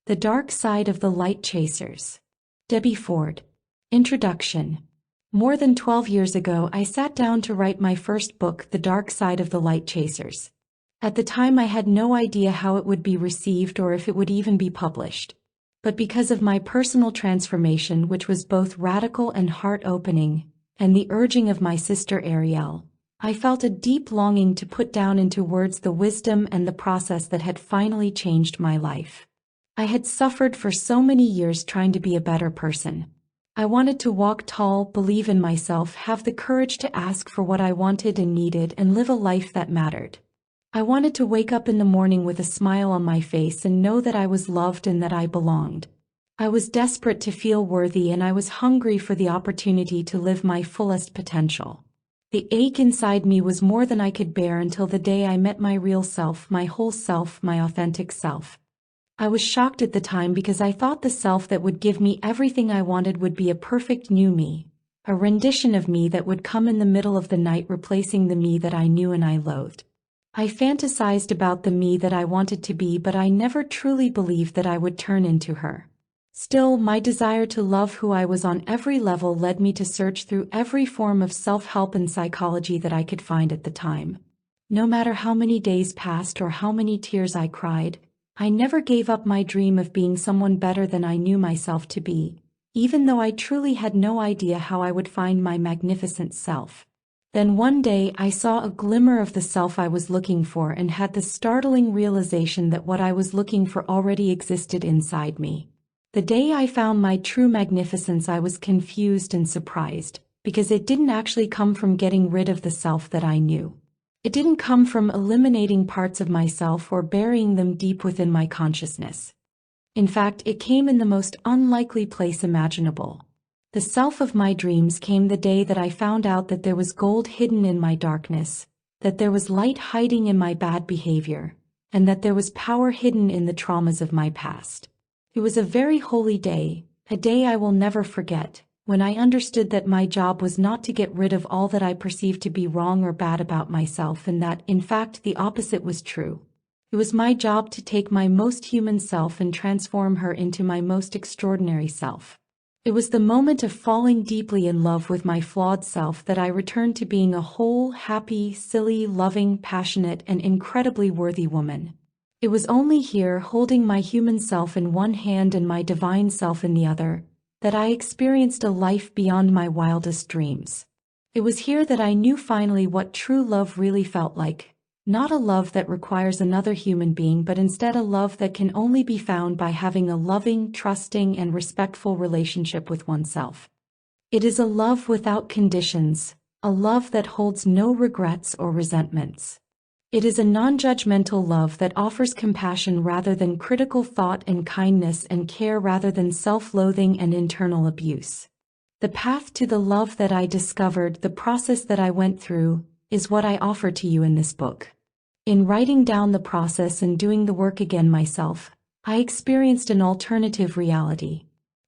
The Dark Side of the Light Chasers. Debbie Ford. Introduction. More than 12 years ago, I sat down to write my first book, The Dark Side of the Light Chasers. At the time, I had no idea how it would be received or if it would even be published. But because of my personal transformation, which was both radical and heart-opening, and the urging of my sister Ariel, I felt a deep longing to put down into words the wisdom and the process that had finally changed my life. I had suffered for so many years trying to be a better person. I wanted to walk tall, believe in myself, have the courage to ask for what I wanted and needed, and live a life that mattered. I wanted to wake up in the morning with a smile on my face and know that I was loved and that I belonged. I was desperate to feel worthy, and I was hungry for the opportunity to live my fullest potential. The ache inside me was more than I could bear until the day I met my real self, my whole self, my authentic self. I was shocked at the time because I thought the self that would give me everything I wanted would be a perfect new me, a rendition of me that would come in the middle of the night, replacing the me that I knew and I loathed. I fantasized about the me that I wanted to be, but I never truly believed that I would turn into her. Still, my desire to love who I was on every level led me to search through every form of self-help and psychology that I could find at the time. No matter how many days passed or how many tears I cried, I never gave up my dream of being someone better than I knew myself to be, even though I truly had no idea how I would find my magnificent self. Then one day I saw a glimmer of the self I was looking for and had the startling realization that what I was looking for already existed inside me. The day I found my true magnificence, I was confused and surprised, because it didn't actually come from getting rid of the self that I knew. It didn't come from eliminating parts of myself or burying them deep within my consciousness. In fact, it came in the most unlikely place imaginable. The self of my dreams came the day that I found out that there was gold hidden in my darkness, that there was light hiding in my bad behavior, and that there was power hidden in the traumas of my past. It was a very holy day, a day I will never forget, when I understood that my job was not to get rid of all that I perceived to be wrong or bad about myself, and that, in fact, the opposite was true. It was my job to take my most human self and transform her into my most extraordinary self. It was the moment of falling deeply in love with my flawed self that I returned to being a whole, happy, silly, loving, passionate, and incredibly worthy woman. It was only here, holding my human self in one hand and my divine self in the other, that I experienced a life beyond my wildest dreams. It was here that I knew finally what true love really felt like, not a love that requires another human being, but instead a love that can only be found by having a loving, trusting, and respectful relationship with oneself. It is a love without conditions, a love that holds no regrets or resentments. It is a non-judgmental love that offers compassion rather than critical thought, and kindness and care rather than self-loathing and internal abuse. The path to the love that I discovered, the process that I went through, is what I offer to you in this book. In writing down the process and doing the work again myself, I experienced an alternative reality.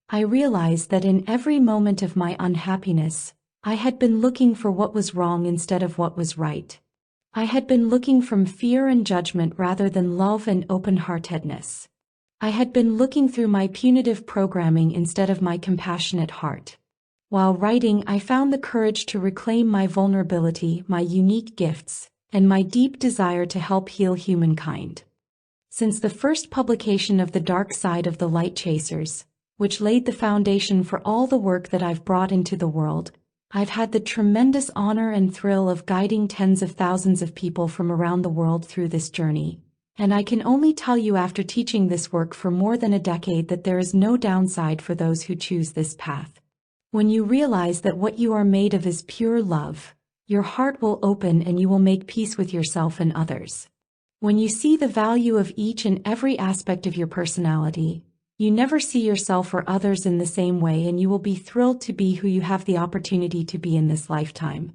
I realized that in every moment of my unhappiness, I had been looking for what was wrong instead of what was right. I had been looking from fear and judgment rather than love and open-heartedness. I had been looking through my punitive programming instead of my compassionate heart. While writing, I found the courage to reclaim my vulnerability, my unique gifts, and my deep desire to help heal humankind. Since the first publication of The Dark Side of the Light Chasers, which laid the foundation for all the work that I've brought into the world, I've had the tremendous honor and thrill of guiding tens of thousands of people from around the world through this journey, and I can only tell you after teaching this work for more than a decade that there is no downside for those who choose this path. When you realize that what you are made of is pure love, your heart will open and you will make peace with yourself and others. When you see the value of each and every aspect of your personality, you never see yourself or others in the same way, and you will be thrilled to be who you have the opportunity to be in this lifetime.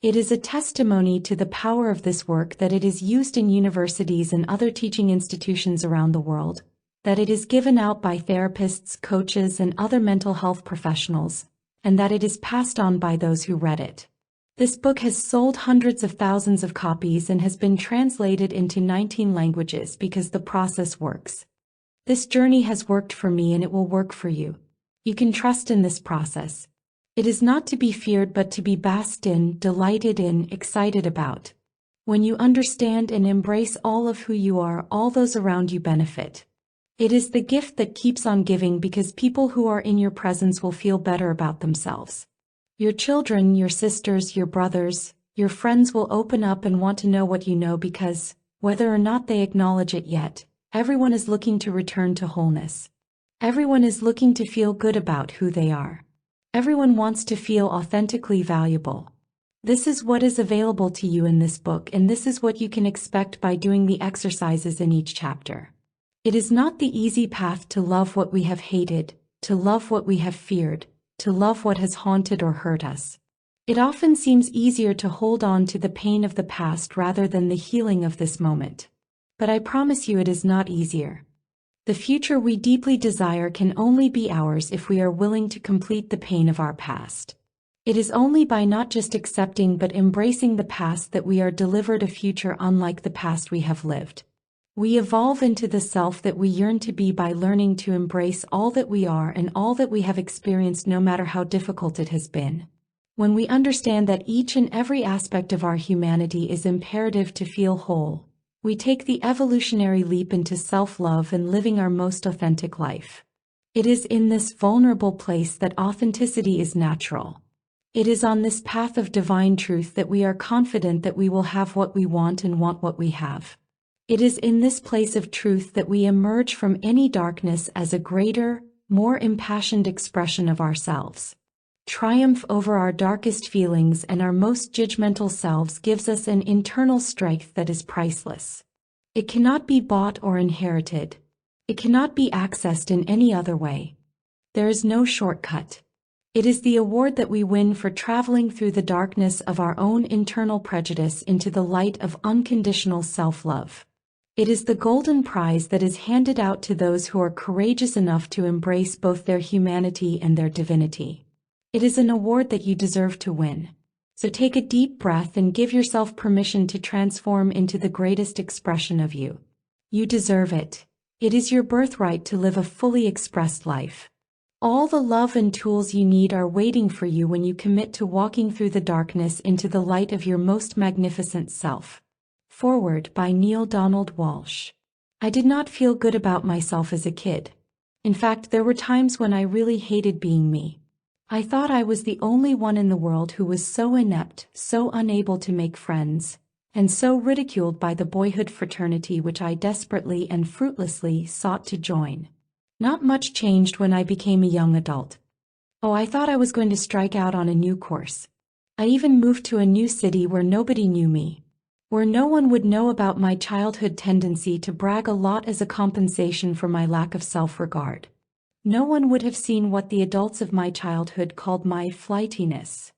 It is a testimony to the power of this work that it is used in universities and other teaching institutions around the world, that it is given out by therapists, coaches, and other mental health professionals, and that it is passed on by those who read it. This book has sold hundreds of thousands of copies and has been translated into 19 languages because the process works. This journey has worked for me and it will work for you. You can trust in this process. It is not to be feared but to be basked in, delighted in, excited about. When you understand and embrace all of who you are, all those around you benefit. It is the gift that keeps on giving because people who are in your presence will feel better about themselves. Your children, your sisters, your brothers, your friends will open up and want to know what you know because, whether or not they acknowledge it yet, everyone is looking to return to wholeness. Everyone is looking to feel good about who they are. Everyone wants to feel authentically valuable. This is what is available to you in this book, and this is what you can expect by doing the exercises in each chapter. It is not the easy path to love what we have hated, to love what we have feared, to love what has haunted or hurt us. It often seems easier to hold on to the pain of the past rather than the healing of this moment. But I promise you it is not easier. The future we deeply desire can only be ours if we are willing to complete the pain of our past. It is only by not just accepting but embracing the past that we are delivered a future unlike the past we have lived. We evolve into the self that we yearn to be by learning to embrace all that we are and all that we have experienced, no matter how difficult it has been. When we understand that each and every aspect of our humanity is imperative to feel whole, we take the evolutionary leap into self-love and living our most authentic life. It is in this vulnerable place that authenticity is natural. It is on this path of divine truth that we are confident that we will have what we want and want what we have. It is in this place of truth that we emerge from any darkness as a greater, more impassioned expression of ourselves. Triumph over our darkest feelings and our most judgmental selves gives us an internal strength that is priceless. It cannot be bought or inherited. It cannot be accessed in any other way. There is no shortcut. It is the award that we win for traveling through the darkness of our own internal prejudice into the light of unconditional self-love. It is the golden prize that is handed out to those who are courageous enough to embrace both their humanity and their divinity. It is an award that you deserve to win. So take a deep breath and give yourself permission to transform into the greatest expression of you. You deserve it. It is your birthright to live a fully expressed life. All the love and tools you need are waiting for you when you commit to walking through the darkness into the light of your most magnificent self. Foreword by Neale Donald Walsch. I did not feel good about myself as a kid. In fact, there were times when I really hated being me. I thought I was the only one in the world who was so inept, so unable to make friends, and so ridiculed by the boyhood fraternity which I desperately and fruitlessly sought to join. Not much changed when I became a young adult. Oh, I thought I was going to strike out on a new course. I even moved to a new city where nobody knew me, where no one would know about my childhood tendency to brag a lot as a compensation for my lack of self-regard. No one would have seen what the adults of my childhood called my flightiness.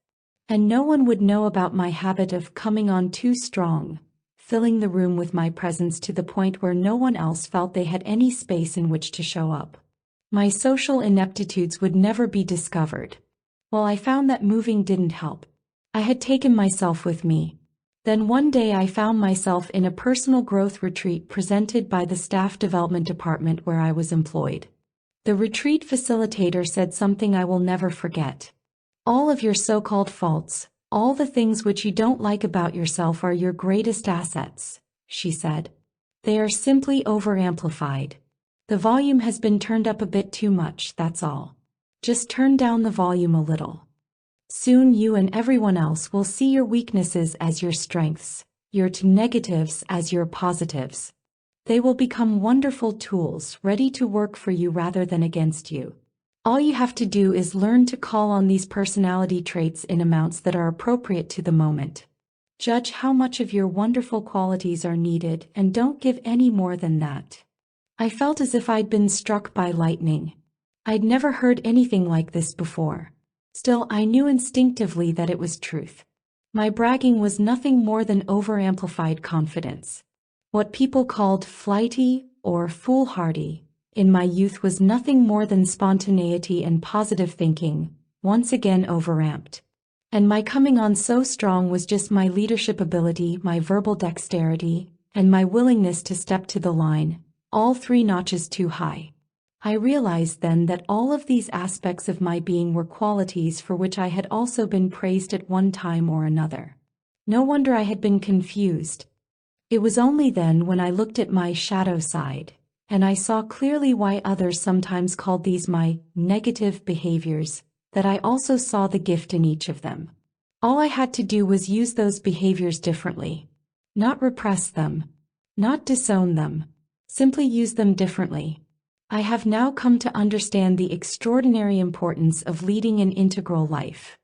And no one would know about my habit of coming on too strong, filling the room with my presence to the point where no one else felt they had any space in which to show up. My social ineptitudes would never be discovered. Well, I found that moving didn't help. I had taken myself with me. Then one day I found myself in a personal growth retreat presented by the staff development department where I was employed. The retreat facilitator said something I will never forget. All of your so-called faults, all the things which you don't like about yourself are your greatest assets, she said. They are simply over-amplified. The volume has been turned up a bit too much, that's all. Just turn down the volume a little. Soon you and everyone else will see your weaknesses as your strengths, your negatives as your positives. They will become wonderful tools ready to work for you rather than against you. All you have to do is learn to call on these personality traits in amounts that are appropriate to the moment. Judge how much of your wonderful qualities are needed and don't give any more than that. I felt as if I'd been struck by lightning. I'd never heard anything like this before. Still, I knew instinctively that it was truth. My bragging was nothing more than over-amplified confidence. What people called flighty or foolhardy in my youth was nothing more than spontaneity and positive thinking, once again overamped. And my coming on so strong was just my leadership ability, my verbal dexterity, and my willingness to step to the line, all 3 notches too high. I realized then that all of these aspects of my being were qualities for which I had also been praised at one time or another. No wonder I had been confused. It was only then when I looked at my shadow side, and I saw clearly why others sometimes called these my negative behaviors, that I also saw the gift in each of them. All I had to do was use those behaviors differently. Not repress them. Not disown them. Simply use them differently. I have now come to understand the extraordinary importance of leading an integral life.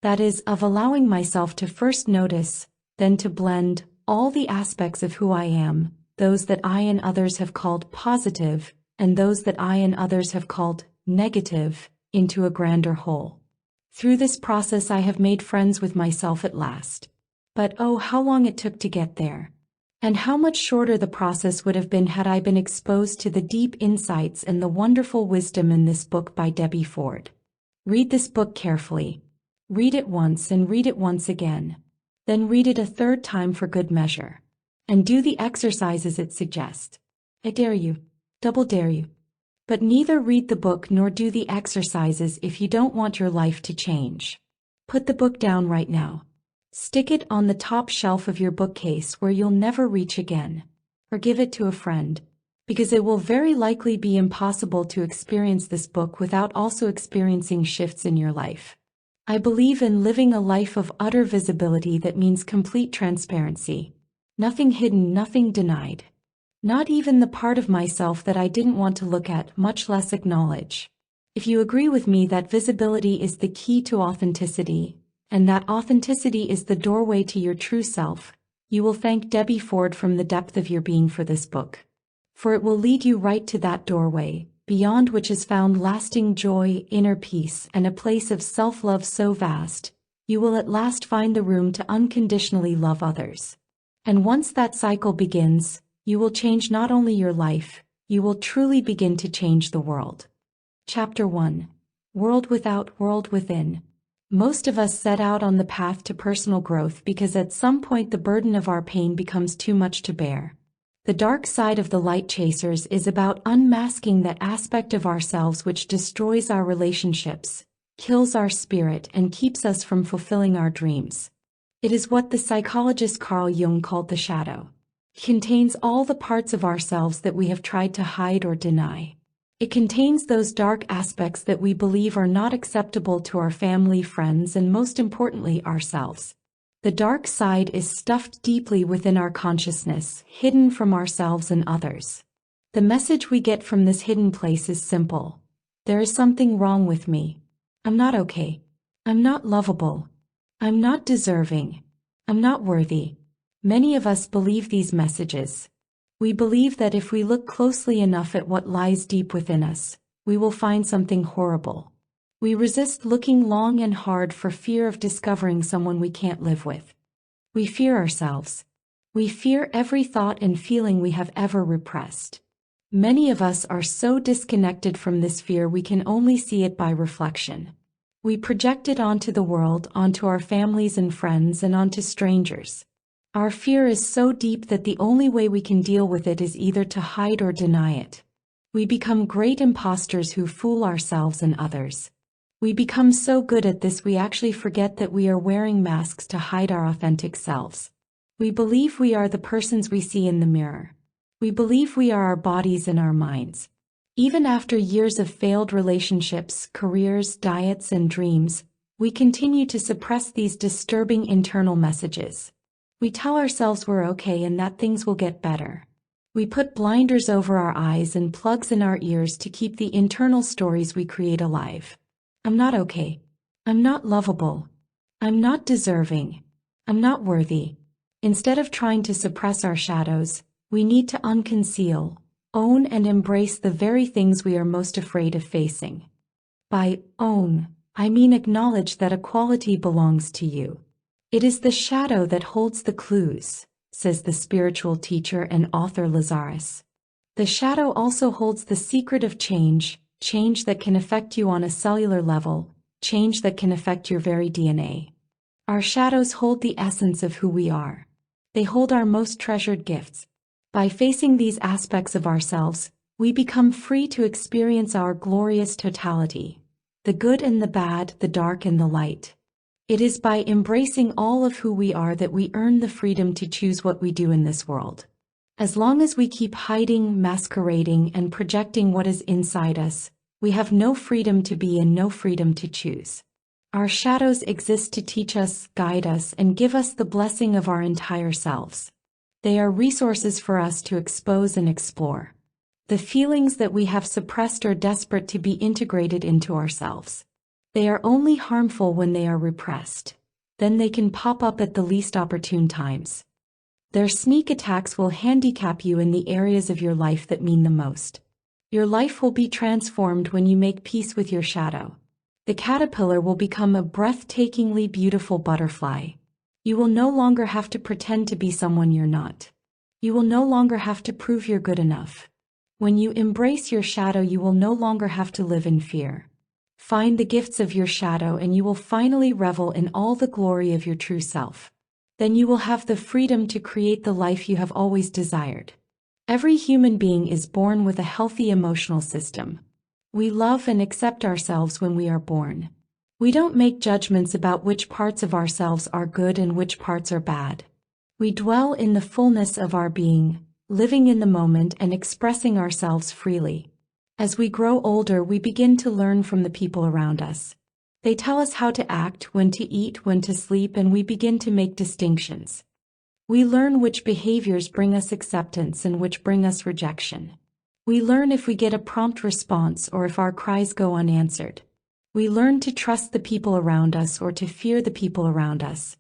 That is, of allowing myself to first notice, then to blend, all the aspects of who I am, those that I and others have called positive, and those that I and others have called negative, into a grander whole. Through this process I have made friends with myself at last. But oh, how long it took to get there. And how much shorter the process would have been had I been exposed to the deep insights and the wonderful wisdom in this book by Debbie Ford. Read this book carefully. Read it once and read it once again. Then read it a 3rd time for good measure. And do the exercises it suggests. I dare you. Double dare you. But neither read the book nor do the exercises if you don't want your life to change. Put the book down right now. Stick it on the top shelf of your bookcase where you'll never reach again. Or give it to a friend. Because it will very likely be impossible to experience this book without also experiencing shifts in your life. I believe in living a life of utter visibility that means complete transparency. Nothing hidden, nothing denied. Not even the part of myself that I didn't want to look at, much less acknowledge. If you agree with me that visibility is the key to authenticity, and that authenticity is the doorway to your true self, you will thank Debbie Ford from the depth of your being for this book. For it will lead you right to that doorway, beyond which is found lasting joy, inner peace, and a place of self-love so vast, you will at last find the room to unconditionally love others. And once that cycle begins, you will change not only your life, you will truly begin to change the world. Chapter 1. World Without, World Within. Most of us set out on the path to personal growth because at some point the burden of our pain becomes too much to bear. The dark side of the light chasers is about unmasking that aspect of ourselves which destroys our relationships, kills our spirit, and keeps us from fulfilling our dreams. It is what the psychologist Carl Jung called the shadow. It contains all the parts of ourselves that we have tried to hide or deny. It contains those dark aspects that we believe are not acceptable to our family, friends, and most importantly, ourselves. The dark side is stuffed deeply within our consciousness, hidden from ourselves and others. The message we get from this hidden place is simple. There is something wrong with me. I'm not okay. I'm not lovable. I'm not deserving. I'm not worthy. Many of us believe these messages. We believe that if we look closely enough at what lies deep within us, we will find something horrible. We resist looking long and hard for fear of discovering someone we can't live with. We fear ourselves. We fear every thought and feeling we have ever repressed. Many of us are so disconnected from this fear we can only see it by reflection. We project it onto the world, onto our families and friends, and onto strangers. Our fear is so deep that the only way we can deal with it is either to hide or deny it. We become great imposters who fool ourselves and others. We become so good at this we actually forget that we are wearing masks to hide our authentic selves. We believe we are the persons we see in the mirror. We believe we are our bodies and our minds. Even after years of failed relationships, careers, diets, and dreams, we continue to suppress these disturbing internal messages. We tell ourselves we're okay and that things will get better. We put blinders over our eyes and plugs in our ears to keep the internal stories we create alive. I'm not okay. I'm not lovable. I'm not deserving. I'm not worthy. Instead of trying to suppress our shadows, we need to unconceal, own, and embrace the very things we are most afraid of facing. By own, I mean acknowledge that a quality belongs to you. It is the shadow that holds the clues, says the spiritual teacher and author Lazarus. The shadow also holds the secret of change, change that can affect you on a cellular level, change that can affect your very DNA. Our shadows hold the essence of who we are. They hold our most treasured gifts. By facing these aspects of ourselves, we become free to experience our glorious totality, the good and the bad, the dark and the light. It is by embracing all of who we are that we earn the freedom to choose what we do in this world. As long as we keep hiding, masquerading, and projecting what is inside us, we have no freedom to be and no freedom to choose. Our shadows exist to teach us, guide us, and give us the blessing of our entire selves. They are resources for us to expose and explore. The feelings that we have suppressed are desperate to be integrated into ourselves. They are only harmful when they are repressed. Then they can pop up at the least opportune times. Their sneak attacks will handicap you in the areas of your life that mean the most. Your life will be transformed when you make peace with your shadow. The caterpillar will become a breathtakingly beautiful butterfly. You will no longer have to pretend to be someone you're not. You will no longer have to prove you're good enough. When you embrace your shadow, you will no longer have to live in fear. Find the gifts of your shadow and you will finally revel in all the glory of your true self. Then you will have the freedom to create the life you have always desired. Every human being is born with a healthy emotional system. We love and accept ourselves when we are born. We don't make judgments about which parts of ourselves are good and which parts are bad. We dwell in the fullness of our being, living in the moment and expressing ourselves freely. As we grow older, we begin to learn from the people around us. They tell us how to act, when to eat, when to sleep, and we begin to make distinctions. We learn which behaviors bring us acceptance and which bring us rejection. We learn if we get a prompt response or if our cries go unanswered. We learn to trust the people around us or to fear the people around us.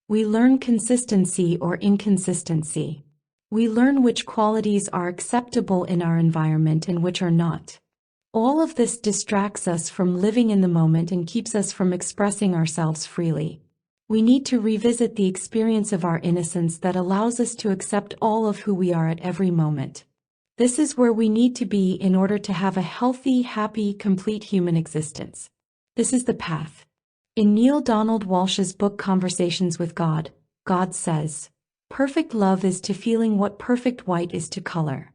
We learn consistency or inconsistency. We learn which qualities are acceptable in our environment and which are not. All of this distracts us from living in the moment and keeps us from expressing ourselves freely. We need to revisit the experience of our innocence that allows us to accept all of who we are at every moment. This is where we need to be in order to have a healthy, happy, complete human existence. This is the path. In Neil Donald Walsh's book Conversations with God, God says, "Perfect love is to feeling what perfect white is to color."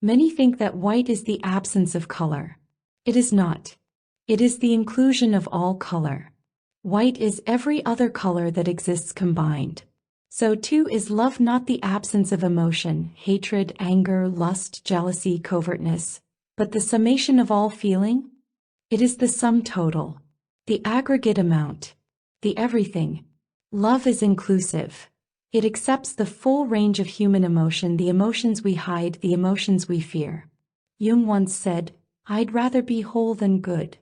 Many think that white is the absence of color. It is not. It is the inclusion of all color. White is every other color that exists combined. So too is love not the absence of emotion, hatred, anger, lust, jealousy, covertness, but the summation of all feeling? It is the sum total, the aggregate amount, the everything. Love is inclusive. It accepts the full range of human emotion, the emotions we hide, the emotions we fear. Jung once said, "I'd rather be whole than good."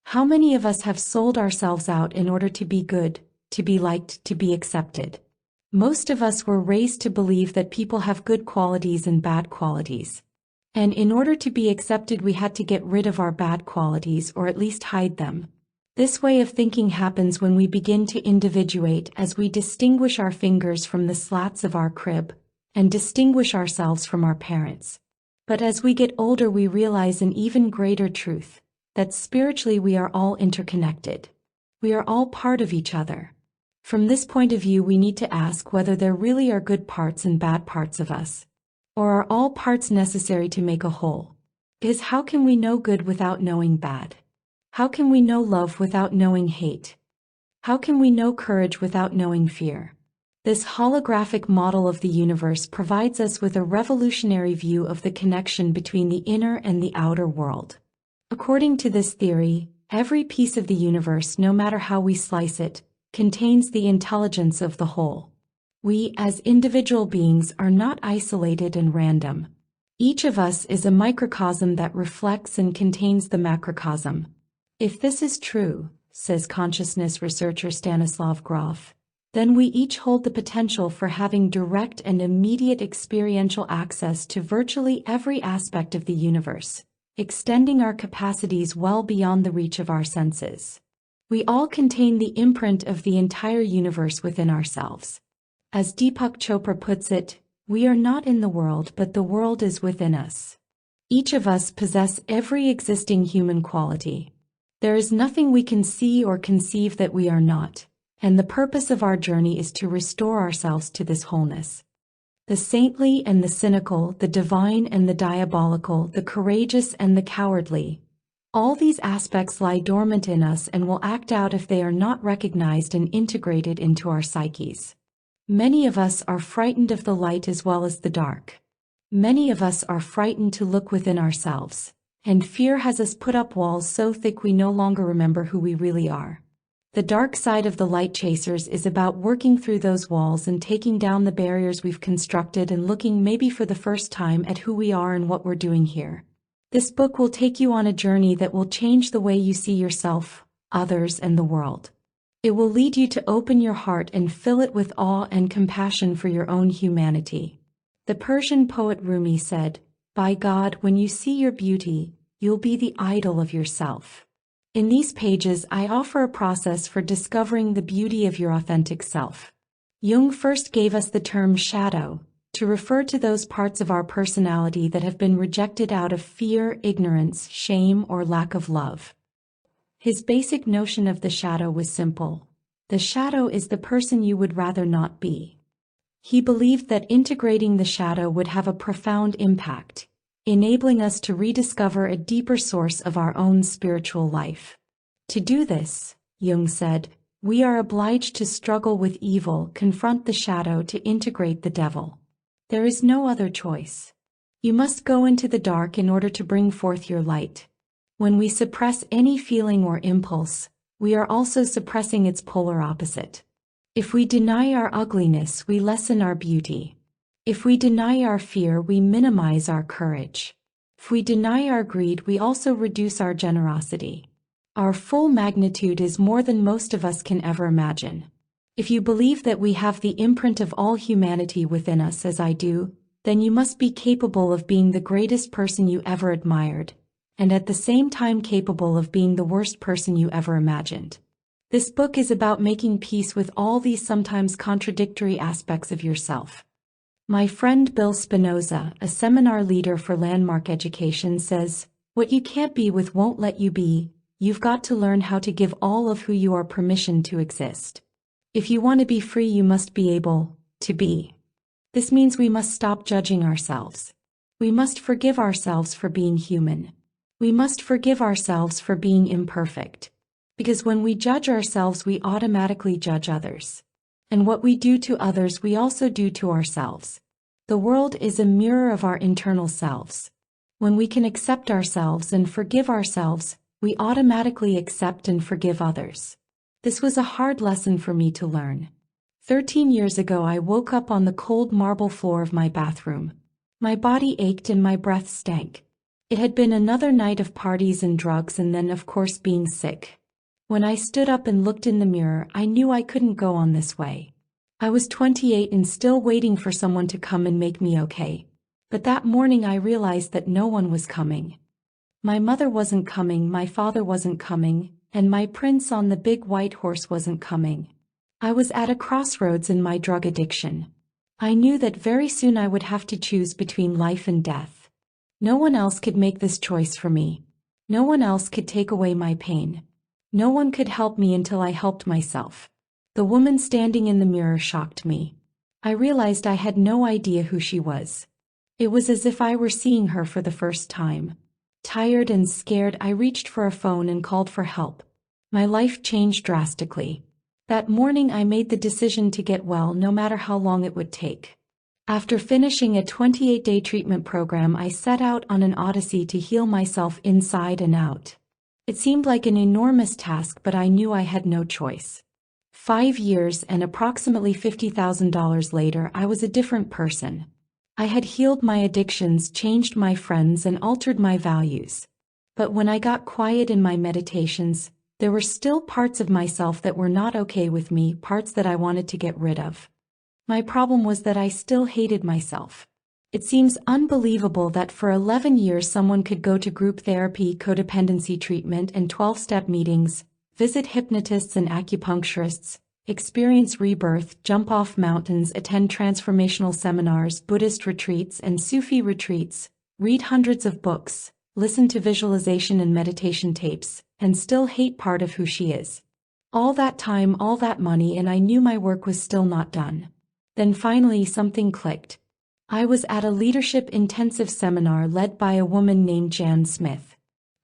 How many of us have sold ourselves out in order to be good, to be liked, to be accepted? Most of us were raised to believe that people have good qualities and bad qualities. And in order to be accepted, we had to get rid of our bad qualities or at least hide them. This way of thinking happens when we begin to individuate, as we distinguish our fingers from the slats of our crib and distinguish ourselves from our parents. But as we get older, we realize an even greater truth, that spiritually we are all interconnected. We are all part of each other. From this point of view, we need to ask whether there really are good parts and bad parts of us. Or are all parts necessary to make a whole? Because how can we know good without knowing bad? How can we know love without knowing hate? How can we know courage without knowing fear? This holographic model of the universe provides us with a revolutionary view of the connection between the inner and the outer world. According to this theory, every piece of the universe, no matter how we slice it, contains the intelligence of the whole. We, as individual beings, are not isolated and random. Each of us is a microcosm that reflects and contains the macrocosm. If this is true, says consciousness researcher Stanislav Grof, then we each hold the potential for having direct and immediate experiential access to virtually every aspect of the universe, extending our capacities well beyond the reach of our senses. We all contain the imprint of the entire universe within ourselves. As Deepak Chopra puts it, we are not in the world, but the world is within us. Each of us possess every existing human quality. There is nothing we can see or conceive that we are not, and the purpose of our journey is to restore ourselves to this wholeness. The saintly and the cynical, the divine and the diabolical, the courageous and the cowardly. All these aspects lie dormant in us and will act out if they are not recognized and integrated into our psyches. Many of us are frightened of the light as well as the dark. Many of us are frightened to look within ourselves, and fear has us put up walls so thick we no longer remember who we really are. The dark side of the light chasers is about working through those walls and taking down the barriers we've constructed and looking maybe for the first time at who we are and what we're doing here. This book will take you on a journey that will change the way you see yourself, others, and the world. It will lead you to open your heart and fill it with awe and compassion for your own humanity. The Persian poet Rumi said, "By God, when you see your beauty, you'll be the idol of yourself." In these pages, I offer a process for discovering the beauty of your authentic self. Jung first gave us the term shadow, to refer to those parts of our personality that have been rejected out of fear, ignorance, shame, or lack of love. His basic notion of the shadow was simple. The shadow is the person you would rather not be. He believed that integrating the shadow would have a profound impact, enabling us to rediscover a deeper source of our own spiritual life. To do this, Jung said, we are obliged to struggle with evil, confront the shadow to integrate the devil. There is no other choice. You must go into the dark in order to bring forth your light. When we suppress any feeling or impulse, we are also suppressing its polar opposite. If we deny our ugliness, we lessen our beauty. If we deny our fear, we minimize our courage. If we deny our greed, we also reduce our generosity. Our full magnitude is more than most of us can ever imagine. If you believe that we have the imprint of all humanity within us, as I do, then you must be capable of being the greatest person you ever admired, and at the same time capable of being the worst person you ever imagined. This book is about making peace with all these sometimes contradictory aspects of yourself. My friend Bill Spinoza, a seminar leader for Landmark Education, says, "What you can't be with won't let you be. You've got to learn how to give all of who you are permission to exist. If you want to be free, you must be able to be." This means we must stop judging ourselves. We must forgive ourselves for being human. We must forgive ourselves for being imperfect. Because when we judge ourselves, we automatically judge others. And what we do to others, we also do to ourselves. The world is a mirror of our internal selves. When we can accept ourselves and forgive ourselves, we automatically accept and forgive others. This was a hard lesson for me to learn. 13 years ago, I woke up on the cold marble floor of my bathroom. My body ached and my breath stank. It had been another night of parties and drugs and then, of course, being sick. When I stood up and looked in the mirror, I knew I couldn't go on this way. I was 28 and still waiting for someone to come and make me okay. But that morning I realized that no one was coming. My mother wasn't coming, my father wasn't coming, and my prince on the big white horse wasn't coming. I was at a crossroads in my drug addiction. I knew that very soon I would have to choose between life and death. No one else could make this choice for me. No one else could take away my pain. No one could help me until I helped myself. The woman standing in the mirror shocked me. I realized I had no idea who she was. It was as if I were seeing her for the first time. Tired and scared, I reached for a phone and called for help. My life changed drastically. That morning I made the decision to get well, no matter how long it would take. After finishing a 28-day treatment program, I set out on an odyssey to heal myself inside and out. It seemed like an enormous task, but I knew I had no choice. 5 years and approximately $50,000 later, I was a different person. I had healed my addictions, changed my friends, and altered my values. But when I got quiet in my meditations, there were still parts of myself that were not okay with me, parts that I wanted to get rid of. My problem was that I still hated myself. It seems unbelievable that for 11 years someone could go to group therapy, codependency treatment, and 12-step meetings, visit hypnotists and acupuncturists, experience rebirth, jump off mountains, attend transformational seminars, Buddhist retreats, and Sufi retreats, read hundreds of books, listen to visualization and meditation tapes, and still hate part of who she is. All that time, all that money, and I knew my work was still not done. Then finally something clicked. I was at a leadership intensive seminar led by a woman named Jan Smith.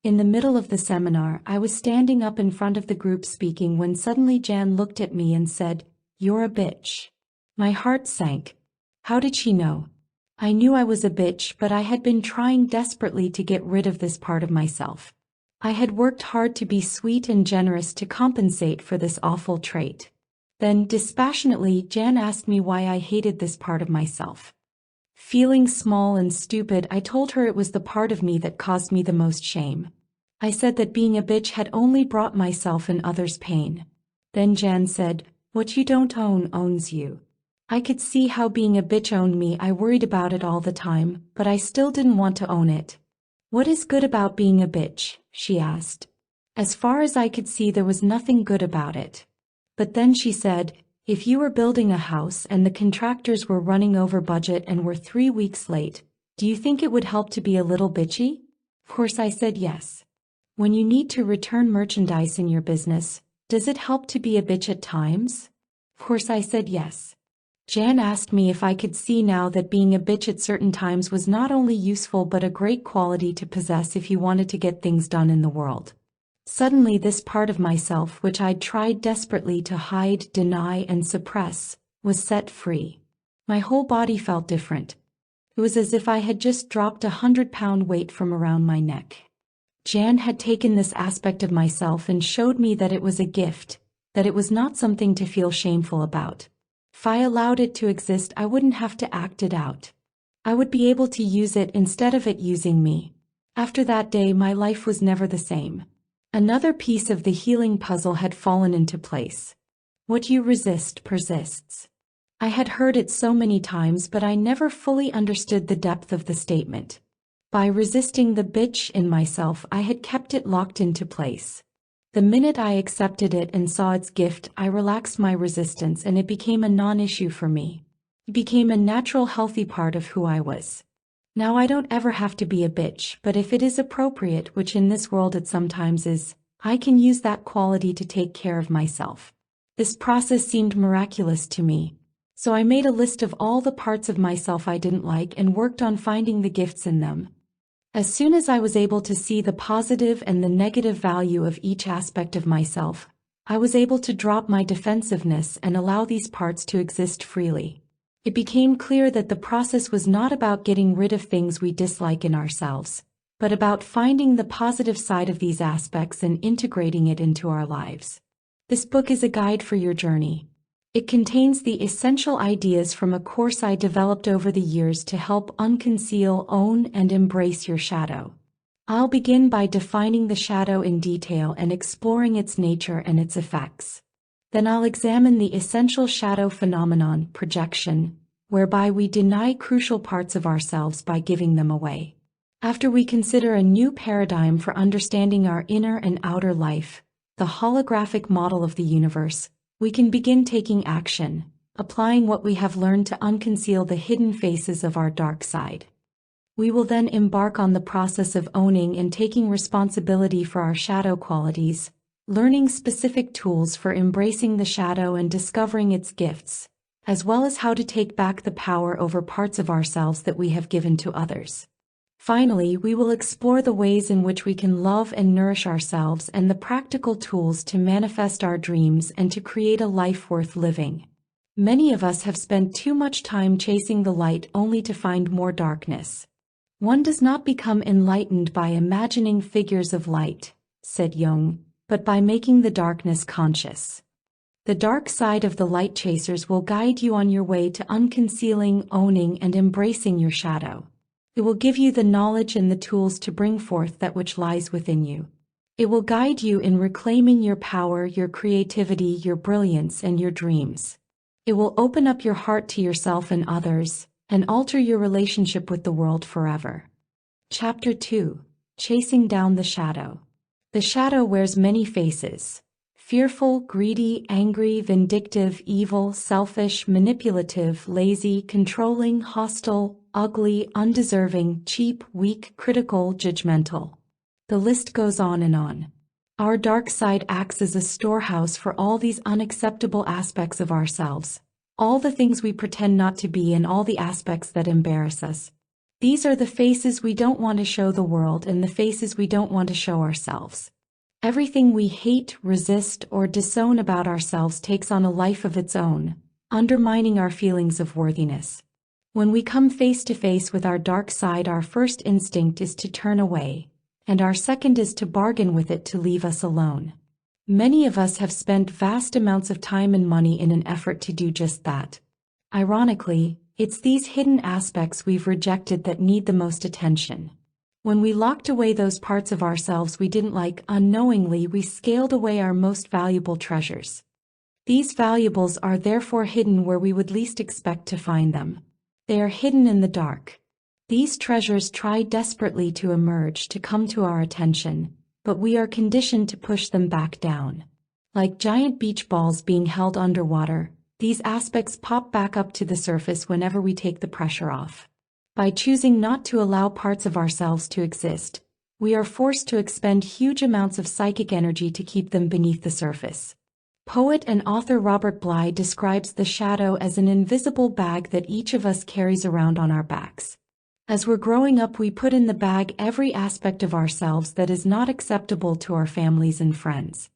In the middle of the seminar, I was standing up in front of the group speaking when suddenly Jan looked at me and said, "You're a bitch." My heart sank. How did she know? I knew I was a bitch, but I had been trying desperately to get rid of this part of myself. I had worked hard to be sweet and generous to compensate for this awful trait. Then, dispassionately, Jan asked me why I hated this part of myself. Feeling small and stupid, I told her it was the part of me that caused me the most shame. I said that being a bitch had only brought myself and others pain. Then Jan said, "What you don't own owns you." I could see how being a bitch owned me. I worried about it all the time, but I still didn't want to own it. "What is good about being a bitch?" she asked. As far as I could see, there was nothing good about it. But then she said, "If you were building a house and the contractors were running over budget and were 3 weeks late, do you think it would help to be a little bitchy?" Of course I said yes. When you need to return merchandise in your business, does it help to be a bitch at times? Of course I said yes. Jan asked me if I could see now that being a bitch at certain times was not only useful but a great quality to possess if you wanted to get things done in the world. Suddenly this part of myself, which I'd tried desperately to hide, deny, and suppress, was set free. My whole body felt different. It was as if I had just dropped 100-pound weight from around my neck. Jan had taken this aspect of myself and showed me that it was a gift, that it was not something to feel shameful about. If I allowed it to exist, I wouldn't have to act it out. I would be able to use it instead of it using me. After that day, my life was never the same. Another piece of the healing puzzle had fallen into place. What you resist persists. I had heard it so many times, but I never fully understood the depth of the statement. By resisting the bitch in myself, I had kept it locked into place. The minute I accepted it and saw its gift, I relaxed my resistance and it became a non-issue for me. It became a natural, healthy part of who I was. Now I don't ever have to be a bitch, but if it is appropriate, which in this world it sometimes is, I can use that quality to take care of myself. This process seemed miraculous to me. So I made a list of all the parts of myself I didn't like and worked on finding the gifts in them. As soon as I was able to see the positive and the negative value of each aspect of myself, I was able to drop my defensiveness and allow these parts to exist freely. It became clear that the process was not about getting rid of things we dislike in ourselves, but about finding the positive side of these aspects and integrating it into our lives. This book is a guide for your journey. It contains the essential ideas from a course I developed over the years to help unconceal, own, and embrace your shadow. I'll begin by defining the shadow in detail and exploring its nature and its effects. Then I'll examine the essential shadow phenomenon, projection, whereby we deny crucial parts of ourselves by giving them away. After we consider a new paradigm for understanding our inner and outer life, the holographic model of the universe, we can begin taking action, applying what we have learned to unconceal the hidden faces of our dark side. We will then embark on the process of owning and taking responsibility for our shadow qualities, learning specific tools for embracing the shadow and discovering its gifts, as well as how to take back the power over parts of ourselves that we have given to others. Finally, we will explore the ways in which we can love and nourish ourselves and the practical tools to manifest our dreams and to create a life worth living. Many of us have spent too much time chasing the light only to find more darkness. One does not become enlightened by imagining figures of light, said Jung, but by making the darkness conscious. The dark side of the light chasers will guide you on your way to unconcealing, owning, and embracing your shadow. It will give you the knowledge and the tools to bring forth that which lies within you. It will guide you in reclaiming your power, your creativity, your brilliance, and your dreams. It will open up your heart to yourself and others, and alter your relationship with the world forever. Chapter 2: Chasing Down the Shadow. The shadow wears many faces. Fearful, greedy, angry, vindictive, evil, selfish, manipulative, lazy, controlling, hostile, ugly, undeserving, cheap, weak, critical, judgmental. The list goes on and on. Our dark side acts as a storehouse for all these unacceptable aspects of ourselves, all the things we pretend not to be and all the aspects that embarrass us. These are the faces we don't want to show the world and the faces we don't want to show ourselves. Everything we hate, resist, or disown about ourselves takes on a life of its own, undermining our feelings of worthiness. When we come face to face with our dark side, our first instinct is to turn away, and our second is to bargain with it to leave us alone. Many of us have spent vast amounts of time and money in an effort to do just that. Ironically, it's these hidden aspects we've rejected that need the most attention. When we locked away those parts of ourselves we didn't like, unknowingly we scaled away our most valuable treasures. These valuables are therefore hidden where we would least expect to find them. They are hidden in the dark. These treasures try desperately to emerge, to come to our attention, but we are conditioned to push them back down. Like giant beach balls being held underwater, these aspects pop back up to the surface whenever we take the pressure off. By choosing not to allow parts of ourselves to exist, we are forced to expend huge amounts of psychic energy to keep them beneath the surface. Poet and author Robert Bly describes the shadow as an invisible bag that each of us carries around on our backs. As we're growing up, we put in the bag every aspect of ourselves that is not acceptable to our families and friends.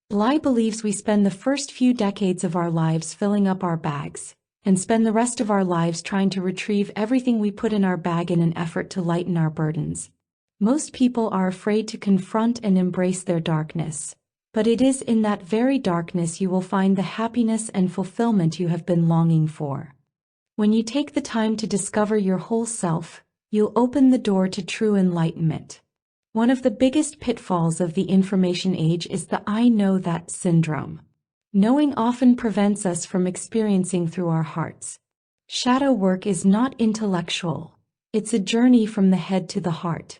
Bly believes we spend the first few decades of our lives filling up our bags, and spend the rest of our lives trying to retrieve everything we put in our bag in an effort to lighten our burdens. Most people are afraid to confront and embrace their darkness, but it is in that very darkness you will find the happiness and fulfillment you have been longing for. When you take the time to discover your whole self, you'll open the door to true enlightenment. One of the biggest pitfalls of the information age is the "I know that" syndrome. Knowing often prevents us from experiencing through our hearts. Shadow work is not intellectual. It's a journey from the head to the heart.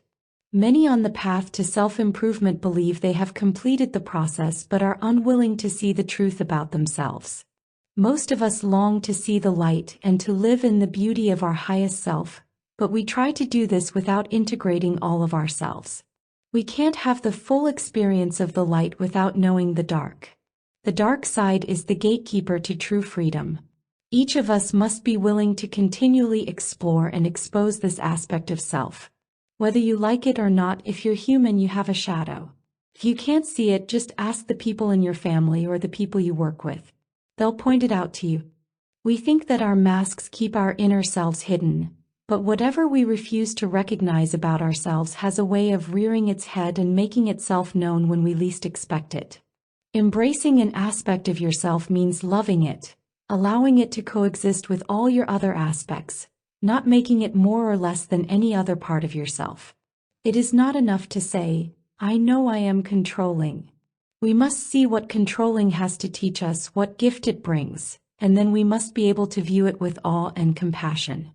Many on the path to self-improvement believe they have completed the process but are unwilling to see the truth about themselves. Most of us long to see the light and to live in the beauty of our highest self, but we try to do this without integrating all of ourselves. We can't have the full experience of the light without knowing the dark. The dark side is the gatekeeper to true freedom. Each of us must be willing to continually explore and expose this aspect of self. Whether you like it or not, if you're human, you have a shadow. If you can't see it, just ask the people in your family or the people you work with. They'll point it out to you. We think that our masks keep our inner selves hidden, but whatever we refuse to recognize about ourselves has a way of rearing its head and making itself known when we least expect it. Embracing an aspect of yourself means loving it, allowing it to coexist with all your other aspects, not making it more or less than any other part of yourself. It is not enough to say, "I know I am controlling." We must see what controlling has to teach us, what gift it brings, and then we must be able to view it with awe and compassion.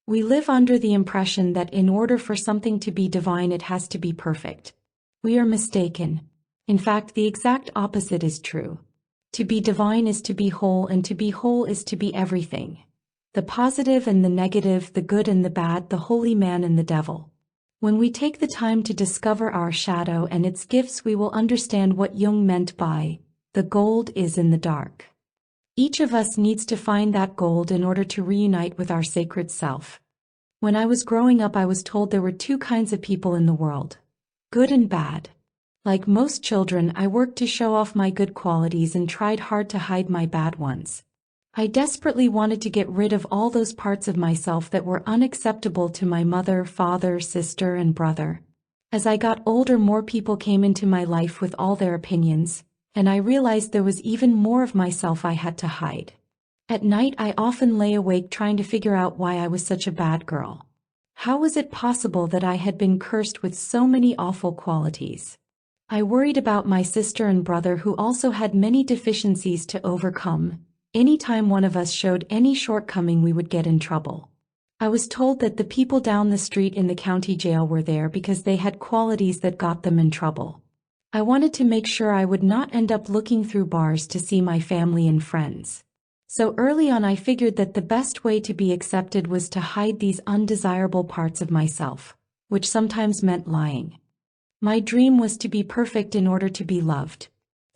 We live under the impression that in order for something to be divine it has to be perfect. We are mistaken. In fact, the exact opposite is true. To be divine is to be whole, and to be whole is to be everything. The positive and the negative, the good and the bad, the holy man and the devil. When we take the time to discover our shadow and its gifts, we will understand what Jung meant by, "The gold is in the dark." Each of us needs to find that gold in order to reunite with our sacred self. When I was growing up, I was told there were two kinds of people in the world: good and bad. Like most children, I worked to show off my good qualities and tried hard to hide my bad ones. I desperately wanted to get rid of all those parts of myself that were unacceptable to my mother, father, sister, and brother. As I got older, more people came into my life with all their opinions, and I realized there was even more of myself I had to hide. At night, I often lay awake trying to figure out why I was such a bad girl. How was it possible that I had been cursed with so many awful qualities? I worried about my sister and brother, who also had many deficiencies to overcome. Anytime one of us showed any shortcoming, we would get in trouble. I was told that the people down the street in the county jail were there because they had qualities that got them in trouble. I wanted to make sure I would not end up looking through bars to see my family and friends. So early on I figured that the best way to be accepted was to hide these undesirable parts of myself, which sometimes meant lying. My dream was to be perfect in order to be loved.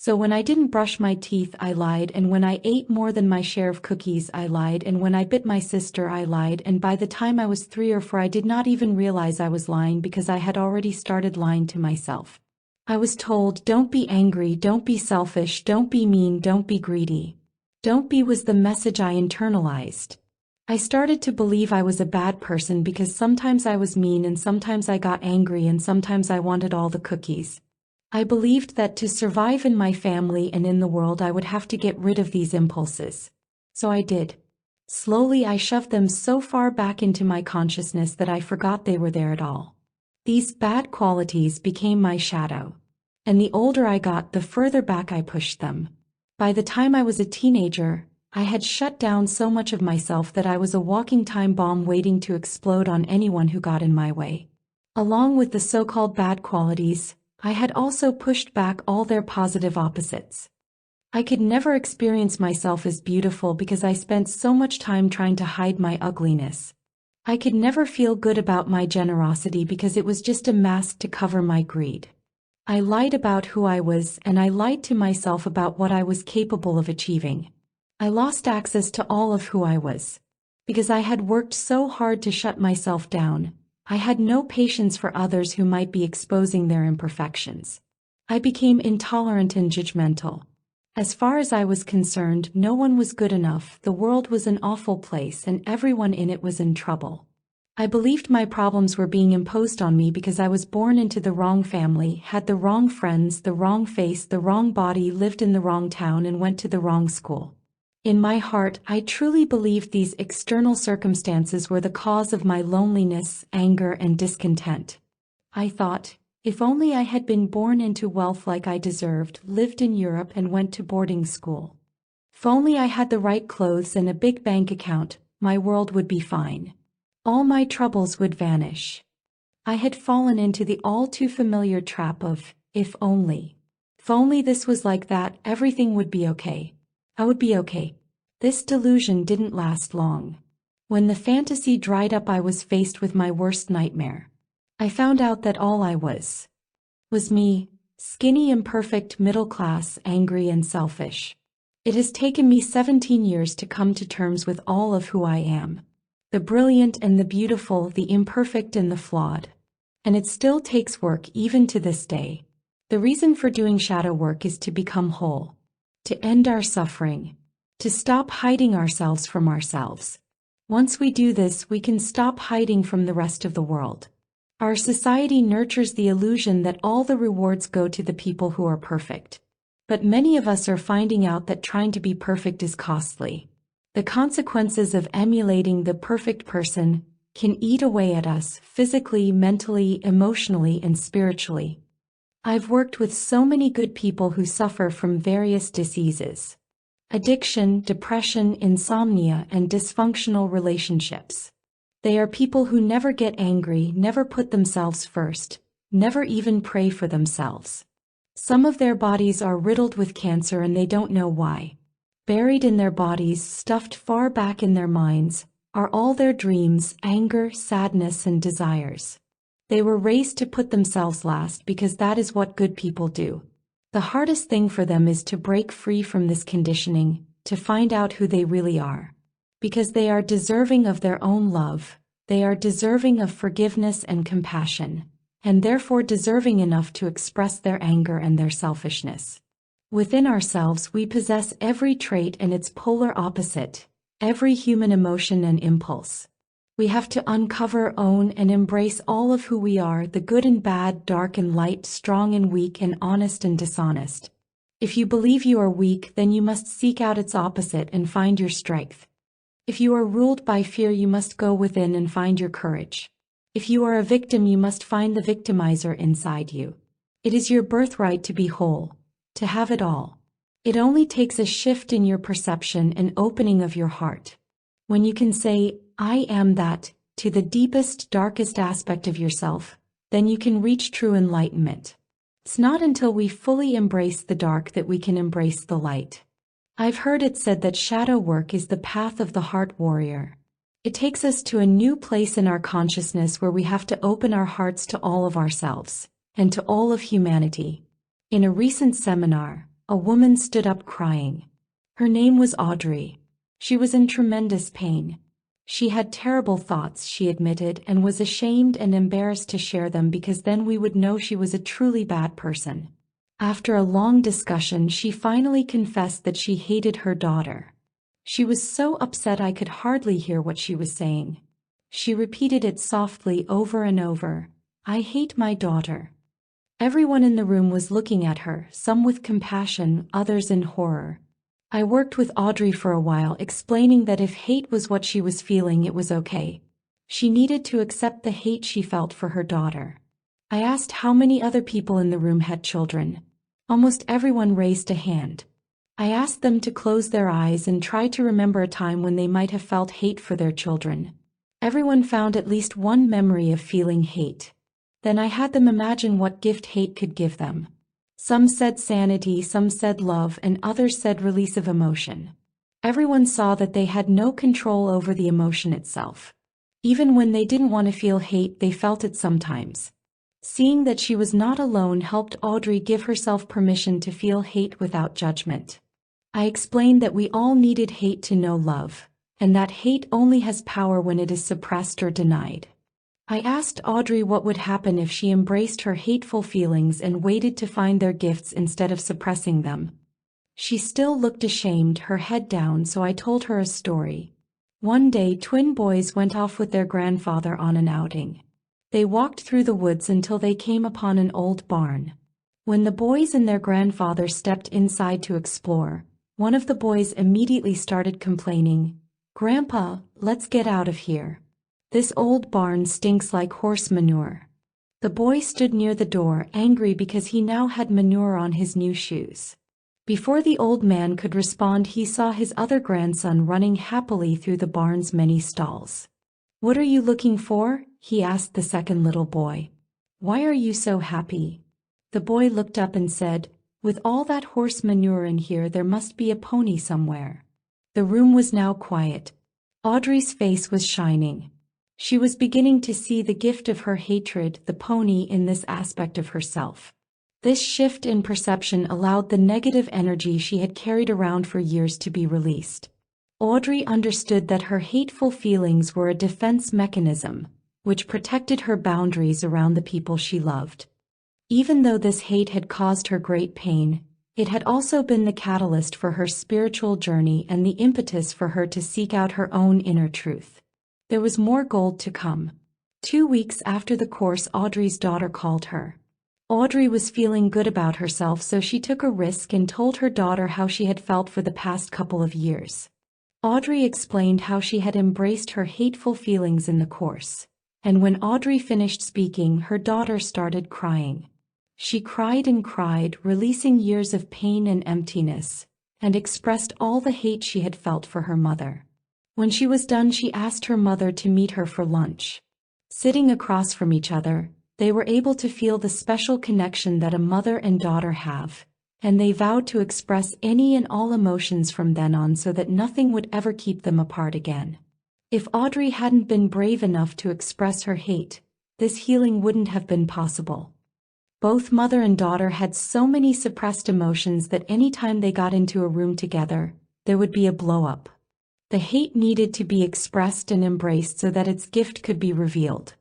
So when I didn't brush my teeth, I lied, and when I ate more than my share of cookies, I lied, and when I bit my sister, I lied, and by the time I was 3 or 4, I did not even realize I was lying because I had already started lying to myself. I was told, don't be angry, don't be selfish, don't be mean, don't be greedy. Don't be was the message I internalized. I started to believe I was a bad person because sometimes I was mean and sometimes I got angry and sometimes I wanted all the cookies. I believed that to survive in my family and in the world I would have to get rid of these impulses. So I did. Slowly I shoved them so far back into my consciousness that I forgot they were there at all. These bad qualities became my shadow. And the older I got, the further back I pushed them. By the time I was a teenager, I had shut down so much of myself that I was a walking time bomb waiting to explode on anyone who got in my way. Along with the so-called bad qualities, I had also pushed back all their positive opposites. I could never experience myself as beautiful because I spent so much time trying to hide my ugliness. I could never feel good about my generosity because it was just a mask to cover my greed. I lied about who I was, and I lied to myself about what I was capable of achieving. I lost access to all of who I was. Because I had worked so hard to shut myself down, I had no patience for others who might be exposing their imperfections. I became intolerant and judgmental. As far as I was concerned, no one was good enough, the world was an awful place, and everyone in it was in trouble. I believed my problems were being imposed on me because I was born into the wrong family, had the wrong friends, the wrong face, the wrong body, lived in the wrong town, and went to the wrong school. In my heart, I truly believed these external circumstances were the cause of my loneliness, anger, and discontent. I thought, if only I had been born into wealth like I deserved, lived in Europe, and went to boarding school. If only I had the right clothes and a big bank account, my world would be fine. All my troubles would vanish. I had fallen into the all too familiar trap of, if only. If only this was like that, everything would be okay. I would be okay. This delusion didn't last long. When the fantasy dried up, I was faced with my worst nightmare. I found out that all I was me, skinny, imperfect, middle class, angry, and selfish. It has taken me 17 years to come to terms with all of who I am. The brilliant and the beautiful, the imperfect and the flawed. And it still takes work even to this day. The reason for doing shadow work is to become whole. To end our suffering. To stop hiding ourselves from ourselves. Once we do this, we can stop hiding from the rest of the world. Our society nurtures the illusion that all the rewards go to the people who are perfect. But many of us are finding out that trying to be perfect is costly. The consequences of emulating the perfect person can eat away at us physically, mentally, emotionally, and spiritually. I've worked with so many good people who suffer from various diseases. Addiction, depression, insomnia, and dysfunctional relationships. They are people who never get angry, never put themselves first, never even pray for themselves. Some of their bodies are riddled with cancer and they don't know why. Buried in their bodies, stuffed far back in their minds, are all their dreams, anger, sadness, and desires. They were raised to put themselves last because that is what good people do. The hardest thing for them is to break free from this conditioning, to find out who they really are. Because they are deserving of their own love, they are deserving of forgiveness and compassion, and therefore deserving enough to express their anger and their selfishness. Within ourselves we possess every trait and its polar opposite, every human emotion and impulse. We have to uncover, own, and embrace all of who we are, the good and bad, dark and light, strong and weak, and honest and dishonest. If you believe you are weak, then you must seek out its opposite and find your strength. If you are ruled by fear, you must go within and find your courage. If you are a victim, you must find the victimizer inside you. It is your birthright to be whole, to have it all. It only takes a shift in your perception and opening of your heart. When you can say, I am that, to the deepest, darkest aspect of yourself, then you can reach true enlightenment. It's not until we fully embrace the dark that we can embrace the light. I've heard it said that shadow work is the path of the heart warrior. It takes us to a new place in our consciousness where we have to open our hearts to all of ourselves, and to all of humanity. In a recent seminar, A woman stood up crying. Her name was Audrey. She was in tremendous pain. She had terrible thoughts, she admitted, and was ashamed and embarrassed to share them because then we would know she was a truly bad person. After a long discussion, she finally confessed that she hated her daughter. She was so upset I could hardly hear what she was saying. She repeated it softly over and over. "I hate my daughter." Everyone in the room was looking at her, some with compassion, others in horror. I worked with Audrey for a while, explaining that if hate was what she was feeling, it was okay. She needed to accept the hate she felt for her daughter. I asked how many other people in the room had children. Almost everyone raised a hand. I asked them to close their eyes and try to remember a time when they might have felt hate for their children. Everyone found at least one memory of feeling hate. Then I had them imagine what gift hate could give them. Some said sanity, some said love, and others said release of emotion. Everyone saw that they had no control over the emotion itself. Even when they didn't want to feel hate, they felt it sometimes. Seeing that she was not alone helped Audrey give herself permission to feel hate without judgment. I explained that we all needed hate to know love, and that hate only has power when it is suppressed or denied. I asked Audrey what would happen if she embraced her hateful feelings and waited to find their gifts instead of suppressing them. She still looked ashamed, her head down, so I told her a story. One day, twin boys went off with their grandfather on an outing. They walked through the woods until they came upon an old barn. When the boys and their grandfather stepped inside to explore, one of the boys immediately started complaining, "Grandpa, let's get out of here. This old barn stinks like horse manure." The boy stood near the door, angry because he now had manure on his new shoes. Before the old man could respond, he saw his other grandson running happily through the barn's many stalls. "What are you looking for?" he asked the second little boy. "Why are you so happy?" The boy looked up and said, "With all that horse manure in here, there must be a pony somewhere." The room was now quiet. Audrey's face was shining. She was beginning to see the gift of her hatred, the pony, in this aspect of herself. This shift in perception allowed the negative energy she had carried around for years to be released. Audrey understood that her hateful feelings were a defense mechanism, which protected her boundaries around the people she loved. Even though this hate had caused her great pain, it had also been the catalyst for her spiritual journey and the impetus for her to seek out her own inner truth. There was more gold to come. 2 weeks after the course, Audrey's daughter called her. Audrey was feeling good about herself, so she took a risk and told her daughter how she had felt for the past couple of years. Audrey explained how she had embraced her hateful feelings in the course. And when Audrey finished speaking, her daughter started crying. She cried and cried, releasing years of pain and emptiness, and expressed all the hate she had felt for her mother. When she was done, she asked her mother to meet her for lunch. Sitting across from each other, they were able to feel the special connection that a mother and daughter have, and they vowed to express any and all emotions from then on so that nothing would ever keep them apart again. If Audrey hadn't been brave enough to express her hate, this healing wouldn't have been possible. Both mother and daughter had so many suppressed emotions that any time they got into a room together, there would be a blow-up. The hate needed to be expressed and embraced so that its gift could be revealed.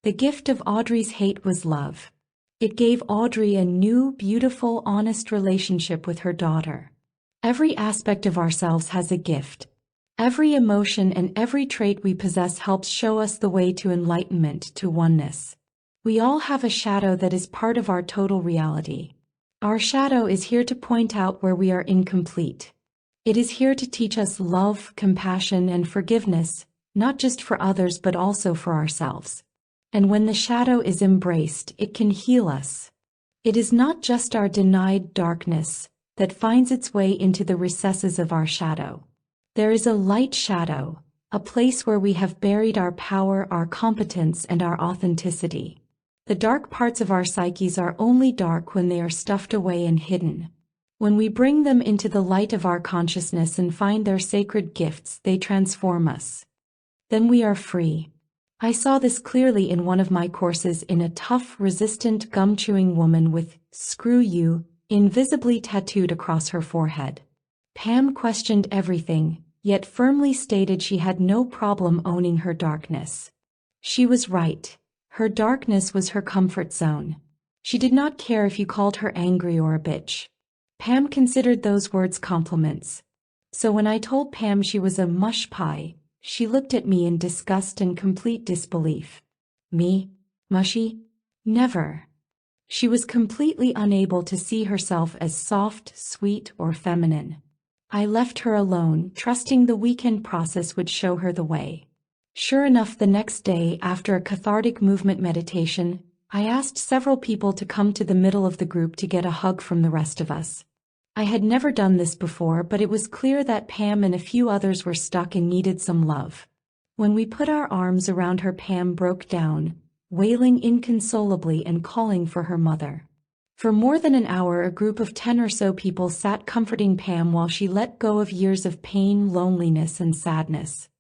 The gift of Audrey's hate was love. It gave Audrey a new, beautiful, honest relationship with her daughter. Every aspect of ourselves has a gift. Every emotion and every trait we possess helps show us the way to enlightenment, to oneness. We all have a shadow that is part of our total reality. Our shadow is here to point out where we are incomplete. It is here to teach us love, compassion, and forgiveness, not just for others but also for ourselves. And when the shadow is embraced, it can heal us. It is not just our denied darkness that finds its way into the recesses of our shadow. There is a light shadow, a place where we have buried our power, our competence, and our authenticity. The dark parts of our psyches are only dark when they are stuffed away and hidden. When we bring them into the light of our consciousness and find their sacred gifts, they transform us. Then we are free. I saw this clearly in one of my courses in a tough, resistant, gum-chewing woman with "screw you" invisibly tattooed across her forehead. Pam questioned everything, yet firmly stated she had no problem owning her darkness. She was right. Her darkness was her comfort zone. She did not care if you called her angry or a bitch. Pam considered those words compliments. So when I told Pam she was a mush pie, she looked at me in disgust and complete disbelief. Me? Mushy? Never. She was completely unable to see herself as soft, sweet, or feminine. I left her alone, trusting the weekend process would show her the way. Sure enough, the next day, after a cathartic movement meditation, I asked several people to come to the middle of the group to get a hug from the rest of us. I had never done this before, but it was clear that Pam and a few others were stuck and needed some love. When we put our arms around her, Pam broke down, wailing inconsolably and calling for her mother. For more than an hour, a group of 10 or so people sat comforting Pam while she let go of years of pain, loneliness, and sadness.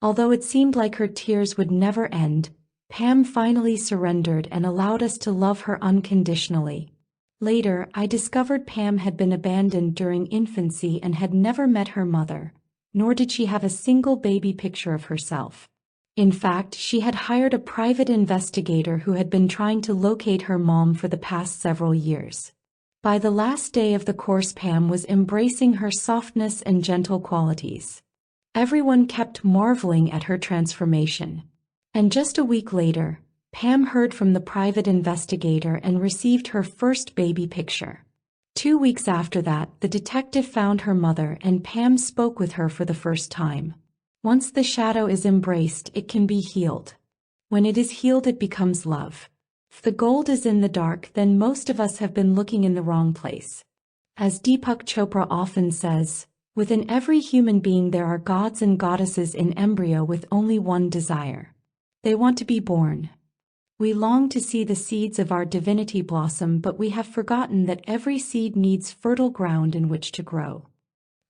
Although it seemed like her tears would never end, Pam finally surrendered and allowed us to love her unconditionally. Later, I discovered Pam had been abandoned during infancy and had never met her mother, nor did she have a single baby picture of herself. In fact, she had hired a private investigator who had been trying to locate her mom for the past several years. By the last day of the course, Pam was embracing her softness and gentle qualities. Everyone kept marveling at her transformation. And just a week later, Pam heard from the private investigator and received her first baby picture. 2 weeks after that, the detective found her mother and Pam spoke with her for the first time. Once the shadow is embraced, it can be healed. When it is healed, it becomes love. If the gold is in the dark, then most of us have been looking in the wrong place. As Deepak Chopra often says, within every human being there are gods and goddesses in embryo with only one desire. They want to be born. We long to see the seeds of our divinity blossom, but we have forgotten that every seed needs fertile ground in which to grow.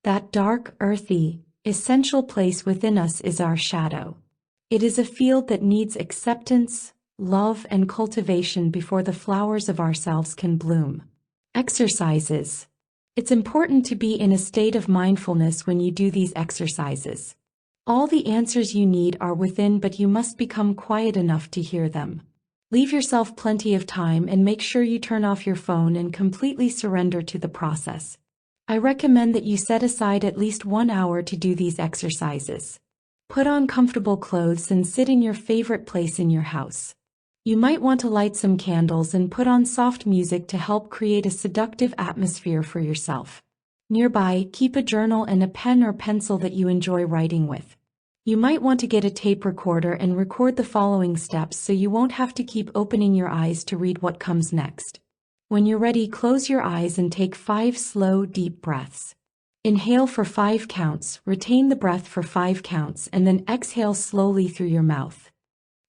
That dark, earthy, essential place within us is our shadow. It is a field that needs acceptance, love, and cultivation before the flowers of ourselves can bloom. Exercises. It's important to be in a state of mindfulness when you do these exercises. All the answers you need are within, but you must become quiet enough to hear them. Leave yourself plenty of time and make sure you turn off your phone and completely surrender to the process. I recommend that you set aside at least 1 hour to do these exercises. Put on comfortable clothes and sit in your favorite place in your house. You might want to light some candles and put on soft music to help create a seductive atmosphere for yourself. Nearby, keep a journal and a pen or pencil that you enjoy writing with. You might want to get a tape recorder and record the following steps so you won't have to keep opening your eyes to read what comes next. When you're ready, close your eyes and take 5 slow, deep breaths. Inhale for 5 counts, retain the breath for 5 counts, and then exhale slowly through your mouth.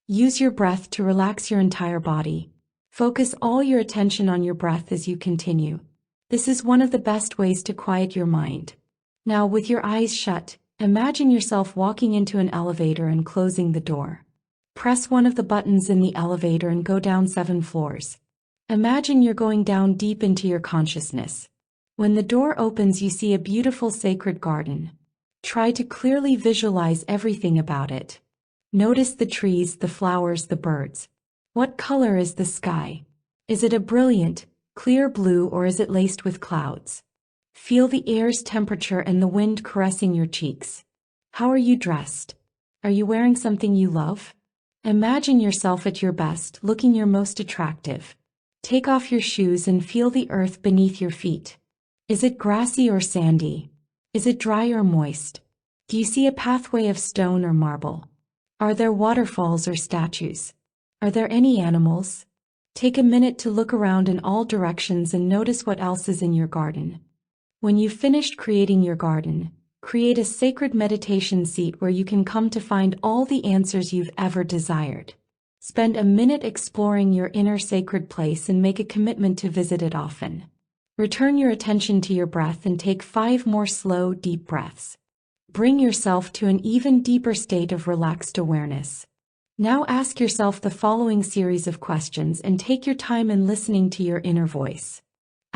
Use your breath to relax your entire body. Focus all your attention on your breath as you continue. This is one of the best ways to quiet your mind. Now, with your eyes shut, imagine yourself walking into an elevator and closing the door. Press one of the buttons in the elevator and go down 7 floors. Imagine you're going down deep into your consciousness. When the door opens, you see a beautiful sacred garden. Try to clearly visualize everything about it. Notice the trees, the flowers, the birds. What color is the sky? Is it a brilliant, clear blue, or is it laced with clouds? Feel the air's temperature and the wind caressing your cheeks. How are you dressed? Are you wearing something you love? Imagine yourself at your best, looking your most attractive. Take off your shoes and feel the earth beneath your feet. Is it grassy or sandy? Is it dry or moist? Do you see a pathway of stone or marble? Are there waterfalls or statues? Are there any animals? Take a minute to look around in all directions and notice what else is in your garden. When you've finished creating your garden, create a sacred meditation seat where you can come to find all the answers you've ever desired. Spend a minute exploring your inner sacred place and make a commitment to visit it often. Return your attention to your breath and take 5 more slow, deep breaths. Bring yourself to an even deeper state of relaxed awareness. Now ask yourself the following series of questions and take your time in listening to your inner voice.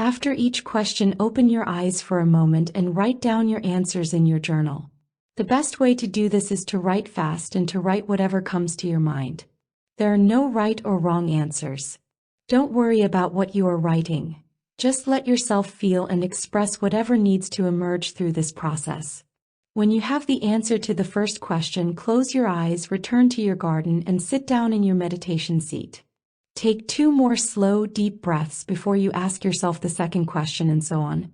After each question, open your eyes for a moment and write down your answers in your journal. The best way to do this is to write fast and to write whatever comes to your mind. There are no right or wrong answers. Don't worry about what you are writing. Just let yourself feel and express whatever needs to emerge through this process. When you have the answer to the first question, close your eyes, return to your garden, and sit down in your meditation seat. Take 2 more slow, deep breaths before you ask yourself the second question, and so on.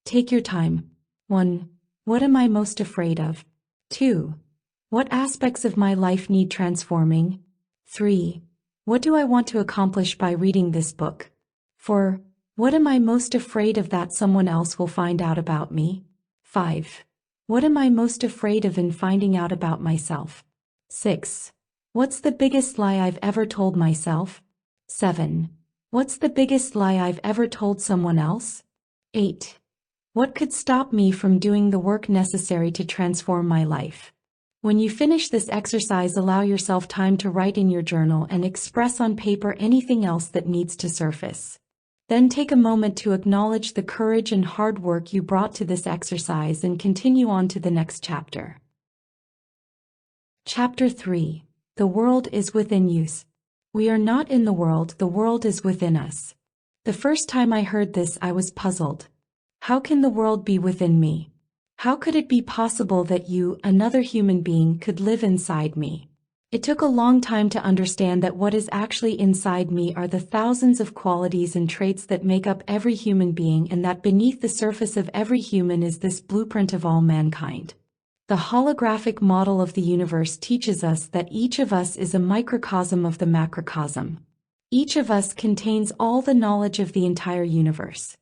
Take your time. 1. What am I most afraid of? 2. What aspects of my life need transforming? 3. What do I want to accomplish by reading this book? 4. What am I most afraid of that someone else will find out about me? 5. What am I most afraid of in finding out about myself? 6. What's the biggest lie I've ever told myself? 7. What's the biggest lie I've ever told someone else? 8. What could stop me from doing the work necessary to transform my life? When you finish this exercise, allow yourself time to write in your journal and express on paper anything else that needs to surface. Then take a moment to acknowledge the courage and hard work you brought to this exercise and continue on to the next chapter. Chapter 3. The world is within you. We are not in the world is within us. The first time I heard this, I was puzzled. How can the world be within me? How could it be possible that you, another human being, could live inside me? It took a long time to understand that what is actually inside me are the thousands of qualities and traits that make up every human being, and that beneath the surface of every human is this blueprint of all mankind. The holographic model of the universe teaches us that each of us is a microcosm of the macrocosm. Each of us contains all the knowledge of the entire universe.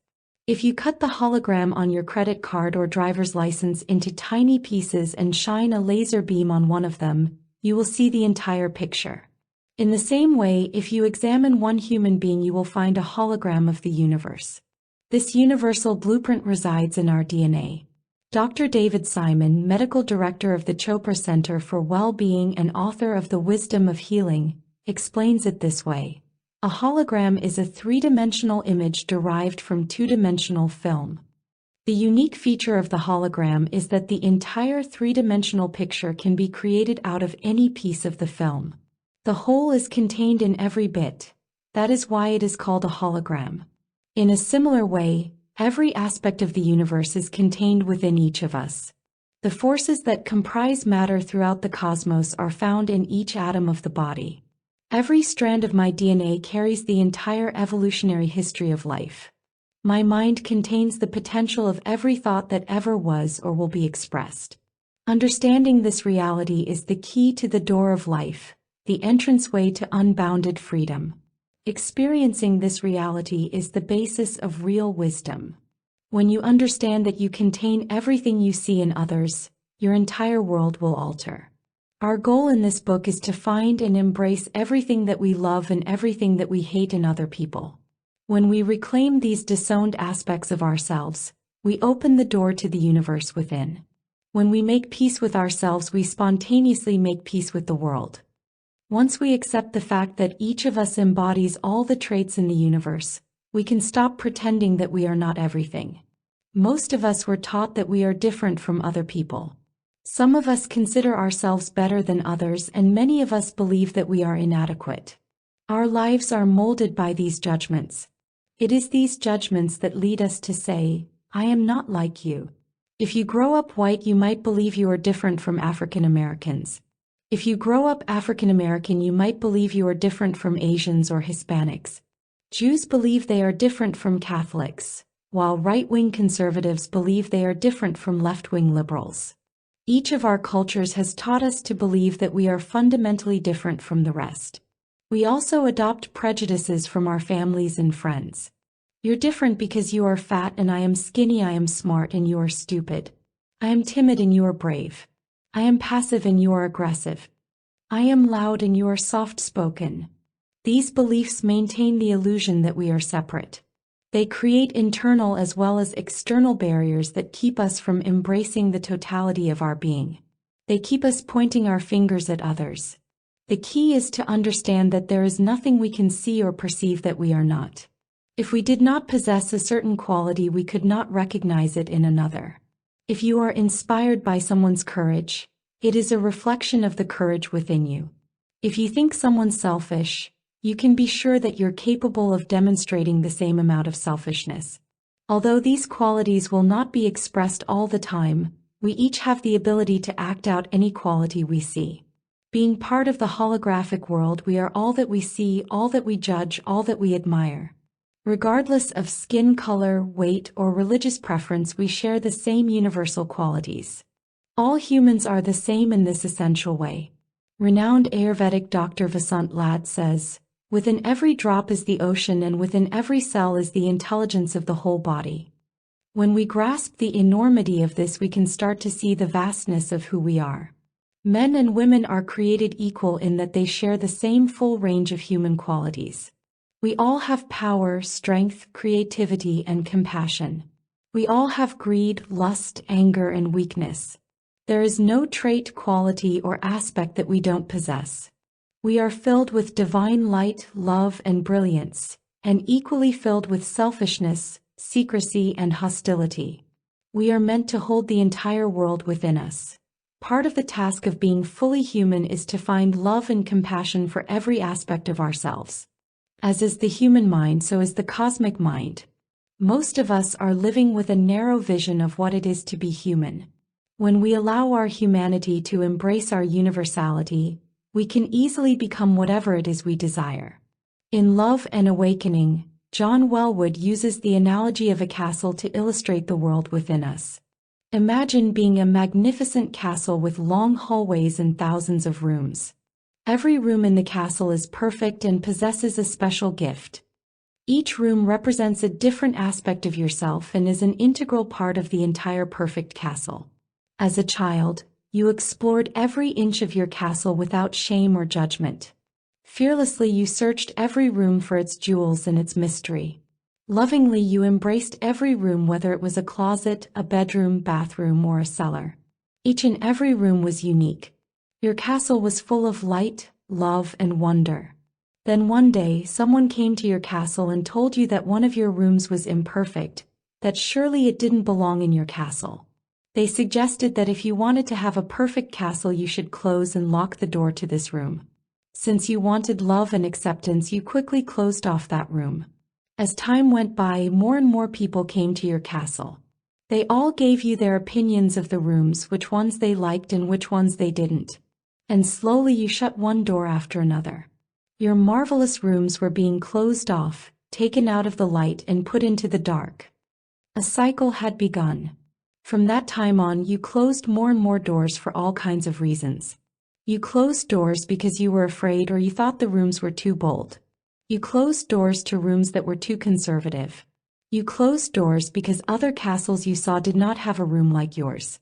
If you cut the hologram on your credit card or driver's license into tiny pieces and shine a laser beam on one of them, you will see the entire picture. In the same way, if you examine one human being, you will find a hologram of the universe. This universal blueprint resides in our DNA. Dr. David Simon, medical director of the Chopra Center for Well-Being and author of The Wisdom of Healing, explains it this way. A hologram is a 3-dimensional image derived from 2-dimensional film. The unique feature of the hologram is that the entire 3-dimensional picture can be created out of any piece of the film. The whole is contained in every bit. That is why it is called a hologram. In a similar way, every aspect of the universe is contained within each of us. The forces that comprise matter throughout the cosmos are found in each atom of the body. Every strand of my DNA carries the entire evolutionary history of life. My mind contains the potential of every thought that ever was or will be expressed. Understanding this reality is the key to the door of life, the entranceway to unbounded freedom. Experiencing this reality is the basis of real wisdom. When you understand that you contain everything you see in others, your entire world will alter. Our goal in this book is to find and embrace everything that we love and everything that we hate in other people. When we reclaim these disowned aspects of ourselves, we open the door to the universe within. When we make peace with ourselves, we spontaneously make peace with the world. Once we accept the fact that each of us embodies all the traits in the universe, we can stop pretending that we are not everything. Most of us were taught that we are different from other people. Some of us consider ourselves better than others, and many of us believe that we are inadequate. Our lives are molded by these judgments. It is these judgments that lead us to say, I am not like you. If you grow up white, you might believe you are different from African Americans. If you grow up African American, you might believe you are different from Asians or Hispanics. Jews believe they are different from Catholics, while right-wing conservatives believe they are different from left-wing liberals. Each of our cultures has taught us to believe that we are fundamentally different from the rest. We also adopt prejudices from our families and friends. You're different because you are fat and I am skinny. I am smart and you are stupid. I am timid and you are brave. I am passive and you are aggressive. I am loud and you are soft-spoken. These beliefs maintain the illusion that we are separate. They create internal as well as external barriers that keep us from embracing the totality of our being. They keep us pointing our fingers at others. The key is to understand that there is nothing we can see or perceive that we are not. If we did not possess a certain quality, we could not recognize it in another. If you are inspired by someone's courage, it is a reflection of the courage within you. If you think someone's selfish, you can be sure that you're capable of demonstrating the same amount of selfishness. Although these qualities will not be expressed all the time, we each have the ability to act out any quality we see. Being part of the holographic world, we are all that we see, all that we judge, all that we admire. Regardless of skin color, weight, or religious preference, we share the same universal qualities. All humans are the same in this essential way. Renowned Ayurvedic Dr. Vasant Lad says, "Within every drop is the ocean, and within every cell is the intelligence of the whole body." When we grasp the enormity of this, we can start to see the vastness of who we are. Men and women are created equal in that they share the same full range of human qualities. We all have power, strength, creativity, and compassion. We all have greed, lust, anger, and weakness. There is no trait, quality, or aspect that we don't possess. We are filled with divine light, love, and brilliance, and equally filled with selfishness, secrecy, and hostility. We are meant to hold the entire world within us. Part of the task of being fully human is to find love and compassion for every aspect of ourselves. As is the human mind, so is the cosmic mind. Most of us are living with a narrow vision of what it is to be human. When we allow our humanity to embrace our universality, we can easily become whatever it is we desire. In Love and Awakening, John Welwood uses the analogy of a castle to illustrate the world within us. Imagine being a magnificent castle with long hallways and thousands of rooms. Every room in the castle is perfect and possesses a special gift. Each room represents a different aspect of yourself and is an integral part of the entire perfect castle. As a child, you explored every inch of your castle without shame or judgment. Fearlessly, you searched every room for its jewels and its mystery. Lovingly, you embraced every room, whether it was a closet, a bedroom, bathroom, or a cellar. Each and every room was unique. Your castle was full of light, love, and wonder. Then one day, someone came to your castle and told you that one of your rooms was imperfect, that surely it didn't belong in your castle. They suggested that if you wanted to have a perfect castle, you should close and lock the door to this room. Since you wanted love and acceptance, you quickly closed off that room. As time went by, more and more people came to your castle. They all gave you their opinions of the rooms, which ones they liked and which ones they didn't. And slowly you shut one door after another. Your marvelous rooms were being closed off, taken out of the light and put into the dark. A cycle had begun. From that time on, you closed more and more doors for all kinds of reasons. You closed doors because you were afraid or you thought the rooms were too bold. You closed doors to rooms that were too conservative. You closed doors because other castles you saw did not have a room like yours.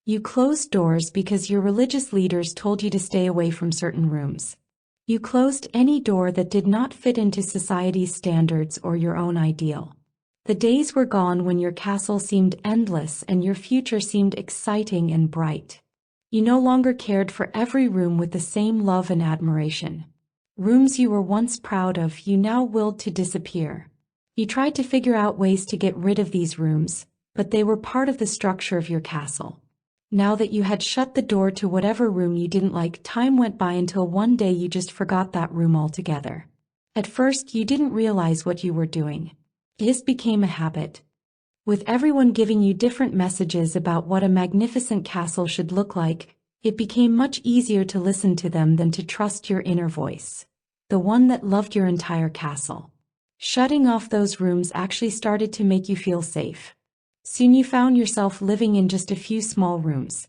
You closed doors because your religious leaders told you to stay away from certain rooms. You closed any door that did not fit into society's standards or your own ideal. The days were gone when your castle seemed endless and your future seemed exciting and bright. You no longer cared for every room with the same love and admiration. Rooms you were once proud of, you now willed to disappear. You tried to figure out ways to get rid of these rooms, but they were part of the structure of your castle. Now that you had shut the door to whatever room you didn't like, time went by until one day you just forgot that room altogether. At first, you didn't realize what you were doing. This became a habit. With everyone giving you different messages about what a magnificent castle should look like, it became much easier to listen to them than to trust your inner voice, the one that loved your entire castle. Shutting off those rooms actually started to make you feel safe. Soon you found yourself living in just a few small rooms.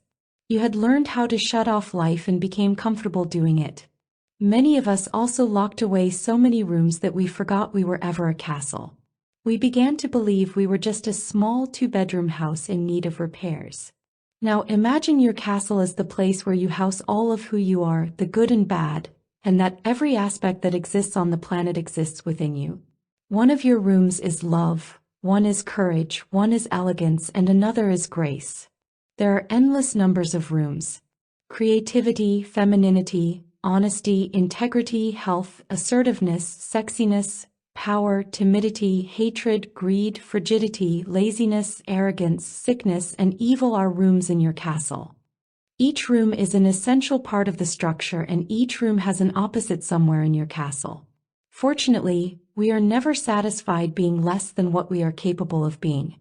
You had learned how to shut off life and became comfortable doing it. Many of us also locked away so many rooms that we forgot we were ever a castle. We began to believe we were just a small two-bedroom house in need of repairs. Now imagine your castle as the place where you house all of who you are, the good and bad, and that every aspect that exists on the planet exists within you. One of your rooms is love. One is courage, one is elegance, and another is grace. There are endless numbers of rooms. Creativity, femininity, honesty, integrity, health, assertiveness, sexiness, power, timidity, hatred, greed, frigidity, laziness, arrogance, sickness, and evil are rooms in your castle. Each room is an essential part of the structure, and each room has an opposite somewhere in your castle. Fortunately, we are never satisfied being less than what we are capable of being.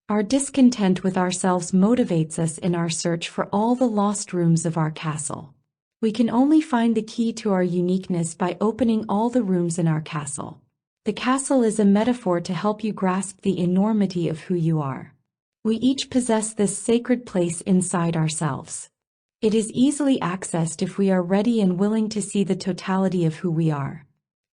Our discontent with ourselves motivates us in our search for all the lost rooms of our castle. We can only find the key to our uniqueness by opening all the rooms in our castle. The castle is a metaphor to help you grasp the enormity of who you are. We each possess this sacred place inside ourselves. It is easily accessed if we are ready and willing to see the totality of who we are.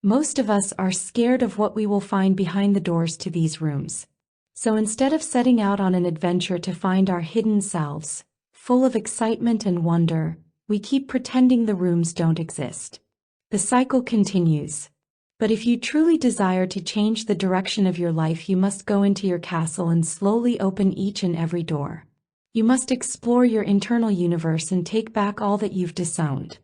Most of us are scared of what we will find behind the doors to these rooms. So instead of setting out on an adventure to find our hidden selves, full of excitement and wonder, we keep pretending the rooms don't exist. The cycle continues. But if you truly desire to change the direction of your life, you must go into your castle and slowly open each and every door. You must explore your internal universe and take back all that you've disowned.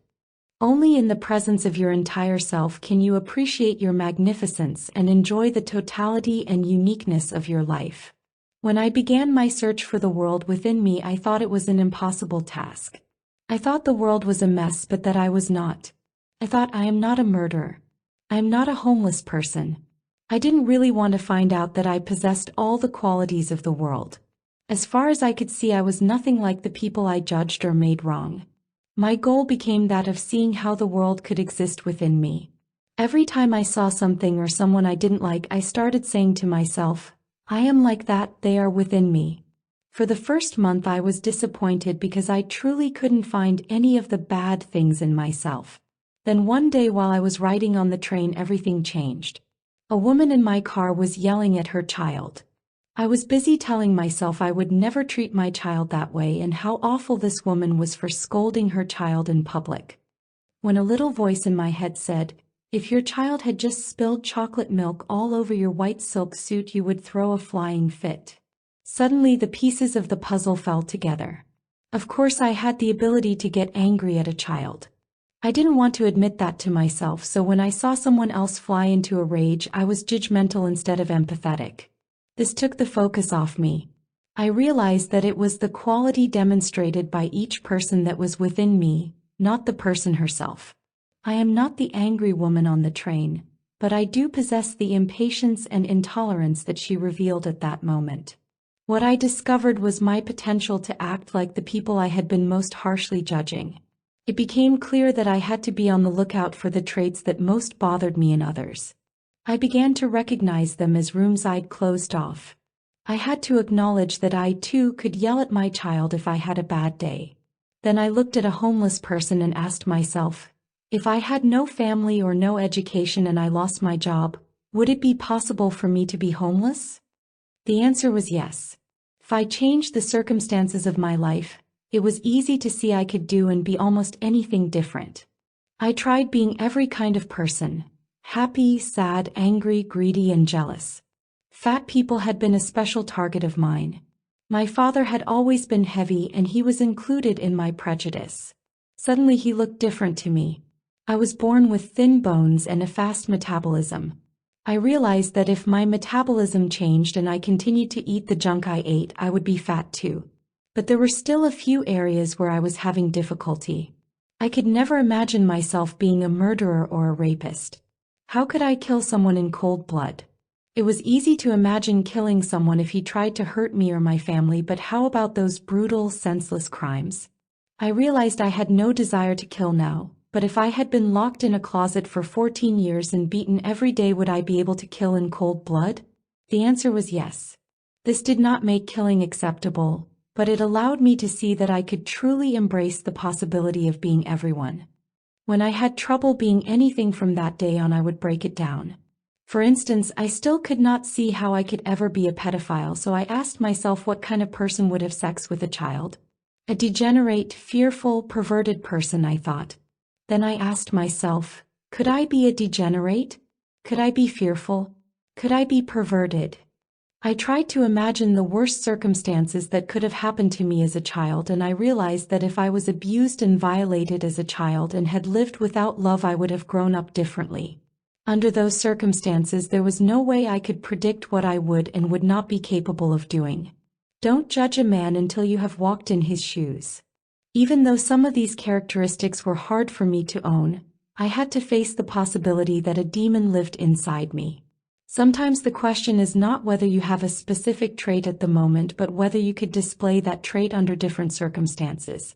Only in the presence of your entire self can you appreciate your magnificence and enjoy the totality and uniqueness of your life. When I began my search for the world within me, I thought it was an impossible task. I thought the world was a mess, but that I was not. I thought, I am not a murderer. I am not a homeless person. I didn't really want to find out that I possessed all the qualities of the world. As far as I could see, I was nothing like the people I judged or made wrong. My goal became that of seeing how the world could exist within me. Every time I saw something or someone I didn't like, I started saying to myself, I am like that, they are within me. For the first month I was disappointed because I truly couldn't find any of the bad things in myself. Then one day while I was riding on the train, everything changed. A woman in my car was yelling at her child. I was busy telling myself I would never treat my child that way and how awful this woman was for scolding her child in public. When a little voice in my head said, if your child had just spilled chocolate milk all over your white silk suit, you would throw a flying fit. Suddenly the pieces of the puzzle fell together. Of course I had the ability to get angry at a child. I didn't want to admit that to myself, so when I saw someone else fly into a rage, I was judgmental instead of empathetic. This took the focus off me. I realized that it was the quality demonstrated by each person that was within me, not the person herself. I am not the angry woman on the train, but I do possess the impatience and intolerance that she revealed at that moment. What I discovered was my potential to act like the people I had been most harshly judging. It became clear that I had to be on the lookout for the traits that most bothered me in others. I began to recognize them as rooms I'd closed off. I had to acknowledge that I too could yell at my child if I had a bad day. Then I looked at a homeless person and asked myself, if I had no family or no education and I lost my job, would it be possible for me to be homeless? The answer was yes. If I changed the circumstances of my life, it was easy to see I could do and be almost anything different. I tried being every kind of person. Happy, sad, angry, greedy, and jealous. Fat people had been a special target of mine. My father had always been heavy and he was included in my prejudice. Suddenly he looked different to me. I was born with thin bones and a fast metabolism. I realized that if my metabolism changed and I continued to eat the junk I ate, I would be fat too. But there were still a few areas where I was having difficulty. I could never imagine myself being a murderer or a rapist. How could I kill someone in cold blood? It was easy to imagine killing someone if he tried to hurt me or my family, but how about those brutal, senseless crimes? I realized I had no desire to kill now, but if I had been locked in a closet for 14 years and beaten every day, would I be able to kill in cold blood? The answer was yes. This did not make killing acceptable, but it allowed me to see that I could truly embrace the possibility of being everyone. When I had trouble being anything from that day on, I would break it down. For instance, I still could not see how I could ever be a pedophile, so I asked myself what kind of person would have sex with a child. A degenerate, fearful, perverted person, I thought. Then I asked myself, could I be a degenerate? Could I be fearful? Could I be perverted? I tried to imagine the worst circumstances that could have happened to me as a child, and I realized that if I was abused and violated as a child and had lived without love, I would have grown up differently. Under those circumstances, there was no way I could predict what I would and would not be capable of doing. Don't judge a man until you have walked in his shoes. Even though some of these characteristics were hard for me to own, I had to face the possibility that a demon lived inside me. Sometimes the question is not whether you have a specific trait at the moment, but whether you could display that trait under different circumstances.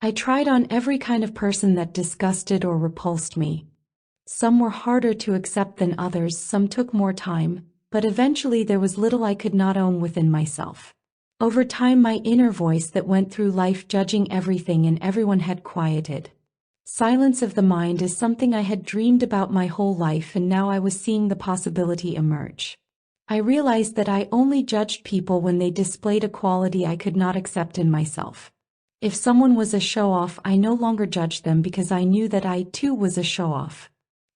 I tried on every kind of person that disgusted or repulsed me. Some were harder to accept than others, some took more time, but eventually there was little I could not own within myself. Over time, my inner voice that went through life judging everything and everyone had quieted. Silence of the mind is something I had dreamed about my whole life, and now I was seeing the possibility emerge. I realized that I only judged people when they displayed a quality I could not accept in myself. If someone was a show-off, I no longer judged them because I knew that I too was a show-off.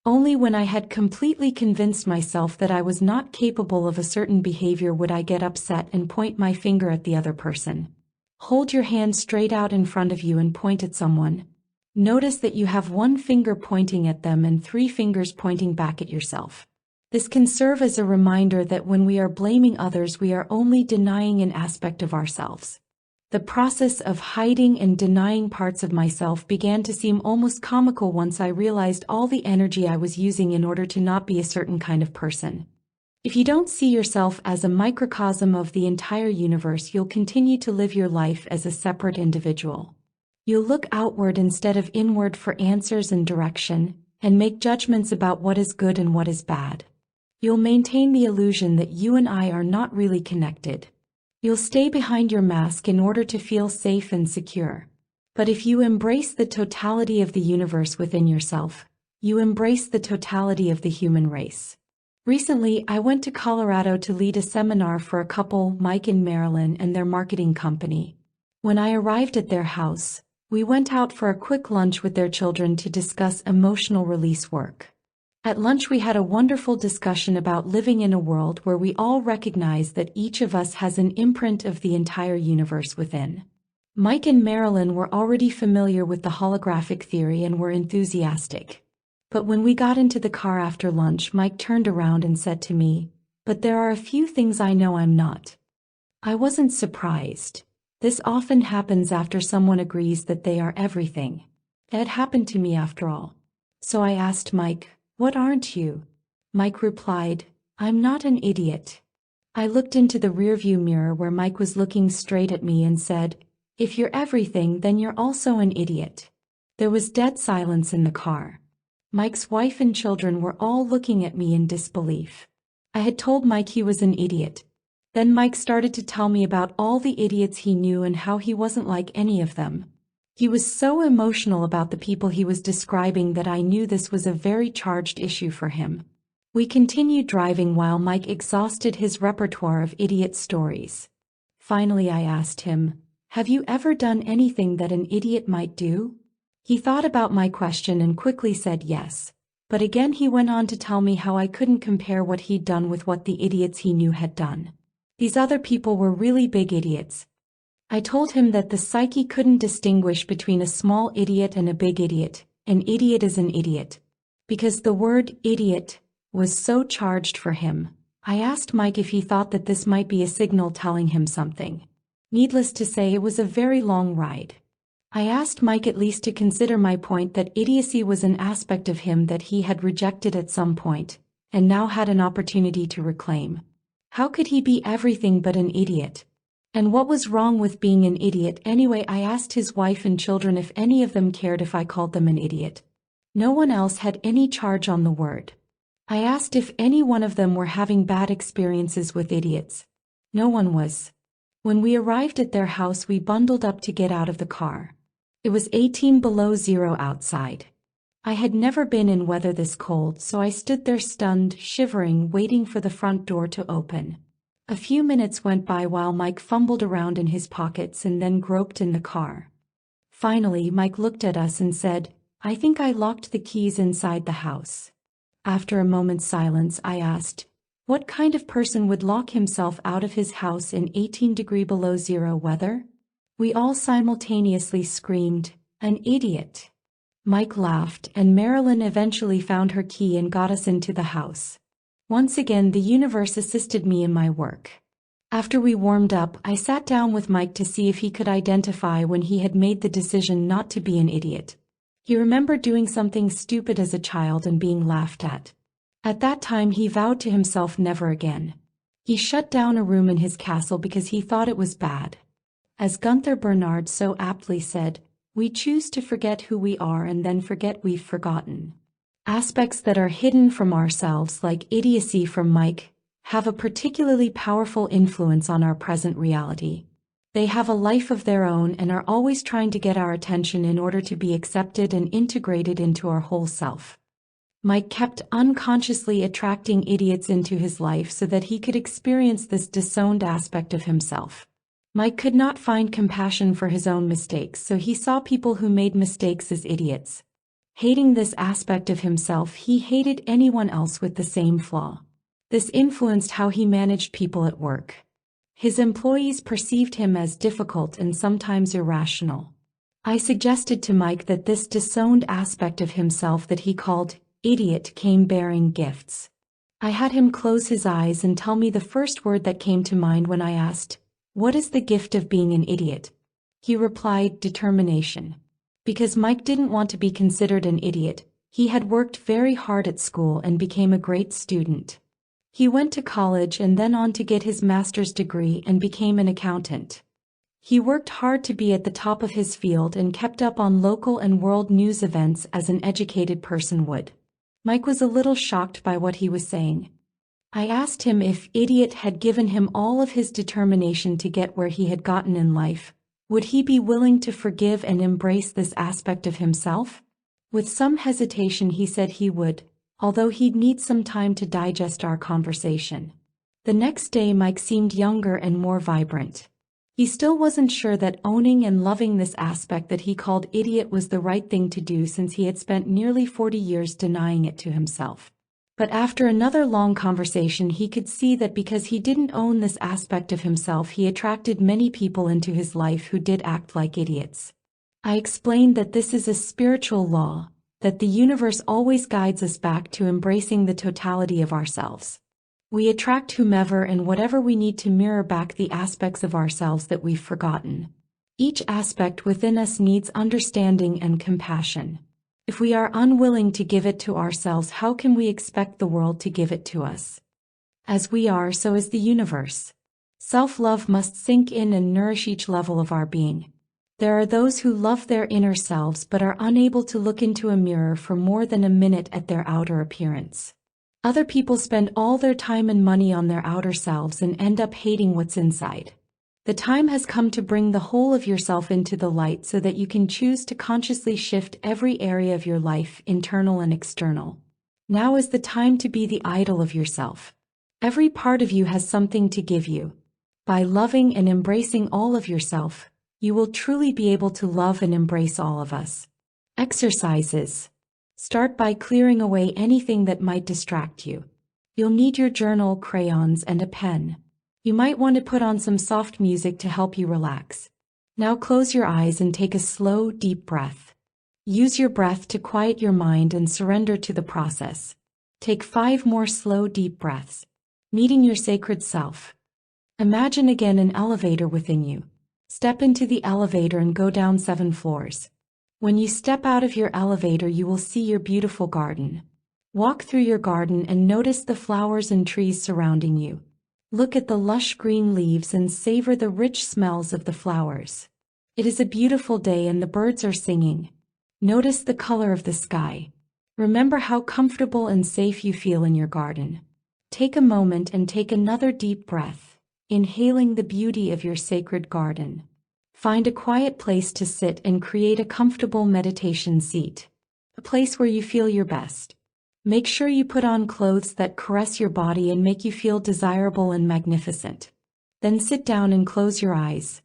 Only when I had completely convinced myself that I was not capable of a certain behavior would I get upset and point my finger at the other person. Hold your hand straight out in front of you and point at someone. Notice that you have one finger pointing at them and 3 fingers pointing back at yourself. This can serve as a reminder that when we are blaming others, we are only denying an aspect of ourselves. The process of hiding and denying parts of myself began to seem almost comical once I realized all the energy I was using in order to not be a certain kind of person. If you don't see yourself as a microcosm of the entire universe, you'll continue to live your life as a separate individual. You'll look outward instead of inward for answers and direction, and make judgments about what is good and what is bad. You'll maintain the illusion that you and I are not really connected. You'll stay behind your mask in order to feel safe and secure. But if you embrace the totality of the universe within yourself, you embrace the totality of the human race. Recently, I went to Colorado to lead a seminar for a couple, Mike and Marilyn, and their marketing company. When I arrived at their house, we went out for a quick lunch with their children to discuss emotional release work. At lunch, we had a wonderful discussion about living in a world where we all recognize that each of us has an imprint of the entire universe within. Mike and Marilyn were already familiar with the holographic theory and were enthusiastic. But when we got into the car after lunch, Mike turned around and said to me, "But there are a few things I know I'm not." I wasn't surprised. This often happens after someone agrees that they are everything. It happened to me after all. So I asked Mike, "What aren't you?" Mike replied, "I'm not an idiot." I looked into the rearview mirror where Mike was looking straight at me and said, "If you're everything, then you're also an idiot." There was dead silence in the car. Mike's wife and children were all looking at me in disbelief. I had told Mike he was an idiot. Then Mike started to tell me about all the idiots he knew and how he wasn't like any of them. He was so emotional about the people he was describing that I knew this was a very charged issue for him. We continued driving while Mike exhausted his repertoire of idiot stories. Finally, I asked him, "Have you ever done anything that an idiot might do?" He thought about my question and quickly said yes. But again he went on to tell me how I couldn't compare what he'd done with what the idiots he knew had done. These other people were really big idiots. I told him that the psyche couldn't distinguish between a small idiot and a big idiot. An idiot is an idiot. Because the word idiot was so charged for him, I asked Mike if he thought that this might be a signal telling him something. Needless to say, it was a very long ride. I asked Mike at least to consider my point that idiocy was an aspect of him that he had rejected at some point, and now had an opportunity to reclaim. How could he be everything but an idiot? And what was wrong with being an idiot anyway? I asked his wife and children if any of them cared if I called them an idiot. No one else had any charge on the word. I asked if any one of them were having bad experiences with idiots. No one was. When we arrived at their house, we bundled up to get out of the car. It was 18 below zero outside. I had never been in weather this cold, so I stood there stunned, shivering, waiting for the front door to open. A few minutes went by while Mike fumbled around in his pockets and then groped in the car. Finally, Mike looked at us and said, "I think I locked the keys inside the house." After a moment's silence, I asked, "What kind of person would lock himself out of his house in 18 below zero weather?" We all simultaneously screamed, "An idiot." Mike laughed, and Marilyn eventually found her key and got us into the house. Once again, the universe assisted me in my work. After we warmed up, I sat down with Mike to see if he could identify when he had made the decision not to be an idiot. He remembered doing something stupid as a child and being laughed at. At that time, he vowed to himself never again. He shut down a room in his castle because he thought it was bad. As Gunther Bernard so aptly said, "We choose to forget who we are and then forget we've forgotten." Aspects that are hidden from ourselves, like idiocy from Mike, have a particularly powerful influence on our present reality. They have a life of their own and are always trying to get our attention in order to be accepted and integrated into our whole self. Mike kept unconsciously attracting idiots into his life so that he could experience this disowned aspect of himself. Mike could not find compassion for his own mistakes, so he saw people who made mistakes as idiots. Hating this aspect of himself, he hated anyone else with the same flaw. This influenced how he managed people at work. His employees perceived him as difficult and sometimes irrational. I suggested to Mike that this disowned aspect of himself that he called idiot came bearing gifts. I had him close his eyes and tell me the first word that came to mind when I asked, "What is the gift of being an idiot?" He replied, "Determination." Because Mike didn't want to be considered an idiot, he had worked very hard at school and became a great student. He went to college and then on to get his master's degree and became an accountant. He worked hard to be at the top of his field and kept up on local and world news events as an educated person would. Mike was a little shocked by what he was saying. I asked him if idiot had given him all of his determination to get where he had gotten in life. Would he be willing to forgive and embrace this aspect of himself? With some hesitation he said he would, although he'd need some time to digest our conversation. The next day Mike seemed younger and more vibrant. He still wasn't sure that owning and loving this aspect that he called idiot was the right thing to do, since he had spent nearly 40 years denying it to himself. But after another long conversation, he could see that because he didn't own this aspect of himself, he attracted many people into his life who did act like idiots. I explained that this is a spiritual law, that the universe always guides us back to embracing the totality of ourselves. We attract whomever and whatever we need to mirror back the aspects of ourselves that we've forgotten. Each aspect within us needs understanding and compassion. If we are unwilling to give it to ourselves, how can we expect the world to give it to us? As we are, so is the universe. Self-love must sink in and nourish each level of our being. There are those who love their inner selves but are unable to look into a mirror for more than a minute at their outer appearance. Other people spend all their time and money on their outer selves and end up hating what's inside. The time has come to bring the whole of yourself into the light so that you can choose to consciously shift every area of your life, internal and external. Now is the time to be the idol of yourself. Every part of you has something to give you. By loving and embracing all of yourself, you will truly be able to love and embrace all of us. Exercises. Start by clearing away anything that might distract you. You'll need your journal, crayons, and a pen. You might want to put on some soft music to help you relax. Now close your eyes and take a slow, deep breath. Use your breath to quiet your mind and surrender to the process. Take 5 more slow, deep breaths. Meeting your sacred self. Imagine again an elevator within you. Step into the elevator and go down 7 floors. When you step out of your elevator, you will see your beautiful garden. Walk through your garden and notice the flowers and trees surrounding you. Look at the lush green leaves and savor the rich smells of the flowers. It is a beautiful day and the birds are singing. Notice the color of the sky. Remember how comfortable and safe you feel in your garden. Take a moment and take another deep breath, inhaling the beauty of your sacred garden. Find a quiet place to sit and create a comfortable meditation seat, a place where you feel your best. Make sure you put on clothes that caress your body and make you feel desirable and magnificent. Then sit down and close your eyes.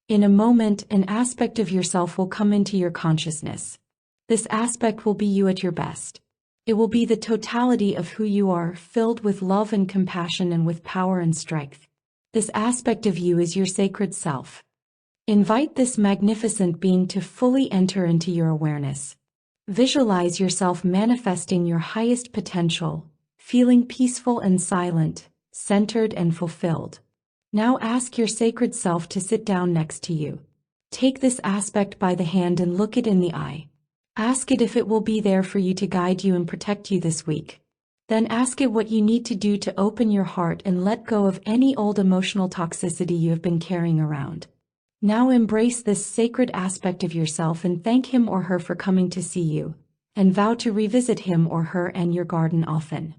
In a moment, an aspect of yourself will come into your consciousness. This aspect will be you at your best. It will be the totality of who you are, filled with love and compassion and with power and strength. This aspect of you is your sacred self. Invite this magnificent being to fully enter into your awareness. Visualize yourself manifesting your highest potential, feeling peaceful and silent, centered and fulfilled. Now ask your sacred self to sit down next to you. Take this aspect by the hand and look it in the eye. Ask it if it will be there for you to guide you and protect you this week. Then ask it what you need to do to open your heart and let go of any old emotional toxicity you have been carrying around. Now embrace this sacred aspect of yourself and thank him or her for coming to see you, and vow to revisit him or her and your garden often.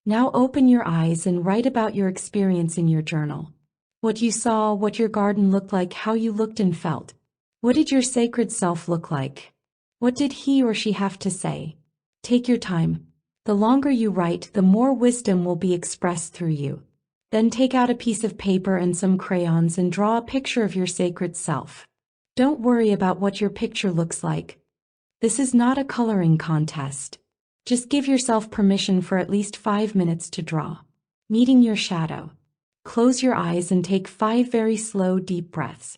Now open your eyes and write about your experience in your journal. What you saw, what your garden looked like, how you looked and felt. What did your sacred self look like? What did he or she have to say? Take your time. The longer you write, the more wisdom will be expressed through you. Then take out a piece of paper and some crayons and draw a picture of your sacred self. Don't worry about what your picture looks like. This is not a coloring contest. Just give yourself permission for at least 5 minutes to draw. Meeting your shadow. Close your eyes and take 5 very slow, deep breaths.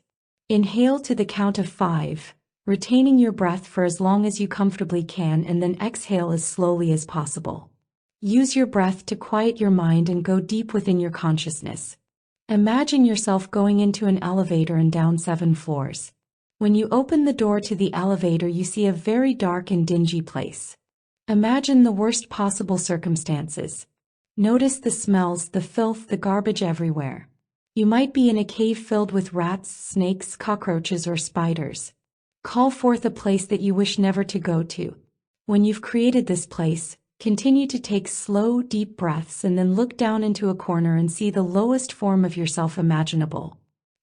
Inhale to the count of 5, retaining your breath for as long as you comfortably can, and then exhale as slowly as possible. Use your breath to quiet your mind and go deep within your consciousness. Imagine yourself going into an elevator and down 7 floors. When you open the door to the elevator, you see a very dark and dingy place. Imagine the worst possible circumstances. Notice the smells, the filth, the garbage everywhere. You might be in a cave filled with rats, snakes, cockroaches, or spiders. Call forth a place that you wish never to go to. When you've created this place, continue to take slow, deep breaths and then look down into a corner and see the lowest form of yourself imaginable.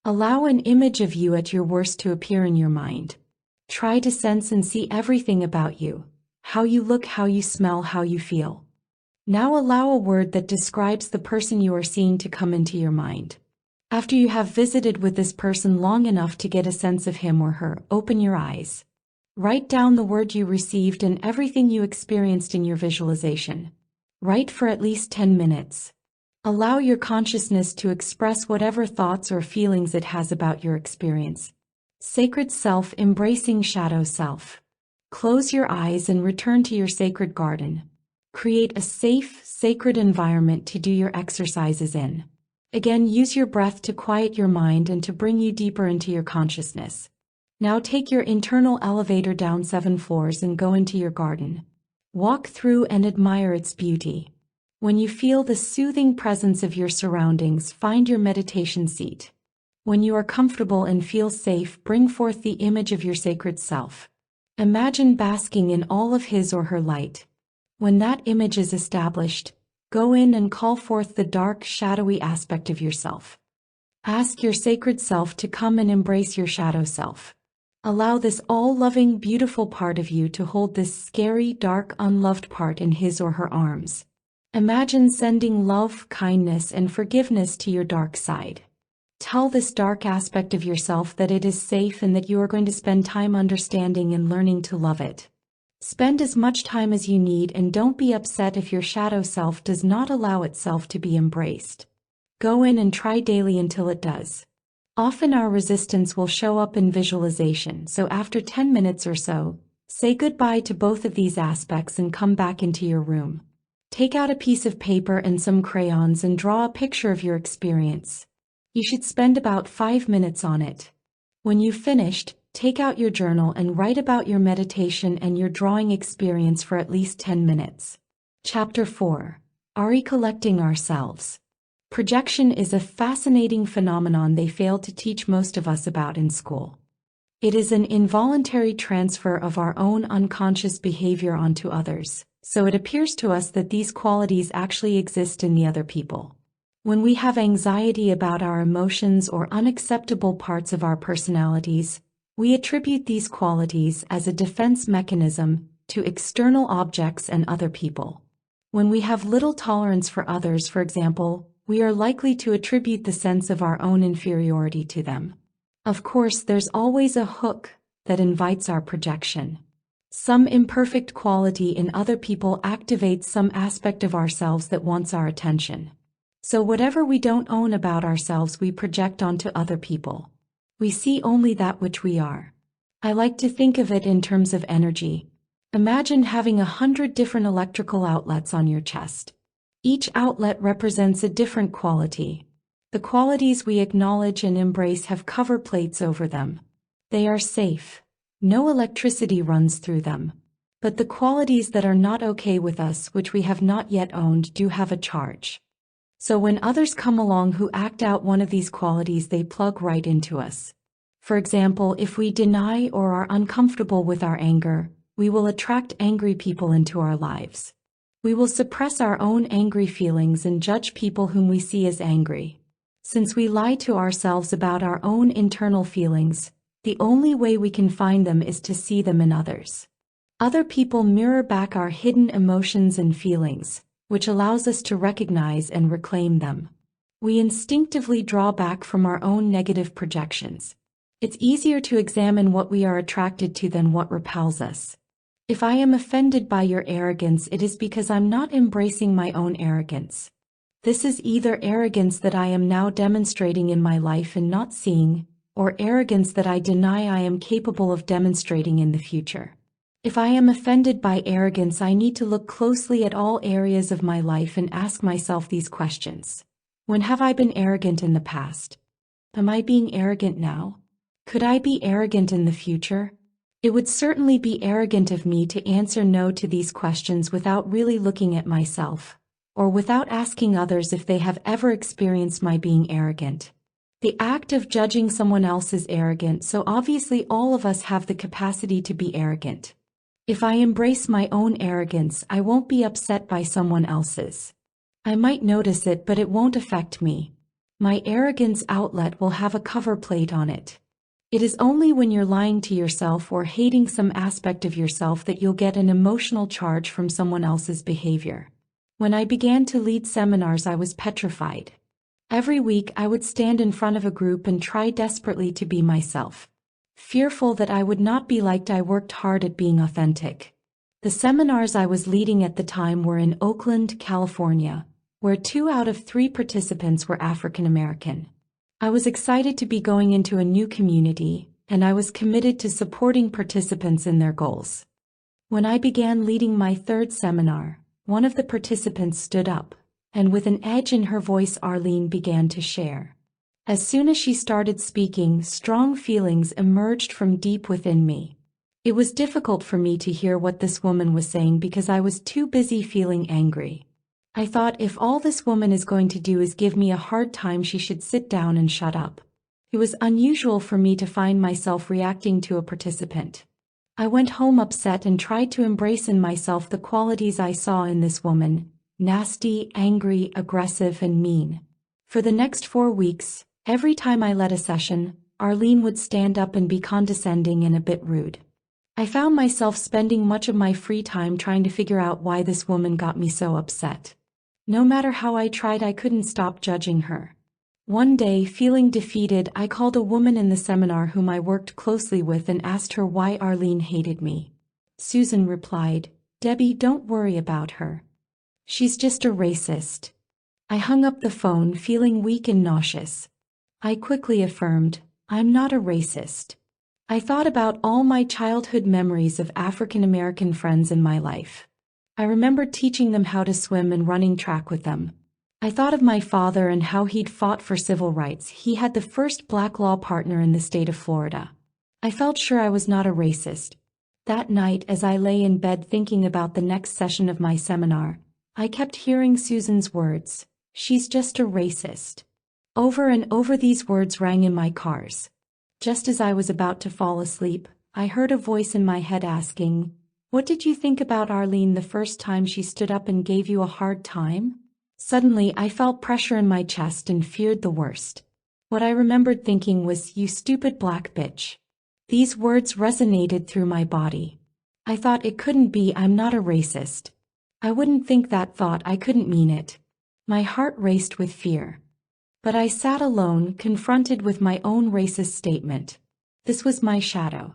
Allow an image of you at your worst to appear in your mind. Try to sense and see everything about you, how you look, how you smell, how you feel. Now allow a word that describes the person you are seeing to come into your mind. After you have visited with this person long enough to get a sense of him or her, open your eyes. Write down the word you received and everything you experienced in your visualization. Write for at least 10 minutes. Allow your consciousness to express whatever thoughts or feelings it has about your experience. Sacred self embracing shadow self. Close your eyes and return to your sacred garden. Create a safe, sacred environment to do your exercises in. Again, use your breath to quiet your mind and to bring you deeper into your consciousness. Now take your internal elevator down 7 floors and go into your garden. Walk through and admire its beauty. When you feel the soothing presence of your surroundings, find your meditation seat. When you are comfortable and feel safe, bring forth the image of your sacred self. Imagine basking in all of his or her light. When that image is established, go in and call forth the dark, shadowy aspect of yourself. Ask your sacred self to come and embrace your shadow self. Allow this all-loving, beautiful part of you to hold this scary, dark, unloved part in his or her arms. Imagine sending love, kindness, and forgiveness to your dark side. Tell this dark aspect of yourself that it is safe and that you are going to spend time understanding and learning to love it. Spend as much time as you need and don't be upset if your shadow self does not allow itself to be embraced. Go in and try daily until it does. Often our resistance will show up in visualization, so after 10 minutes or so, say goodbye to both of these aspects and come back into your room. Take out a piece of paper and some crayons and draw a picture of your experience. You should spend about 5 minutes on it. When you've finished, take out your journal and write about your meditation and your drawing experience for at least 10 minutes. Chapter 4. Recollecting Ourselves. Projection is a fascinating phenomenon they fail to teach most of us about in school. It is an involuntary transfer of our own unconscious behavior onto others, so it appears to us that these qualities actually exist in the other people. When we have anxiety about our emotions or unacceptable parts of our personalities, we attribute these qualities as a defense mechanism to external objects and other people. When we have little tolerance for others, for example, we are likely to attribute the sense of our own inferiority to them. Of course, there's always a hook that invites our projection. Some imperfect quality in other people activates some aspect of ourselves that wants our attention. So whatever we don't own about ourselves, we project onto other people. We see only that which we are. I like to think of it in terms of energy. Imagine having 100 different electrical outlets on your chest. Each outlet represents a different quality. The qualities we acknowledge and embrace have cover plates over them. They are safe. No electricity runs through them. But the qualities that are not okay with us, which we have not yet owned, do have a charge. So when others come along who act out one of these qualities, they plug right into us. For example, if we deny or are uncomfortable with our anger, we will attract angry people into our lives. We will suppress our own angry feelings and judge people whom we see as angry. Since we lie to ourselves about our own internal feelings, the only way we can find them is to see them in others. Other people mirror back our hidden emotions and feelings, which allows us to recognize and reclaim them. We instinctively draw back from our own negative projections. It's easier to examine what we are attracted to than what repels us. If I am offended by your arrogance, it is because I'm not embracing my own arrogance. This is either arrogance that I am now demonstrating in my life and not seeing, or arrogance that I deny I am capable of demonstrating in the future. If I am offended by arrogance, I need to look closely at all areas of my life and ask myself these questions. When have I been arrogant in the past? Am I being arrogant now? Could I be arrogant in the future? It would certainly be arrogant of me to answer no to these questions without really looking at myself, or without asking others if they have ever experienced my being arrogant. The act of judging someone else is arrogant, so obviously all of us have the capacity to be arrogant. If I embrace my own arrogance, I won't be upset by someone else's. I might notice it, but it won't affect me. My arrogance outlet will have a cover plate on it. It is only when you're lying to yourself or hating some aspect of yourself that you'll get an emotional charge from someone else's behavior. When I began to lead seminars, I was petrified. Every week I would stand in front of a group and try desperately to be myself. Fearful that I would not be liked, I worked hard at being authentic. The seminars I was leading at the time were in Oakland, California, where 2 out of 3 participants were African American. I was excited to be going into a new community, and I was committed to supporting participants in their goals. When I began leading my 3rd seminar, one of the participants stood up, and with an edge in her voice, Arlene began to share. As soon as she started speaking, strong feelings emerged from deep within me. It was difficult for me to hear what this woman was saying because I was too busy feeling angry. I thought, if all this woman is going to do is give me a hard time, she should sit down and shut up. It was unusual for me to find myself reacting to a participant. I went home upset and tried to embrace in myself the qualities I saw in this woman: nasty, angry, aggressive, and mean. For the next 4 weeks, every time I led a session, Arlene would stand up and be condescending and a bit rude. I found myself spending much of my free time trying to figure out why this woman got me so upset. No matter how I tried, I couldn't stop judging her. One day, feeling defeated, I called a woman in the seminar whom I worked closely with and asked her why Arlene hated me. Susan replied, "Debbie, don't worry about her. She's just a racist." I hung up the phone, feeling weak and nauseous. I quickly affirmed, "I'm not a racist." I thought about all my childhood memories of African American friends in my life. I remembered teaching them how to swim and running track with them. I thought of my father and how he'd fought for civil rights. He had the first black law partner in the state of Florida. I felt sure I was not a racist. That night, as I lay in bed thinking about the next session of my seminar, I kept hearing Susan's words, "She's just a racist." Over and over these words rang in my cars. Just as I was about to fall asleep, I heard a voice in my head asking, "What did you think about Arlene the first time she stood up and gave you a hard time?" Suddenly, I felt pressure in my chest and feared the worst. What I remembered thinking was, "You stupid black bitch." These words resonated through my body. I thought, it couldn't be, I'm not a racist. I wouldn't think that thought, I couldn't mean it. My heart raced with fear. But I sat alone, confronted with my own racist statement. This was my shadow.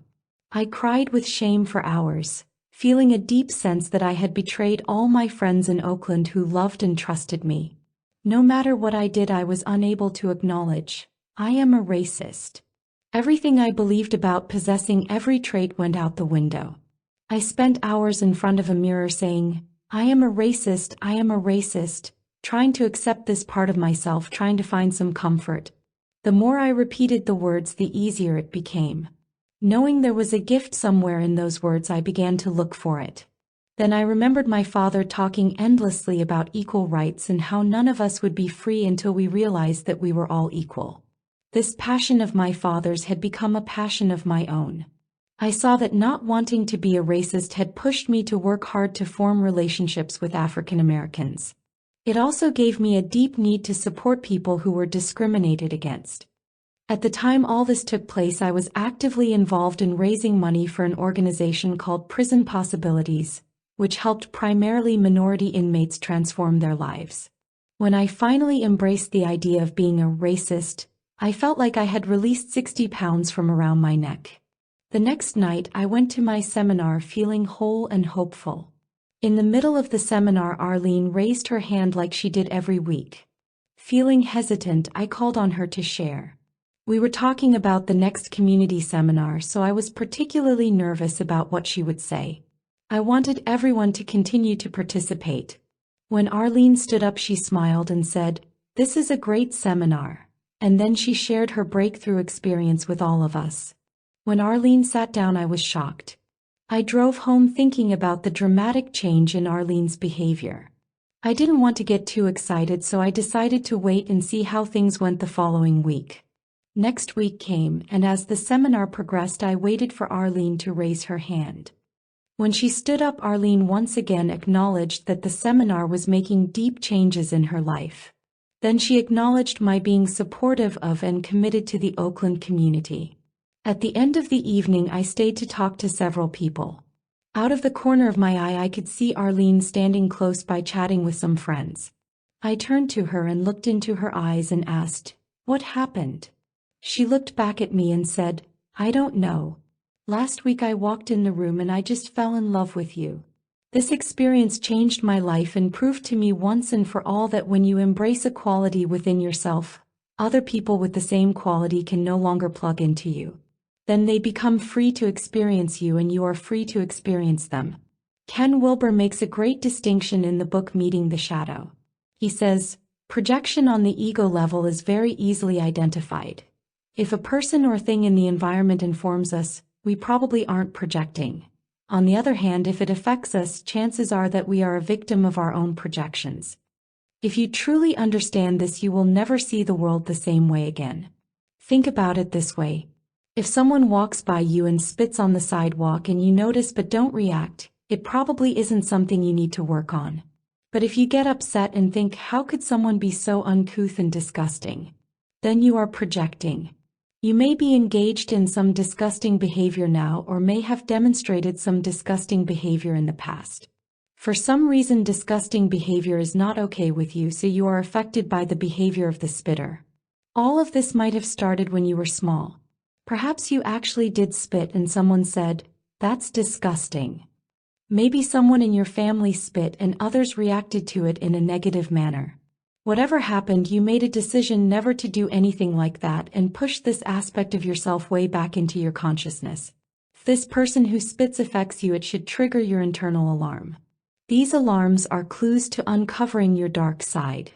I cried with shame for hours, feeling a deep sense that I had betrayed all my friends in Oakland who loved and trusted me. No matter what I did, I was unable to acknowledge, I am a racist. Everything I believed about possessing every trait went out the window. I spent hours in front of a mirror saying, I am a racist, trying to accept this part of myself, trying to find some comfort. The more I repeated the words, the easier it became. Knowing there was a gift somewhere in those words, I began to look for it. Then I remembered my father talking endlessly about equal rights and how none of us would be free until we realized that we were all equal. This passion of my father's had become a passion of my own. I saw that not wanting to be a racist had pushed me to work hard to form relationships with African Americans. It also gave me a deep need to support people who were discriminated against. At the time all this took place, I was actively involved in raising money for an organization called Prison Possibilities, which helped primarily minority inmates transform their lives. When I finally embraced the idea of being a racist, I felt like I had released 60 pounds from around my neck. The next night I went to my seminar feeling whole and hopeful. In the middle of the seminar, Arlene raised her hand like she did every week. Feeling hesitant, I called on her to share. We were talking about the next community seminar, so I was particularly nervous about what she would say. I wanted everyone to continue to participate. When Arlene stood up, she smiled and said, "This is a great seminar." And then she shared her breakthrough experience with all of us. When Arlene sat down, I was shocked. I drove home thinking about the dramatic change in Arlene's behavior. I didn't want to get too excited, so I decided to wait and see how things went the following week. Next week came, and as the seminar progressed, I waited for Arlene to raise her hand. When she stood up, Arlene once again acknowledged that the seminar was making deep changes in her life. Then she acknowledged my being supportive of and committed to the Oakland community. At the end of the evening, I stayed to talk to several people. Out of the corner of my eye, I could see Arlene standing close by chatting with some friends. I turned to her and looked into her eyes and asked, "What happened?" She looked back at me and said, "I don't know. Last week I walked in the room and I just fell in love with you. This experience changed my life and proved to me once and for all that when you embrace a quality within yourself, other people with the same quality can no longer plug into you. Then they become free to experience you and you are free to experience them." Ken Wilber makes a great distinction in the book Meeting the Shadow. He says, projection on the ego level is very easily identified. If a person or thing in the environment informs us, we probably aren't projecting. On the other hand, if it affects us, chances are that we are a victim of our own projections. If you truly understand this, you will never see the world the same way again. Think about it this way. If someone walks by you and spits on the sidewalk and you notice but don't react, it probably isn't something you need to work on. But if you get upset and think, how could someone be so uncouth and disgusting? Then you are projecting. You may be engaged in some disgusting behavior now or may have demonstrated some disgusting behavior in the past. For some reason, disgusting behavior is not okay with you, so you are affected by the behavior of the spitter. All of this might have started when you were small. Perhaps you actually did spit and someone said, "That's disgusting." Maybe someone in your family spit and others reacted to it in a negative manner. Whatever happened, you made a decision never to do anything like that and pushed this aspect of yourself way back into your consciousness. If this person who spits affects you, it should trigger your internal alarm. These alarms are clues to uncovering your dark side.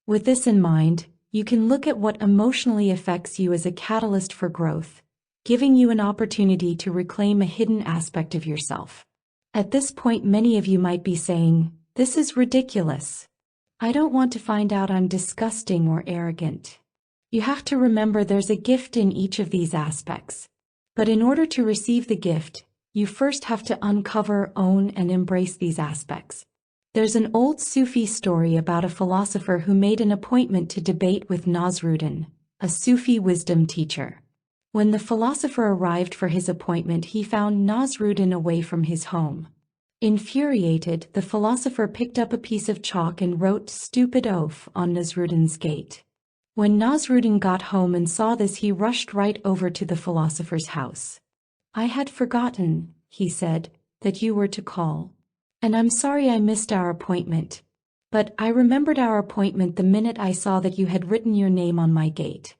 With this in mind, you can look at what emotionally affects you as a catalyst for growth, giving you an opportunity to reclaim a hidden aspect of yourself. At this point, many of you might be saying, "This is ridiculous. I don't want to find out I'm disgusting or arrogant." You have to remember there's a gift in each of these aspects. But in order to receive the gift, you first have to uncover, own, and embrace these aspects. There's an old Sufi story about a philosopher who made an appointment to debate with Nasruddin, a Sufi wisdom teacher. When the philosopher arrived for his appointment, he found Nasruddin away from his home. Infuriated, the philosopher picked up a piece of chalk and wrote "Stupid oaf" on Nasruddin's gate. When Nasruddin got home and saw this, he rushed right over to the philosopher's house. "I had forgotten," he said, "that you were to call. And I'm sorry I missed our appointment. But I remembered our appointment the minute I saw that you had written your name on my gate."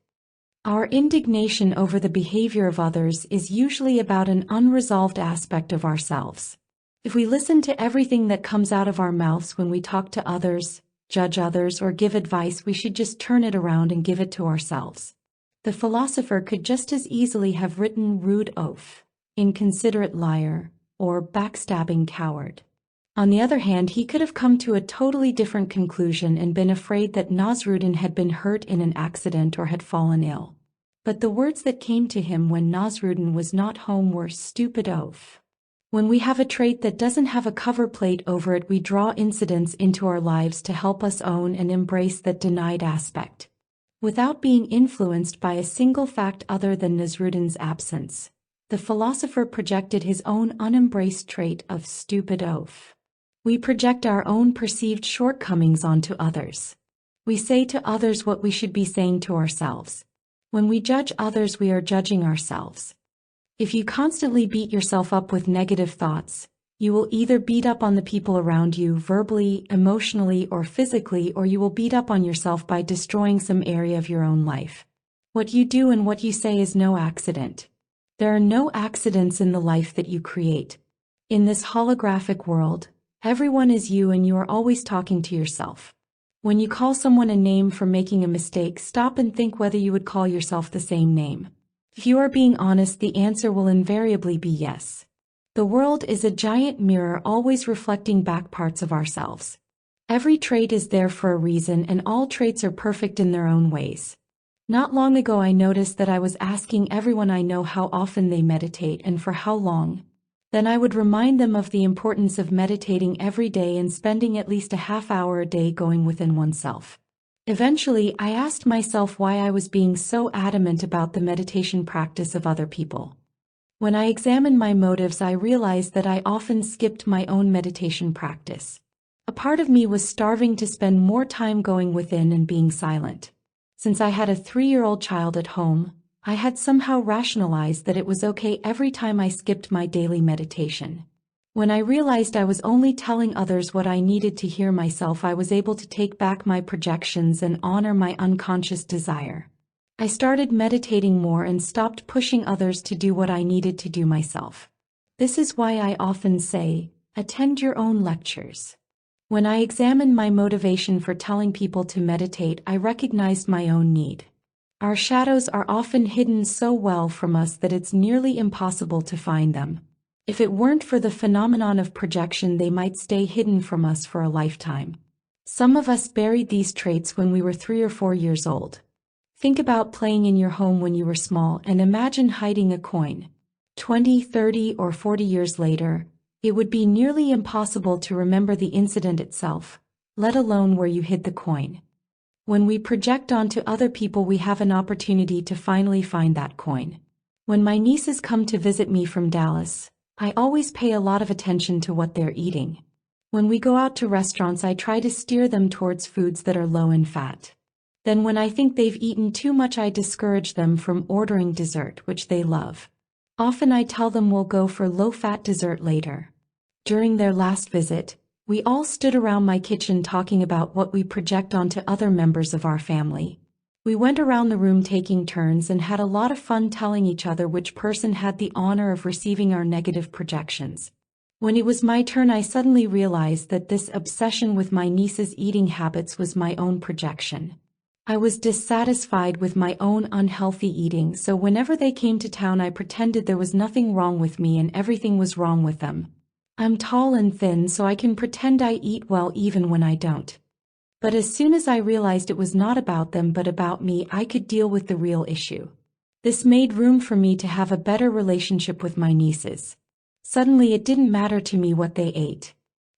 Our indignation over the behavior of others is usually about an unresolved aspect of ourselves. If we listen to everything that comes out of our mouths when we talk to others, judge others, or give advice, we should just turn it around and give it to ourselves. The philosopher could just as easily have written rude oaf, inconsiderate liar, or backstabbing coward. On the other hand, he could have come to a totally different conclusion and been afraid that Nasruddin had been hurt in an accident or had fallen ill. But the words that came to him when Nasruddin was not home were stupid oaf. When we have a trait that doesn't have a cover plate over it, we draw incidents into our lives to help us own and embrace that denied aspect, without being influenced by a single fact other than Nasruddin's absence. The philosopher projected his own unembraced trait of stupid oaf. We project our own perceived shortcomings onto others. We say to others what we should be saying to ourselves. When we judge others, we are judging ourselves. If you constantly beat yourself up with negative thoughts, you will either beat up on the people around you verbally, emotionally, or physically, or you will beat up on yourself by destroying some area of your own life. What you do and what you say is no accident. There are no accidents in the life that you create. In this holographic world, everyone is you and you are always talking to yourself. When you call someone a name for making a mistake, stop and think whether you would call yourself the same name. If you are being honest, the answer will invariably be yes. The world is a giant mirror always reflecting back parts of ourselves. Every trait is there for a reason, and all traits are perfect in their own ways. Not long ago I noticed that I was asking everyone I know how often they meditate and for how long. Then I would remind them of the importance of meditating every day and spending at least a half hour a day going within oneself. Eventually, I asked myself why I was being so adamant about the meditation practice of other people. When I examined my motives, I realized that I often skipped my own meditation practice. A part of me was starving to spend more time going within and being silent. Since I had a 3-year-old child at home, I had somehow rationalized that it was okay every time I skipped my daily meditation. When I realized I was only telling others what I needed to hear myself, I was able to take back my projections and honor my unconscious desire. I started meditating more and stopped pushing others to do what I needed to do myself. This is why I often say, attend your own lectures. When I examined my motivation for telling people to meditate, I recognized my own need. Our shadows are often hidden so well from us that it's nearly impossible to find them. If it weren't for the phenomenon of projection, they might stay hidden from us for a lifetime. Some of us buried these traits when we were 3 or 4 years old. Think about playing in your home when you were small and imagine hiding a coin. 20, 30, or 40 years later, it would be nearly impossible to remember the incident itself, let alone where you hid the coin. When we project onto other people, we have an opportunity to finally find that coin. When my nieces come to visit me from Dallas, I always pay a lot of attention to what they're eating. When we go out to restaurants, I try to steer them towards foods that are low in fat. Then when I think they've eaten too much, I discourage them from ordering dessert, which they love. Often I tell them we'll go for low-fat dessert later. During their last visit, we all stood around my kitchen talking about what we project onto other members of our family. We went around the room taking turns and had a lot of fun telling each other which person had the honor of receiving our negative projections. When it was my turn, I suddenly realized that this obsession with my niece's eating habits was my own projection. I was dissatisfied with my own unhealthy eating, so whenever they came to town, I pretended there was nothing wrong with me and everything was wrong with them. I'm tall and thin, so I can pretend I eat well even when I don't. But as soon as I realized it was not about them but about me, I could deal with the real issue. This made room for me to have a better relationship with my nieces. Suddenly it didn't matter to me what they ate.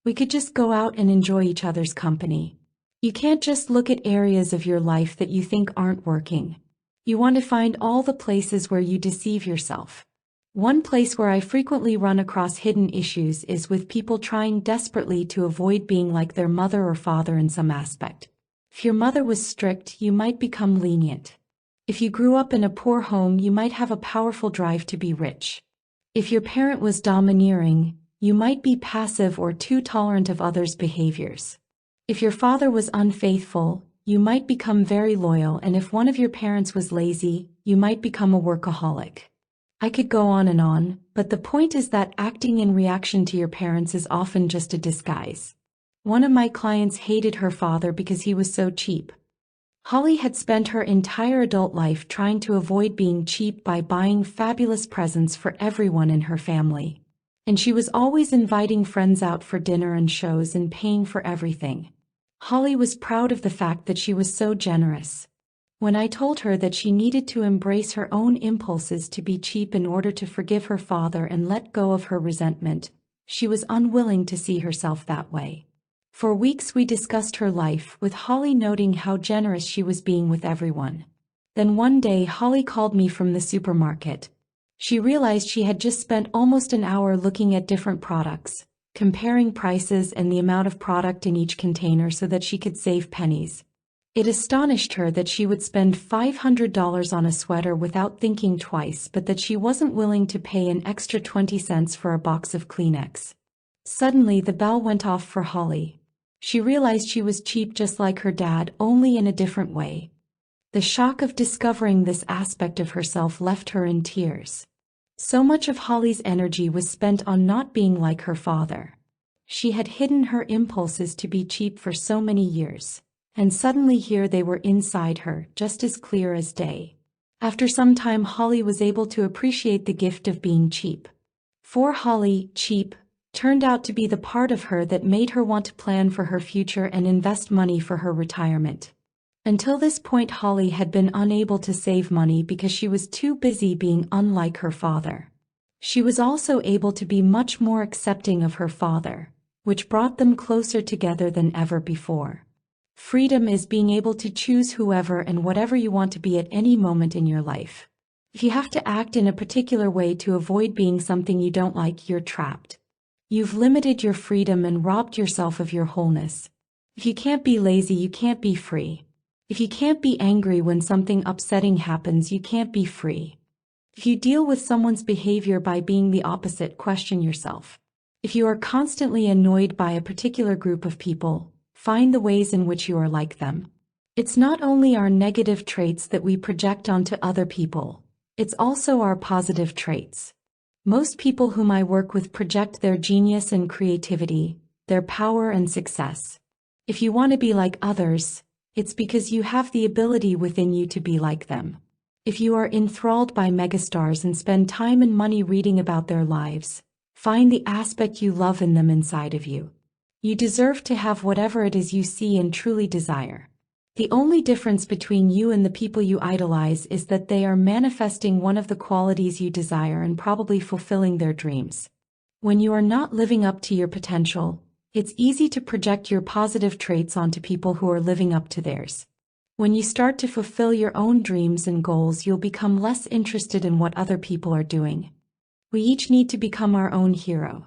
We could just go out and enjoy each other's company. You can't just look at areas of your life that you think aren't working. You want to find all the places where you deceive yourself. One place where I frequently run across hidden issues is with people trying desperately to avoid being like their mother or father in some aspect. If your mother was strict, you might become lenient. If you grew up in a poor home, you might have a powerful drive to be rich. If your parent was domineering, you might be passive or too tolerant of others' behaviors. If your father was unfaithful, you might become very loyal, and if one of your parents was lazy, you might become a workaholic. I could go on, but the point is that acting in reaction to your parents is often just a disguise. One of my clients hated her father because he was so cheap. Holly had spent her entire adult life trying to avoid being cheap by buying fabulous presents for everyone in her family. And she was always inviting friends out for dinner and shows and paying for everything. Holly was proud of the fact that she was so generous. When I told her that she needed to embrace her own impulses to be cheap in order to forgive her father and let go of her resentment, she was unwilling to see herself that way. For weeks we discussed her life, with Holly noting how generous she was being with everyone. Then one day Holly called me from the supermarket. She realized she had just spent almost an hour looking at different products, comparing prices and the amount of product in each container so that she could save pennies. It astonished her that she would spend $500 on a sweater without thinking twice, but that she wasn't willing to pay an extra 20 cents for a box of Kleenex. Suddenly the bell went off for Holly. She realized she was cheap just like her dad, only in a different way. The shock of discovering this aspect of herself left her in tears. So much of Holly's energy was spent on not being like her father. She had hidden her impulses to be cheap for so many years. And suddenly here they were inside her, just as clear as day. After some time Holly was able to appreciate the gift of being cheap. For Holly, cheap turned out to be the part of her that made her want to plan for her future and invest money for her retirement. Until this point Holly had been unable to save money because she was too busy being unlike her father. She was also able to be much more accepting of her father, which brought them closer together than ever before. Freedom is being able to choose whoever and whatever you want to be at any moment in your life. If you have to act in a particular way to avoid being something you don't like, you're trapped. You've limited your freedom and robbed yourself of your wholeness. If you can't be lazy, you can't be free. If you can't be angry when something upsetting happens, you can't be free. If you deal with someone's behavior by being the opposite, question yourself. If you are constantly annoyed by a particular group of people, find the ways in which you are like them. It's not only our negative traits that we project onto other people, it's also our positive traits. Most people whom I work with project their genius and creativity, their power and success. If you want to be like others, it's because you have the ability within you to be like them. If you are enthralled by megastars and spend time and money reading about their lives, find the aspect you love in them inside of you. You deserve to have whatever it is you see and truly desire. The only difference between you and the people you idolize is that they are manifesting one of the qualities you desire and probably fulfilling their dreams. When you are not living up to your potential, it's easy to project your positive traits onto people who are living up to theirs. When you start to fulfill your own dreams and goals, you'll become less interested in what other people are doing. We each need to become our own hero.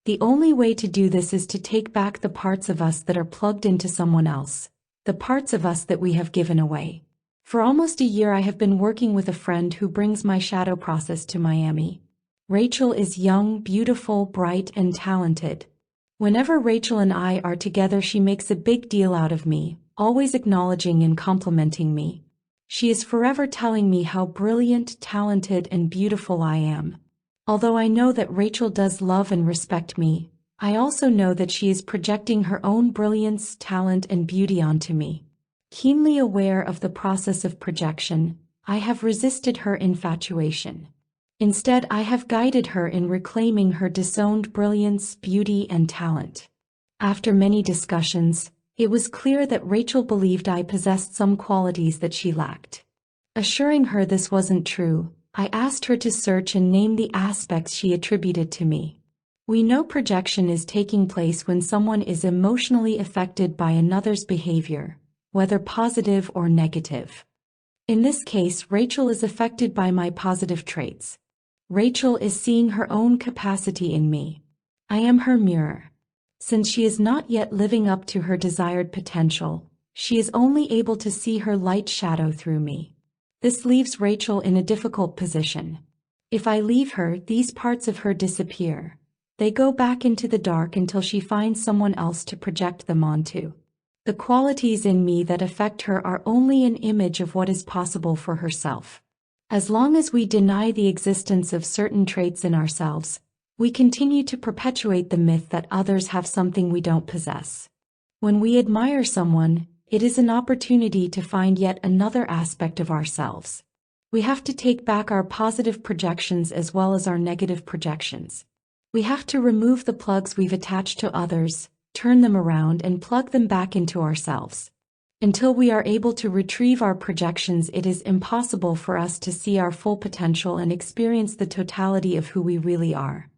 The only way to do this is to take back the parts of us that are plugged into someone else, the parts of us that we have given away. For almost a year I have been working with a friend who brings my shadow process to Miami. Rachel is young, beautiful, bright, and talented. Whenever Rachel and I are together, she makes a big deal out of me, always acknowledging and complimenting me. She is forever telling me how brilliant, talented, and beautiful I am. Although I know that Rachel does love and respect me, I also know that she is projecting her own brilliance, talent, and beauty onto me. Keenly aware of the process of projection, I have resisted her infatuation. Instead, I have guided her in reclaiming her disowned brilliance, beauty, and talent. After many discussions, it was clear that Rachel believed I possessed some qualities that she lacked. Assuring her this wasn't true, I asked her to search and name the aspects she attributed to me. We know projection is taking place when someone is emotionally affected by another's behavior, whether positive or negative. In this case, Rachel is affected by my positive traits. Rachel is seeing her own capacity in me. I am her mirror. Since she is not yet living up to her desired potential, she is only able to see her light shadow through me. This leaves Rachel in a difficult position. If I leave her, these parts of her disappear. They go back into the dark until she finds someone else to project them onto. The qualities in me that affect her are only an image of what is possible for herself. As long as we deny the existence of certain traits in ourselves, we continue to perpetuate the myth that others have something we don't possess. When we admire someone, it is an opportunity to find yet another aspect of ourselves. We have to take back our positive projections as well as our negative projections. We have to remove the plugs we've attached to others, turn them around and plug them back into ourselves. Until we are able to retrieve our projections, it is impossible for us to see our full potential and experience the totality of who we really are.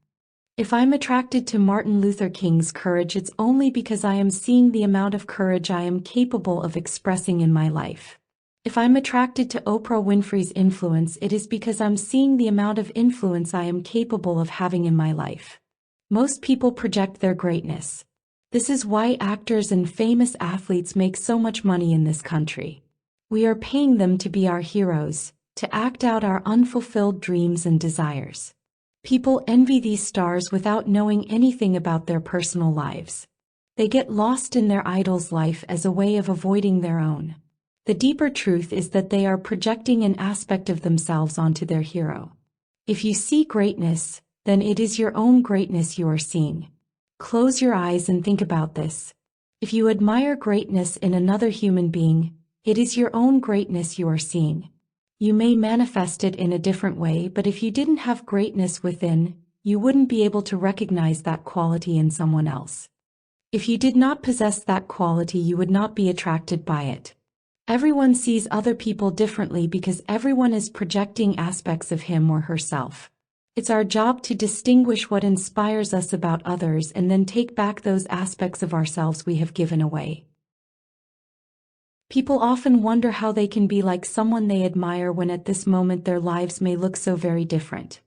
If I'm attracted to Martin Luther King's courage, it's only because I am seeing the amount of courage I am capable of expressing in my life. If I'm attracted to Oprah Winfrey's influence, it is because I'm seeing the amount of influence I am capable of having in my life. Most people project their greatness. This is why actors and famous athletes make so much money in this country. We are paying them to be our heroes, to act out our unfulfilled dreams and desires. People envy these stars without knowing anything about their personal lives. They get lost in their idol's life as a way of avoiding their own. The deeper truth is that they are projecting an aspect of themselves onto their hero. If you see greatness, then it is your own greatness you are seeing. Close your eyes and think about this. If you admire greatness in another human being, it is your own greatness you are seeing. You may manifest it in a different way, but if you didn't have greatness within, you wouldn't be able to recognize that quality in someone else. If you did not possess that quality, you would not be attracted by it. Everyone sees other people differently because everyone is projecting aspects of him or herself. It's our job to distinguish what inspires us about others and then take back those aspects of ourselves we have given away. People often wonder how they can be like someone they admire when at this moment their lives may look so very different.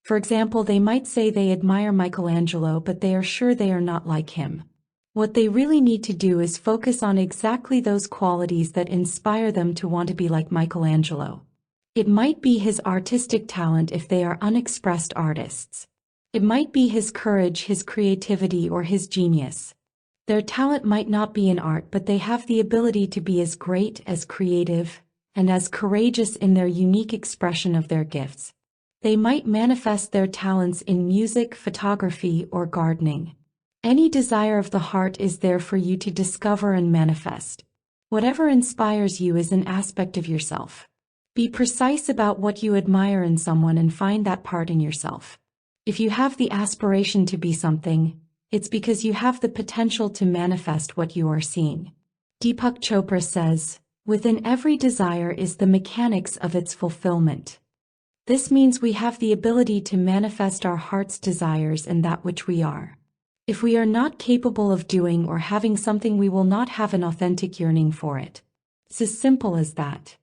For example, they might say they admire Michelangelo, but they are sure they are not like him. What they really need to do is focus on exactly those qualities that inspire them to want to be like Michelangelo. It might be his artistic talent if they are unexpressed artists. It might be his courage, his creativity, or his genius. Their talent might not be in art, but they have the ability to be as great, as creative, and as courageous in their unique expression of their gifts. They might manifest their talents in music, photography, or gardening. Any desire of the heart is there for you to discover and manifest. Whatever inspires you is an aspect of yourself. Be precise about what you admire in someone and find that part in yourself. If you have the aspiration to be something, it's because you have the potential to manifest what you are seeing. Deepak Chopra says, "Within every desire is the mechanics of its fulfillment." This means we have the ability to manifest our heart's desires and that which we are. If we are not capable of doing or having something, we will not have an authentic yearning for it. It's as simple as that.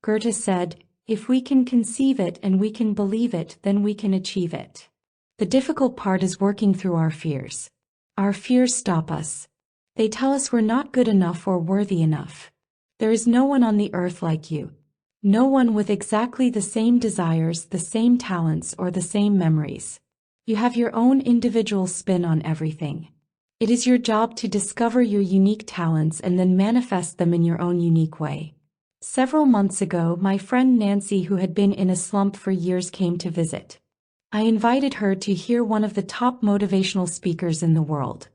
Goethe said, "If we can conceive it and we can believe it, then we can achieve it." The difficult part is working through our fears. Our fears stop us. They tell us we're not good enough or worthy enough. There is no one on the earth like you. No one with exactly the same desires, the same talents, or the same memories. You have your own individual spin on everything. It is your job to discover your unique talents and then manifest them in your own unique way. Several months ago, my friend Nancy, who had been in a slump for years, came to visit. I invited her to hear one of the top motivational speakers in the world.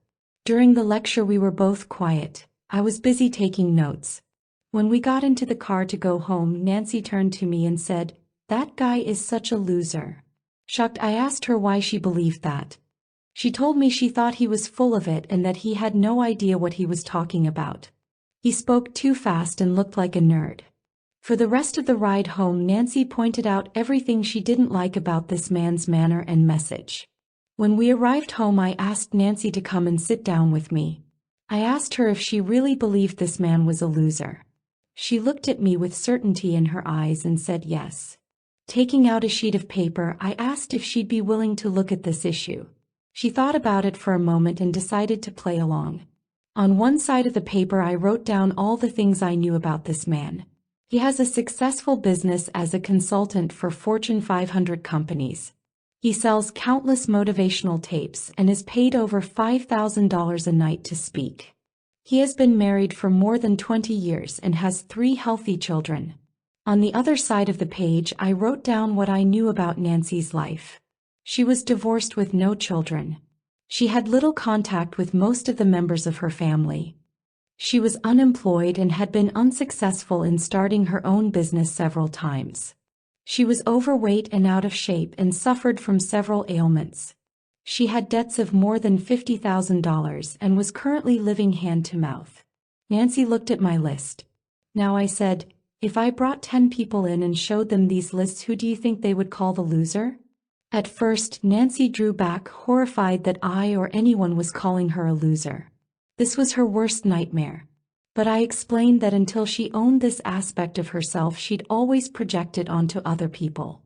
During the lecture, we were both quiet. I was busy taking notes. When we got into the car to go home, Nancy turned to me and said, "That guy is such a loser." Shocked, I asked her why she believed that. She told me she thought he was full of it and that he had no idea what he was talking about. He spoke too fast and looked like a nerd. For the rest of the ride home, Nancy pointed out everything she didn't like about this man's manner and message. When we arrived home, I asked Nancy to come and sit down with me. I asked her if she really believed this man was a loser. She looked at me with certainty in her eyes and said yes. Taking out a sheet of paper, I asked if she'd be willing to look at this issue. She thought about it for a moment and decided to play along. On one side of the paper, I wrote down all the things I knew about this man. He has a successful business as a consultant for Fortune 500 companies. He sells countless motivational tapes and is paid over $5,000 a night to speak. He has been married for more than 20 years and has 3 healthy children. On the other side of the page, I wrote down what I knew about Nancy's life. She was divorced with no children. She had little contact with most of the members of her family. She was unemployed and had been unsuccessful in starting her own business several times. She was overweight and out of shape and suffered from several ailments. She had debts of more than $50,000 and was currently living hand to mouth. Nancy looked at my list. Now I said, if I brought 10 people in and showed them these lists, who do you think they would call the loser? At first, Nancy drew back, horrified that I or anyone was calling her a loser. This was her worst nightmare. But I explained that until she owned this aspect of herself, she'd always project it onto other people.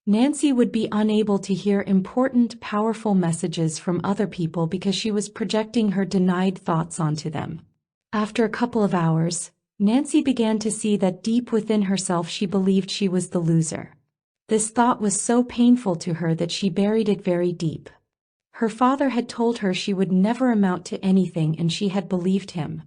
Nancy would be unable to hear important, powerful messages from other people because she was projecting her denied thoughts onto them. After a couple of hours, Nancy began to see that deep within herself she believed she was the loser. This thought was so painful to her that she buried it very deep. Her father had told her she would never amount to anything, and she had believed him.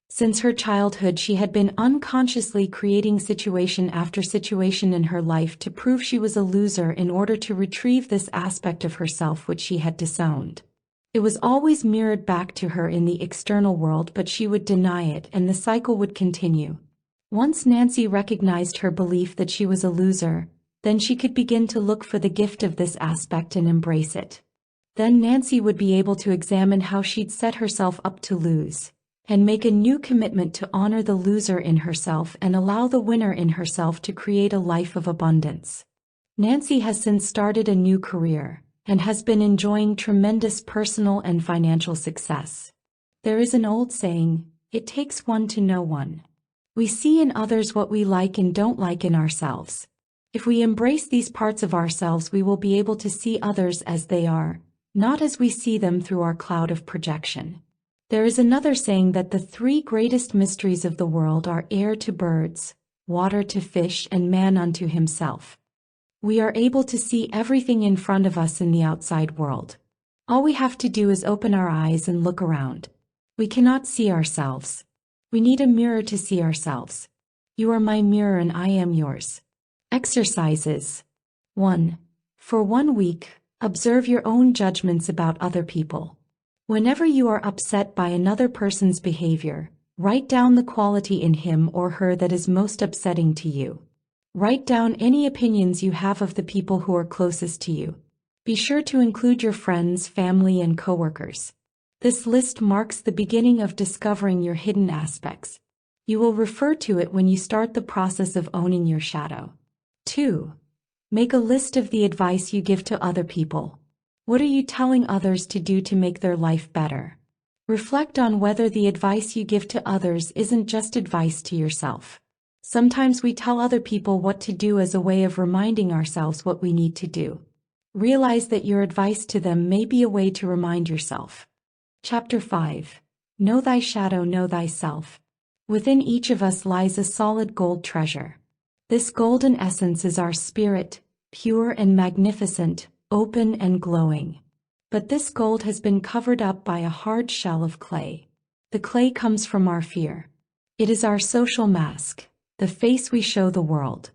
Since her childhood, she had been unconsciously creating situation after situation in her life to prove she was a loser in order to retrieve this aspect of herself which she had disowned. It was always mirrored back to her in the external world, but she would deny it, and the cycle would continue. Once Nancy recognized her belief that she was a loser, then she could begin to look for the gift of this aspect and embrace it. Then Nancy would be able to examine how she'd set herself up to lose, and make a new commitment to honor the loser in herself and allow the winner in herself to create a life of abundance. Nancy has since started a new career, and has been enjoying tremendous personal and financial success. There is an old saying, it takes one to know one. We see in others what we like and don't like in ourselves. If we embrace these parts of ourselves, we will be able to see others as they are, not as we see them through our cloud of projection. There is another saying that the 3 greatest mysteries of the world are air to birds, water to fish, and man unto himself. We are able to see everything in front of us in the outside world. All we have to do is open our eyes and look around. We cannot see ourselves. We need a mirror to see ourselves. You are my mirror and I am yours. Exercises. 1. For 1 week, observe your own judgments about other people. Whenever you are upset by another person's behavior, write down the quality in him or her that is most upsetting to you. Write down any opinions you have of the people who are closest to you. Be sure to include your friends, family, and coworkers. This list marks the beginning of discovering your hidden aspects. You will refer to it when you start the process of owning your shadow. 2. Make a list of the advice you give to other people. What are you telling others to do to make their life better? Reflect on whether the advice you give to others isn't just advice to yourself. Sometimes we tell other people what to do as a way of reminding ourselves what we need to do. Realize that your advice to them may be a way to remind yourself. Chapter 5. Know thy shadow, know thyself. Within each of us lies a solid gold treasure. This golden essence is our spirit, pure and magnificent, open and glowing. But this gold has been covered up by a hard shell of clay. The clay comes from our fear. It is our social mask, the face we show the world.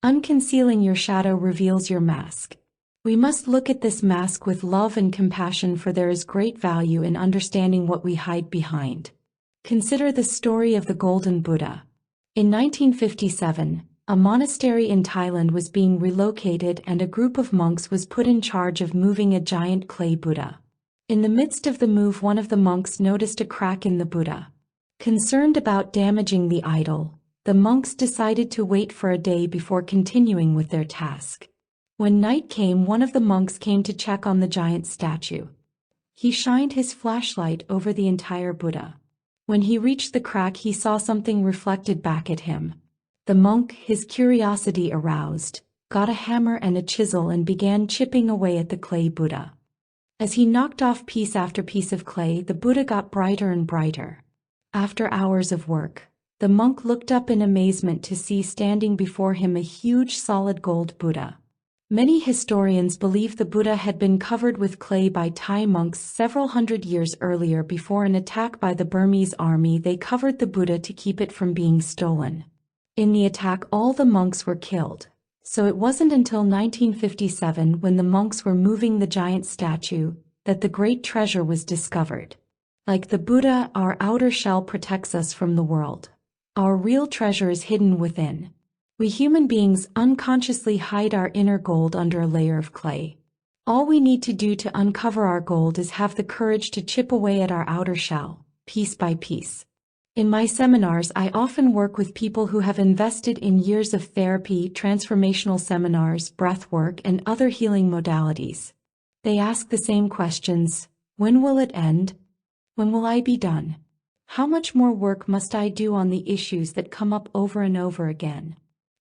Unconcealing your shadow reveals your mask. We must look at this mask with love and compassion, for there is great value in understanding what we hide behind. Consider the story of the Golden Buddha. In 1957, a monastery in Thailand was being relocated and a group of monks was put in charge of moving a giant clay Buddha. In the midst of the move, one of the monks noticed a crack in the Buddha. Concerned about damaging the idol, the monks decided to wait for a day before continuing with their task. When night came, one of the monks came to check on the giant statue. He shined his flashlight over the entire Buddha. When he reached the crack, he saw something reflected back at him. The monk, his curiosity aroused, got a hammer and a chisel and began chipping away at the clay Buddha. As he knocked off piece after piece of clay, the Buddha got brighter and brighter. After hours of work, the monk looked up in amazement to see standing before him a huge solid gold Buddha. Many historians believe the Buddha had been covered with clay by Thai monks several hundred years earlier. Before an attack by the Burmese army, they covered the Buddha to keep it from being stolen. In the attack, all the monks were killed. So it wasn't until 1957, when the monks were moving the giant statue, that the great treasure was discovered. Like the Buddha, our outer shell protects us from the world. Our real treasure is hidden within. We human beings unconsciously hide our inner gold under a layer of clay. All we need to do to uncover our gold is have the courage to chip away at our outer shell, piece by piece. In my seminars, I often work with people who have invested in years of therapy, transformational seminars, breath work, and other healing modalities. They ask the same questions: when will it end? When will I be done? How much more work must I do on the issues that come up over and over again?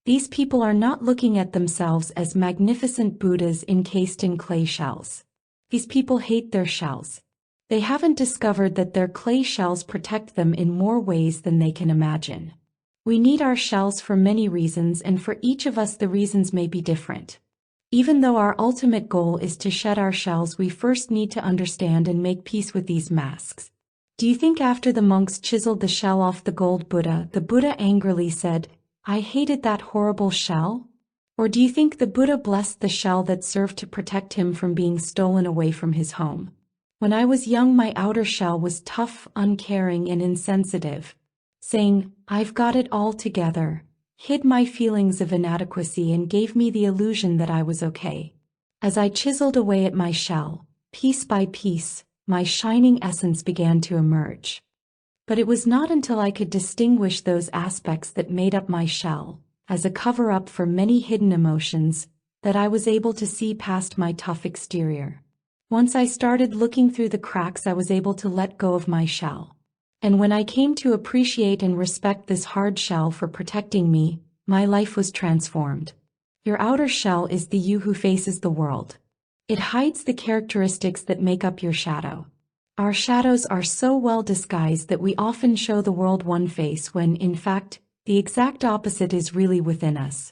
These people are not looking at themselves as magnificent Buddhas encased in clay shells. These people hate their shells. They haven't discovered that their clay shells protect them in more ways than they can imagine. We need our shells for many reasons, and for each of us the reasons may be different. Even though our ultimate goal is to shed our shells, we first need to understand and make peace with these masks. Do you think after the monks chiseled the shell off the gold Buddha, the Buddha angrily said, "I hated that horrible shell"? Or do you think the Buddha blessed the shell that served to protect him from being stolen away from his home? When I was young, my outer shell was tough, uncaring, and insensitive, saying, "I've got it all together," hid my feelings of inadequacy and gave me the illusion that I was okay. As I chiseled away at my shell, piece by piece, my shining essence began to emerge. But it was not until I could distinguish those aspects that made up my shell, as a cover-up for many hidden emotions, that I was able to see past my tough exterior. Once I started looking through the cracks, I was able to let go of my shell. And when I came to appreciate and respect this hard shell for protecting me, my life was transformed. Your outer shell is the you who faces the world. It hides the characteristics that make up your shadow. Our shadows are so well disguised that we often show the world one face when, in fact, the exact opposite is really within us.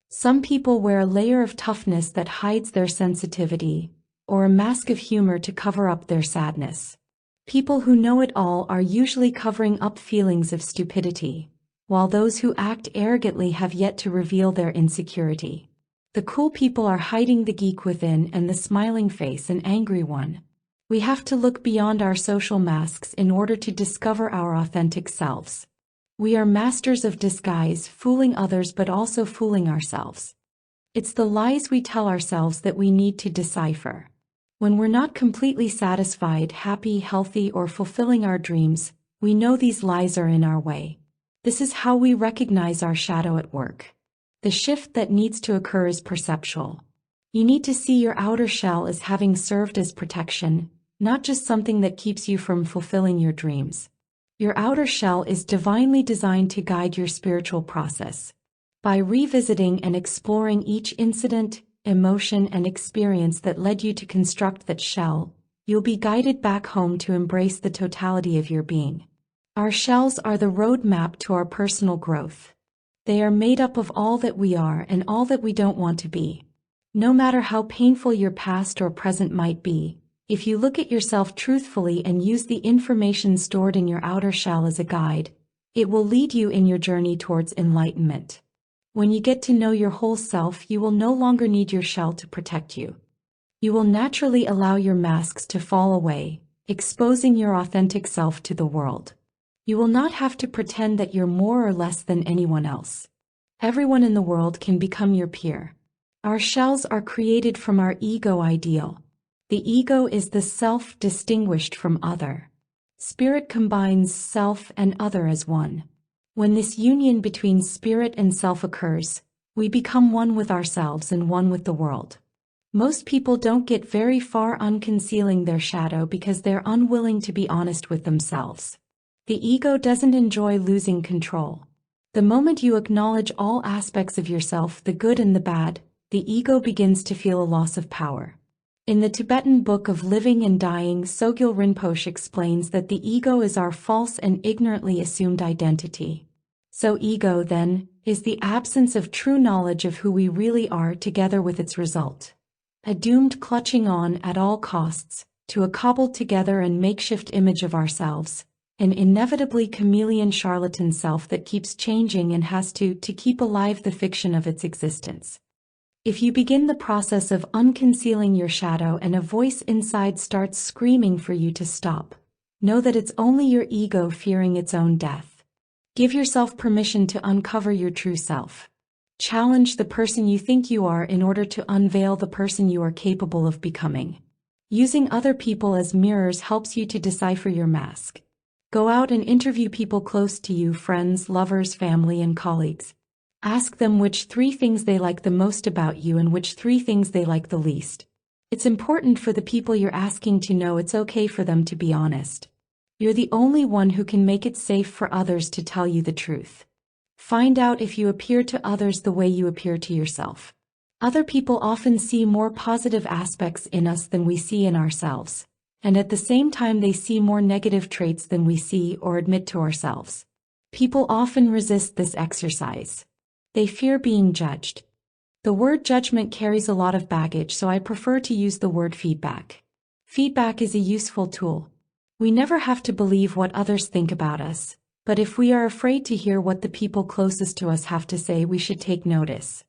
Some people wear a layer of toughness that hides their sensitivity, or a mask of humor to cover up their sadness. People who know it all are usually covering up feelings of stupidity, while those who act arrogantly have yet to reveal their insecurity. The cool people are hiding the geek within, and the smiling face an angry one. We have to look beyond our social masks in order to discover our authentic selves. We are masters of disguise, fooling others but also fooling ourselves. It's the lies we tell ourselves that we need to decipher. When we're not completely satisfied, happy, healthy, or fulfilling our dreams, we know these lies are in our way. This is how we recognize our shadow at work. The shift that needs to occur is perceptual. You need to see your outer shell as having served as protection, not just something that keeps you from fulfilling your dreams. Your outer shell is divinely designed to guide your spiritual process. By revisiting and exploring each incident, emotion, and experience that led you to construct that shell, you'll be guided back home to embrace the totality of your being. Our shells are the road map to our personal growth. They are made up of all that we are and all that we don't want to be. No matter how painful your past or present might be, if you look at yourself truthfully and use the information stored in your outer shell as a guide, it will lead you in your journey towards enlightenment. When you get to know your whole self, you will no longer need your shell to protect you. You will naturally allow your masks to fall away, exposing your authentic self to the world. You will not have to pretend that you're more or less than anyone else. Everyone in the world can become your peer. Our shells are created from our ego ideal. The ego is the self distinguished from other. Spirit combines self and other as one. When this union between spirit and self occurs, we become one with ourselves and one with the world. Most people don't get very far unconcealing their shadow because they're unwilling to be honest with themselves. The ego doesn't enjoy losing control. The moment you acknowledge all aspects of yourself, the good and the bad, the ego begins to feel a loss of power. In the Tibetan Book of Living and Dying, Sogyal Rinpoche explains that the ego is our false and ignorantly assumed identity. So ego, then, is the absence of true knowledge of who we really are together with its result. A doomed clutching on at all costs to a cobbled together and makeshift image of ourselves, an inevitably chameleon charlatan self that keeps changing and has to keep alive the fiction of its existence. If you begin the process of unconcealing your shadow and a voice inside starts screaming for you to stop, know that it's only your ego fearing its own death. Give yourself permission to uncover your true self. Challenge the person you think you are in order to unveil the person you are capable of becoming. Using other people as mirrors helps you to decipher your mask. Go out and interview people close to you, friends, lovers, family, and colleagues. Ask them which 3 things they like the most about you and which 3 things they like the least. It's important for the people you're asking to know it's okay for them to be honest. You're the only one who can make it safe for others to tell you the truth. Find out if you appear to others the way you appear to yourself. Other people often see more positive aspects in us than we see in ourselves, and at the same time they see more negative traits than we see or admit to ourselves. People often resist this exercise. They fear being judged. The word judgment carries a lot of baggage, so I prefer to use the word feedback. Feedback is a useful tool. We never have to believe what others think about us, but if we are afraid to hear what the people closest to us have to say, we should take notice.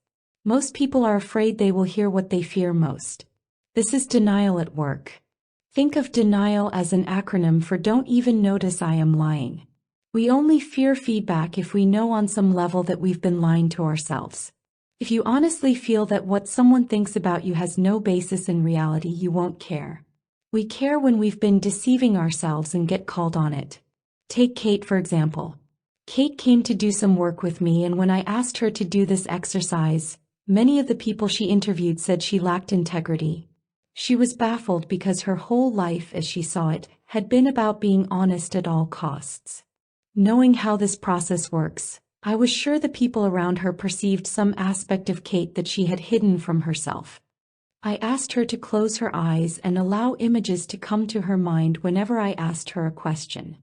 Most people are afraid they will hear what they fear most. This is denial at work. Think of denial as an acronym for don't even notice I am lying. We only fear feedback if we know on some level that we've been lying to ourselves. If you honestly feel that what someone thinks about you has no basis in reality, you won't care. We care when we've been deceiving ourselves and get called on it. Take Kate for example. Kate came to do some work with me, and when I asked her to do this exercise, many of the people she interviewed said she lacked integrity. She was baffled because her whole life, as she saw it, had been about being honest at all costs. Knowing how this process works, I was sure the people around her perceived some aspect of Kate that she had hidden from herself. I asked her to close her eyes and allow images to come to her mind whenever I asked her a question.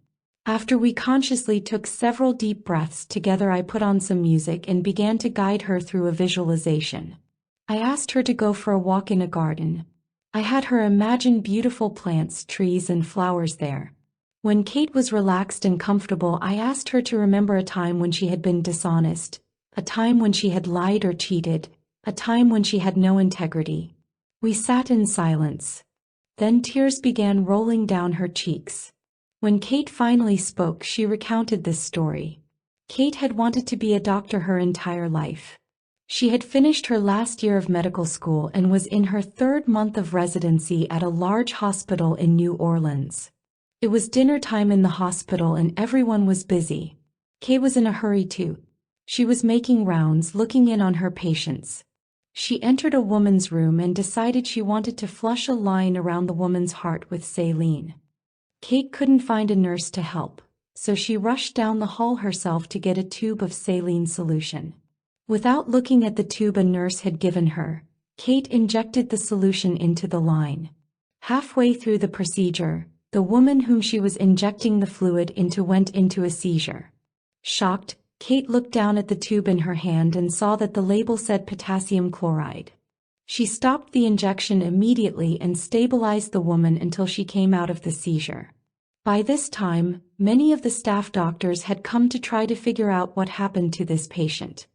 After we consciously took several deep breaths together, I put on some music and began to guide her through a visualization. I asked her to go for a walk in a garden. I had her imagine beautiful plants, trees, and flowers there. When Kate was relaxed and comfortable, I asked her to remember a time when she had been dishonest, a time when she had lied or cheated, a time when she had no integrity. We sat in silence. Then tears began rolling down her cheeks. When Kate finally spoke, she recounted this story. Kate had wanted to be a doctor her entire life. She had finished her last year of medical school and was in her 3rd month of residency at a large hospital in New Orleans. It was dinner time in the hospital and everyone was busy. Kay was in a hurry too. She was making rounds, looking in on her patients. She entered a woman's room and decided she wanted to flush a line around the woman's heart with saline. Kate couldn't find a nurse to help, so she rushed down the hall herself to get a tube of saline solution. Without looking at the tube a nurse had given her, Kate injected the solution into the line. Halfway through the procedure, the woman whom she was injecting the fluid into went into a seizure. Shocked, Kate looked down at the tube in her hand and saw that the label said potassium chloride. She stopped the injection immediately and stabilized the woman until she came out of the seizure. By this time, many of the staff doctors had come to try to figure out what happened to this patient.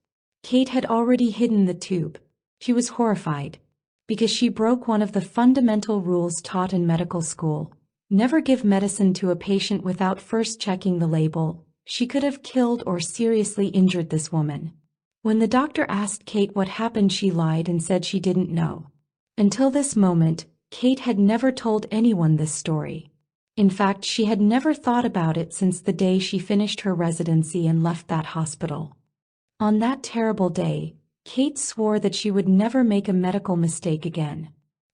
Kate had already hidden the tube. She was horrified, because she broke one of the fundamental rules taught in medical school. Never give medicine to a patient without first checking the label. She could have killed or seriously injured this woman. When the doctor asked Kate what happened, she lied and said she didn't know. Until this moment, Kate had never told anyone this story. In fact, she had never thought about it since the day she finished her residency and left that hospital. On that terrible day, Kate swore that she would never make a medical mistake again.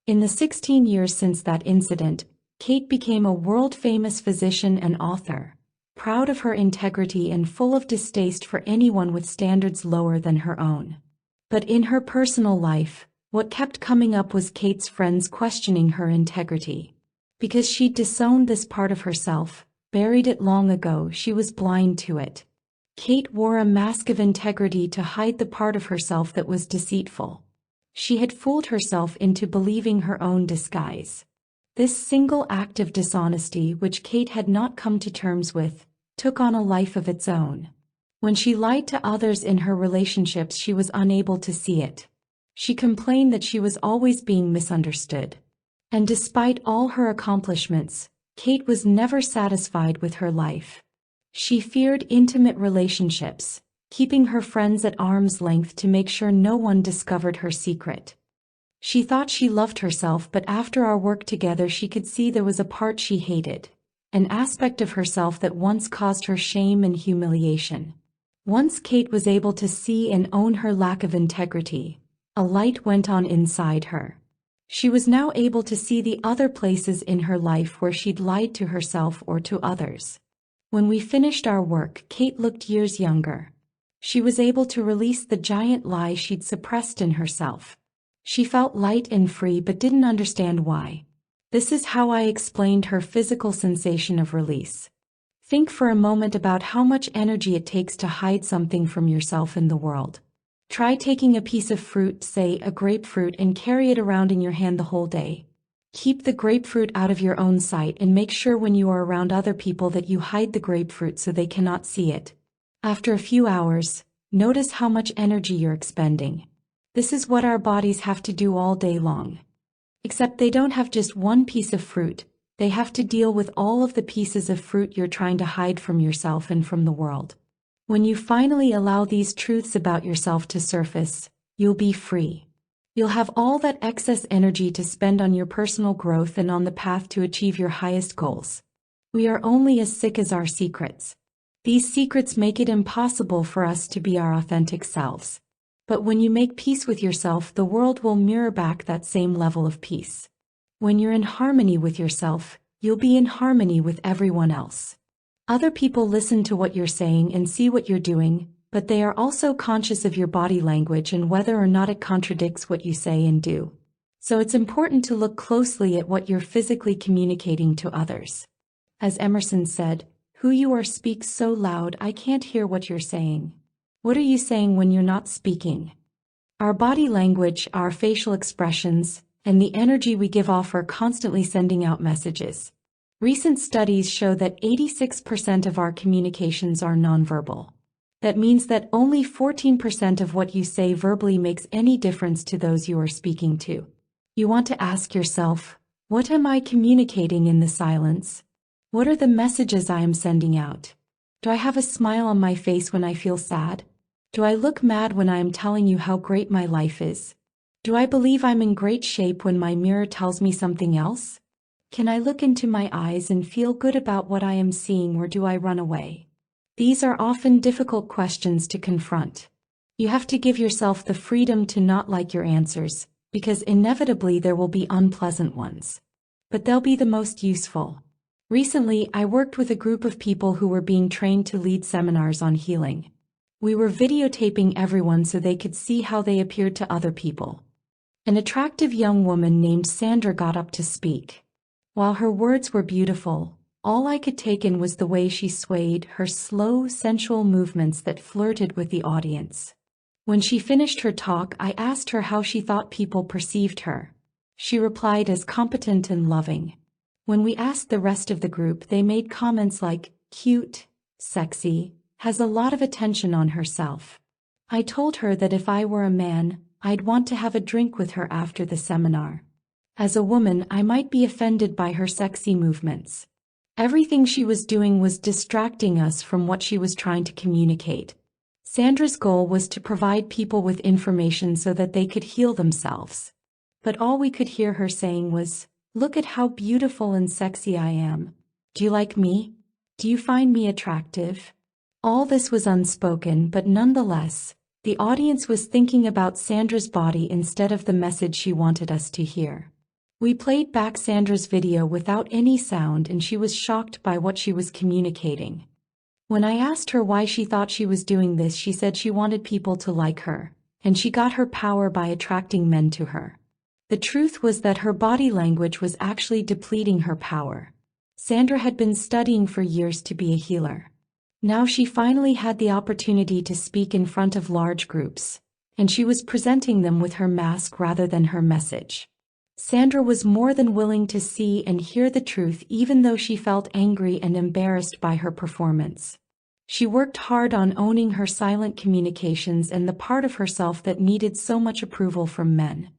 In the 16 years since that incident, Kate became a world-famous physician and author, proud of her integrity and full of distaste for anyone with standards lower than her own. But in her personal life, what kept coming up was Kate's friends questioning her integrity. Because she'd disowned this part of herself, buried it long ago, she was blind to it. Kate wore a mask of integrity to hide the part of herself that was deceitful. She had fooled herself into believing her own disguise. This single act of dishonesty, which Kate had not come to terms with, took on a life of its own. When she lied to others in her relationships, she was unable to see it. She complained that she was always being misunderstood. And despite all her accomplishments, Kate was never satisfied with her life. She feared intimate relationships, keeping her friends at arm's length to make sure no one discovered her secret. She thought she loved herself, but after our work together she could see there was a part she hated, an aspect of herself that once caused her shame and humiliation. Once Kate was able to see and own her lack of integrity, a light went on inside her. She was now able to see the other places in her life where she'd lied to herself or to others. When we finished our work, Kate looked years younger. She was able to release the giant lie she'd suppressed in herself. She felt light and free but didn't understand why. This is how I explained her physical sensation of release. Think for a moment about how much energy it takes to hide something from yourself in the world. Try taking a piece of fruit, say a grapefruit, and carry it around in your hand the whole day. Keep the grapefruit out of your own sight and make sure when you are around other people that you hide the grapefruit so they cannot see it. After a few hours, notice how much energy you're expending. This is what our bodies have to do all day long. Except they don't have just one piece of fruit, they have to deal with all of the pieces of fruit you're trying to hide from yourself and from the world. When you finally allow these truths about yourself to surface, you'll be free. You'll have all that excess energy to spend on your personal growth and on the path to achieve your highest goals. We are only as sick as our secrets. These secrets make it impossible for us to be our authentic selves. But when you make peace with yourself, the world will mirror back that same level of peace. When you're in harmony with yourself, you'll be in harmony with everyone else. Other people listen to what you're saying and see what you're doing, but they are also conscious of your body language and whether or not it contradicts what you say and do. So it's important to look closely at what you're physically communicating to others. As Emerson said, "Who you are speaks so loud I can't hear what you're saying." What are you saying when you're not speaking? Our body language, our facial expressions, and the energy we give off are constantly sending out messages. Recent studies show that 86% of our communications are nonverbal. That means that only 14% of what you say verbally makes any difference to those you are speaking to. You want to ask yourself, what am I communicating in the silence? What are the messages I am sending out? Do I have a smile on my face when I feel sad? Do I look mad when I am telling you how great my life is? Do I believe I'm in great shape when my mirror tells me something else? Can I look into my eyes and feel good about what I am seeing, or do I run away? These are often difficult questions to confront. You have to give yourself the freedom to not like your answers, because inevitably there will be unpleasant ones. But they'll be the most useful. Recently, I worked with a group of people who were being trained to lead seminars on healing. We were videotaping everyone so they could see how they appeared to other people. An attractive young woman named Sandra got up to speak. While her words were beautiful, all I could take in was the way she swayed, her slow, sensual movements that flirted with the audience. When she finished her talk, I asked her how she thought people perceived her. She replied as competent and loving. When we asked the rest of the group, they made comments like, cute, sexy, has a lot of attention on herself. I told her that if I were a man, I'd want to have a drink with her after the seminar. As a woman, I might be offended by her sexy movements. Everything she was doing was distracting us from what she was trying to communicate. Sandra's goal was to provide people with information so that they could heal themselves. But all we could hear her saying was, "Look at how beautiful and sexy I am. Do you like me? Do you find me attractive?" All this was unspoken, but nonetheless, the audience was thinking about Sandra's body instead of the message she wanted us to hear. We played back Sandra's video without any sound, and she was shocked by what she was communicating. When I asked her why she thought she was doing this, she said she wanted people to like her, and she got her power by attracting men to her. The truth was that her body language was actually depleting her power. Sandra had been studying for years to be a healer. Now she finally had the opportunity to speak in front of large groups, and she was presenting them with her mask rather than her message. Sandra was more than willing to see and hear the truth even though she felt angry and embarrassed by her performance. She worked hard on owning her silent communications and the part of herself that needed so much approval from men.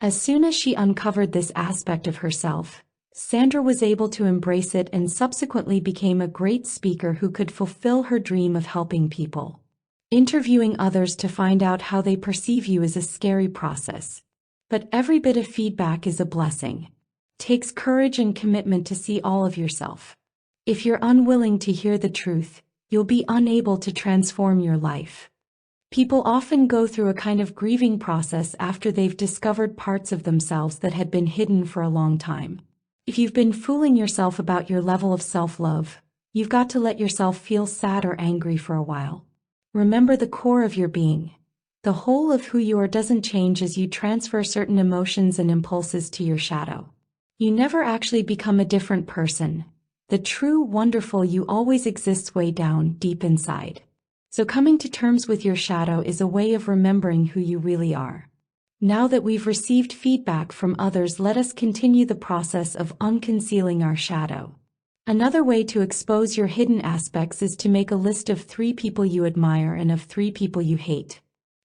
As soon as she uncovered this aspect of herself, Sandra was able to embrace it and subsequently became a great speaker who could fulfill her dream of helping people. Interviewing others to find out how they perceive you is a scary process. But every bit of feedback is a blessing. It takes courage and commitment to see all of yourself. If you're unwilling to hear the truth, you'll be unable to transform your life. People often go through a kind of grieving process after they've discovered parts of themselves that had been hidden for a long time. If you've been fooling yourself about your level of self-love, you've got to let yourself feel sad or angry for a while. Remember the core of your being. The whole of who you are doesn't change as you transfer certain emotions and impulses to your shadow. You never actually become a different person. The true, wonderful you always exists way down, deep inside. So coming to terms with your shadow is a way of remembering who you really are. Now that we've received feedback from others, let us continue the process of unconcealing our shadow. Another way to expose your hidden aspects is to make a list of 3 people you admire and of 3 people you hate.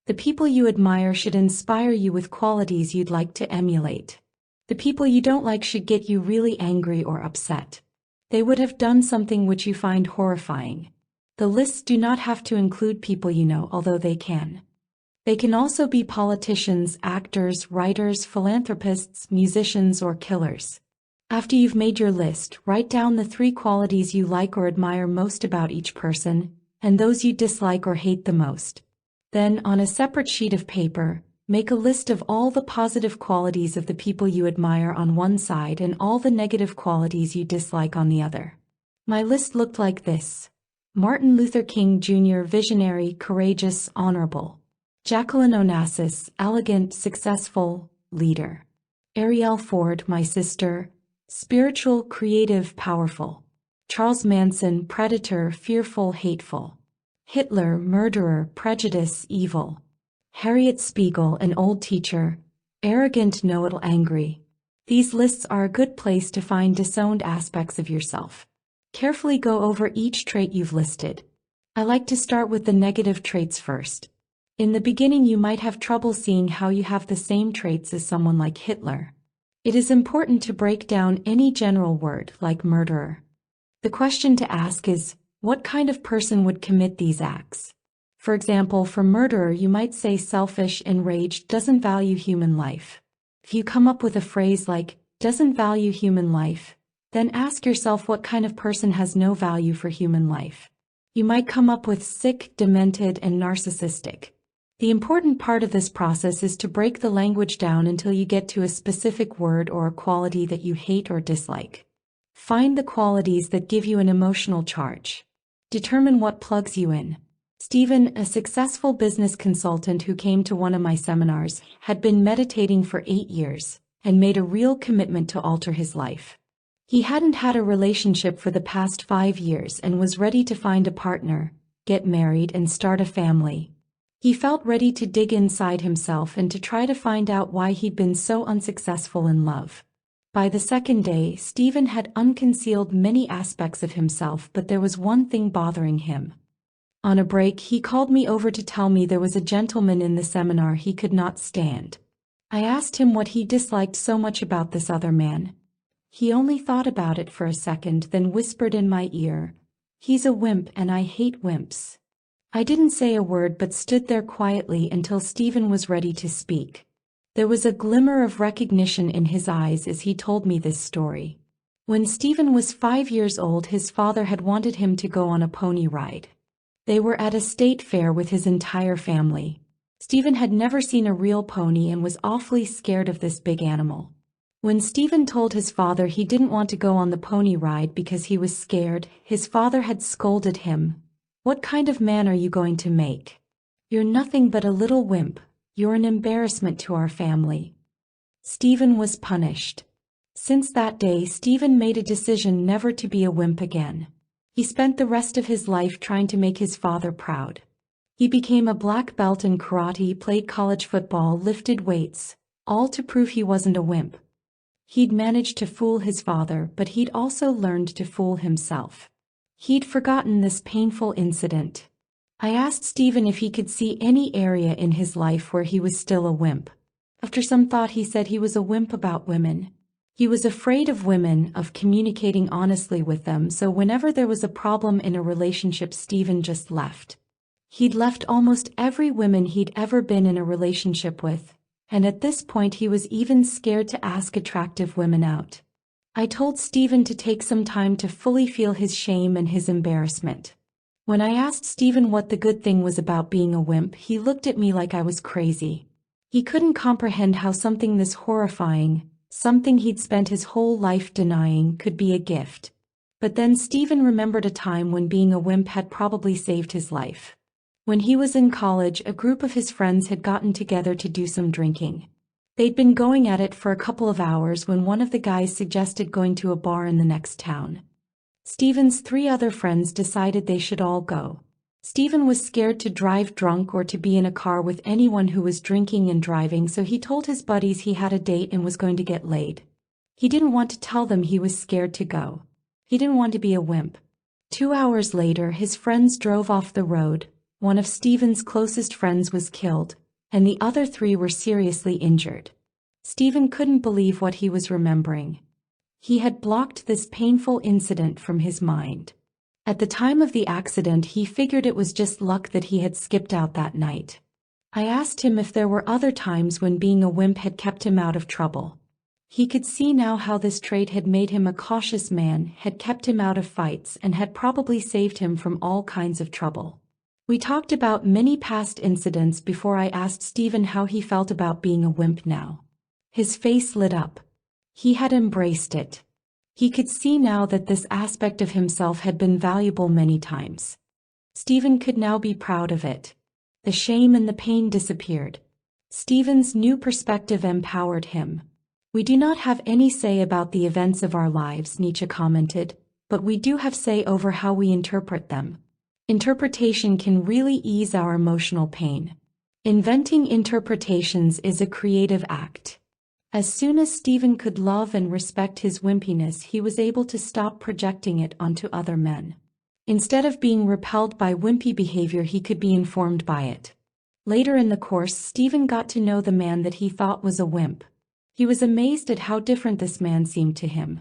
The people you admire should inspire you with qualities you'd like to emulate. The people you don't like should get you really angry or upset. They would have done something which you find horrifying. The lists do not have to include people you know, although they can. They can also be politicians, actors, writers, philanthropists, musicians, or killers. After you've made your list, write down the 3 qualities you like or admire most about each person, and those you dislike or hate the most. Then, on a separate sheet of paper, make a list of all the positive qualities of the people you admire on one side and all the negative qualities you dislike on the other. My list looked like this: Martin Luther King Jr., visionary, courageous, honorable. Jacqueline Onassis, elegant, successful, leader. Arielle Ford, my sister, spiritual, creative, powerful. Charles Manson, predator, fearful, hateful. Hitler, murderer, prejudice, evil. Harriet Spiegel, an old teacher, arrogant, know-it-all, angry. These lists are a good place to find disowned aspects of yourself. Carefully go over each trait you've listed. I like to start with the negative traits first. In the beginning, you might have trouble seeing how you have the same traits as someone like Hitler. It is important to break down any general word, like murderer. The question to ask is, what kind of person would commit these acts? For example, for murderer, you might say selfish, enraged, doesn't value human life. If you come up with a phrase like, doesn't value human life, then ask yourself what kind of person has no value for human life. You might come up with sick, demented, and narcissistic. The important part of this process is to break the language down until you get to a specific word or a quality that you hate or dislike. Find the qualities that give you an emotional charge. Determine what plugs you in. Stephen, a successful business consultant who came to one of my seminars, had been meditating for 8 years and made a real commitment to alter his life. He hadn't had a relationship for the past 5 years and was ready to find a partner, get married, and start a family. He felt ready to dig inside himself and to try to find out why he'd been so unsuccessful in love. By the second day, Stephen had unconcealed many aspects of himself, but there was one thing bothering him. On a break, he called me over to tell me there was a gentleman in the seminar he could not stand. I asked him what he disliked so much about this other man. He only thought about it for a second, then whispered in my ear, "He's a wimp and I hate wimps." I didn't say a word but stood there quietly until Stephen was ready to speak. There was a glimmer of recognition in his eyes as he told me this story. When Stephen was 5 years old, his father had wanted him to go on a pony ride. They were at a state fair with his entire family. Stephen had never seen a real pony and was awfully scared of this big animal. When Stephen told his father he didn't want to go on the pony ride because he was scared, his father had scolded him. "What kind of man are you going to make? You're nothing but a little wimp. You're an embarrassment to our family." Stephen was punished. Since that day, Stephen made a decision never to be a wimp again. He spent the rest of his life trying to make his father proud. He became a black belt in karate, played college football, lifted weights, all to prove he wasn't a wimp. He'd managed to fool his father, but he'd also learned to fool himself. He'd forgotten this painful incident. I asked Stephen if he could see any area in his life where he was still a wimp. After some thought, he said he was a wimp about women. He was afraid of women, of communicating honestly with them, so whenever there was a problem in a relationship, Stephen just left. He'd left almost every woman he'd ever been in a relationship with, and at this point he was even scared to ask attractive women out. I told Stephen to take some time to fully feel his shame and his embarrassment. When I asked Stephen what the good thing was about being a wimp, he looked at me like I was crazy. He couldn't comprehend how something this horrifying, something he'd spent his whole life denying, could be a gift. But then Stephen remembered a time when being a wimp had probably saved his life. When he was in college, a group of his friends had gotten together to do some drinking. They'd been going at it for a couple of hours when one of the guys suggested going to a bar in the next town. Stephen's 3 other friends decided they should all go. Stephen was scared to drive drunk or to be in a car with anyone who was drinking and driving, so he told his buddies he had a date and was going to get laid. He didn't want to tell them he was scared to go. He didn't want to be a wimp. 2 hours later, his friends drove off the road. One of Stephen's closest friends was killed, and the other 3 were seriously injured. Stephen couldn't believe what he was remembering. He had blocked this painful incident from his mind. At the time of the accident, he figured it was just luck that he had skipped out that night. I asked him if there were other times when being a wimp had kept him out of trouble. He could see now how this trait had made him a cautious man, had kept him out of fights, and had probably saved him from all kinds of trouble. We talked about many past incidents before I asked Stephen how he felt about being a wimp now. His face lit up. He had embraced it. He could see now that this aspect of himself had been valuable many times. Stephen could now be proud of it. The shame and the pain disappeared. Stephen's new perspective empowered him. We do not have any say about the events of our lives, Nietzsche commented, but we do have say over how we interpret them. Interpretation can really ease our emotional pain. Inventing interpretations is a creative act. As soon as Stephen could love and respect his wimpiness, he was able to stop projecting it onto other men. Instead of being repelled by wimpy behavior, he could be informed by it. Later in the course, Stephen got to know the man that he thought was a wimp. He was amazed at how different this man seemed to him.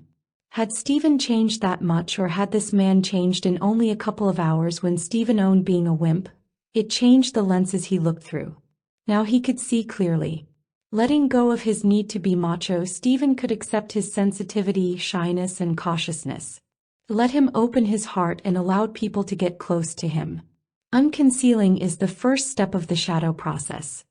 Had Stephen changed that much, or had this man changed in only a couple of hours when Stephen owned being a wimp? It changed the lenses he looked through. Now he could see clearly. Letting go of his need to be macho, Stephen could accept his sensitivity, shyness, and cautiousness. Let him open his heart and allowed people to get close to him. Unconcealing is the first step of the shadow process.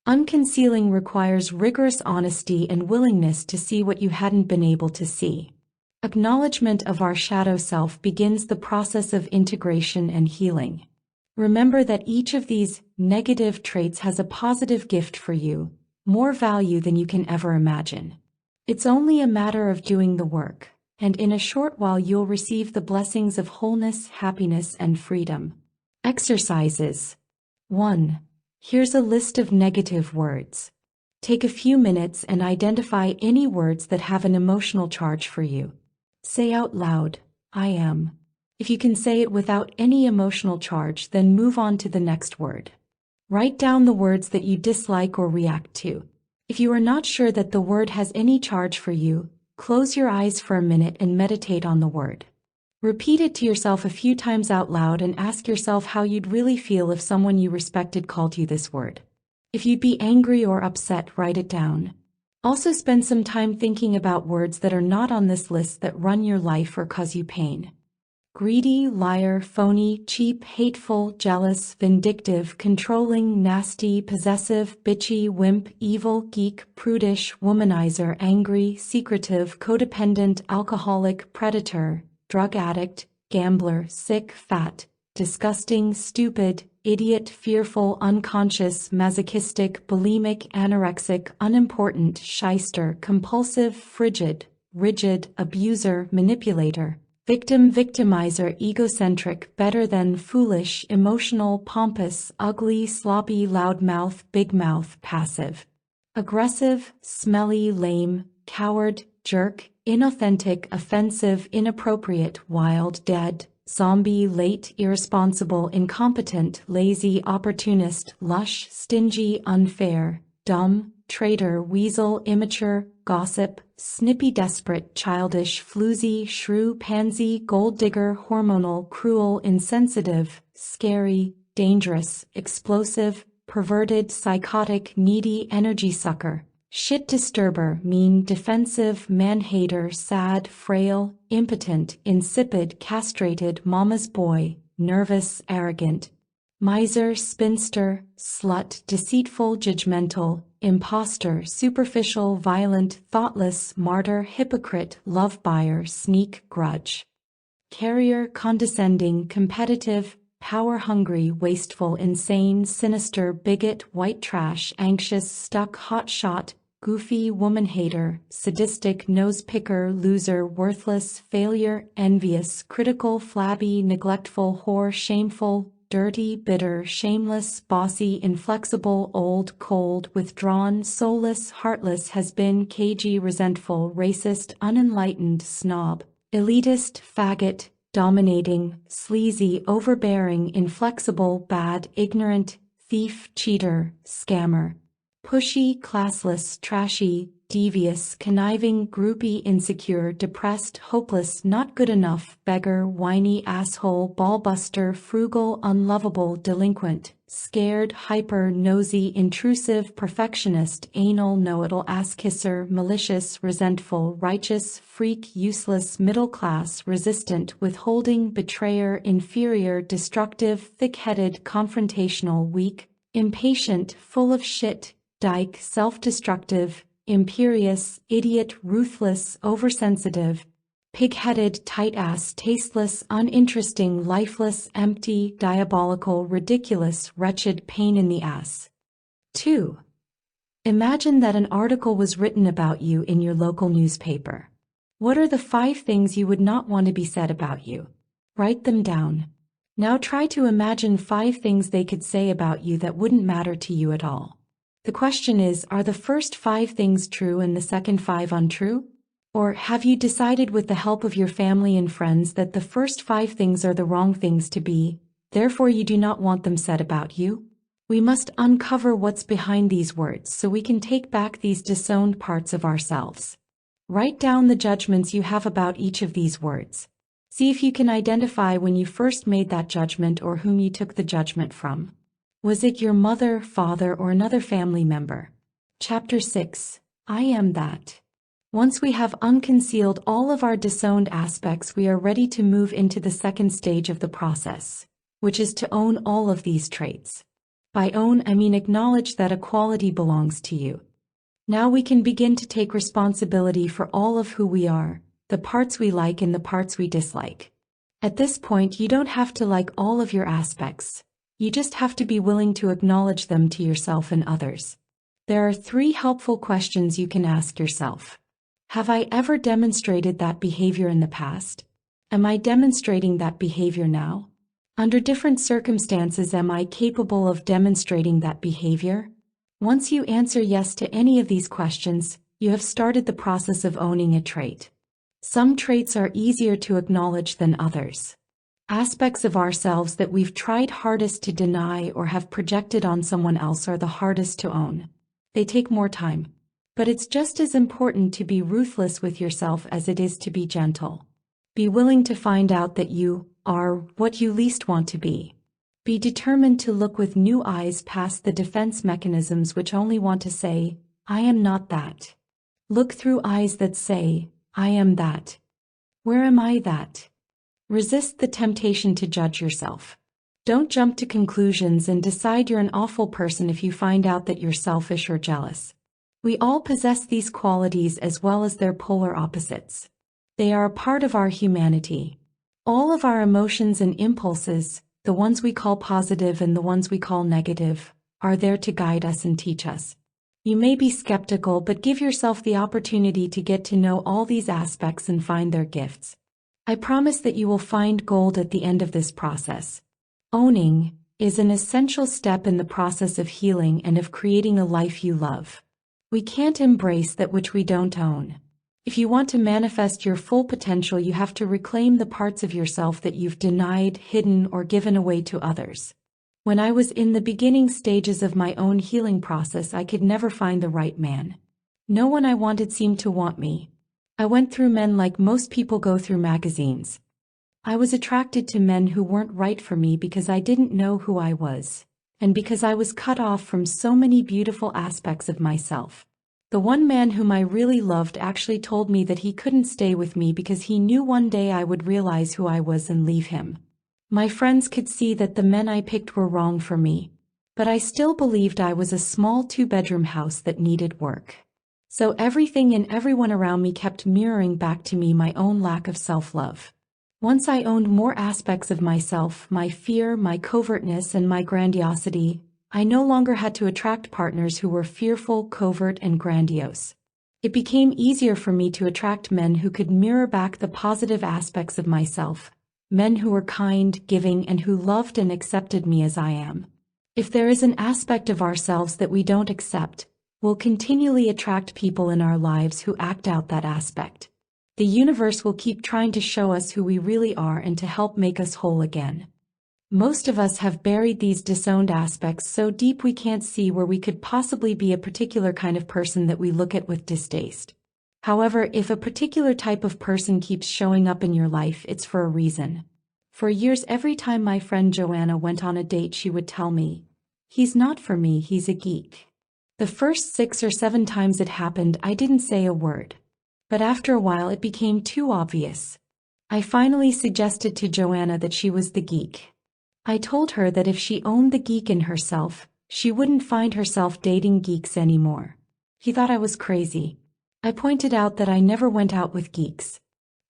Unconcealing requires rigorous honesty and willingness to see what you hadn't been able to see. Acknowledgement of our shadow self begins the process of integration and healing. Remember that each of these negative traits has a positive gift for you, more value than you can ever imagine. It's only a matter of doing the work, and in a short while you'll receive the blessings of wholeness, happiness, and freedom. Exercises. 1. Here's a list of negative words. Take a few minutes and identify any words that have an emotional charge for you. Say out loud, I am. If you can say it without any emotional charge, then move on to the next word. Write down the words that you dislike or react to. If you are not sure that the word has any charge for you, close your eyes for a minute and meditate on the word. Repeat it to yourself a few times out loud and ask yourself how you'd really feel if someone you respected called you this word. If you'd be angry or upset, write it down. Also spend some time thinking about words that are not on this list that run your life or cause you pain. Greedy, liar, phony, cheap, hateful, jealous, vindictive, controlling, nasty, possessive, bitchy, wimp, evil, geek, prudish, womanizer, angry, secretive, codependent, alcoholic, predator, drug addict, gambler, sick, fat, disgusting, stupid, idiot, fearful, unconscious, masochistic, bulimic, anorexic, unimportant, shyster, compulsive, frigid, rigid, abuser, manipulator, Victim, victimizer, egocentric, better than, foolish, emotional, pompous, ugly, sloppy, loudmouth, big mouth, passive. Aggressive, smelly, lame, coward, jerk, inauthentic, offensive, inappropriate, wild, dead, zombie, late, irresponsible, incompetent, lazy, opportunist, lush, stingy, unfair, dumb, traitor, weasel, immature, gossip, snippy, desperate, childish, floozy, shrew, pansy, gold digger, hormonal, cruel, insensitive, scary, dangerous, explosive, perverted, psychotic, needy, energy sucker, shit disturber, mean, defensive, man-hater, sad, frail, impotent, insipid, castrated, mama's boy, nervous, arrogant, miser, spinster, slut, deceitful, judgmental, imposter, superficial, violent, thoughtless, martyr, hypocrite, love buyer, sneak, grudge, carrier, condescending, competitive, power-hungry, wasteful, insane, sinister, bigot, white trash, anxious, stuck, hotshot, goofy, woman-hater, sadistic, nose-picker, loser, worthless, failure, envious, critical, flabby, neglectful, whore, shameful, dirty, bitter, shameless, bossy, inflexible, old, cold, withdrawn, soulless, heartless, has-been, cagey, resentful, racist, unenlightened, snob, elitist, faggot, dominating, sleazy, overbearing, inflexible, bad, ignorant, thief, cheater, scammer, pushy, classless, trashy, devious, conniving, groupie, insecure, depressed, hopeless, not good enough, beggar, whiny, asshole, ballbuster, frugal, unlovable, delinquent, scared, hyper, nosy, intrusive, perfectionist, anal, know-it-all, ass-kisser, malicious, resentful, righteous, freak, useless, middle class, resistant, withholding, betrayer, inferior, destructive, thick-headed, confrontational, weak, impatient, full of shit, dyke, self-destructive, imperious, idiot, ruthless, oversensitive, pig-headed, tight-ass, tasteless, uninteresting, lifeless, empty, diabolical, ridiculous, wretched, pain in the ass. 2. Imagine that an article was written about you in your local newspaper. What are the 5 things you would not want to be said about you? Write them down. Now try to imagine 5 things they could say about you that wouldn't matter to you at all. The question is, are the first 5 things true and the second 5 untrue? Or have you decided with the help of your family and friends that the first 5 things are the wrong things to be, therefore you do not want them said about you? We must uncover what's behind these words so we can take back these disowned parts of ourselves. Write down the judgments you have about each of these words. See if you can identify when you first made that judgment or whom you took the judgment from. Was it your mother, father, or another family member? Chapter 6. I am that. Once we have unconcealed all of our disowned aspects, we are ready to move into the second stage of the process, which is to own all of these traits. By own, I mean acknowledge that a quality belongs to you. Now we can begin to take responsibility for all of who we are, the parts we like and the parts we dislike. At this point, you don't have to like all of your aspects. You just have to be willing to acknowledge them to yourself and others. There are 3 helpful questions you can ask yourself. Have I ever demonstrated that behavior in the past? Am I demonstrating that behavior now? Under different circumstances, am I capable of demonstrating that behavior? Once you answer yes to any of these questions, you have started the process of owning a trait. Some traits are easier to acknowledge than others. Aspects of ourselves that we've tried hardest to deny or have projected on someone else are the hardest to own. They take more time. But it's just as important to be ruthless with yourself as it is to be gentle. Be willing to find out that you are what you least want to be. Be determined to look with new eyes past the defense mechanisms which only want to say, I am not that. Look through eyes that say, I am that. Where am I that? Resist the temptation to judge yourself. Don't jump to conclusions and decide you're an awful person if you find out that you're selfish or jealous. We all possess these qualities as well as their polar opposites. They are a part of our humanity. All of our emotions and impulses, the ones we call positive and the ones we call negative, are there to guide us and teach us. You may be skeptical, but give yourself the opportunity to get to know all these aspects and find their gifts. I promise that you will find gold at the end of this process. Owning is an essential step in the process of healing and of creating a life you love. We can't embrace that which we don't own. If you want to manifest your full potential, you have to reclaim the parts of yourself that you've denied, hidden, or given away to others. When I was in the beginning stages of my own healing process, I could never find the right man. No one I wanted seemed to want me. I went through men like most people go through magazines. I was attracted to men who weren't right for me because I didn't know who I was, and because I was cut off from so many beautiful aspects of myself. The one man whom I really loved actually told me that he couldn't stay with me because he knew one day I would realize who I was and leave him. My friends could see that the men I picked were wrong for me, but I still believed I was a small 2-bedroom house that needed work. So everything and everyone around me kept mirroring back to me my own lack of self-love. Once I owned more aspects of myself, my fear, my covertness, and my grandiosity, I no longer had to attract partners who were fearful, covert, and grandiose. It became easier for me to attract men who could mirror back the positive aspects of myself, men who were kind, giving, and who loved and accepted me as I am. If there is an aspect of ourselves that we don't accept, we'll continually attract people in our lives who act out that aspect. The universe will keep trying to show us who we really are and to help make us whole again. Most of us have buried these disowned aspects so deep we can't see where we could possibly be a particular kind of person that we look at with distaste. However, if a particular type of person keeps showing up in your life, it's for a reason. For years, every time my friend Joanna went on a date, she would tell me, "He's not for me, he's a geek." The first 6 or 7 times it happened, I didn't say a word. But after a while it became too obvious. I finally suggested to Joanna that she was the geek. I told her that if she owned the geek in herself, she wouldn't find herself dating geeks anymore. He thought I was crazy. I pointed out that I never went out with geeks.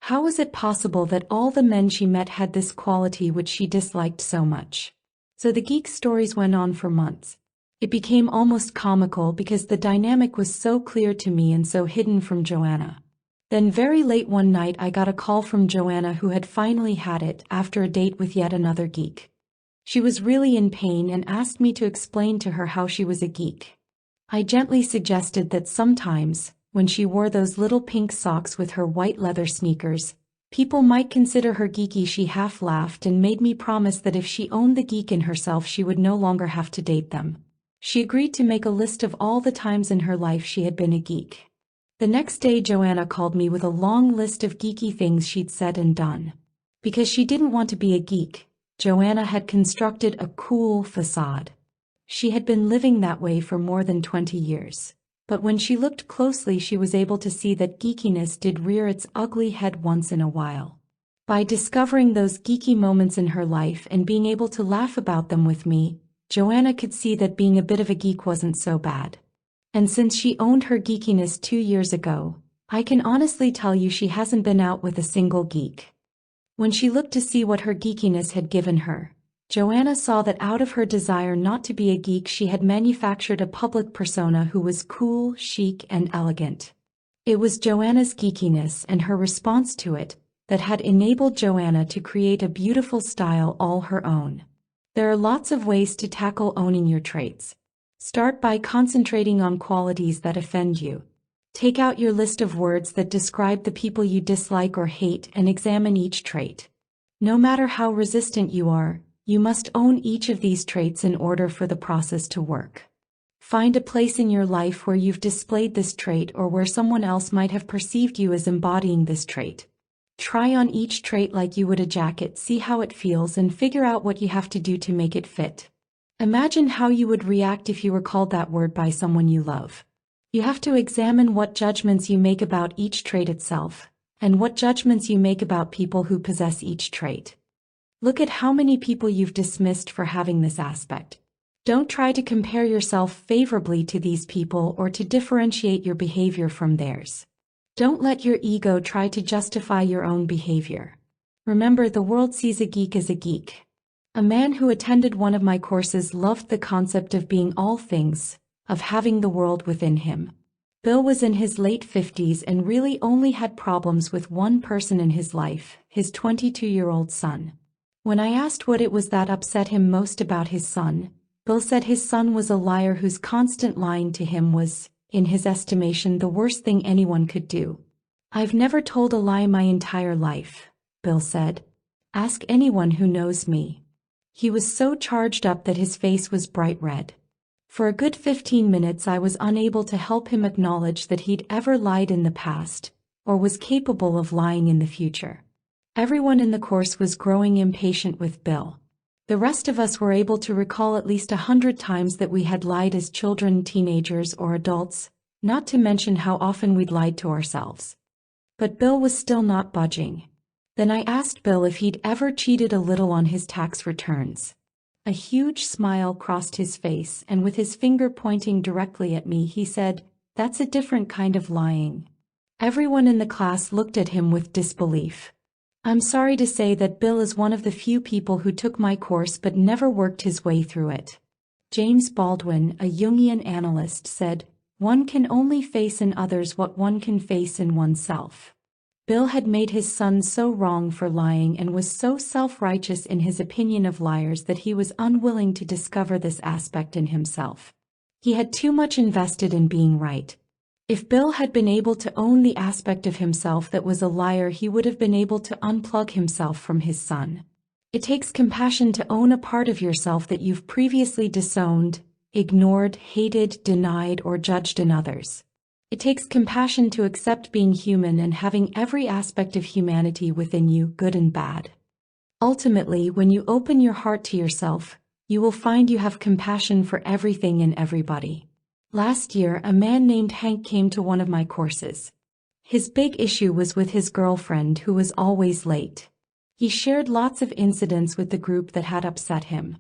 How was it possible that all the men she met had this quality which she disliked so much? So the geek stories went on for months. It became almost comical because the dynamic was so clear to me and so hidden from Joanna. Then very late one night I got a call from Joanna, who had finally had it after a date with yet another geek. She was really in pain and asked me to explain to her how she was a geek. I gently suggested that sometimes, when she wore those little pink socks with her white leather sneakers, people might consider her geeky. She half laughed and made me promise that if she owned the geek in herself, she would no longer have to date them. She agreed to make a list of all the times in her life she had been a geek. The next day Joanna called me with a long list of geeky things she'd said and done. Because she didn't want to be a geek, Joanna had constructed a cool facade. She had been living that way for more than 20 years. But when she looked closely, she was able to see that geekiness did rear its ugly head once in a while. By discovering those geeky moments in her life and being able to laugh about them with me, Joanna could see that being a bit of a geek wasn't so bad. And since she owned her geekiness 2 years ago, I can honestly tell you she hasn't been out with a single geek. When she looked to see what her geekiness had given her, Joanna saw that out of her desire not to be a geek, she had manufactured a public persona who was cool, chic, and elegant. It was Joanna's geekiness and her response to it that had enabled Joanna to create a beautiful style all her own. There are lots of ways to tackle owning your traits. Start by concentrating on qualities that offend you. Take out your list of words that describe the people you dislike or hate and examine each trait. No matter how resistant you are, you must own each of these traits in order for the process to work. Find a place in your life where you've displayed this trait or where someone else might have perceived you as embodying this trait. Try on each trait like you would a jacket, see how it feels, and figure out what you have to do to make it fit. Imagine how you would react if you were called that word by someone you love. You have to examine what judgments you make about each trait itself, and what judgments you make about people who possess each trait. Look at how many people you've dismissed for having this aspect. Don't try to compare yourself favorably to these people or to differentiate your behavior from theirs. Don't let your ego try to justify your own behavior. Remember, the world sees a geek as a geek. A man who attended one of my courses loved the concept of being all things, of having the world within him. Bill was in his late 50s and really only had problems with one person in his life, his 22-year-old son. When I asked what it was that upset him most about his son, Bill said his son was a liar whose constant lying to him was, in his estimation, the worst thing anyone could do. "I've never told a lie my entire life," Bill said. "Ask anyone who knows me." He was so charged up that his face was bright red. For a good 15 minutes I was unable to help him acknowledge that he'd ever lied in the past, or was capable of lying in the future. Everyone in the course was growing impatient with Bill. The rest of us were able to recall at least 100 times that we had lied as children, teenagers, or adults, not to mention how often we'd lied to ourselves. But Bill was still not budging. Then I asked Bill if he'd ever cheated a little on his tax returns. A huge smile crossed his face, and with his finger pointing directly at me, he said, "That's a different kind of lying." Everyone in the class looked at him with disbelief. I'm sorry to say that Bill is one of the few people who took my course but never worked his way through it. James Baldwin, a Jungian analyst, said, "One can only face in others what one can face in oneself." Bill had made his son so wrong for lying and was so self-righteous in his opinion of liars that he was unwilling to discover this aspect in himself. He had too much invested in being right. If Bill had been able to own the aspect of himself that was a liar, he would have been able to unplug himself from his son. It takes compassion to own a part of yourself that you've previously disowned, ignored, hated, denied, or judged in others. It takes compassion to accept being human and having every aspect of humanity within you, good and bad. Ultimately, when you open your heart to yourself, you will find you have compassion for everything and everybody. Last year, a man named Hank came to one of my courses. His big issue was with his girlfriend, who was always late. He shared lots of incidents with the group that had upset him.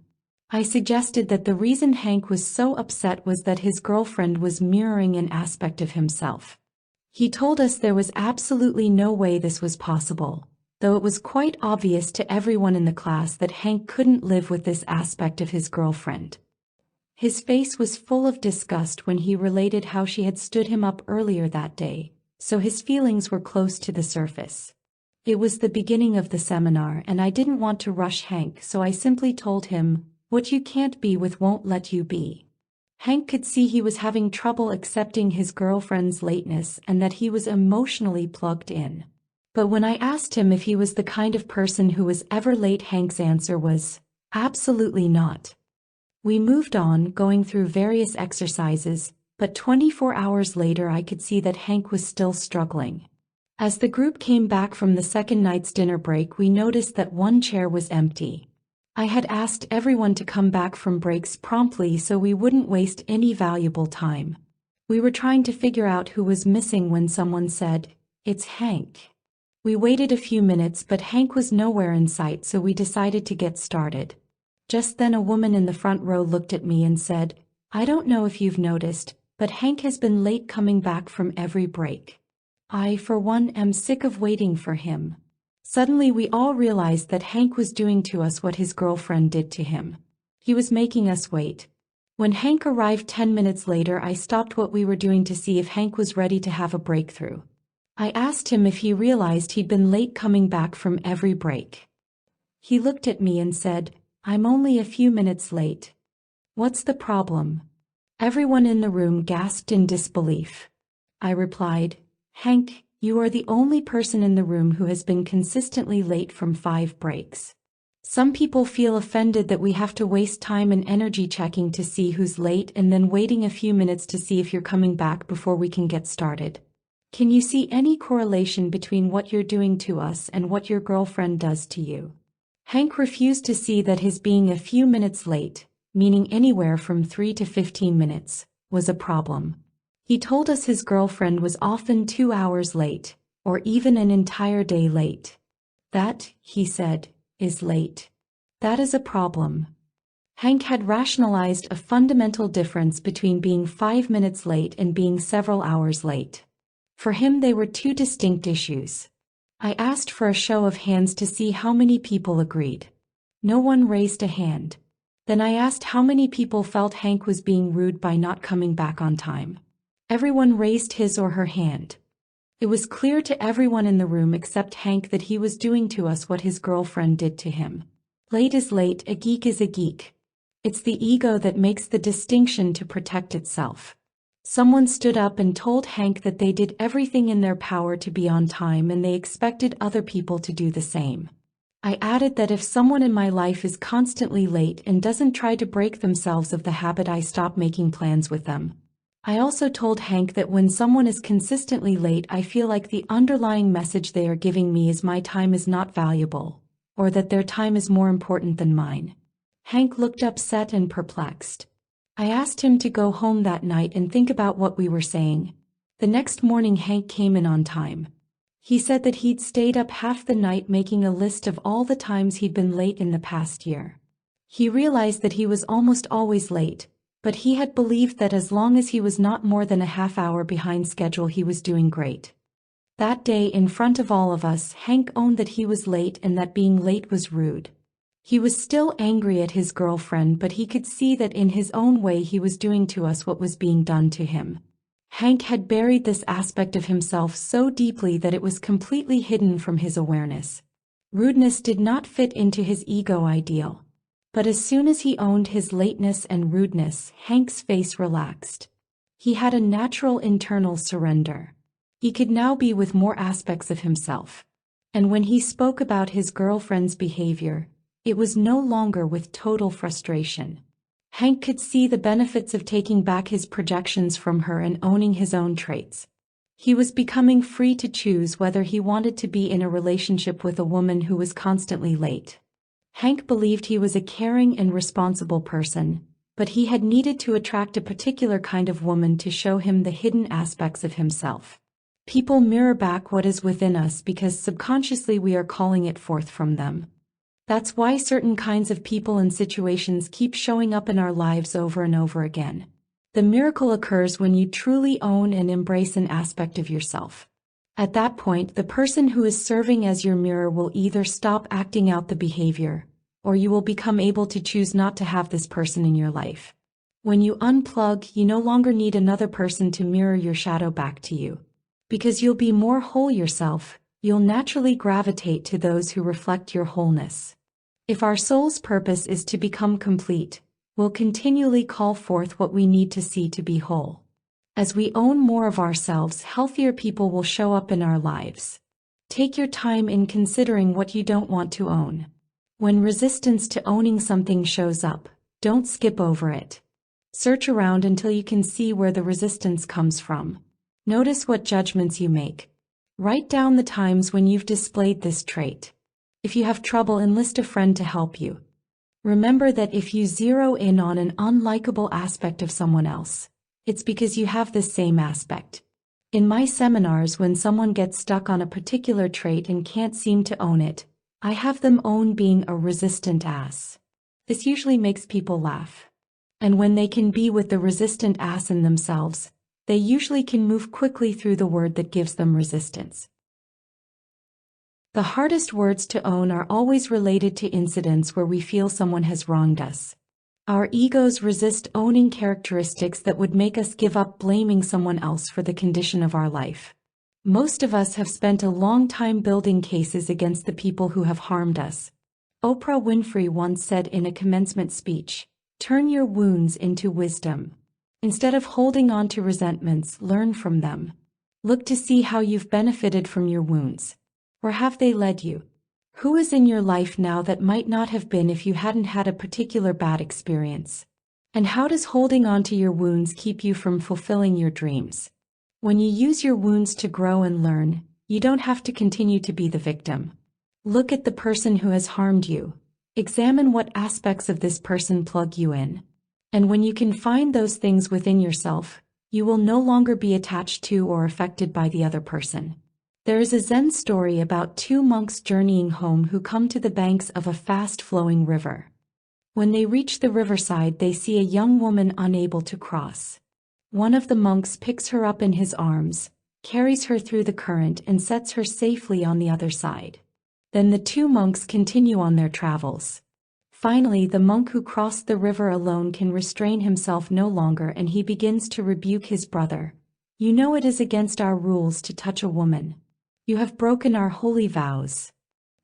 I suggested that the reason Hank was so upset was that his girlfriend was mirroring an aspect of himself. He told us there was absolutely no way this was possible, though it was quite obvious to everyone in the class that Hank couldn't live with this aspect of his girlfriend. His face was full of disgust when he related how she had stood him up earlier that day, so his feelings were close to the surface. It was the beginning of the seminar and I didn't want to rush Hank, so I simply told him, "What you can't be with won't let you be." Hank could see he was having trouble accepting his girlfriend's lateness and that he was emotionally plugged in. But when I asked him if he was the kind of person who was ever late, Hank's answer was, "Absolutely not." We moved on, going through various exercises, but 24 hours later I could see that Hank was still struggling. As the group came back from the second night's dinner break, we noticed that one chair was empty. I had asked everyone to come back from breaks promptly so we wouldn't waste any valuable time. We were trying to figure out who was missing when someone said, "It's Hank." We waited a few minutes, but Hank was nowhere in sight, so we decided to get started. Just then a woman in the front row looked at me and said, "I don't know if you've noticed, but Hank has been late coming back from every break. I, for one, am sick of waiting for him." Suddenly we all realized that Hank was doing to us what his girlfriend did to him. He was making us wait. When Hank arrived 10 minutes later, I stopped what we were doing to see if Hank was ready to have a breakthrough. I asked him if he realized he'd been late coming back from every break. He looked at me and said, "I'm only a few minutes late." "What's the problem?" Everyone in the room gasped in disbelief. I replied, "Hank, you are the only person in the room who has been consistently late from 5 breaks. Some people feel offended that we have to waste time and energy checking to see who's late and then waiting a few minutes to see if you're coming back before we can get started. Can you see any correlation between what you're doing to us and what your girlfriend does to you?" Hank refused to see that his being a few minutes late, meaning anywhere from 3 to 15 minutes, was a problem. He told us his girlfriend was often 2 hours late, or even an entire day late. That, he said, is late. That is a problem. Hank had rationalized a fundamental difference between being 5 minutes late and being several hours late. For him, they were two distinct issues. I asked for a show of hands to see how many people agreed. No one raised a hand. Then I asked how many people felt Hank was being rude by not coming back on time. Everyone raised his or her hand. It was clear to everyone in the room except Hank that he was doing to us what his girlfriend did to him. Late is late, a geek is a geek. It's the ego that makes the distinction to protect itself. Someone stood up and told Hank that they did everything in their power to be on time and they expected other people to do the same. I added that if someone in my life is constantly late and doesn't try to break themselves of the habit, I stop making plans with them. I also told Hank that when someone is consistently late, I feel like the underlying message they are giving me is my time is not valuable, or that their time is more important than mine. Hank looked upset and perplexed. I asked him to go home that night and think about what we were saying. The next morning Hank came in on time. He said that he'd stayed up half the night making a list of all the times he'd been late in the past year. He realized that he was almost always late, but he had believed that as long as he was not more than a half hour behind schedule he was doing great. That day in front of all of us, Hank owned that he was late and that being late was rude. He was still angry at his girlfriend, but he could see that in his own way he was doing to us what was being done to him. Hank had buried this aspect of himself so deeply that it was completely hidden from his awareness. Rudeness did not fit into his ego ideal. But as soon as he owned his lateness and rudeness, Hank's face relaxed. He had a natural internal surrender. He could now be with more aspects of himself. And when he spoke about his girlfriend's behavior, it was no longer with total frustration. Hank could see the benefits of taking back his projections from her and owning his own traits. He was becoming free to choose whether he wanted to be in a relationship with a woman who was constantly late. Hank believed he was a caring and responsible person, but he had needed to attract a particular kind of woman to show him the hidden aspects of himself. People mirror back what is within us because subconsciously we are calling it forth from them. That's why certain kinds of people and situations keep showing up in our lives over and over again. The miracle occurs when you truly own and embrace an aspect of yourself. At that point, the person who is serving as your mirror will either stop acting out the behavior, or you will become able to choose not to have this person in your life. When you unplug, you no longer need another person to mirror your shadow back to you. Because you'll be more whole yourself, you'll naturally gravitate to those who reflect your wholeness. If our soul's purpose is to become complete, we'll continually call forth what we need to see to be whole. As we own more of ourselves, healthier people will show up in our lives. Take your time in considering what you don't want to own. When resistance to owning something shows up, don't skip over it. Search around until you can see where the resistance comes from. Notice what judgments you make. Write down the times when you've displayed this trait. If you have trouble, enlist a friend to help you. Remember that if you zero in on an unlikable aspect of someone else, it's because you have this same aspect. In my seminars, when someone gets stuck on a particular trait and can't seem to own it, I have them own being a resistant ass. This usually makes people laugh. And when they can be with the resistant ass in themselves, they usually can move quickly through the word that gives them resistance. The hardest words to own are always related to incidents where we feel someone has wronged us. Our egos resist owning characteristics that would make us give up blaming someone else for the condition of our life. Most of us have spent a long time building cases against the people who have harmed us. Oprah Winfrey once said in a commencement speech, "Turn your wounds into wisdom. Instead of holding on to resentments, learn from them. Look to see how you've benefited from your wounds. Where have they led you? Who is in your life now that might not have been if you hadn't had a particular bad experience? And how does holding on to your wounds keep you from fulfilling your dreams? When you use your wounds to grow and learn, you don't have to continue to be the victim. Look at the person who has harmed you. Examine what aspects of this person plug you in. And when you can find those things within yourself, you will no longer be attached to or affected by the other person." There is a Zen story about two monks journeying home who come to the banks of a fast-flowing river. When they reach the riverside, they see a young woman unable to cross. One of the monks picks her up in his arms, carries her through the current and sets her safely on the other side. Then the two monks continue on their travels. Finally, the monk who crossed the river alone can restrain himself no longer and he begins to rebuke his brother, You know it is against our rules to touch a woman. You have broken our holy vows.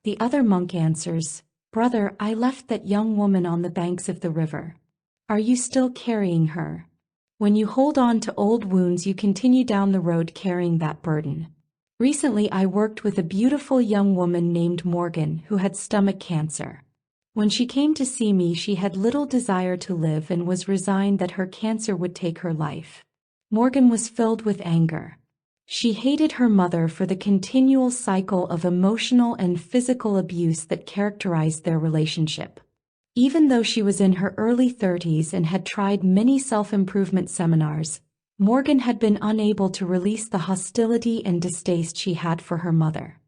The other monk answers, Brother, I left that young woman on the banks of the river. Are you still carrying her? When you hold on to old wounds, you continue down the road carrying that burden. Recently I worked with a beautiful young woman named Morgan who had stomach cancer. When she came to see me, she had little desire to live and was resigned that her cancer would take her life. Morgan was filled with anger. She hated her mother for the continual cycle of emotional and physical abuse that characterized their relationship. Even though she was in her early 30s and had tried many self-improvement seminars, Morgan had been unable to release the hostility and distaste she had for her mother.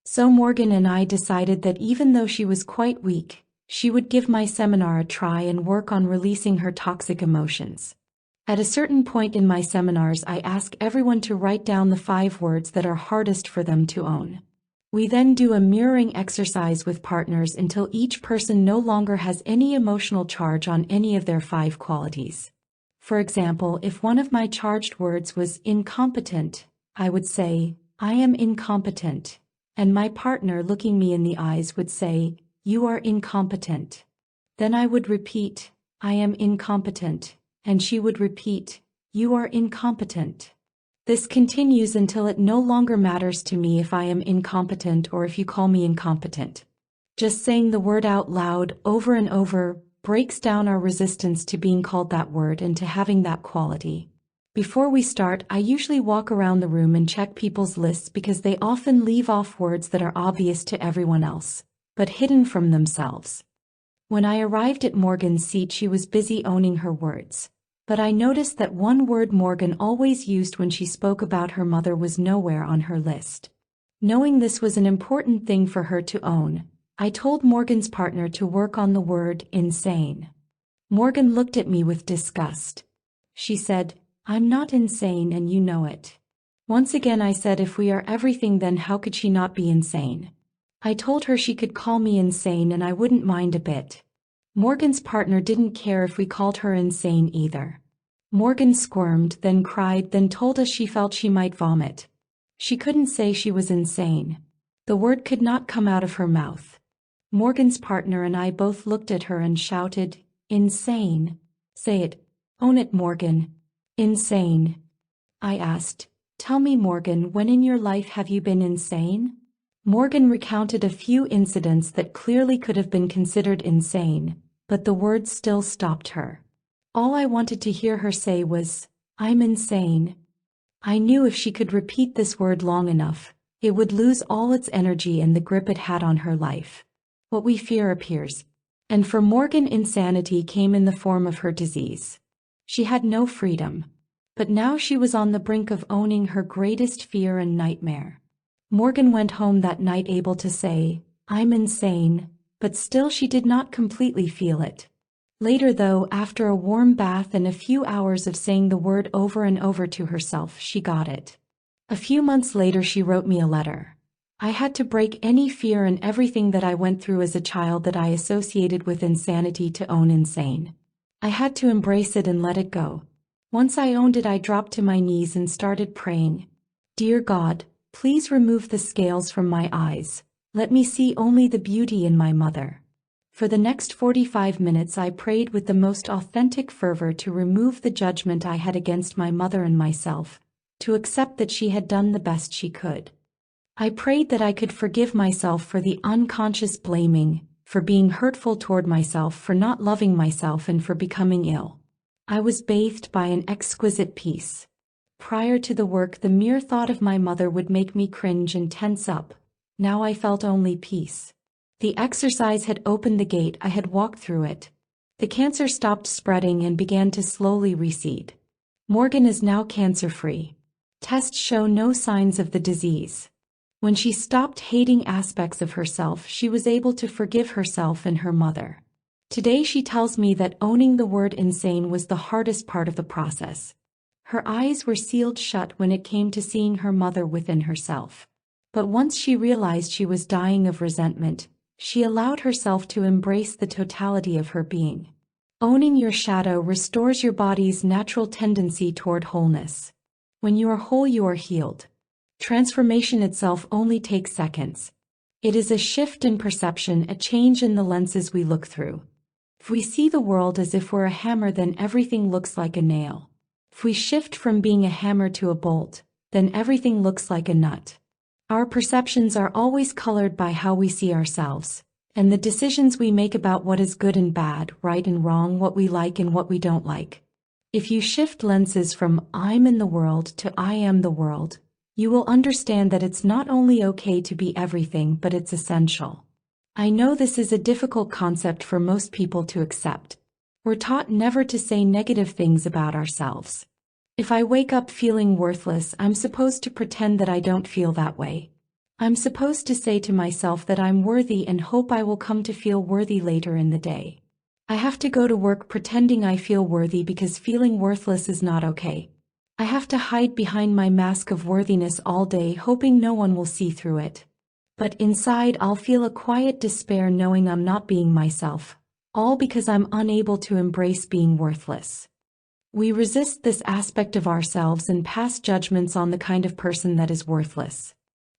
So Morgan and I decided that even though she was quite weak, she would give my seminar a try and work on releasing her toxic emotions. At a certain point in my seminars, I ask everyone to write down the 5 words that are hardest for them to own. We then do a mirroring exercise with partners until each person no longer has any emotional charge on any of their 5 qualities. For example, if one of my charged words was incompetent, I would say, I am incompetent, and my partner looking me in the eyes would say, you are incompetent. Then I would repeat, I am incompetent, and she would repeat, you are incompetent. This continues until it no longer matters to me if I am incompetent or if you call me incompetent. Just saying the word out loud over and over breaks down our resistance to being called that word and to having that quality. Before we start, I usually walk around the room and check people's lists because they often leave off words that are obvious to everyone else, but hidden from themselves. When I arrived at Morgan's seat, she was busy owning her words. But I noticed that one word Morgan always used when she spoke about her mother was nowhere on her list. Knowing this was an important thing for her to own, I told Morgan's partner to work on the word insane. Morgan looked at me with disgust. She said, I'm not insane and you know it. Once again I said, if we are everything, then how could she not be insane? I told her she could call me insane and I wouldn't mind a bit. Morgan's partner didn't care if we called her insane either. Morgan squirmed, then cried, then told us she felt she might vomit. She couldn't say she was insane. The word could not come out of her mouth. Morgan's partner and I both looked at her and shouted, insane. Say it. Own it, Morgan. Insane. I asked, tell me, Morgan, when in your life have you been insane? Morgan recounted a few incidents that clearly could have been considered insane, but the words still stopped her. All I wanted to hear her say was, I'm insane. I knew if she could repeat this word long enough, it would lose all its energy and the grip it had on her life. What we fear appears. And for Morgan, insanity came in the form of her disease. She had no freedom. But now she was on the brink of owning her greatest fear and nightmare. Morgan went home that night able to say, I'm insane, but still she did not completely feel it. Later though, after a warm bath and a few hours of saying the word over and over to herself, she got it. A few months later she wrote me a letter. I had to break any fear and everything that I went through as a child that I associated with insanity to own insane. I had to embrace it and let it go. Once I owned it, I dropped to my knees and started praying. Dear God, please remove the scales from my eyes. Let me see only the beauty in my mother. For the next 45 minutes I prayed with the most authentic fervor to remove the judgment I had against my mother and myself, to accept that she had done the best she could. I prayed that I could forgive myself for the unconscious blaming, for being hurtful toward myself, for not loving myself, and for becoming ill. I was bathed by an exquisite peace. Prior to the work, the mere thought of my mother would make me cringe and tense up. Now I felt only peace. The exercise had opened the gate, I had walked through it. The cancer stopped spreading and began to slowly recede. Morgan is now cancer-free. Tests show no signs of the disease. When she stopped hating aspects of herself, she was able to forgive herself and her mother. Today she tells me that owning the word insane was the hardest part of the process. Her eyes were sealed shut when it came to seeing her mother within herself. But once she realized she was dying of resentment, she allowed herself to embrace the totality of her being. Owning your shadow restores your body's natural tendency toward wholeness. When you are whole, you are healed. Transformation itself only takes seconds. It is a shift in perception, a change in the lenses we look through. If we see the world as if we're a hammer, then everything looks like a nail. If we shift from being a hammer to a bolt, then everything looks like a nut. Our perceptions are always colored by how we see ourselves, and the decisions we make about what is good and bad, right and wrong, what we like and what we don't like. If you shift lenses from I'm in the world to I am the world, you will understand that it's not only okay to be everything, but it's essential. I know this is a difficult concept for most people to accept. We're taught never to say negative things about ourselves. If I wake up feeling worthless, I'm supposed to pretend that I don't feel that way. I'm supposed to say to myself that I'm worthy and hope I will come to feel worthy later in the day. I have to go to work pretending I feel worthy because feeling worthless is not okay. I have to hide behind my mask of worthiness all day, hoping no one will see through it. But inside I'll feel a quiet despair knowing I'm not being myself, all because I'm unable to embrace being worthless. We resist this aspect of ourselves and pass judgments on the kind of person that is worthless.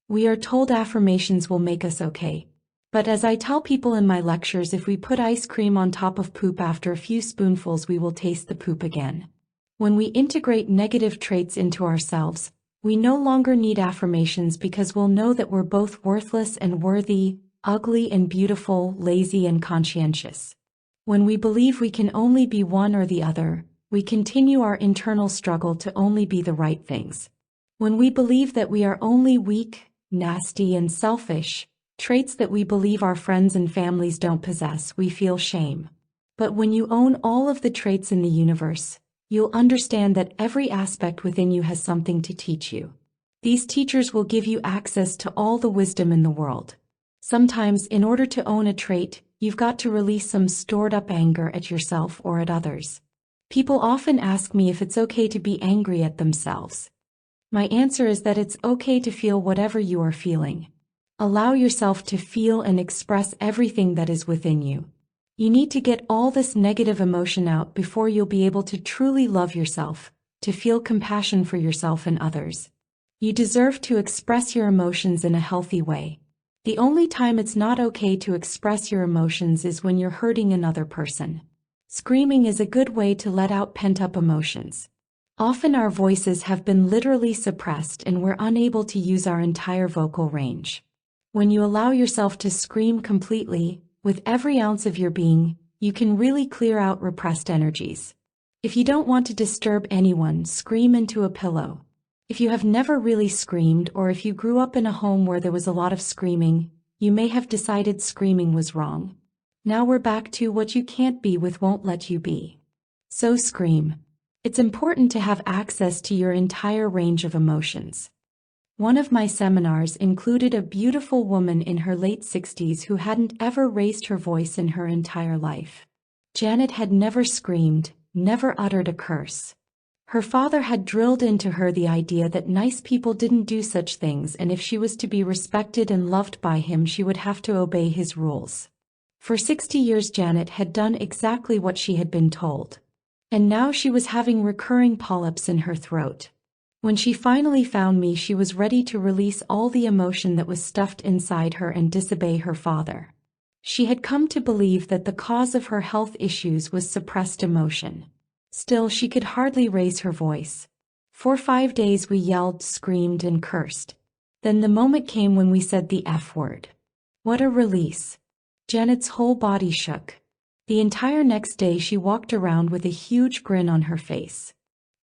We are told affirmations will make us okay. But as I tell people in my lectures, if we put ice cream on top of poop, after a few spoonfuls we will taste the poop again. When we integrate negative traits into ourselves, we no longer need affirmations because we'll know that we're both worthless and worthy, ugly and beautiful, lazy and conscientious. When we believe we can only be one or the other, we continue our internal struggle to only be the right things. When we believe that we are only weak, nasty and selfish, traits that we believe our friends and families don't possess, we feel shame. But when you own all of the traits in the universe, you'll understand that every aspect within you has something to teach you. These teachers will give you access to all the wisdom in the world. Sometimes, in order to own a trait, you've got to release some stored-up anger at yourself or at others. People often ask me if it's okay to be angry at themselves. My answer is that it's okay to feel whatever you are feeling. Allow yourself to feel and express everything that is within you. You need to get all this negative emotion out before you'll be able to truly love yourself, to feel compassion for yourself and others. You deserve to express your emotions in a healthy way. The only time it's not okay to express your emotions is when you're hurting another person. Screaming is a good way to let out pent-up emotions. Often our voices have been literally suppressed and we're unable to use our entire vocal range. When you allow yourself to scream completely, with every ounce of your being, you can really clear out repressed energies. If you don't want to disturb anyone, scream into a pillow. If you have never really screamed, or if you grew up in a home where there was a lot of screaming, you may have decided screaming was wrong. Now we're back to what you can't be with won't let you be. So scream. It's important to have access to your entire range of emotions. One of my seminars included a beautiful woman in her late 60s who hadn't ever raised her voice in her entire life. Janet had never screamed, never uttered a curse. Her father had drilled into her the idea that nice people didn't do such things, and if she was to be respected and loved by him, she would have to obey his rules. For 60 years Janet had done exactly what she had been told. And now she was having recurring polyps in her throat. When she finally found me, she was ready to release all the emotion that was stuffed inside her and disobey her father. She had come to believe that the cause of her health issues was suppressed emotion. Still, she could hardly raise her voice. For 5 days we yelled, screamed, and cursed. Then the moment came when we said the F word. What a release! Janet's whole body shook. The entire next day she walked around with a huge grin on her face.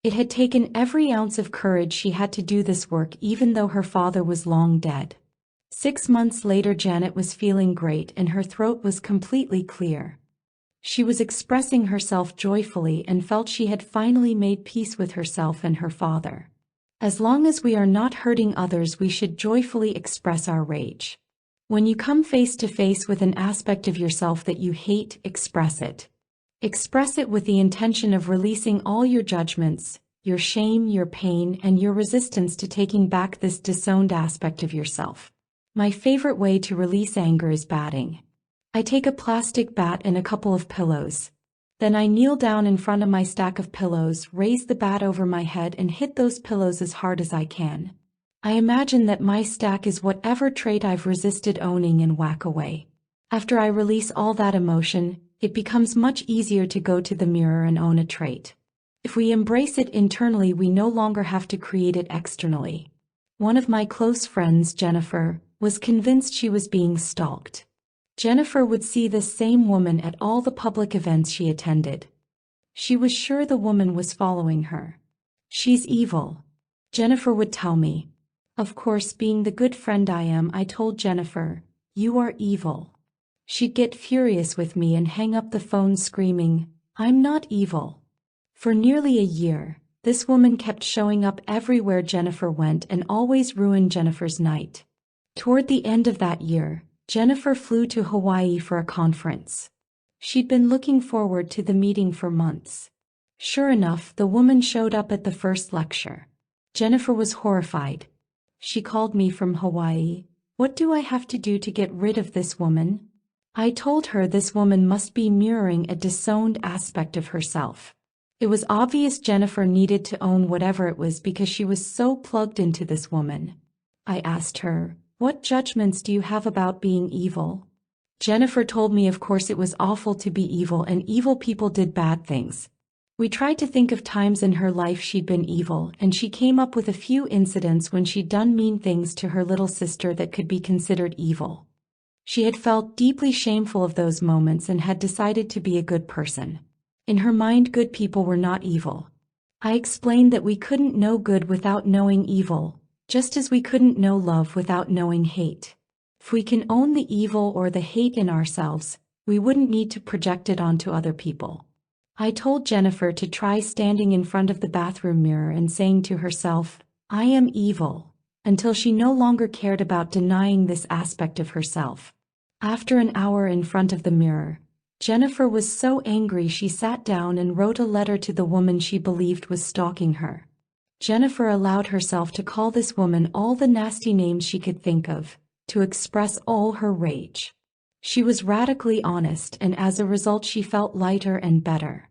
It had taken every ounce of courage she had to do this work, even though her father was long dead. 6 months later Janet was feeling great and her throat was completely clear. She was expressing herself joyfully and felt she had finally made peace with herself and her father. As long as we are not hurting others, we should joyfully express our rage. When you come face to face with an aspect of yourself that you hate, express it. Express it with the intention of releasing all your judgments, your shame, your pain, and your resistance to taking back this disowned aspect of yourself. My favorite way to release anger is batting. I take a plastic bat and a couple of pillows. Then I kneel down in front of my stack of pillows, raise the bat over my head and hit those pillows as hard as I can. I imagine that my stack is whatever trait I've resisted owning and whack away. After I release all that emotion, it becomes much easier to go to the mirror and own a trait. If we embrace it internally, we no longer have to create it externally. One of my close friends, Jennifer, was convinced she was being stalked. Jennifer would see this same woman at all the public events she attended. She was sure the woman was following her. "She's evil," Jennifer would tell me. Of course, being the good friend I am, I told Jennifer, "You are evil." She'd get furious with me and hang up the phone screaming, "I'm not evil." For nearly a year, this woman kept showing up everywhere Jennifer went and always ruined Jennifer's night. Toward the end of that year, Jennifer flew to Hawaii for a conference. She'd been looking forward to the meeting for months. Sure enough, the woman showed up at the first lecture. Jennifer was horrified. She called me from Hawaii. "What do I have to do to get rid of this woman?" I told her this woman must be mirroring a disowned aspect of herself. It was obvious Jennifer needed to own whatever it was because she was so plugged into this woman. I asked her, "What judgments do you have about being evil?" Jennifer told me of course it was awful to be evil and evil people did bad things. We tried to think of times in her life she'd been evil, and she came up with a few incidents when she'd done mean things to her little sister that could be considered evil. She had felt deeply shameful of those moments and had decided to be a good person. In her mind, good people were not evil. I explained that we couldn't know good without knowing evil, just as we couldn't know love without knowing hate. If we can own the evil or the hate in ourselves, we wouldn't need to project it onto other people. I told Jennifer to try standing in front of the bathroom mirror and saying to herself, "I am evil," until she no longer cared about denying this aspect of herself. After an hour in front of the mirror, Jennifer was so angry she sat down and wrote a letter to the woman she believed was stalking her. Jennifer allowed herself to call this woman all the nasty names she could think of, to express all her rage. She was radically honest, and as a result she felt lighter and better.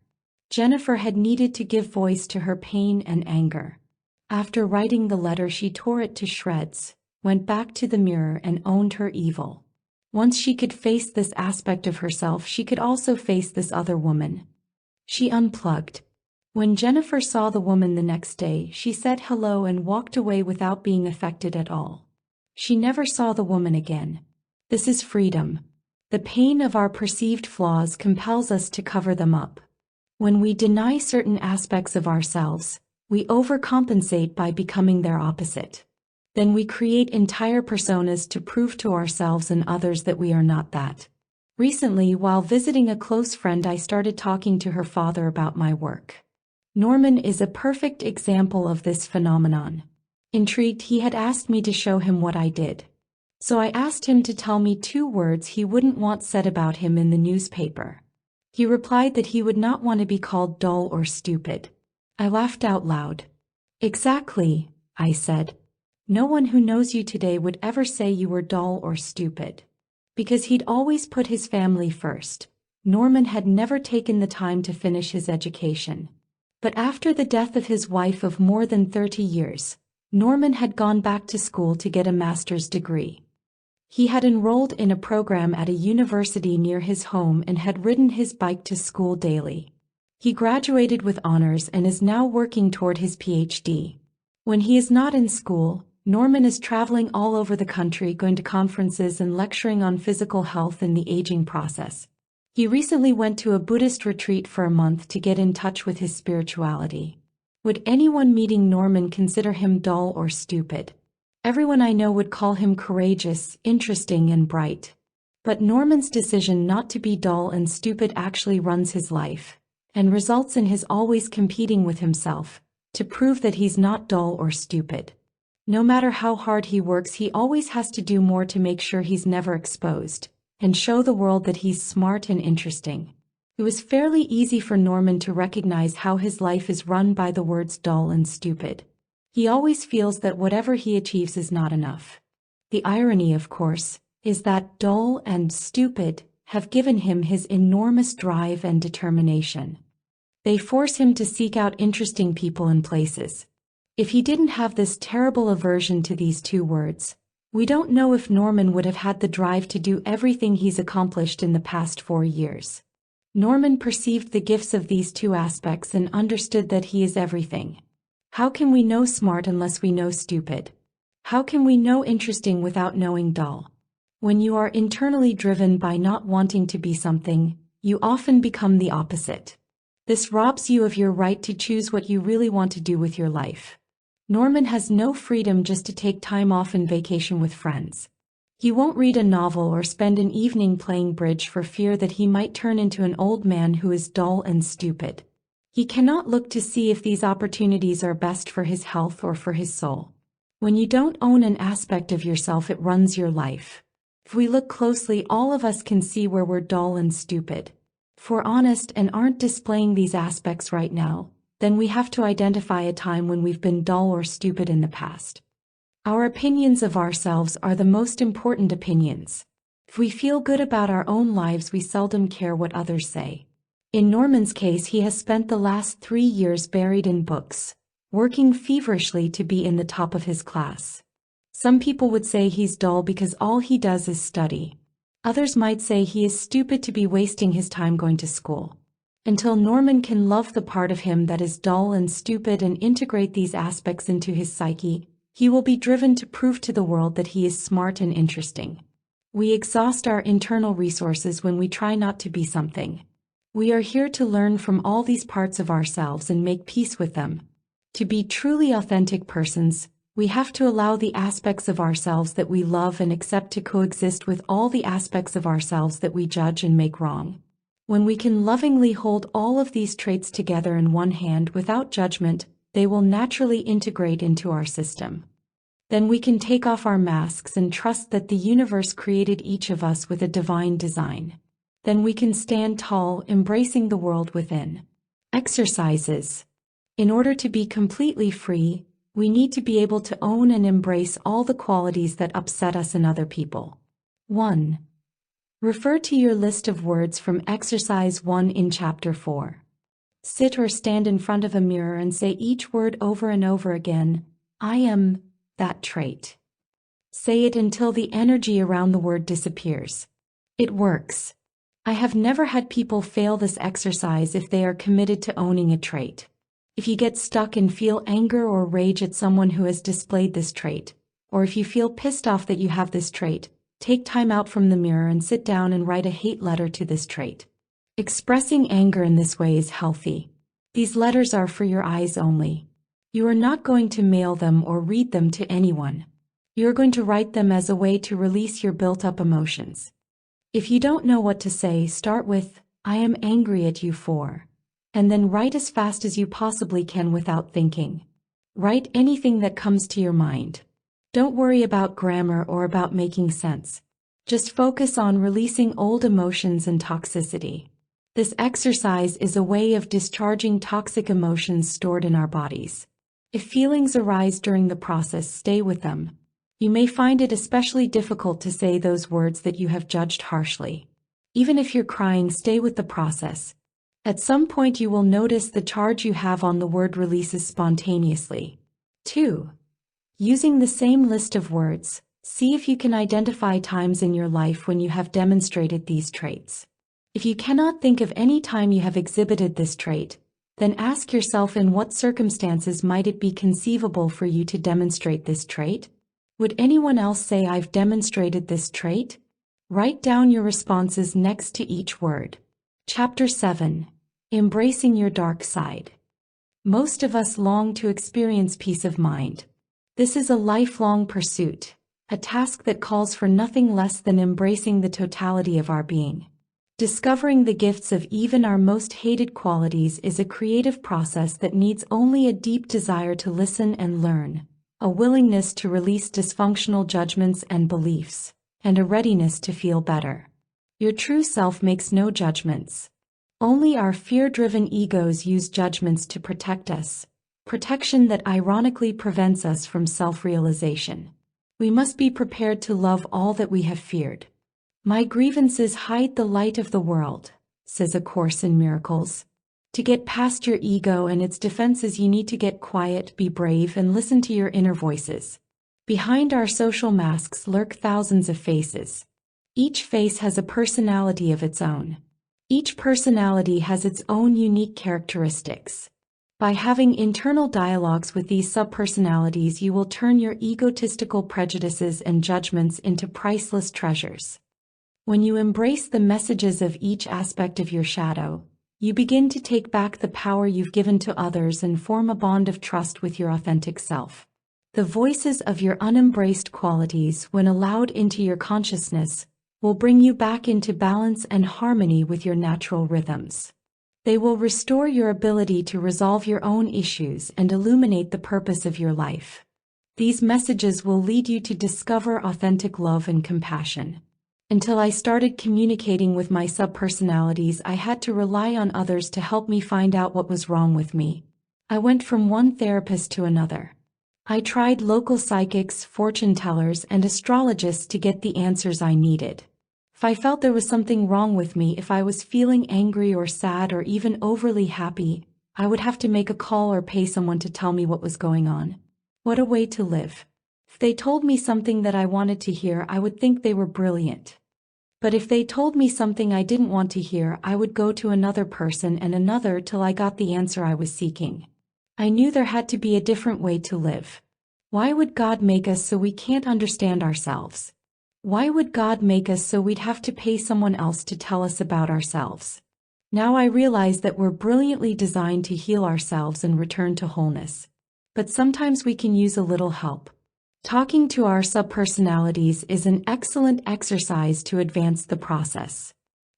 Jennifer had needed to give voice to her pain and anger. After writing the letter, she tore it to shreds, went back to the mirror and owned her evil. Once she could face this aspect of herself, she could also face this other woman. She unplugged. When Jennifer saw the woman the next day, she said hello and walked away without being affected at all. She never saw the woman again. This is freedom. The pain of our perceived flaws compels us to cover them up. When we deny certain aspects of ourselves, we overcompensate by becoming their opposite. Then we create entire personas to prove to ourselves and others that we are not that. Recently, while visiting a close friend, I started talking to her father about my work. Norman is a perfect example of this phenomenon. Intrigued, he had asked me to show him what I did. So I asked him to tell me 2 words he wouldn't want said about him in the newspaper. He replied that he would not want to be called dull or stupid. I laughed out loud. "Exactly," I said. "No one who knows you today would ever say you were dull or stupid." Because he'd always put his family first, Norman had never taken the time to finish his education. But after the death of his wife of more than 30 years, Norman had gone back to school to get a master's degree. He had enrolled in a program at a university near his home and had ridden his bike to school daily. He graduated with honors and is now working toward his PhD. When he is not in school, Norman is traveling all over the country, going to conferences and lecturing on physical health and the aging process. He recently went to a Buddhist retreat for a month to get in touch with his spirituality. Would anyone meeting Norman consider him dull or stupid? Everyone I know would call him courageous, interesting, and bright. But Norman's decision not to be dull and stupid actually runs his life, and results in his always competing with himself, to prove that he's not dull or stupid. No matter how hard he works, he always has to do more to make sure he's never exposed, and show the world that he's smart and interesting. It was fairly easy for Norman to recognize how his life is run by the words dull and stupid. He always feels that whatever he achieves is not enough. The irony, of course, is that dull and stupid have given him his enormous drive and determination. They force him to seek out interesting people and places. If he didn't have this terrible aversion to these two words, we don't know if Norman would have had the drive to do everything he's accomplished in the past 4 years. Norman perceived the gifts of these two aspects and understood that he is everything. How can we know smart unless we know stupid? How can we know interesting without knowing dull? When you are internally driven by not wanting to be something, you often become the opposite. This robs you of your right to choose what you really want to do with your life. Norman has no freedom just to take time off and vacation with friends. He won't read a novel or spend an evening playing bridge for fear that he might turn into an old man who is dull and stupid. He cannot look to see if these opportunities are best for his health or for his soul. When you don't own an aspect of yourself, it runs your life. If we look closely, all of us can see where we're dull and stupid. If we're honest and aren't displaying these aspects right now, then we have to identify a time when we've been dull or stupid in the past. Our opinions of ourselves are the most important opinions. If we feel good about our own lives, we seldom care what others say. In Norman's case, he has spent the last 3 years buried in books, working feverishly to be in the top of his class. Some people would say he's dull because all he does is study. Others might say he is stupid to be wasting his time going to school. Until Norman can love the part of him that is dull and stupid and integrate these aspects into his psyche, he will be driven to prove to the world that he is smart and interesting. We exhaust our internal resources when we try not to be something. We are here to learn from all these parts of ourselves and make peace with them. To be truly authentic persons, we have to allow the aspects of ourselves that we love and accept to coexist with all the aspects of ourselves that we judge and make wrong. When we can lovingly hold all of these traits together in one hand without judgment, they will naturally integrate into our system. Then we can take off our masks and trust that the universe created each of us with a divine design. Then we can stand tall, embracing the world within. Exercises. In order to be completely free, we need to be able to own and embrace all the qualities that upset us in other people. 1. Refer to your list of words from Exercise 1 in Chapter 4. Sit or stand in front of a mirror and say each word over and over again. I am that trait. Say it until the energy around the word disappears. It works. I have never had people fail this exercise if they are committed to owning a trait. If you get stuck and feel anger or rage at someone who has displayed this trait, or if you feel pissed off that you have this trait, take time out from the mirror and sit down and write a hate letter to this trait. Expressing anger in this way is healthy. These letters are for your eyes only. You are not going to mail them or read them to anyone. You are going to write them as a way to release your built-up emotions. If you don't know what to say, start with, I am angry at you for, and then write as fast as you possibly can without thinking. Write anything that comes to your mind. Don't worry about grammar or about making sense. Just focus on releasing old emotions and toxicity. This exercise is a way of discharging toxic emotions stored in our bodies. If feelings arise during the process, stay with them. You may find it especially difficult to say those words that you have judged harshly. Even if you're crying, stay with the process. At some point you will notice the charge you have on the word releases spontaneously. 2. Using the same list of words, see if you can identify times in your life when you have demonstrated these traits. If you cannot think of any time you have exhibited this trait, then ask yourself in what circumstances might it be conceivable for you to demonstrate this trait? Would anyone else say I've demonstrated this trait? Write down your responses next to each word. Chapter 7. Embracing your dark side. Most of us long to experience peace of mind. This is a lifelong pursuit, a task that calls for nothing less than embracing the totality of our being. Discovering the gifts of even our most hated qualities is a creative process that needs only a deep desire to listen and learn, a willingness to release dysfunctional judgments and beliefs, and a readiness to feel better. Your true self makes no judgments. Only our fear-driven egos use judgments to protect us, protection that ironically prevents us from self-realization. We must be prepared to love all that we have feared. My grievances hide the light of the world, says A Course in Miracles. To get past your ego and its defenses, you need to get quiet, be brave, and listen to your inner voices. Behind our social masks lurk thousands of faces. Each face has a personality of its own. Each personality has its own unique characteristics. By having internal dialogues with these subpersonalities, you will turn your egotistical prejudices and judgments into priceless treasures. When you embrace the messages of each aspect of your shadow, you begin to take back the power you've given to others and form a bond of trust with your authentic self. The voices of your unembraced qualities, when allowed into your consciousness, will bring you back into balance and harmony with your natural rhythms. They will restore your ability to resolve your own issues and illuminate the purpose of your life. These messages will lead you to discover authentic love and compassion. Until I started communicating with my subpersonalities, I had to rely on others to help me find out what was wrong with me. I went from one therapist to another. I tried local psychics, fortune tellers, and astrologists to get the answers I needed. If I felt there was something wrong with me, if I was feeling angry or sad or even overly happy, I would have to make a call or pay someone to tell me what was going on. What a way to live. If they told me something that I wanted to hear, I would think they were brilliant. But if they told me something I didn't want to hear, I would go to another person and another till I got the answer I was seeking. I knew there had to be a different way to live. Why would God make us so we can't understand ourselves? Why would God make us so we'd have to pay someone else to tell us about ourselves? Now I realize that we're brilliantly designed to heal ourselves and return to wholeness. But sometimes we can use a little help. Talking to our subpersonalities is an excellent exercise to advance the process.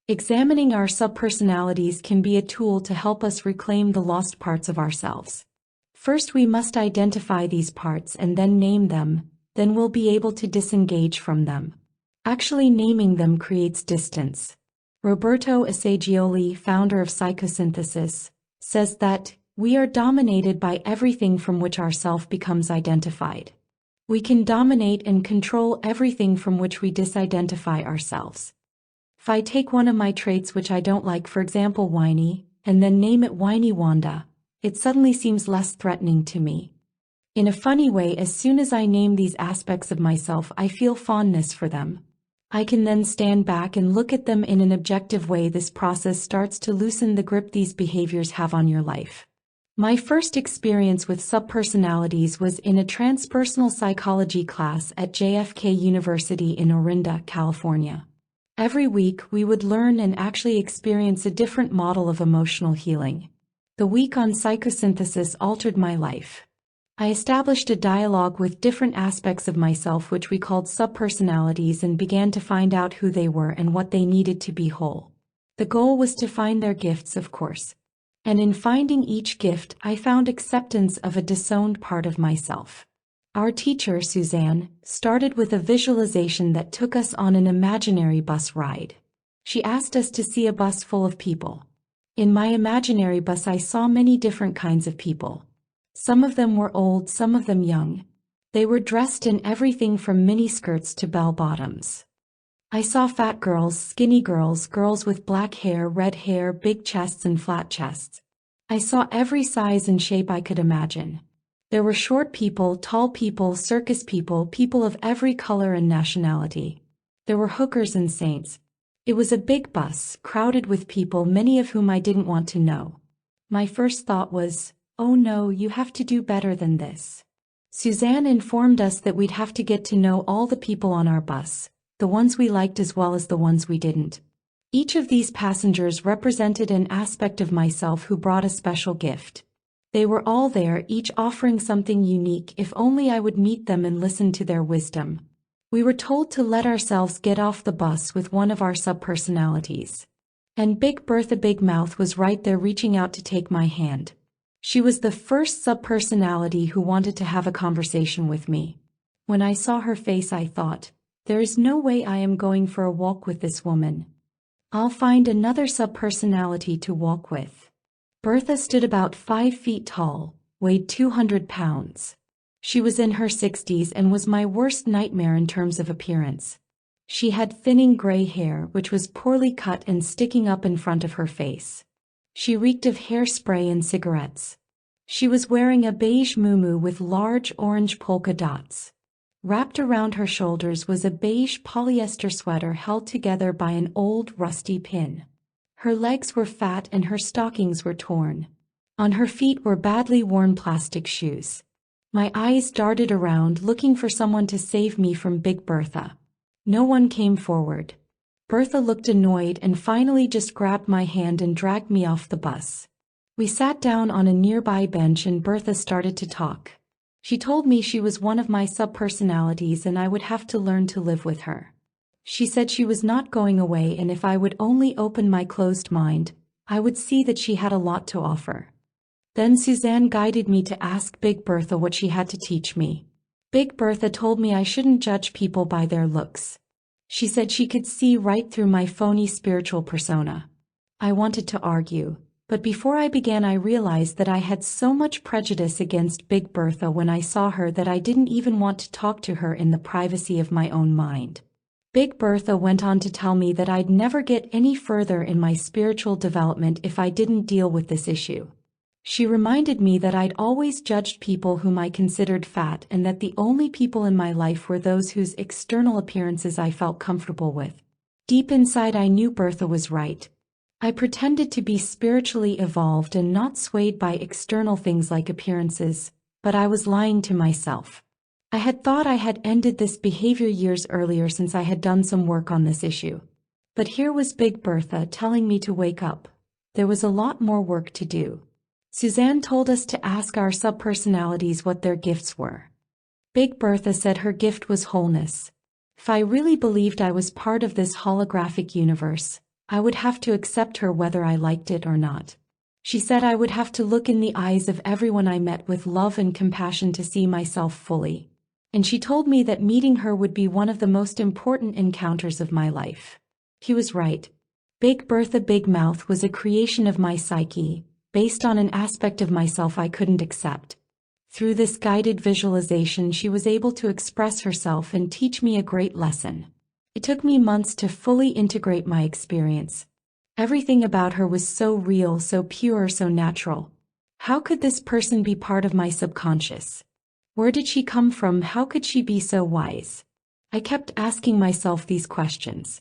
Examining our subpersonalities can be a tool to help us reclaim the lost parts of ourselves. First, we must identify these parts and then name them. Then we'll be able to disengage from them. Actually, naming them creates distance. Roberto Assagioli, founder of psychosynthesis, says that we are dominated by everything from which our self becomes identified. We can dominate and control everything from which we disidentify ourselves. If I take one of my traits which I don't like, for example whiny, and then name it Whiny Wanda, it suddenly seems less threatening to me. In a funny way, as soon as I name these aspects of myself, I feel fondness for them. I can then stand back and look at them in an objective way. This process starts to loosen the grip these behaviors have on your life. My first experience with subpersonalities was in a transpersonal psychology class at JFK University in Orinda, California. Every week, we would learn and actually experience a different model of emotional healing. The week on psychosynthesis altered my life. I established a dialogue with different aspects of myself which we called subpersonalities and began to find out who they were and what they needed to be whole. The goal was to find their gifts, of course. And in finding each gift, I found acceptance of a disowned part of myself. Our teacher, Suzanne, started with a visualization that took us on an imaginary bus ride. She asked us to see a bus full of people. In my imaginary bus, I saw many different kinds of people. Some of them were old, some of them young. They were dressed in everything from miniskirts to bell-bottoms. I saw fat girls, skinny girls, girls with black hair, red hair, big chests and flat chests. I saw every size and shape I could imagine. There were short people, tall people, circus people, people of every color and nationality. There were hookers and saints. It was a big bus, crowded with people, many of whom I didn't want to know. My first thought was, oh no, you have to do better than this. Suzanne informed us that we'd have to get to know all the people on our bus, the ones we liked as well as the ones we didn't. Each of these passengers represented an aspect of myself who brought a special gift. They were all there, each offering something unique, if only I would meet them and listen to their wisdom. We were told to let ourselves get off the bus with one of our subpersonalities. And Big Bertha Big Mouth was right there reaching out to take my hand. She was the first subpersonality who wanted to have a conversation with me. When I saw her face, I thought, there is no way I am going for a walk with this woman. I'll find another subpersonality to walk with. Bertha stood about 5 feet tall, weighed 200 pounds. She was in her 60s and was my worst nightmare in terms of appearance. She had thinning gray hair which was poorly cut and sticking up in front of her face. She reeked of hairspray and cigarettes. She was wearing a beige muumuu with large orange polka dots. Wrapped around her shoulders was a beige polyester sweater held together by an old rusty pin. Her legs were fat and her stockings were torn. On her feet were badly worn plastic shoes. My eyes darted around looking for someone to save me from Big Bertha. No one came forward. Bertha looked annoyed and finally just grabbed my hand and dragged me off the bus. We sat down on a nearby bench and Bertha started to talk. She told me she was one of my subpersonalities and I would have to learn to live with her. She said she was not going away and if I would only open my closed mind, I would see that she had a lot to offer. Then Suzanne guided me to ask Big Bertha what she had to teach me. Big Bertha told me I shouldn't judge people by their looks. She said she could see right through my phony spiritual persona. I wanted to argue, but before I began I realized that I had so much prejudice against Big Bertha when I saw her that I didn't even want to talk to her in the privacy of my own mind. Big Bertha went on to tell me that I'd never get any further in my spiritual development if I didn't deal with this issue. She reminded me that I'd always judged people whom I considered fat and that the only people in my life were those whose external appearances I felt comfortable with. Deep inside I knew Bertha was right. I pretended to be spiritually evolved and not swayed by external things like appearances, but I was lying to myself. I had thought I had ended this behavior years earlier since I had done some work on this issue. But here was Big Bertha telling me to wake up. There was a lot more work to do. Suzanne told us to ask our subpersonalities what their gifts were. Big Bertha said her gift was wholeness. If I really believed I was part of this holographic universe, I would have to accept her whether I liked it or not. She said I would have to look in the eyes of everyone I met with love and compassion to see myself fully. And she told me that meeting her would be one of the most important encounters of my life. He was right. Big Bertha Big Mouth was a creation of my psyche, based on an aspect of myself I couldn't accept. Through this guided visualization she was able to express herself and teach me a great lesson. It took me months to fully integrate my experience. Everything about her was so real, so pure, so natural. How could this person be part of my subconscious? Where did she come from? How could she be so wise? I kept asking myself these questions.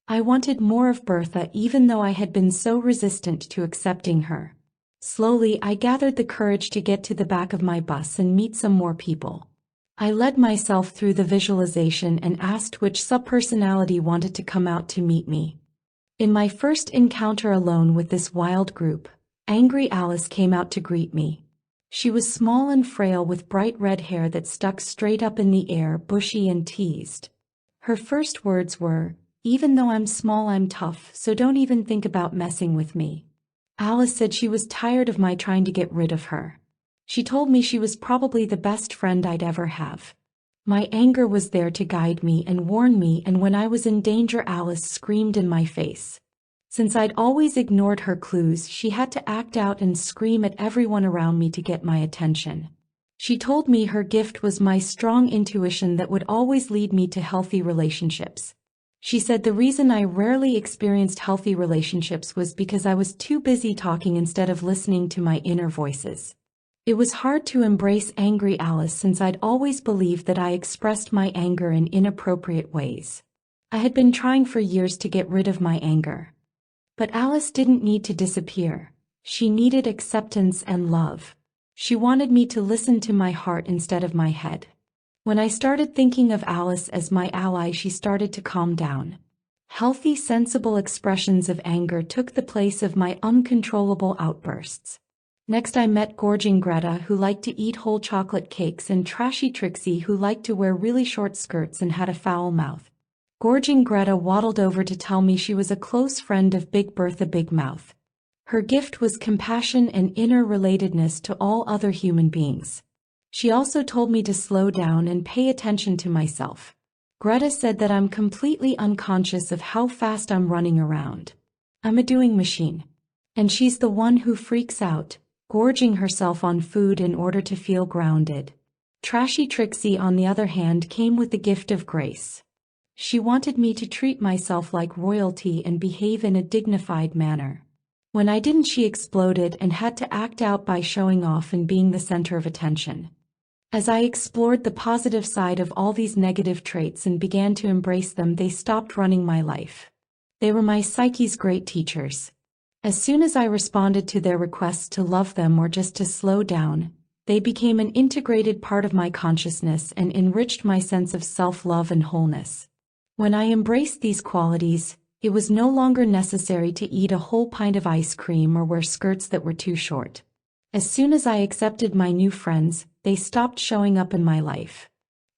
I wanted more of Bertha even though I had been so resistant to accepting her. Slowly I gathered the courage to get to the back of my bus and meet some more people. I led myself through the visualization and asked which subpersonality wanted to come out to meet me. In my first encounter alone with this wild group, Angry Alice came out to greet me. She was small and frail with bright red hair that stuck straight up in the air, bushy and teased. Her first words were, "Even though I'm small I'm tough, so don't even think about messing with me." Alice said she was tired of my trying to get rid of her. She told me she was probably the best friend I'd ever have. My anger was there to guide me and warn me, and when I was in danger Alice screamed in my face. Since I'd always ignored her clues, she had to act out and scream at everyone around me to get my attention. She told me her gift was my strong intuition that would always lead me to healthy relationships. She said the reason I rarely experienced healthy relationships was because I was too busy talking instead of listening to my inner voices. It was hard to embrace Angry Alice since I'd always believed that I expressed my anger in inappropriate ways. I had been trying for years to get rid of my anger. But Alice didn't need to disappear. She needed acceptance and love. She wanted me to listen to my heart instead of my head. When I started thinking of Alice as my ally, she started to calm down. Healthy, sensible expressions of anger took the place of my uncontrollable outbursts. Next I met Gorging Greta, who liked to eat whole chocolate cakes, and Trashy Trixie, who liked to wear really short skirts and had a foul mouth. Gorging Greta waddled over to tell me she was a close friend of Big Bertha Big Mouth. Her gift was compassion and inner relatedness to all other human beings. She also told me to slow down and pay attention to myself. Greta said that I'm completely unconscious of how fast I'm running around. I'm a doing machine. And she's the one who freaks out, gorging herself on food in order to feel grounded. Trashy Trixie, on the other hand, came with the gift of grace. She wanted me to treat myself like royalty and behave in a dignified manner. When I didn't, she exploded and had to act out by showing off and being the center of attention. As I explored the positive side of all these negative traits and began to embrace them, they stopped running my life. They were my psyche's great teachers. As soon as I responded to their requests to love them or just to slow down, they became an integrated part of my consciousness and enriched my sense of self-love and wholeness. When I embraced these qualities, it was no longer necessary to eat a whole pint of ice cream or wear skirts that were too short. As soon as I accepted my new friends, they stopped showing up in my life.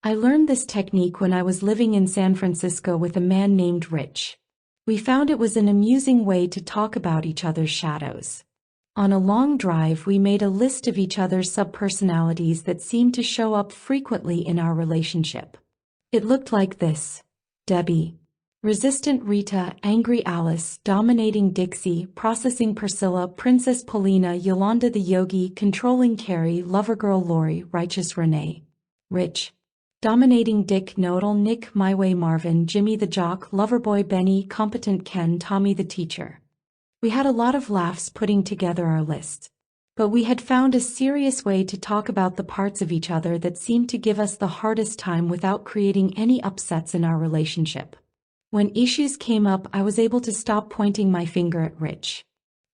I learned this technique when I was living in San Francisco with a man named Rich. We found it was an amusing way to talk about each other's shadows. On a long drive, we made a list of each other's subpersonalities that seemed to show up frequently in our relationship. It looked like this: Debbie, resistant Rita, angry Alice, dominating Dixie, processing Priscilla, Princess Paulina, Yolanda the Yogi, controlling Carrie, lovergirl Lori, righteous Renee. Rich, dominating Dick, know-it-all Nick, my way Marvin, Jimmy the jock, loverboy Benny, competent Ken, Tommy the teacher. We had a lot of laughs putting together our list. But we had found a serious way to talk about the parts of each other that seemed to give us the hardest time without creating any upsets in our relationship. When issues came up, I was able to stop pointing my finger at Rich.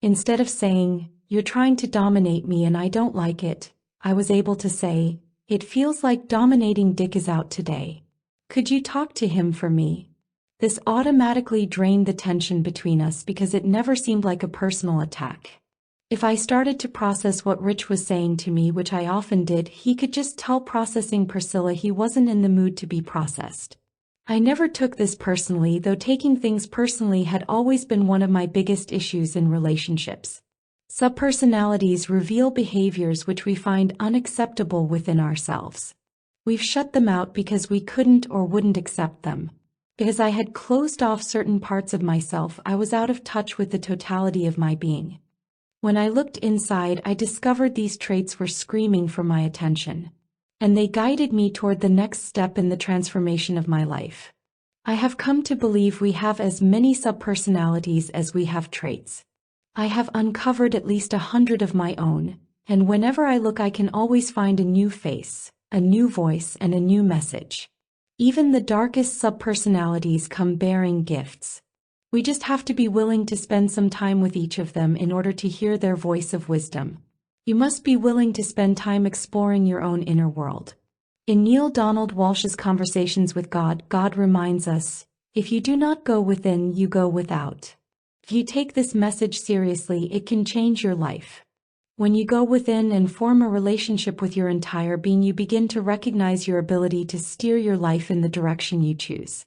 Instead of saying, "You're trying to dominate me and I don't like it," I was able to say, "It feels like dominating Dick is out today. Could you talk to him for me?" This automatically drained the tension between us because it never seemed like a personal attack. If I started to process what Rich was saying to me, which I often did, he could just tell processing Priscilla he wasn't in the mood to be processed. I never took this personally, though taking things personally had always been one of my biggest issues in relationships. Subpersonalities reveal behaviors which we find unacceptable within ourselves. We've shut them out because we couldn't or wouldn't accept them. Because I had closed off certain parts of myself, I was out of touch with the totality of my being. When I looked inside, I discovered these traits were screaming for my attention. And they guided me toward the next step in the transformation of my life. I have come to believe we have as many subpersonalities as we have traits. I have uncovered at least 100 of my own, and whenever I look I can always find a new face, a new voice, and a new message. Even the darkest subpersonalities come bearing gifts. We just have to be willing to spend some time with each of them in order to hear their voice of wisdom. You must be willing to spend time exploring your own inner world. In Neale Donald Walsh's Conversations with God, God reminds us, "If you do not go within, you go without." If you take this message seriously, it can change your life. When you go within and form a relationship with your entire being, you begin to recognize your ability to steer your life in the direction you choose.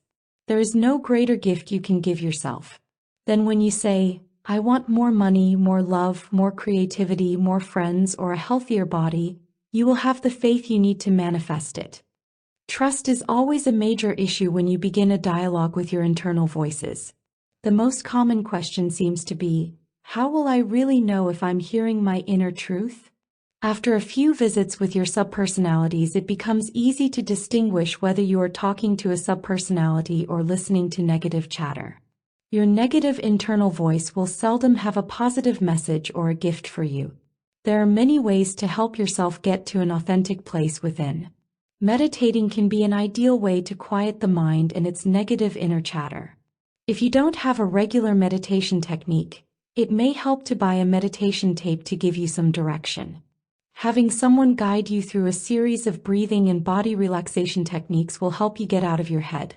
There is no greater gift you can give yourself than when you say, "I want more money, more love, more creativity, more friends, or a healthier body." You will have the faith you need to manifest it. Trust is always a major issue when you begin a dialogue with your internal voices. The most common question seems to be, how will I really know if I'm hearing my inner truth? After a few visits with your subpersonalities, it becomes easy to distinguish whether you are talking to a subpersonality or listening to negative chatter. Your negative internal voice will seldom have a positive message or a gift for you. There are many ways to help yourself get to an authentic place within. Meditating can be an ideal way to quiet the mind and its negative inner chatter. If you don't have a regular meditation technique, it may help to buy a meditation tape to give you some direction. Having someone guide you through a series of breathing and body relaxation techniques will help you get out of your head.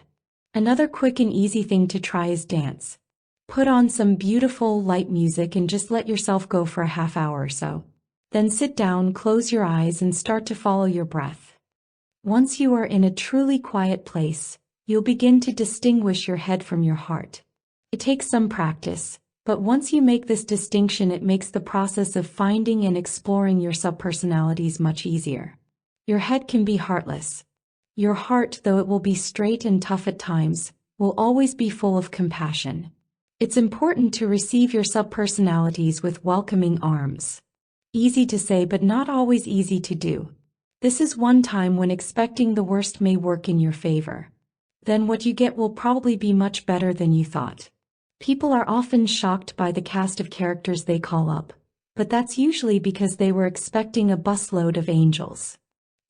Another quick and easy thing to try is dance. Put on some beautiful, light music and just let yourself go for a half hour or so. Then sit down, close your eyes, and start to follow your breath. Once you are in a truly quiet place, you'll begin to distinguish your head from your heart. It takes some practice, but once you make this distinction, it makes the process of finding and exploring your subpersonalities much easier. Your head can be heartless. Your heart, though it will be straight and tough at times, will always be full of compassion. It's important to receive your subpersonalities with welcoming arms. Easy to say, but not always easy to do. This is one time when expecting the worst may work in your favor. then what you get will probably be much better than you thought. People are often shocked by the cast of characters they call up, but that's usually because they were expecting a busload of angels.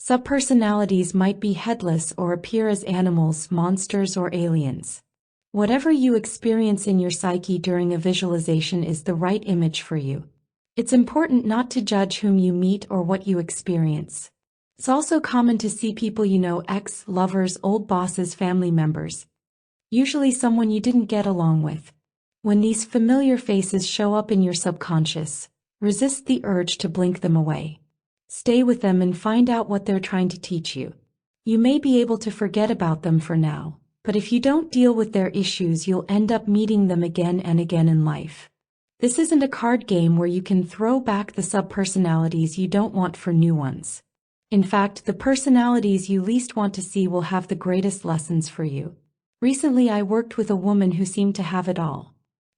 Subpersonalities might be headless or appear as animals, monsters, or aliens. Whatever you experience in your psyche during a visualization is the right image for you. It's important not to judge whom you meet or what you experience. It's also common to see people you know, ex-lovers, old bosses, family members. Usually someone you didn't get along with. When these familiar faces show up in your subconscious, resist the urge to blink them away. Stay with them and find out what they're trying to teach you. You may be able to forget about them for now, but if you don't deal with their issues, you'll end up meeting them again and again in life. This isn't a card game where you can throw back the subpersonalities you don't want for new ones. In fact, the personalities you least want to see will have the greatest lessons for you. Recently, I worked with a woman who seemed to have it all.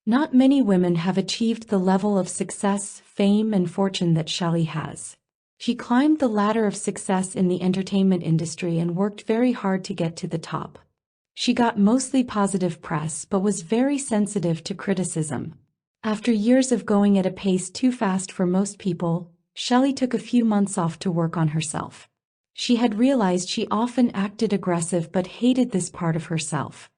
Not many women have achieved the level of success, fame, and fortune that Shelley has. She climbed the ladder of success in the entertainment industry and worked very hard to get to the top. She got mostly positive press but was very sensitive to criticism. After years of going at a pace too fast for most people, Shelley took a few months off to work on herself. She had realized she often acted aggressive but hated this part of herself.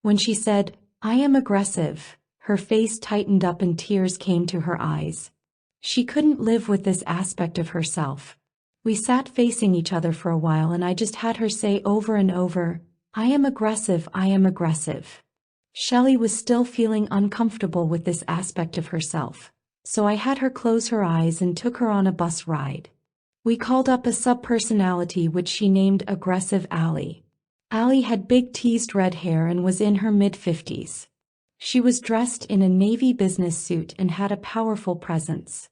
When she said, "I am aggressive," her face tightened up and tears came to her eyes. She couldn't live with this aspect of herself. We sat facing each other for a while and I just had her say over and over, "I am aggressive, I am aggressive." Shelley was still feeling uncomfortable with this aspect of herself, so I had her close her eyes and took her on a bus ride. We called up a subpersonality which she named Aggressive Allie. Allie had big teased red hair and was in her mid-50s. She was dressed in a navy business suit and had a powerful presence.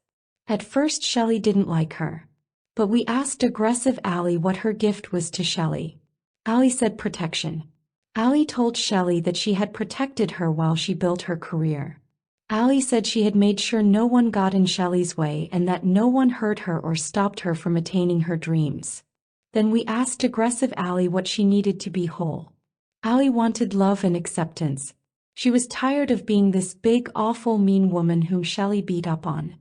At first Shelley didn't like her. But we asked Aggressive Allie what her gift was to Shelley. Allie said protection. Allie told Shelley that she had protected her while she built her career. Allie said she had made sure no one got in Shelley's way and that no one hurt her or stopped her from attaining her dreams. Then we asked Aggressive Allie what she needed to be whole. Allie wanted love and acceptance. She was tired of being this big, awful, mean woman whom Shelley beat up on.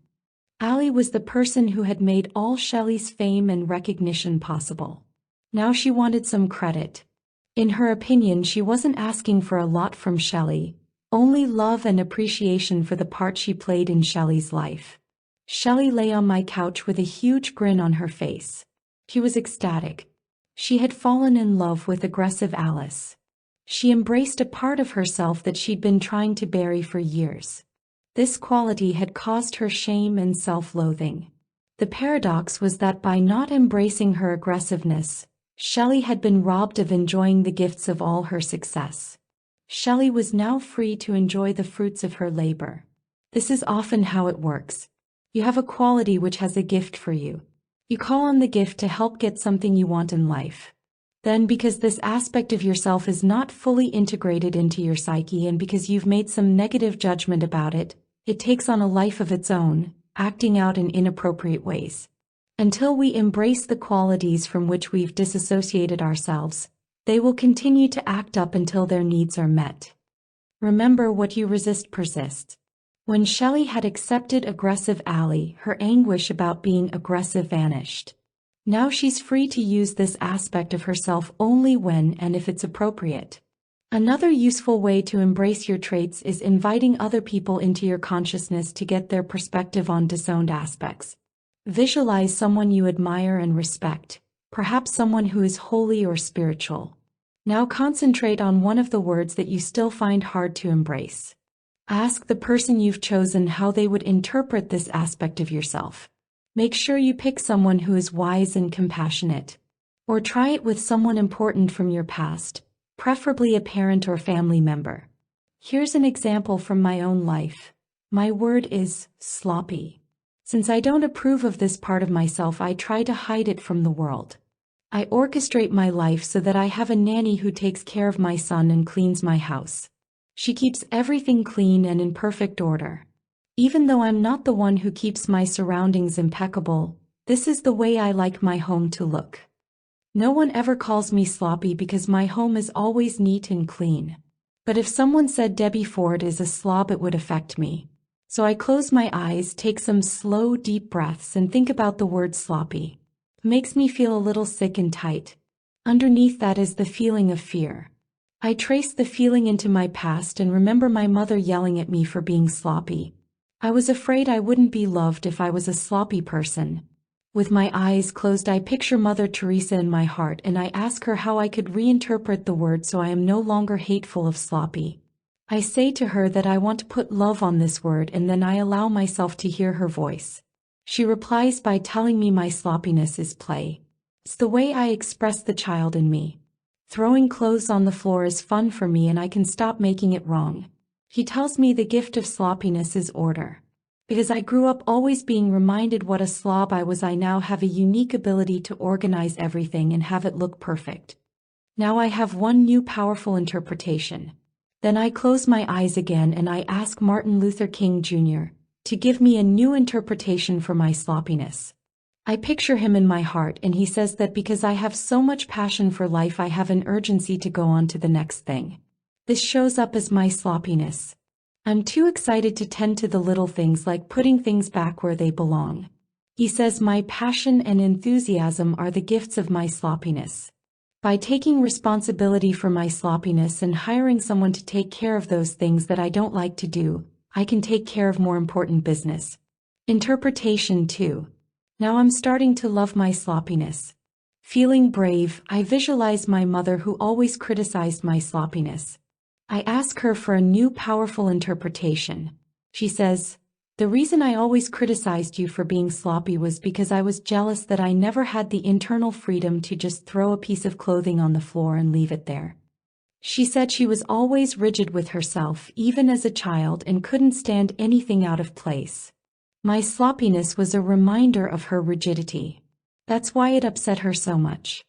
Allie was the person who had made all Shelley's fame and recognition possible. Now she wanted some credit. In her opinion, she wasn't asking for a lot from Shelley, only love and appreciation for the part she played in Shelley's life. Shelley lay on my couch with a huge grin on her face. She was ecstatic. She had fallen in love with Aggressive Alice. She embraced a part of herself that she'd been trying to bury for years. This quality had caused her shame and self-loathing. The paradox was that by not embracing her aggressiveness, Shelley had been robbed of enjoying the gifts of all her success. Shelley was now free to enjoy the fruits of her labor. This is often how it works. You have a quality which has a gift for you. You call on the gift to help get something you want in life. Then, because this aspect of yourself is not fully integrated into your psyche and because you've made some negative judgment about it, it takes on a life of its own, acting out in inappropriate ways. Until we embrace the qualities from which we've disassociated ourselves, they will continue to act up until their needs are met. Remember, what you resist persists. When Shelley had accepted Aggressive Allie, her anguish about being aggressive vanished. Now she's free to use this aspect of herself only when and if it's appropriate. Another useful way to embrace your traits is inviting other people into your consciousness to get their perspective on disowned aspects. Visualize someone you admire and respect, perhaps someone who is holy or spiritual. Now concentrate on one of the words that you still find hard to embrace. Ask the person you've chosen how they would interpret this aspect of yourself. Make sure you pick someone who is wise and compassionate. Or try it with someone important from your past, preferably a parent or family member. Here's an example from my own life. My word is sloppy. Since I don't approve of this part of myself, I try to hide it from the world. I orchestrate my life so that I have a nanny who takes care of my son and cleans my house. She keeps everything clean and in perfect order. Even though I'm not the one who keeps my surroundings impeccable, this is the way I like my home to look. No one ever calls me sloppy because my home is always neat and clean. But if someone said Debbie Ford is a slob, it would affect me. So I close my eyes, take some slow, deep breaths, and think about the word sloppy. It makes me feel a little sick and tight. Underneath that is the feeling of fear. I trace the feeling into my past and remember my mother yelling at me for being sloppy. I was afraid I wouldn't be loved if I was a sloppy person. With my eyes closed, I picture Mother Teresa in my heart and I ask her how I could reinterpret the word so I am no longer hateful of sloppy. I say to her that I want to put love on this word, and then I allow myself to hear her voice. She replies by telling me my sloppiness is play. It's the way I express the child in me. Throwing clothes on the floor is fun for me and I can stop making it wrong. He tells me the gift of sloppiness is order. Because I grew up always being reminded what a slob I was, I now have a unique ability to organize everything and have it look perfect. Now I have one new powerful interpretation. Then I close my eyes again and I ask Martin Luther King Jr. to give me a new interpretation for my sloppiness. I picture him in my heart and he says that because I have so much passion for life, I have an urgency to go on to the next thing. This shows up as my sloppiness. I'm too excited to tend to the little things like putting things back where they belong. He says my passion and enthusiasm are the gifts of my sloppiness. By taking responsibility for my sloppiness and hiring someone to take care of those things that I don't like to do, I can take care of more important business. Interpretation 2. Now I'm starting to love my sloppiness. Feeling brave, I visualize my mother who always criticized my sloppiness. I ask her for a new powerful interpretation. She says, "The reason I always criticized you for being sloppy was because I was jealous that I never had the internal freedom to just throw a piece of clothing on the floor and leave it there." She said she was always rigid with herself, even as a child, and couldn't stand anything out of place. My sloppiness was a reminder of her rigidity. That's why it upset her so much.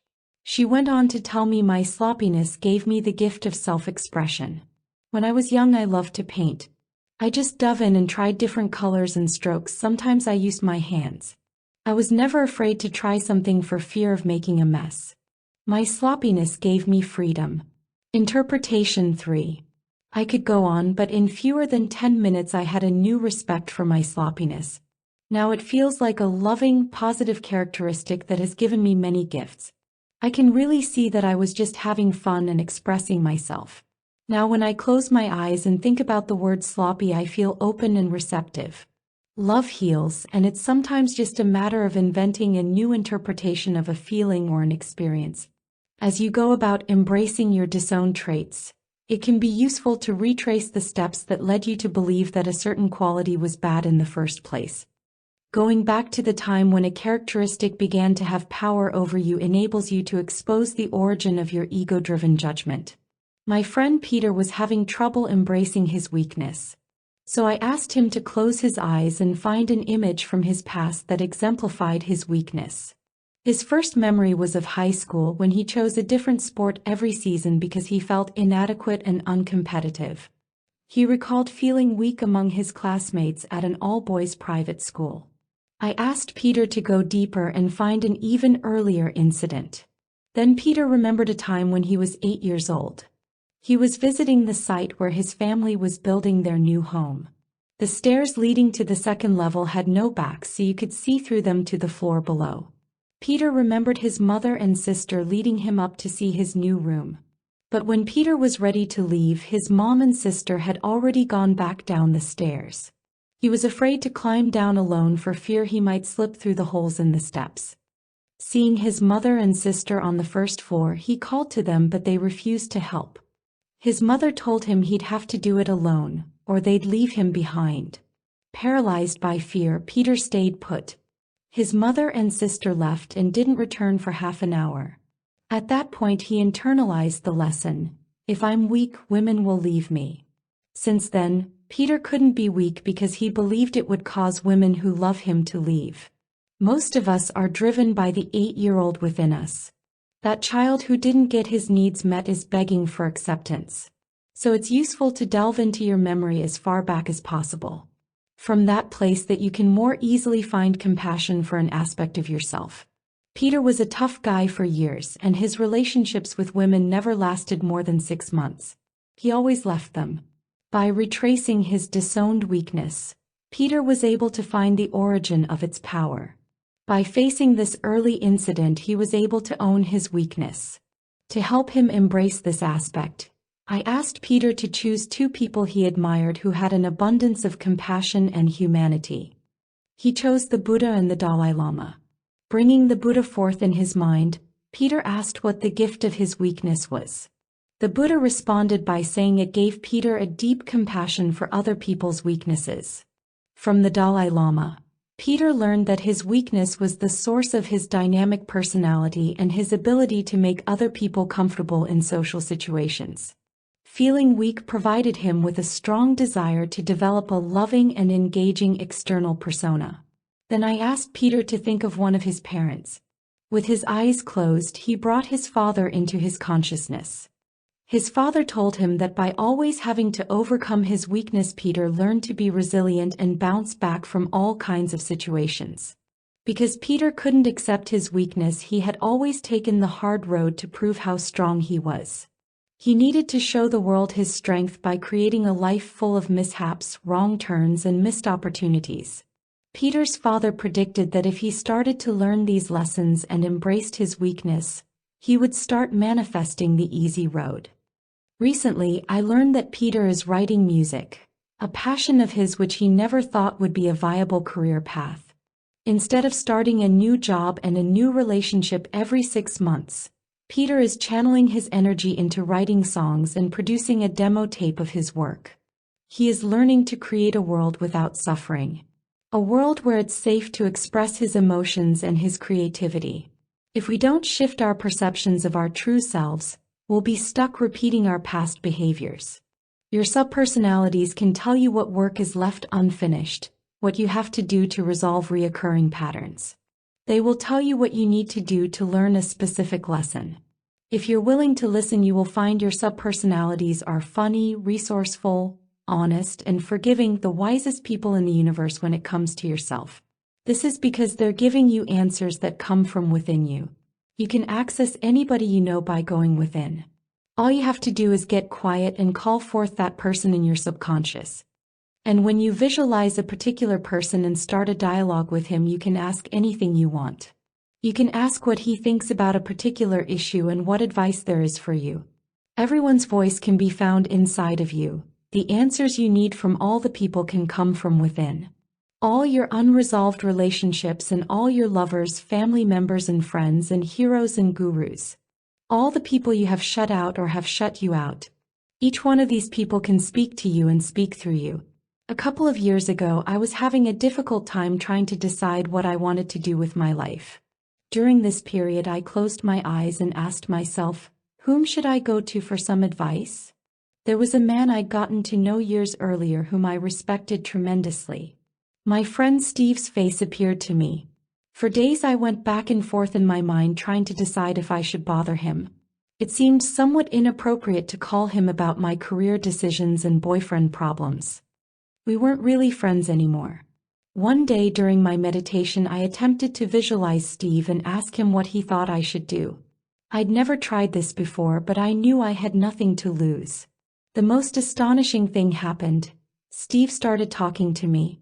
She went on to tell me my sloppiness gave me the gift of self-expression. When I was young, I loved to paint. I just dove in and tried different colors and strokes. Sometimes I used my hands. I was never afraid to try something for fear of making a mess. My sloppiness gave me freedom. Interpretation 3. I could go on, but in fewer than 10 minutes I had a new respect for my sloppiness. Now it feels like a loving, positive characteristic that has given me many gifts. I can really see that I was just having fun and expressing myself. Now when I close my eyes and think about the word sloppy, I feel open and receptive. Love heals, and it's sometimes just a matter of inventing a new interpretation of a feeling or an experience. As you go about embracing your disowned traits, it can be useful to retrace the steps that led you to believe that a certain quality was bad in the first place. Going back to the time when a characteristic began to have power over you enables you to expose the origin of your ego-driven judgment. My friend Peter was having trouble embracing his weakness. So I asked him to close his eyes and find an image from his past that exemplified his weakness. His first memory was of high school when he chose a different sport every season because he felt inadequate and uncompetitive. He recalled feeling weak among his classmates at an all-boys private school. I asked Peter to go deeper and find an even earlier incident. Then Peter remembered a time when he was 8 years old. He was visiting the site where his family was building their new home. The stairs leading to the second level had no backs, so you could see through them to the floor below. Peter remembered his mother and sister leading him up to see his new room. But when Peter was ready to leave, his mom and sister had already gone back down the stairs. He was afraid to climb down alone for fear he might slip through the holes in the steps. Seeing his mother and sister on the first floor, he called to them, but they refused to help. His mother told him he'd have to do it alone, or they'd leave him behind. Paralyzed by fear, Peter stayed put. His mother and sister left and didn't return for half an hour. At that point he internalized the lesson: if I'm weak, women will leave me. Since then, Peter couldn't be weak because he believed it would cause women who love him to leave. Most of us are driven by the 8-year-old within us. That child who didn't get his needs met is begging for acceptance. So it's useful to delve into your memory as far back as possible. From that place that you can more easily find compassion for an aspect of yourself. Peter was a tough guy for years, and his relationships with women never lasted more than 6 months. He always left them. By retracing his disowned weakness, Peter was able to find the origin of its power. By facing this early incident, he was able to own his weakness. To help him embrace this aspect, I asked Peter to choose 2 people he admired who had an abundance of compassion and humanity. He chose the Buddha and the Dalai Lama. Bringing the Buddha forth in his mind, Peter asked what the gift of his weakness was. The Buddha responded by saying it gave Peter a deep compassion for other people's weaknesses. From the Dalai Lama, Peter learned that his weakness was the source of his dynamic personality and his ability to make other people comfortable in social situations. Feeling weak provided him with a strong desire to develop a loving and engaging external persona. Then I asked Peter to think of one of his parents. With his eyes closed, he brought his father into his consciousness. His father told him that by always having to overcome his weakness, Peter learned to be resilient and bounce back from all kinds of situations. Because Peter couldn't accept his weakness, he had always taken the hard road to prove how strong he was. He needed to show the world his strength by creating a life full of mishaps, wrong turns, and missed opportunities. Peter's father predicted that if he started to learn these lessons and embraced his weakness, he would start manifesting the easy road. Recently, I learned that Peter is writing music, a passion of his which he never thought would be a viable career path. Instead of starting a new job and a new relationship every 6 months, Peter is channeling his energy into writing songs and producing a demo tape of his work. He is learning to create a world without suffering. A world where it's safe to express his emotions and his creativity. If we don't shift our perceptions of our true selves, we'll be stuck repeating our past behaviors. Your subpersonalities can tell you what work is left unfinished, what you have to do to resolve reoccurring patterns. They will tell you what you need to do to learn a specific lesson. If you're willing to listen, you will find your subpersonalities are funny, resourceful, honest, and forgiving, the wisest people in the universe when it comes to yourself. This is because they're giving you answers that come from within you. You can access anybody you know by going within. All you have to do is get quiet and call forth that person in your subconscious. And when you visualize a particular person and start a dialogue with him, you can ask anything you want. You can ask what he thinks about a particular issue and what advice there is for you. Everyone's voice can be found inside of you. The answers you need from all the people can come from within. All your unresolved relationships and all your lovers, family members and friends and heroes and gurus. All the people you have shut out or have shut you out. Each one of these people can speak to you and speak through you. A couple of years ago, I was having a difficult time trying to decide what I wanted to do with my life. During this period, I closed my eyes and asked myself, whom should I go to for some advice? There was a man I'd gotten to know years earlier whom I respected tremendously. My friend Steve's face appeared to me. For days I went back and forth in my mind trying to decide if I should bother him. It seemed somewhat inappropriate to call him about my career decisions and boyfriend problems. We weren't really friends anymore. One day during my meditation, I attempted to visualize Steve and ask him what he thought I should do. I'd never tried this before, but I knew I had nothing to lose. The most astonishing thing happened. Steve started talking to me.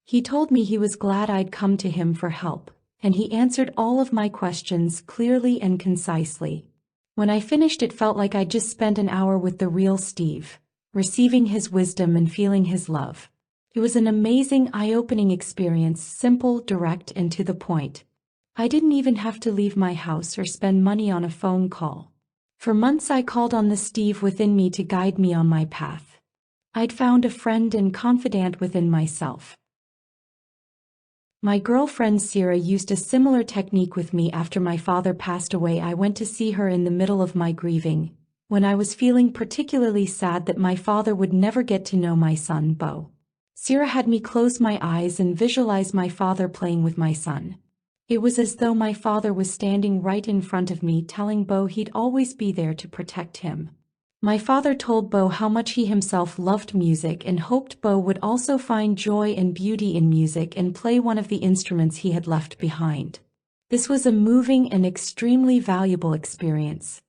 He told me he was glad I'd come to him for help, and he answered all of my questions clearly and concisely. When I finished, it felt like I'd just spent an hour with the real Steve, receiving his wisdom and feeling his love. It was an amazing, eye-opening experience, simple, direct, and to the point. I didn't even have to leave my house or spend money on a phone call. For months I called on the Steve within me to guide me on my path. I'd found a friend and confidant within myself. My girlfriend Sierra used a similar technique with me after my father passed away. I went to see her in the middle of my grieving, when I was feeling particularly sad that my father would never get to know my son, Bo. Sierra had me close my eyes and visualize my father playing with my son. It was as though my father was standing right in front of me, telling Bo he'd always be there to protect him. My father told Bo how much he himself loved music and hoped Bo would also find joy and beauty in music and play one of the instruments he had left behind. This was a moving and extremely valuable experience.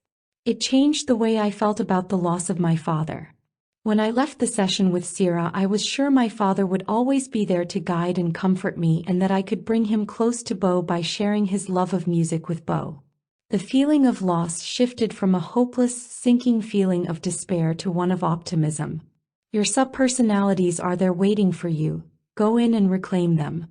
It changed the way I felt about the loss of my father. When I left the session with Sierra, I was sure my father would always be there to guide and comfort me, and that I could bring him close to Bo by sharing his love of music with Bo. The feeling of loss shifted from a hopeless, sinking feeling of despair to one of optimism. Your subpersonalities are there waiting for you. Go in and reclaim them.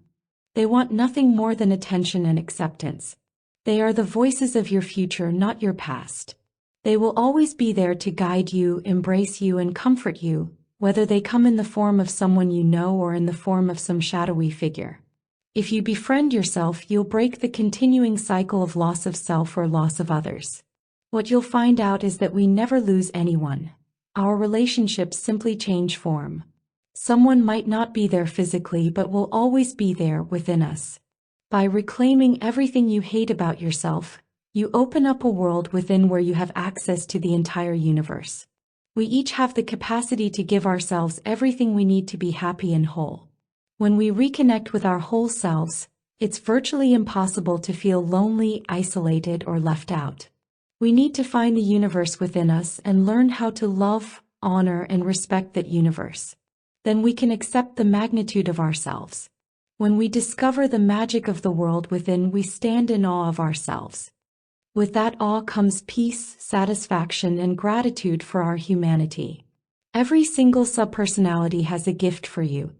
They want nothing more than attention and acceptance. They are the voices of your future, not your past. They will always be there to guide you, embrace you, and comfort you, whether they come in the form of someone you know or in the form of some shadowy figure. If you befriend yourself, you'll break the continuing cycle of loss of self or loss of others. What you'll find out is that we never lose anyone. Our relationships simply change form. Someone might not be there physically but will always be there within us. By reclaiming everything you hate about yourself, you open up a world within where you have access to the entire universe. We each have the capacity to give ourselves everything we need to be happy and whole. When we reconnect with our whole selves, it's virtually impossible to feel lonely, isolated, or left out. We need to find the universe within us and learn how to love, honor, and respect that universe. Then we can accept the magnitude of ourselves. When we discover the magic of the world within, we stand in awe of ourselves. With that awe comes peace, satisfaction, and gratitude for our humanity. Every single subpersonality has a gift for you.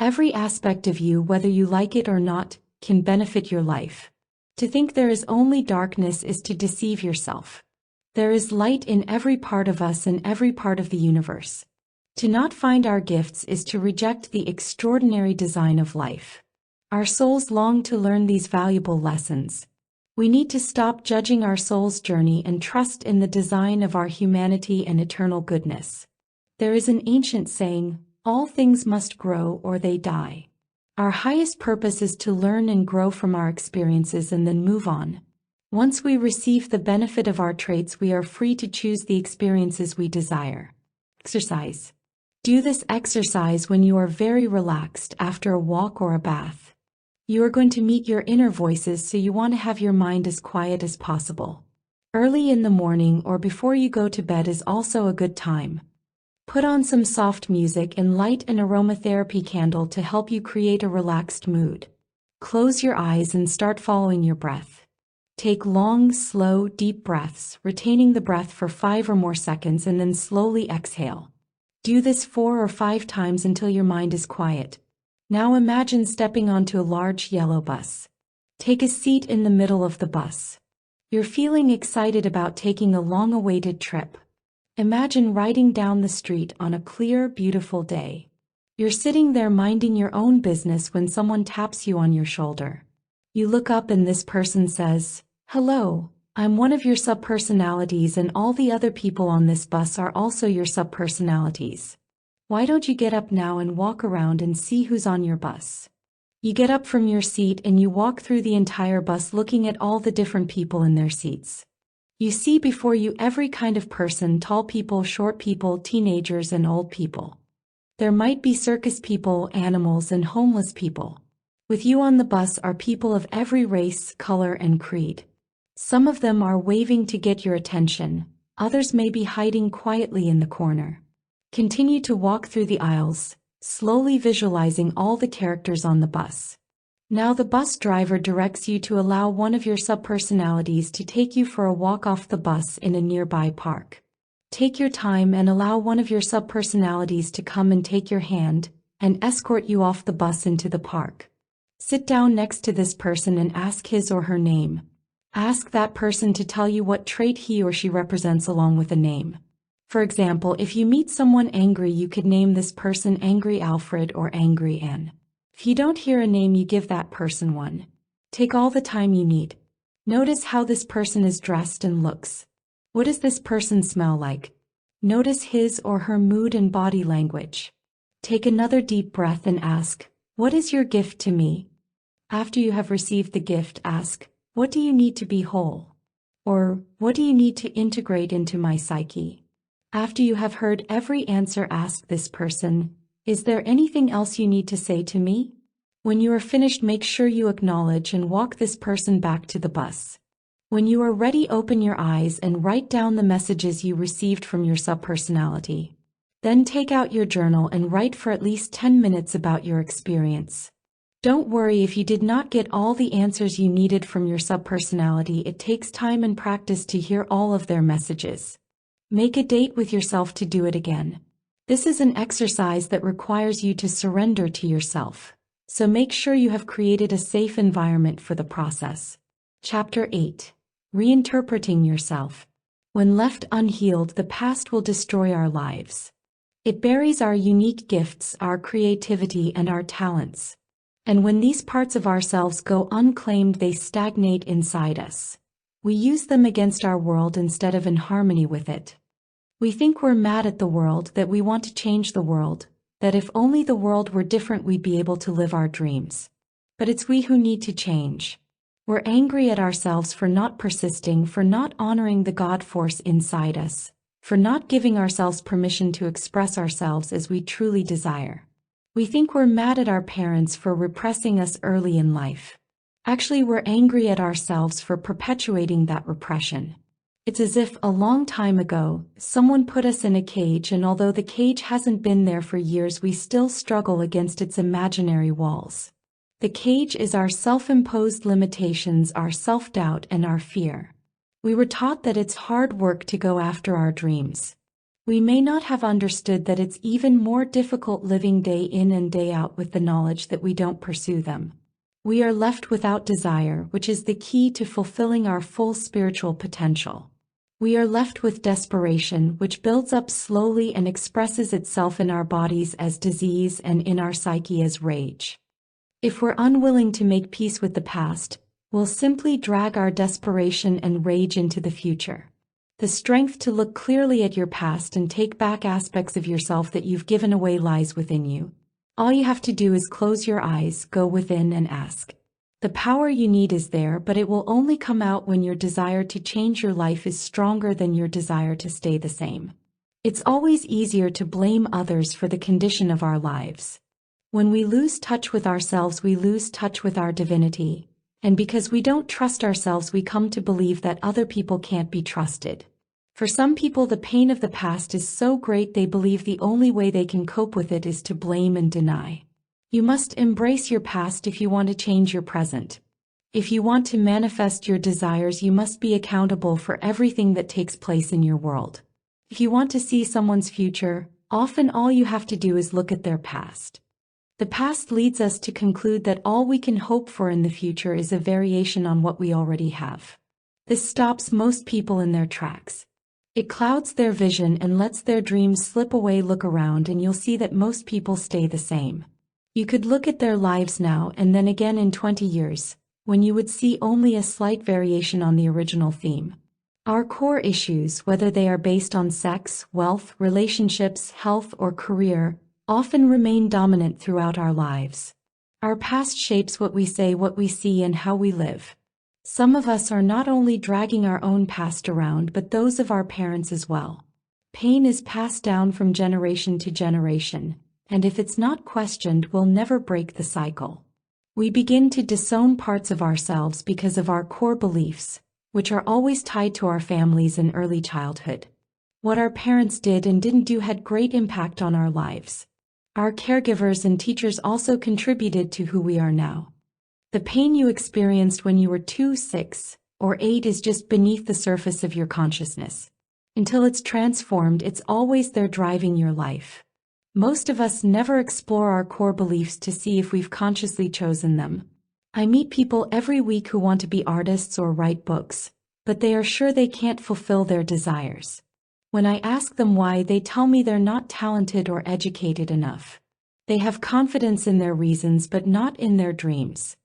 Every aspect of you, whether you like it or not, can benefit your life. To think there is only darkness is to deceive yourself. There is light in every part of us and every part of the universe. To not find our gifts is to reject the extraordinary design of life. Our souls long to learn these valuable lessons. We need to stop judging our soul's journey and trust in the design of our humanity and eternal goodness. There is an ancient saying, all things must grow or they die. Our highest purpose is to learn and grow from our experiences and then move on. Once we receive the benefit of our traits, we are free to choose the experiences we desire. Exercise. Do this exercise when you are very relaxed after a walk or a bath. You are going to meet your inner voices, so you want to have your mind as quiet as possible. Early in the morning or before you go to bed is also a good time. Put on some soft music and light an aromatherapy candle to help you create a relaxed mood. Close your eyes and start following your breath. Take long, slow, deep breaths, retaining the breath for 5 or more seconds, and then slowly exhale. Do this 4 or 5 times until your mind is quiet. Now imagine stepping onto a large yellow bus. Take a seat in the middle of the bus. You're feeling excited about taking a long-awaited trip. Imagine riding down the street on a clear, beautiful day. You're sitting there minding your own business when someone taps you on your shoulder. You look up and this person says, "Hello, I'm one of your subpersonalities, and all the other people on this bus are also your subpersonalities. Why don't you get up now and walk around and see who's on your bus?" You get up from your seat and you walk through the entire bus looking at all the different people in their seats. You see before you every kind of person: tall people, short people, teenagers, and old people. There might be circus people, animals, and homeless people. With you on the bus are people of every race, color, and creed. Some of them are waving to get your attention, others may be hiding quietly in the corner. Continue to walk through the aisles, slowly visualizing all the characters on the bus. Now the bus driver directs you to allow one of your subpersonalities to take you for a walk off the bus in a nearby park. Take your time and allow one of your subpersonalities to come and take your hand and escort you off the bus into the park. Sit down next to this person and ask his or her name. Ask that person to tell you what trait he or she represents along with a name. For example, if you meet someone angry, you could name this person Angry Alfred or Angry Anne. If you don't hear a name, you give that person one. Take all the time you need. Notice how this person is dressed and looks. What does this person smell like? Notice his or her mood and body language. Take another deep breath and ask, "What is your gift to me?" After you have received the gift, ask, "What do you need to be whole?" Or, "What do you need to integrate into my psyche?" After you have heard every answer, ask this person, "Is there anything else you need to say to me?" When you are finished, make sure you acknowledge and walk this person back to the bus. When you are ready, open your eyes and write down the messages you received from your subpersonality. Then take out your journal and write for at least 10 minutes about your experience. Don't worry if you did not get all the answers you needed from your subpersonality. It takes time and practice to hear all of their messages. Make a date with yourself to do it again. This is an exercise that requires you to surrender to yourself. So make sure you have created a safe environment for the process. Chapter 8. Reinterpreting yourself. When left unhealed, the past will destroy our lives. It buries our unique gifts, our creativity, and our talents. And when these parts of ourselves go unclaimed, they stagnate inside us. We use them against our world instead of in harmony with it. We think we're mad at the world, that we want to change the world, that if only the world were different we'd be able to live our dreams. But it's we who need to change. We're angry at ourselves for not persisting, for not honoring the God force inside us, for not giving ourselves permission to express ourselves as we truly desire. We think we're mad at our parents for repressing us early in life. Actually, we're angry at ourselves for perpetuating that repression. It's as if a long time ago, someone put us in a cage, and although the cage hasn't been there for years, we still struggle against its imaginary walls. The cage is our self-imposed limitations, our self-doubt, and our fear. We were taught that it's hard work to go after our dreams. We may not have understood that it's even more difficult living day in and day out with the knowledge that we don't pursue them. We are left without desire, which is the key to fulfilling our full spiritual potential. We are left with desperation, which builds up slowly and expresses itself in our bodies as disease and in our psyche as rage. If we're unwilling to make peace with the past, we'll simply drag our desperation and rage into the future. The strength to look clearly at your past and take back aspects of yourself that you've given away lies within you. All you have to do is close your eyes, go within, and ask. The power you need is there, but it will only come out when your desire to change your life is stronger than your desire to stay the same. It's always easier to blame others for the condition of our lives. When we lose touch with ourselves, we lose touch with our divinity. And because we don't trust ourselves, we come to believe that other people can't be trusted. For some people, the pain of the past is so great they believe the only way they can cope with it is to blame and deny. You must embrace your past if you want to change your present. If you want to manifest your desires, you must be accountable for everything that takes place in your world. If you want to see someone's future, often all you have to do is look at their past. The past leads us to conclude that all we can hope for in the future is a variation on what we already have. This stops most people in their tracks. It clouds their vision and lets their dreams slip away. Look around and you'll see that most people stay the same. You could look at their lives now and then again in 20 years, when you would see only a slight variation on the original theme. Our core issues, whether they are based on sex, wealth, relationships, health, or career, often remain dominant throughout our lives. Our past shapes what we say, what we see, and how we live. Some of us are not only dragging our own past around, but those of our parents as well. Pain is passed down from generation to generation, and if it's not questioned, we'll never break the cycle. We begin to disown parts of ourselves because of our core beliefs, which are always tied to our families and early childhood. What our parents did and didn't do had great impact on our lives. Our caregivers and teachers also contributed to who we are now. The pain you experienced when you were 2, 6, or 8 is just beneath the surface of your consciousness. Until it's transformed, it's always there driving your life. Most of us never explore our core beliefs to see if we've consciously chosen them. I meet people every week who want to be artists or write books, but they are sure they can't fulfill their desires. When I ask them why, they tell me they're not talented or educated enough. They have confidence in their reasons but not in their dreams.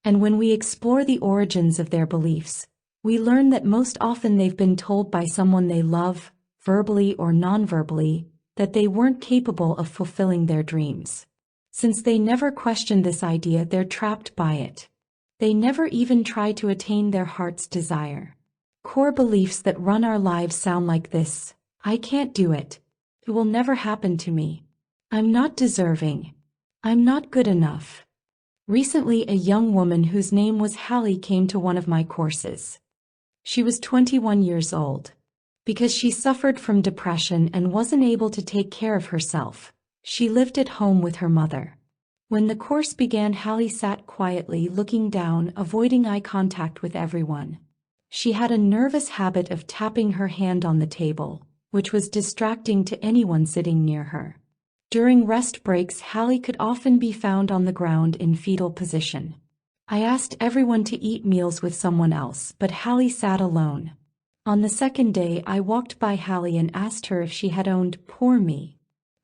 And when we explore the origins of their beliefs, we learn that most often they've been told by someone they love, verbally or non-verbally, that they weren't capable of fulfilling their dreams. Since they never questioned this idea, they're trapped by it. They never even try to attain their heart's desire. Core beliefs that run our lives sound like this: I can't do it. It will never happen to me. I'm not deserving. I'm not good enough. Recently, a young woman whose name was Hallie came to one of my courses. She was 21 years old. Because she suffered from depression and wasn't able to take care of herself, she lived at home with her mother. When the course began, Hallie sat quietly, looking down, avoiding eye contact with everyone. She had a nervous habit of tapping her hand on the table, which was distracting to anyone sitting near her. During rest breaks, Hallie could often be found on the ground in fetal position. I asked everyone to eat meals with someone else, but Hallie sat alone. On the second day, I walked by Hallie and asked her if she had owned "Poor Me."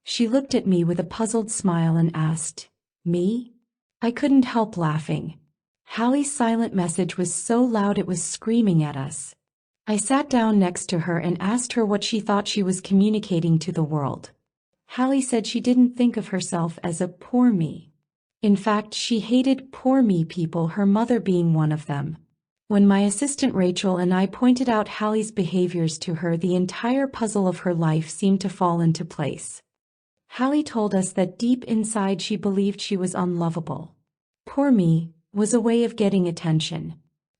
She looked at me with a puzzled smile and asked, "Me?" I couldn't help laughing. Hallie's silent message was so loud it was screaming at us. I sat down next to her and asked her what she thought she was communicating to the world. Hallie said she didn't think of herself as a poor me. In fact, she hated poor me people, her mother being one of them. When my assistant Rachel and I pointed out Hallie's behaviors to her, the entire puzzle of her life seemed to fall into place. Hallie told us that deep inside she believed she was unlovable. Poor me was a way of getting attention.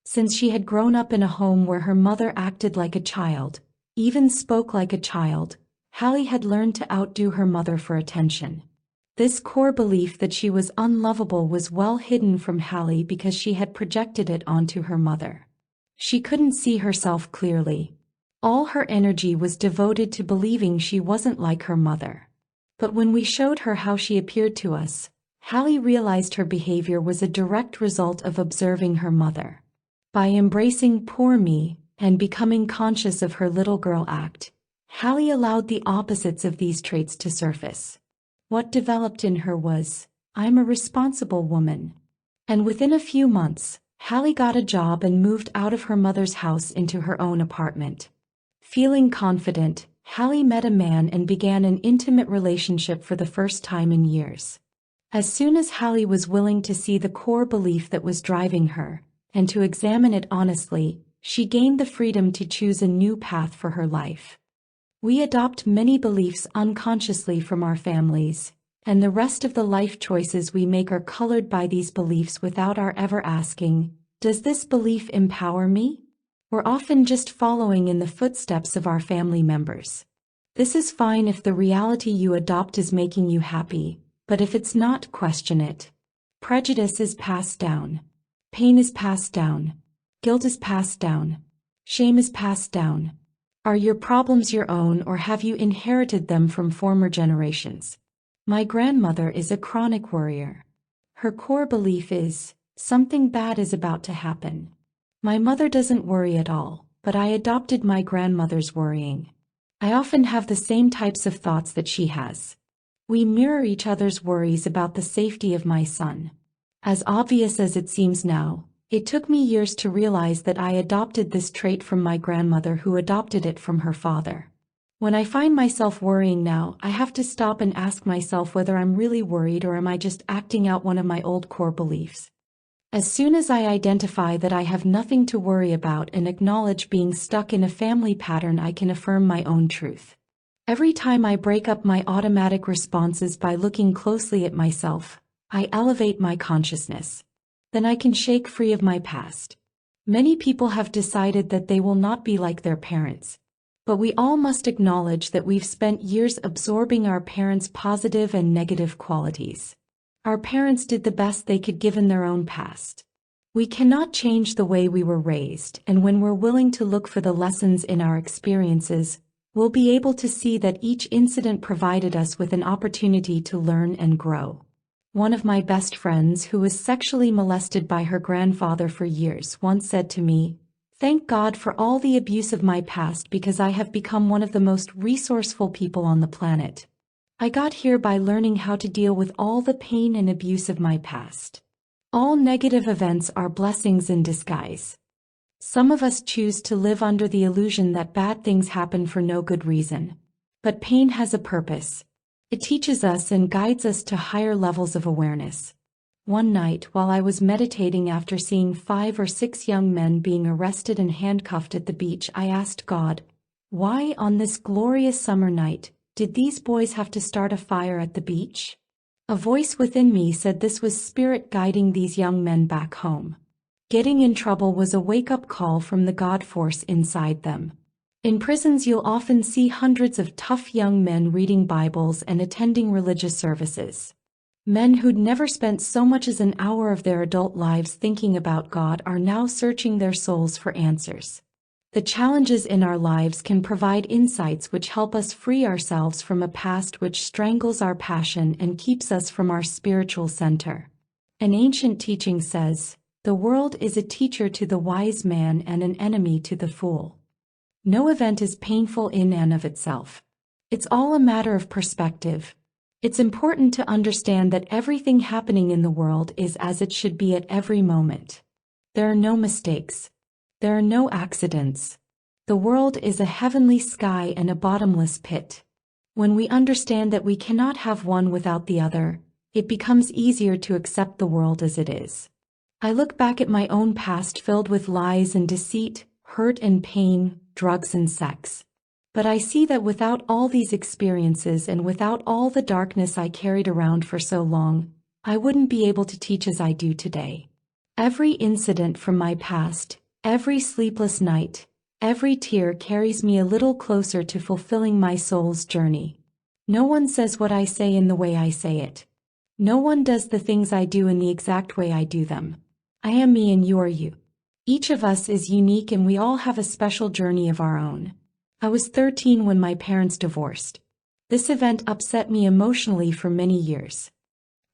Since she had grown up in a home where her mother acted like a child, even spoke like a child, Hallie had learned to outdo her mother for attention. This core belief that she was unlovable was well hidden from Hallie because she had projected it onto her mother. She couldn't see herself clearly. All her energy was devoted to believing she wasn't like her mother. But when we showed her how she appeared to us, Hallie realized her behavior was a direct result of observing her mother. By embracing poor me and becoming conscious of her little girl act, Hallie allowed the opposites of these traits to surface. What developed in her was, "I'm a responsible woman." And within a few months, Hallie got a job and moved out of her mother's house into her own apartment. Feeling confident, Hallie met a man and began an intimate relationship for the first time in years. As soon as Hallie was willing to see the core belief that was driving her, and to examine it honestly, she gained the freedom to choose a new path for her life. We adopt many beliefs unconsciously from our families, and the rest of the life choices we make are colored by these beliefs without our ever asking, "Does this belief empower me?" We're often just following in the footsteps of our family members. This is fine if the reality you adopt is making you happy, but if it's not, question it. Prejudice is passed down. Pain is passed down. Guilt is passed down. Shame is passed down. Are your problems your own, or have you inherited them from former generations? My grandmother is a chronic worrier. Her core belief is, something bad is about to happen. My mother doesn't worry at all, but I adopted my grandmother's worrying. I often have the same types of thoughts that she has. We mirror each other's worries about the safety of my son. As obvious as it seems now, it took me years to realize that I adopted this trait from my grandmother, who adopted it from her father. When I find myself worrying now, I have to stop and ask myself whether I'm really worried or am I just acting out one of my old core beliefs. As soon as I identify that I have nothing to worry about and acknowledge being stuck in a family pattern, I can affirm my own truth. Every time I break up my automatic responses by looking closely at myself, I elevate my consciousness. Then I can shake free of my past. Many people have decided that they will not be like their parents. But we all must acknowledge that we've spent years absorbing our parents' positive and negative qualities. Our parents did the best they could given their own past. We cannot change the way we were raised, and when we're willing to look for the lessons in our experiences, we'll be able to see that each incident provided us with an opportunity to learn and grow. One of my best friends, who was sexually molested by her grandfather for years, once said to me, "Thank God for all the abuse of my past, because I have become one of the most resourceful people on the planet. I got here by learning how to deal with all the pain and abuse of my past." All negative events are blessings in disguise. Some of us choose to live under the illusion that bad things happen for no good reason. But pain has a purpose. It teaches us and guides us to higher levels of awareness. One night, while I was meditating after seeing 5 or 6 young men being arrested and handcuffed at the beach, I asked God, why on this glorious summer night did these boys have to start a fire at the beach? A voice within me said this was spirit guiding these young men back home. Getting in trouble was a wake-up call from the God force inside them. In prisons you'll often see hundreds of tough young men reading Bibles and attending religious services. Men who'd never spent so much as an hour of their adult lives thinking about God are now searching their souls for answers. The challenges in our lives can provide insights which help us free ourselves from a past which strangles our passion and keeps us from our spiritual center. An ancient teaching says, "The world is a teacher to the wise man and an enemy to the fool." No event is painful in and of itself. It's all a matter of perspective. It's important to understand that everything happening in the world is as it should be at every moment. There are no mistakes. There are no accidents. The world is a heavenly sky and a bottomless pit. When we understand that we cannot have one without the other, it becomes easier to accept the world as it is. I look back at my own past filled with lies and deceit, hurt and pain, drugs and sex. But I see that without all these experiences and without all the darkness I carried around for so long, I wouldn't be able to teach as I do today. Every incident from my past, every sleepless night, every tear carries me a little closer to fulfilling my soul's journey. No one says what I say in the way I say it. No one does the things I do in the exact way I do them. I am me and you are you. Each of us is unique and we all have a special journey of our own. I was 13 when my parents divorced. This event upset me emotionally for many years.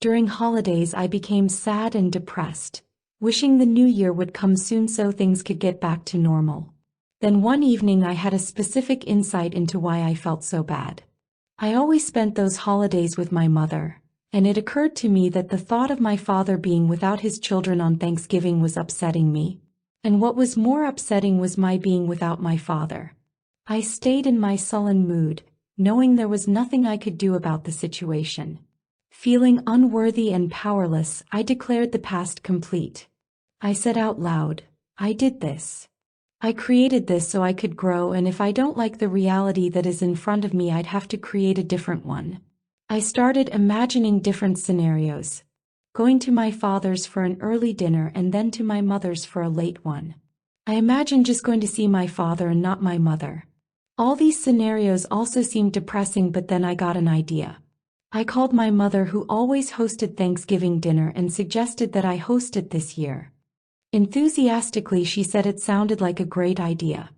During holidays I became sad and depressed, wishing the new year would come soon so things could get back to normal. Then one evening I had a specific insight into why I felt so bad. I always spent those holidays with my mother, and it occurred to me that the thought of my father being without his children on Thanksgiving was upsetting me. And what was more upsetting was my being without my father. I stayed in my sullen mood, knowing there was nothing I could do about the situation. Feeling unworthy and powerless, I declared the past complete. I said out loud, "I did this. I created this so I could grow, and if I don't like the reality that is in front of me, I'd have to create a different one." I started imagining different scenarios. Going to my father's for an early dinner and then to my mother's for a late one. I imagined just going to see my father and not my mother. All these scenarios also seemed depressing, but then I got an idea. I called my mother, who always hosted Thanksgiving dinner, and suggested that I host it this year. Enthusiastically, she said it sounded like a great idea.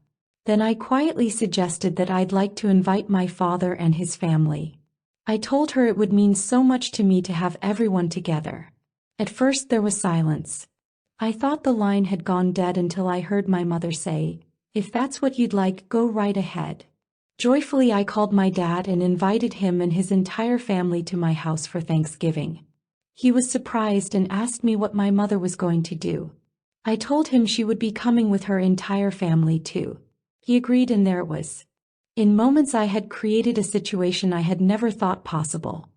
Then I quietly suggested that I'd like to invite my father and his family. I told her it would mean so much to me to have everyone together. At first there was silence. I thought the line had gone dead until I heard my mother say, "If that's what you'd like, go right ahead." Joyfully I called my dad and invited him and his entire family to my house for Thanksgiving. He was surprised and asked me what my mother was going to do. I told him she would be coming with her entire family too. He agreed, and there it was. In moments I had created a situation I had never thought possible.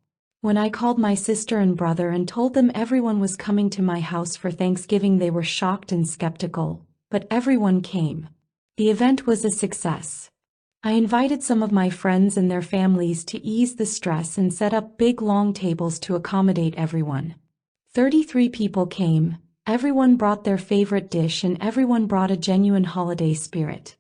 When I called my sister and brother and told them everyone was coming to my house for Thanksgiving, they were shocked and skeptical, but everyone came. The event was a success. I invited some of my friends and their families to ease the stress and set up big long tables to accommodate everyone. 33 people came, everyone brought their favorite dish, and everyone brought a genuine holiday spirit.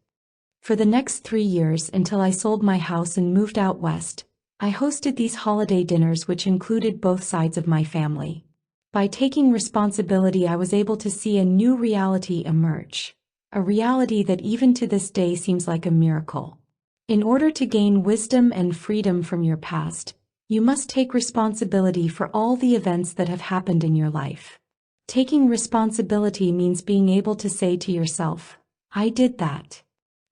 For the next 3 years, until I sold my house and moved out west, I hosted these holiday dinners which included both sides of my family. By taking responsibility, I was able to see a new reality emerge. A reality that even to this day seems like a miracle. In order to gain wisdom and freedom from your past, you must take responsibility for all the events that have happened in your life. Taking responsibility means being able to say to yourself, "I did that."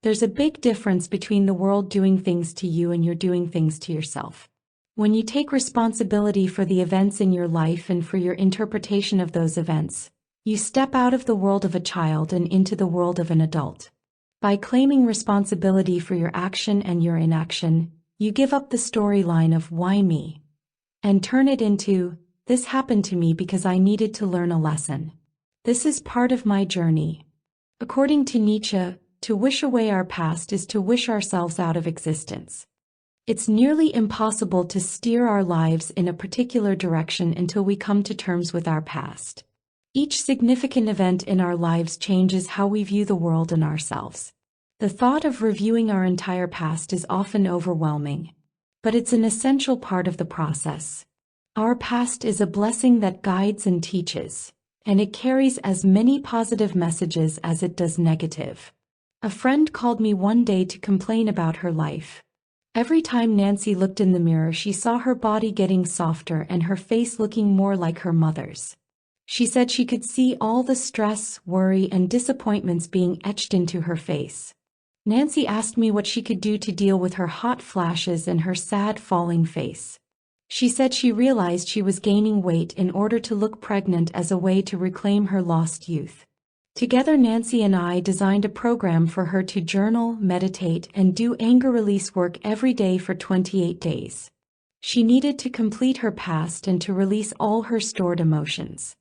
There's a big difference between the world doing things to you and you're doing things to yourself. When you take responsibility for the events in your life and for your interpretation of those events, you step out of the world of a child and into the world of an adult. By claiming responsibility for your action and your inaction, you give up the storyline of "why me?" and turn it into, "This happened to me because I needed to learn a lesson. This is part of my journey." According to Nietzsche, to wish away our past is to wish ourselves out of existence. It's nearly impossible to steer our lives in a particular direction until we come to terms with our past. Each significant event in our lives changes how we view the world and ourselves. The thought of reviewing our entire past is often overwhelming, but it's an essential part of the process. Our past is a blessing that guides and teaches, and it carries as many positive messages as it does negative. A friend called me one day to complain about her life. Every time Nancy looked in the mirror, she saw her body getting softer and her face looking more like her mother's. She said she could see all the stress, worry, and disappointments being etched into her face. Nancy asked me what she could do to deal with her hot flashes and her sad, falling face. She said she realized she was gaining weight in order to look pregnant as a way to reclaim her lost youth. Together, Nancy and I designed a program for her to journal, meditate, and do anger release work every day for 28 days. She needed to complete her past and to release all her stored emotions.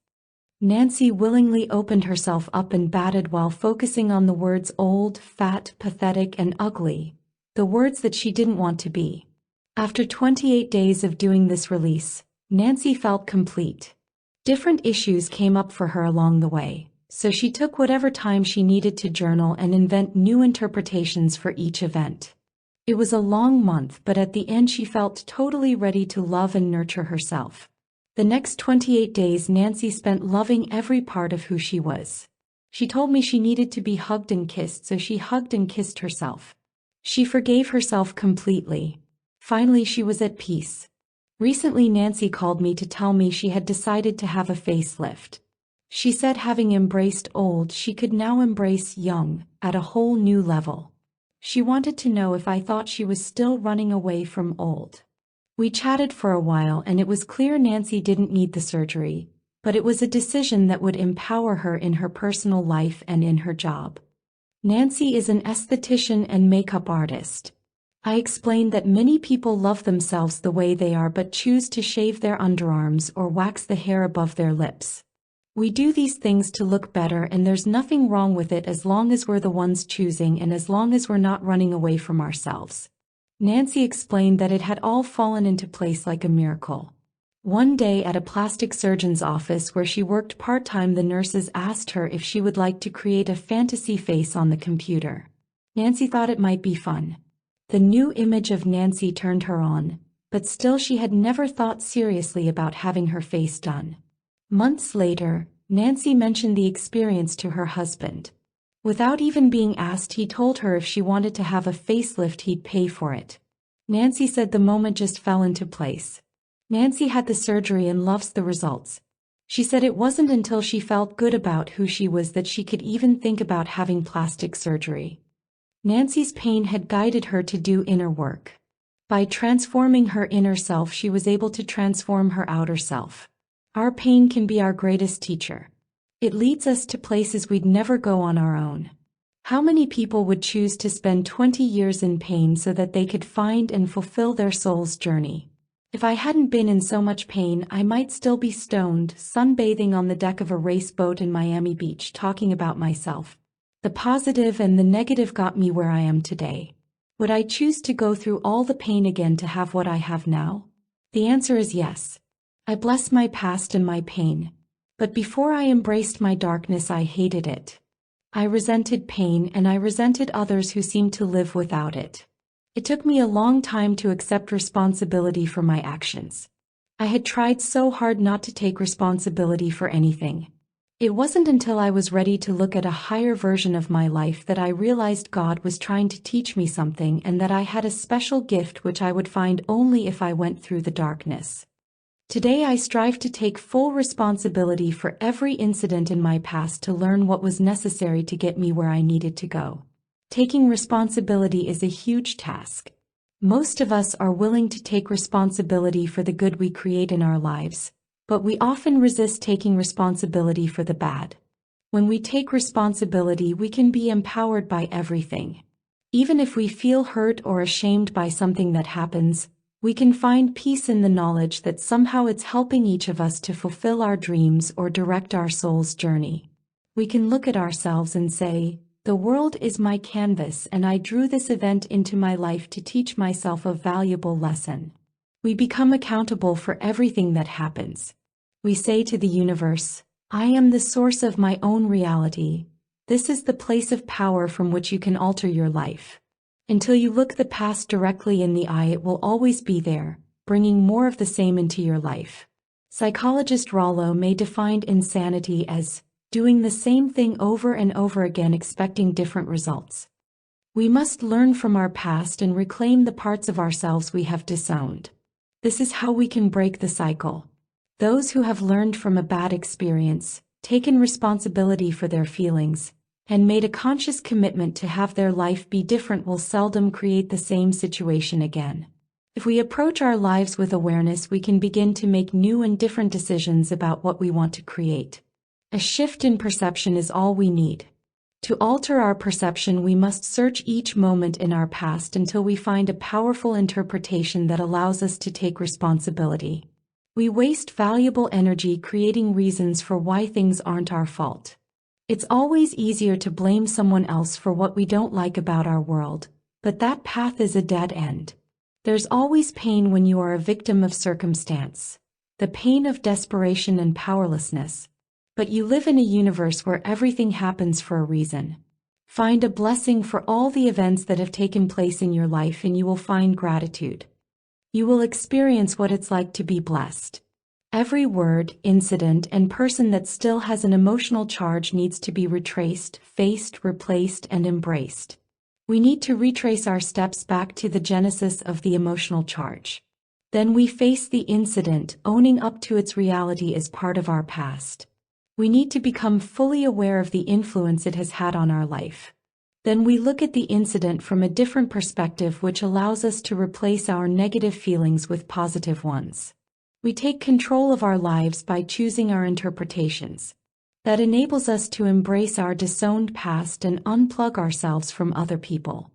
Nancy willingly opened herself up and batted while focusing on the words old, fat, pathetic, and ugly, the words that she didn't want to be. After 28 days of doing this release, Nancy felt complete. Different issues came up for her along the way, so she took whatever time she needed to journal and invent new interpretations for each event. It was a long month, but at the end she felt totally ready to love and nurture herself. The next 28 days Nancy spent loving every part of who she was. She told me she needed to be hugged and kissed, so she hugged and kissed herself. She forgave herself completely. Finally, she was at peace. Recently, Nancy called me to tell me she had decided to have a facelift. She said having embraced old, she could now embrace young, at a whole new level. She wanted to know if I thought she was still running away from old. We chatted for a while and it was clear Nancy didn't need the surgery, but it was a decision that would empower her in her personal life and in her job. Nancy is an esthetician and makeup artist. I explained that many people love themselves the way they are but choose to shave their underarms or wax the hair above their lips. We do these things to look better, and there's nothing wrong with it as long as we're the ones choosing and as long as we're not running away from ourselves. Nancy explained that it had all fallen into place like a miracle. One day at a plastic surgeon's office where she worked part-time, the nurses asked her if she would like to create a fantasy face on the computer. Nancy thought it might be fun. The new image of Nancy turned her on, but still she had never thought seriously about having her face done. Months later, Nancy mentioned the experience to her husband. Without even being asked, he told her if she wanted to have a facelift, he'd pay for it. Nancy said the moment just fell into place. Nancy had the surgery and loves the results. She said it wasn't until she felt good about who she was that she could even think about having plastic surgery. Nancy's pain had guided her to do inner work. By transforming her inner self, she was able to transform her outer self. Our pain can be our greatest teacher. It leads us to places we'd never go on our own. How many people would choose to spend 20 years in pain so that they could find and fulfill their soul's journey? If I hadn't been in so much pain, I might still be stoned, sunbathing on the deck of a race boat in Miami Beach, talking about myself. The positive and the negative got me where I am today. Would I choose to go through all the pain again to have what I have now? The answer is yes. I bless my past and my pain. But before I embraced my darkness, I hated it. I resented pain and I resented others who seemed to live without it. It took me a long time to accept responsibility for my actions. I had tried so hard not to take responsibility for anything. It wasn't until I was ready to look at a higher version of my life that I realized God was trying to teach me something and that I had a special gift which I would find only if I went through the darkness. Today I strive to take full responsibility for every incident in my past to learn what was necessary to get me where I needed to go. Taking responsibility is a huge task. Most of us are willing to take responsibility for the good we create in our lives, but we often resist taking responsibility for the bad. When we take responsibility, we can be empowered by everything. Even if we feel hurt or ashamed by something that happens, we can find peace in the knowledge that somehow it's helping each of us to fulfill our dreams or direct our soul's journey. We can look at ourselves and say, The world is my canvas and I drew this event into my life to teach myself a valuable lesson. We become accountable for everything that happens. We say to the universe, I am the source of my own reality. This is the place of power from which you can alter your life. Until you look the past directly in the eye, it will always be there, bringing more of the same into your life. Psychologist Rollo may define insanity as doing the same thing over and over again expecting different results. We must learn from our past and reclaim the parts of ourselves we have disowned. This is how we can break the cycle. Those who have learned from a bad experience, taken responsibility for their feelings, and made a conscious commitment to have their life be different will seldom create the same situation again. If we approach our lives with awareness, we can begin to make new and different decisions about what we want to create. A shift in perception is all we need. To alter our perception, we must search each moment in our past until we find a powerful interpretation that allows us to take responsibility. We waste valuable energy creating reasons for why things aren't our fault. It's always easier to blame someone else for what we don't like about our world, but that path is a dead end. There's always pain when you are a victim of circumstance, the pain of desperation and powerlessness. But you live in a universe where everything happens for a reason. Find a blessing for all the events that have taken place in your life and you will find gratitude. You will experience what it's like to be blessed. Every word, incident, and person that still has an emotional charge needs to be retraced, faced, replaced, and embraced. We need to retrace our steps back to the genesis of the emotional charge. Then we face the incident, owning up to its reality as part of our past. We need to become fully aware of the influence it has had on our life. Then we look at the incident from a different perspective, which allows us to replace our negative feelings with positive ones. We take control of our lives by choosing our interpretations. That enables us to embrace our disowned past and unplug ourselves from other people.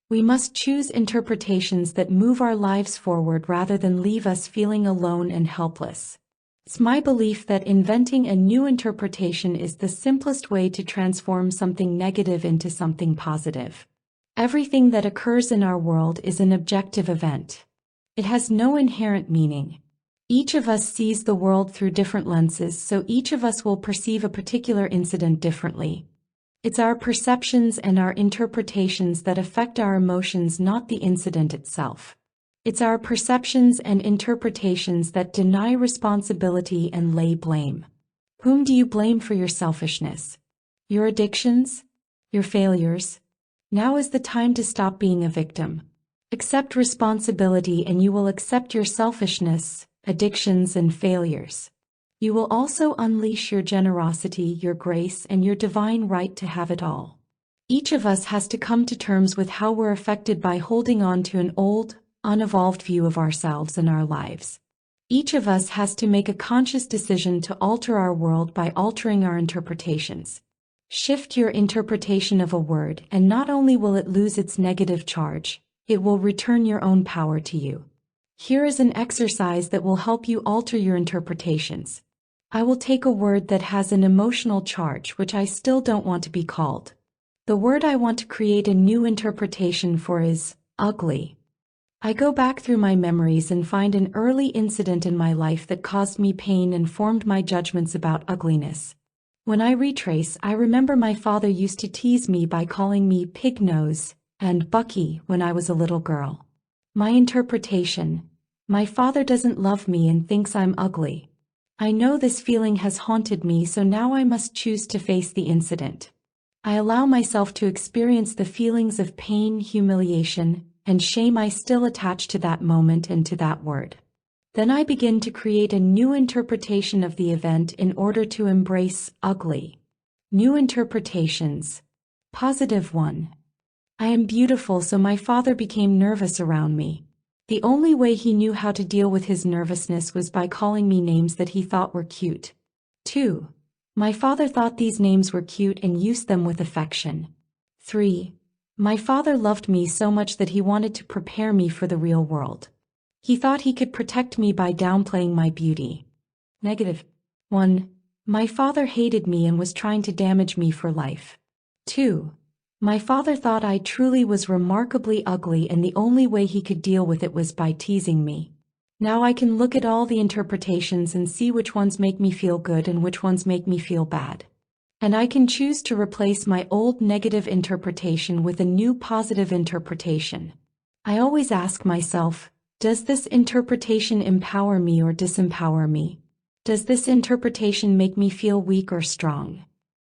We must choose interpretations that move our lives forward rather than leave us feeling alone and helpless. It's my belief that inventing a new interpretation is the simplest way to transform something negative into something positive. Everything that occurs in our world is an objective event. It has no inherent meaning. Each of us sees the world through different lenses, so each of us will perceive a particular incident differently. It's our perceptions and our interpretations that affect our emotions, not the incident itself. It's our perceptions and interpretations that deny responsibility and lay blame. Whom do you blame for your selfishness? Your addictions? Your failures? Now is the time to stop being a victim. Accept responsibility and you will accept your selfishness, addictions, and failures. You will also unleash your generosity, your grace, and your divine right to have it all. Each of us has to come to terms with how we're affected by holding on to an old, unevolved view of ourselves and our lives. Each of us has to make a conscious decision to alter our world by altering our interpretations. Shift your interpretation of a word, and not only will it lose its negative charge, it will return your own power to you. Here is an exercise that will help you alter your interpretations. I will take a word that has an emotional charge which I still don't want to be called. The word I want to create a new interpretation for is ugly. I go back through my memories and find an early incident in my life that caused me pain and formed my judgments about ugliness. When I retrace, I remember my father used to tease me by calling me pig nose and Bucky when I was a little girl. My interpretation: my father doesn't love me and thinks I'm ugly. I know this feeling has haunted me, so now I must choose to face the incident. I allow myself to experience the feelings of pain, humiliation, and shame I still attach to that moment and to that word. Then I begin to create a new interpretation of the event in order to embrace ugly. New interpretations. Positive 1. I am beautiful, so my father became nervous around me. The only way he knew how to deal with his nervousness was by calling me names that he thought were cute. 2. My father thought these names were cute and used them with affection. 3. My father loved me so much that he wanted to prepare me for the real world. He thought he could protect me by downplaying my beauty. Negative 1. My father hated me and was trying to damage me for life. 2. My father thought I truly was remarkably ugly, and the only way he could deal with it was by teasing me. Now I can look at all the interpretations and see which ones make me feel good and which ones make me feel bad. And I can choose to replace my old negative interpretation with a new positive interpretation. I always ask myself, does this interpretation empower me or disempower me? Does this interpretation make me feel weak or strong?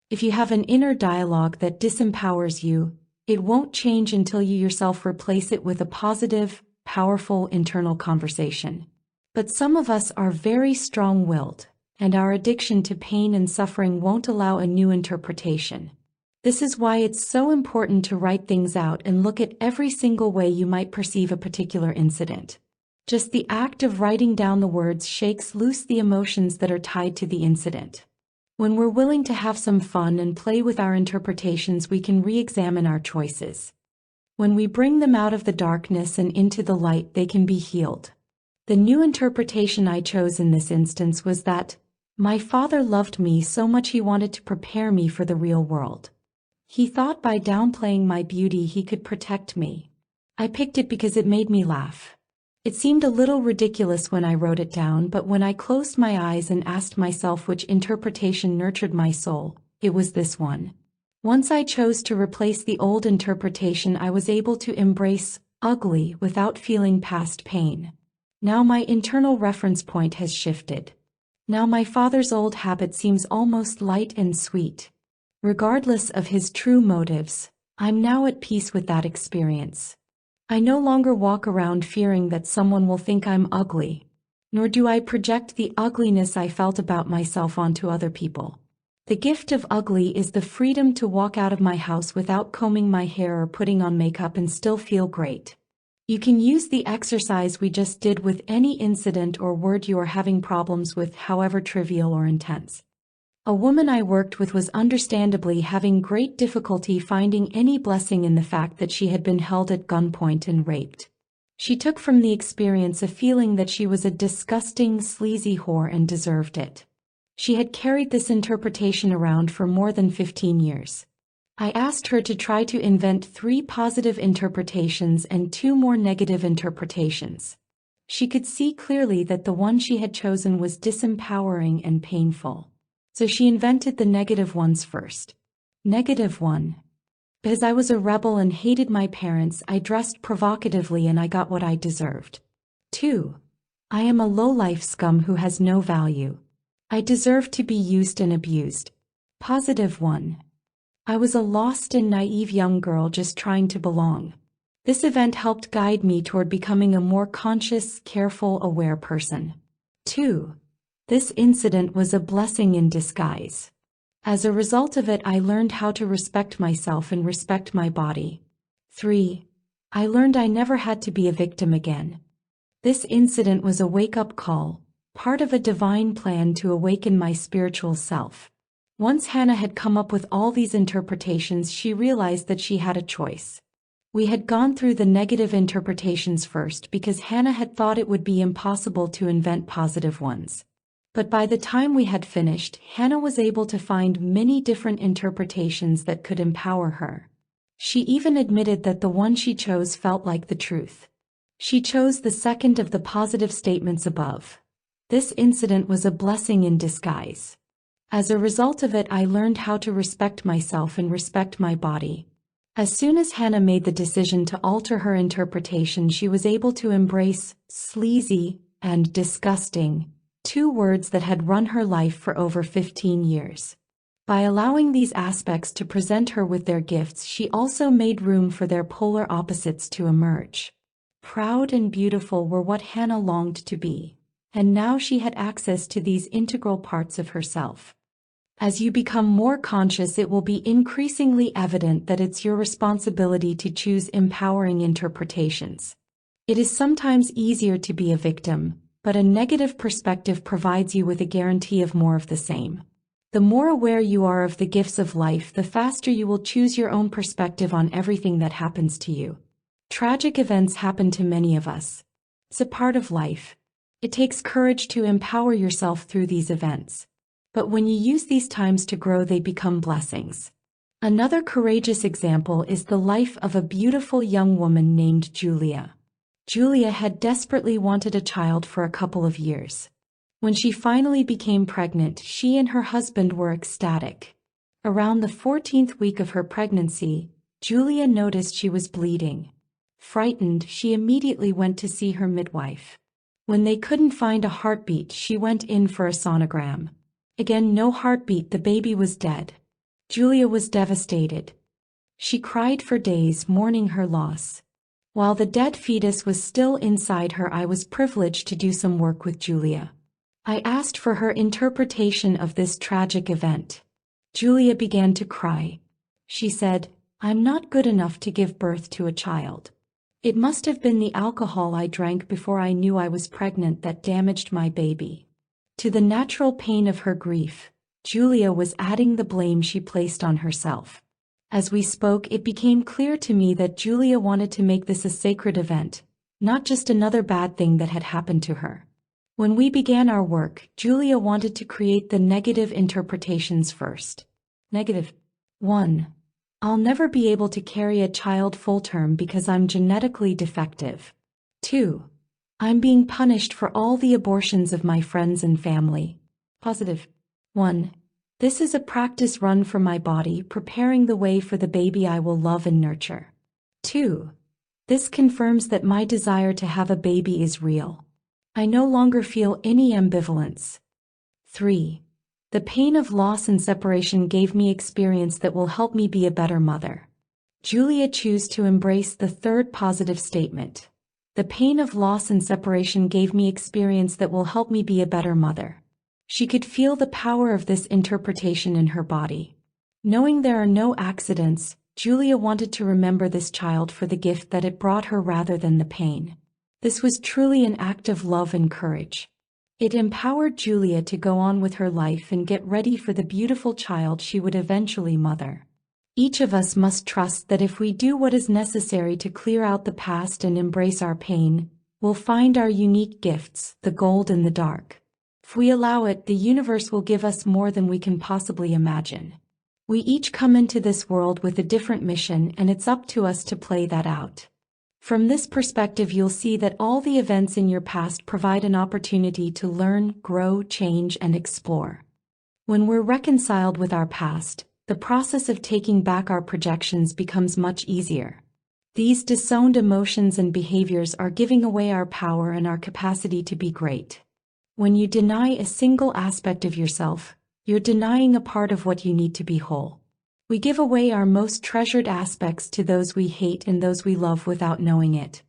If you have an inner dialogue that disempowers you, it won't change until you yourself replace it with a positive, powerful internal conversation. But some of us are very strong-willed, and our addiction to pain and suffering won't allow a new interpretation. This is why it's so important to write things out and look at every single way you might perceive a particular incident. Just the act of writing down the words shakes loose the emotions that are tied to the incident. When we're willing to have some fun and play with our interpretations, we can re-examine our choices. When we bring them out of the darkness and into the light, they can be healed. The new interpretation I chose in this instance was that my father loved me so much he wanted to prepare me for the real world. He thought by downplaying my beauty he could protect me. I picked it because it made me laugh. It seemed a little ridiculous when I wrote it down, but when I closed my eyes and asked myself which interpretation nurtured my soul, it was this one. Once I chose to replace the old interpretation, I was able to embrace ugly without feeling past pain. Now my internal reference point has shifted. Now my father's old habit seems almost light and sweet. Regardless of his true motives, I'm now at peace with that experience. I no longer walk around fearing that someone will think I'm ugly, nor do I project the ugliness I felt about myself onto other people. The gift of ugly is the freedom to walk out of my house without combing my hair or putting on makeup and still feel great. You can use the exercise we just did with any incident or word you are having problems with, however trivial or intense. A woman I worked with was understandably having great difficulty finding any blessing in the fact that she had been held at gunpoint and raped. She took from the experience a feeling that she was a disgusting, sleazy whore and deserved it. She had carried this interpretation around for more than 15 years. I asked her to try to invent 3 positive interpretations and 2 more negative interpretations. She could see clearly that the one she had chosen was disempowering and painful. So she invented the negative ones first. Negative 1. Because I was a rebel and hated my parents, I dressed provocatively and I got what I deserved. 2. I am a low-life scum who has no value. I deserve to be used and abused. Positive 1. I was a lost and naive young girl just trying to belong. This event helped guide me toward becoming a more conscious, careful, aware person. 2. This incident was a blessing in disguise. As a result of it, I learned how to respect myself and respect my body. 3. I learned I never had to be a victim again. This incident was a wake-up call, part of a divine plan to awaken my spiritual self. Once Hannah had come up with all these interpretations, she realized that she had a choice. We had gone through the negative interpretations first because Hannah had thought it would be impossible to invent positive ones. But by the time we had finished, Hannah was able to find many different interpretations that could empower her. She even admitted that the one she chose felt like the truth. She chose the second of the positive statements above. This incident was a blessing in disguise. As a result of it, I learned how to respect myself and respect my body. As soon as Hannah made the decision to alter her interpretation, she was able to embrace sleazy and disgusting, 2 words that had run her life for over 15 years. By allowing these aspects to present her with their gifts, she also made room for their polar opposites to emerge. Proud and beautiful were what Hannah longed to be, and now she had access to these integral parts of herself. As you become more conscious, it will be increasingly evident that it's your responsibility to choose empowering interpretations. It is sometimes easier to be a victim, but a negative perspective provides you with a guarantee of more of the same. The more aware you are of the gifts of life, the faster you will choose your own perspective on everything that happens to you. Tragic events happen to many of us. It's a part of life. It takes courage to empower yourself through these events. But when you use these times to grow, they become blessings. Another courageous example is the life of a beautiful young woman named Julia. Julia had desperately wanted a child for a couple of years. When she finally became pregnant, she and her husband were ecstatic. Around the 14th week of her pregnancy, Julia noticed she was bleeding. Frightened, she immediately went to see her midwife. When they couldn't find a heartbeat, she went in for a sonogram. Again, no heartbeat, the baby was dead. Julia was devastated. She cried for days, mourning her loss. While the dead fetus was still inside her, I was privileged to do some work with Julia. I asked for her interpretation of this tragic event. Julia began to cry. She said, "I'm not good enough to give birth to a child. It must have been the alcohol I drank before I knew I was pregnant that damaged my baby." To the natural pain of her grief, Julia was adding the blame she placed on herself. As we spoke, it became clear to me that Julia wanted to make this a sacred event, not just another bad thing that had happened to her. When we began our work, Julia wanted to create the negative interpretations first. Negative. 1. I'll never be able to carry a child full-term because I'm genetically defective. 2. I'm being punished for all the abortions of my friends and family. Positive. 1. This is a practice run for my body, preparing the way for the baby I will love and nurture. 2. This confirms that my desire to have a baby is real. I no longer feel any ambivalence. 3. The pain of loss and separation gave me experience that will help me be a better mother. Julia chose to embrace the third positive statement. The pain of loss and separation gave me experience that will help me be a better mother. She could feel the power of this interpretation in her body. Knowing there are no accidents, Julia wanted to remember this child for the gift that it brought her rather than the pain. This was truly an act of love and courage. It empowered Julia to go on with her life and get ready for the beautiful child she would eventually mother. Each of us must trust that if we do what is necessary to clear out the past and embrace our pain, we'll find our unique gifts, the gold in the dark. If we allow it, the universe will give us more than we can possibly imagine. We each come into this world with a different mission, and it's up to us to play that out. From this perspective, you'll see that all the events in your past provide an opportunity to learn, grow, change, and explore. When we're reconciled with our past, the process of taking back our projections becomes much easier. These disowned emotions and behaviors are giving away our power and our capacity to be great. When you deny a single aspect of yourself, you're denying a part of what you need to be whole. We give away our most treasured aspects to those we hate and those we love without knowing it.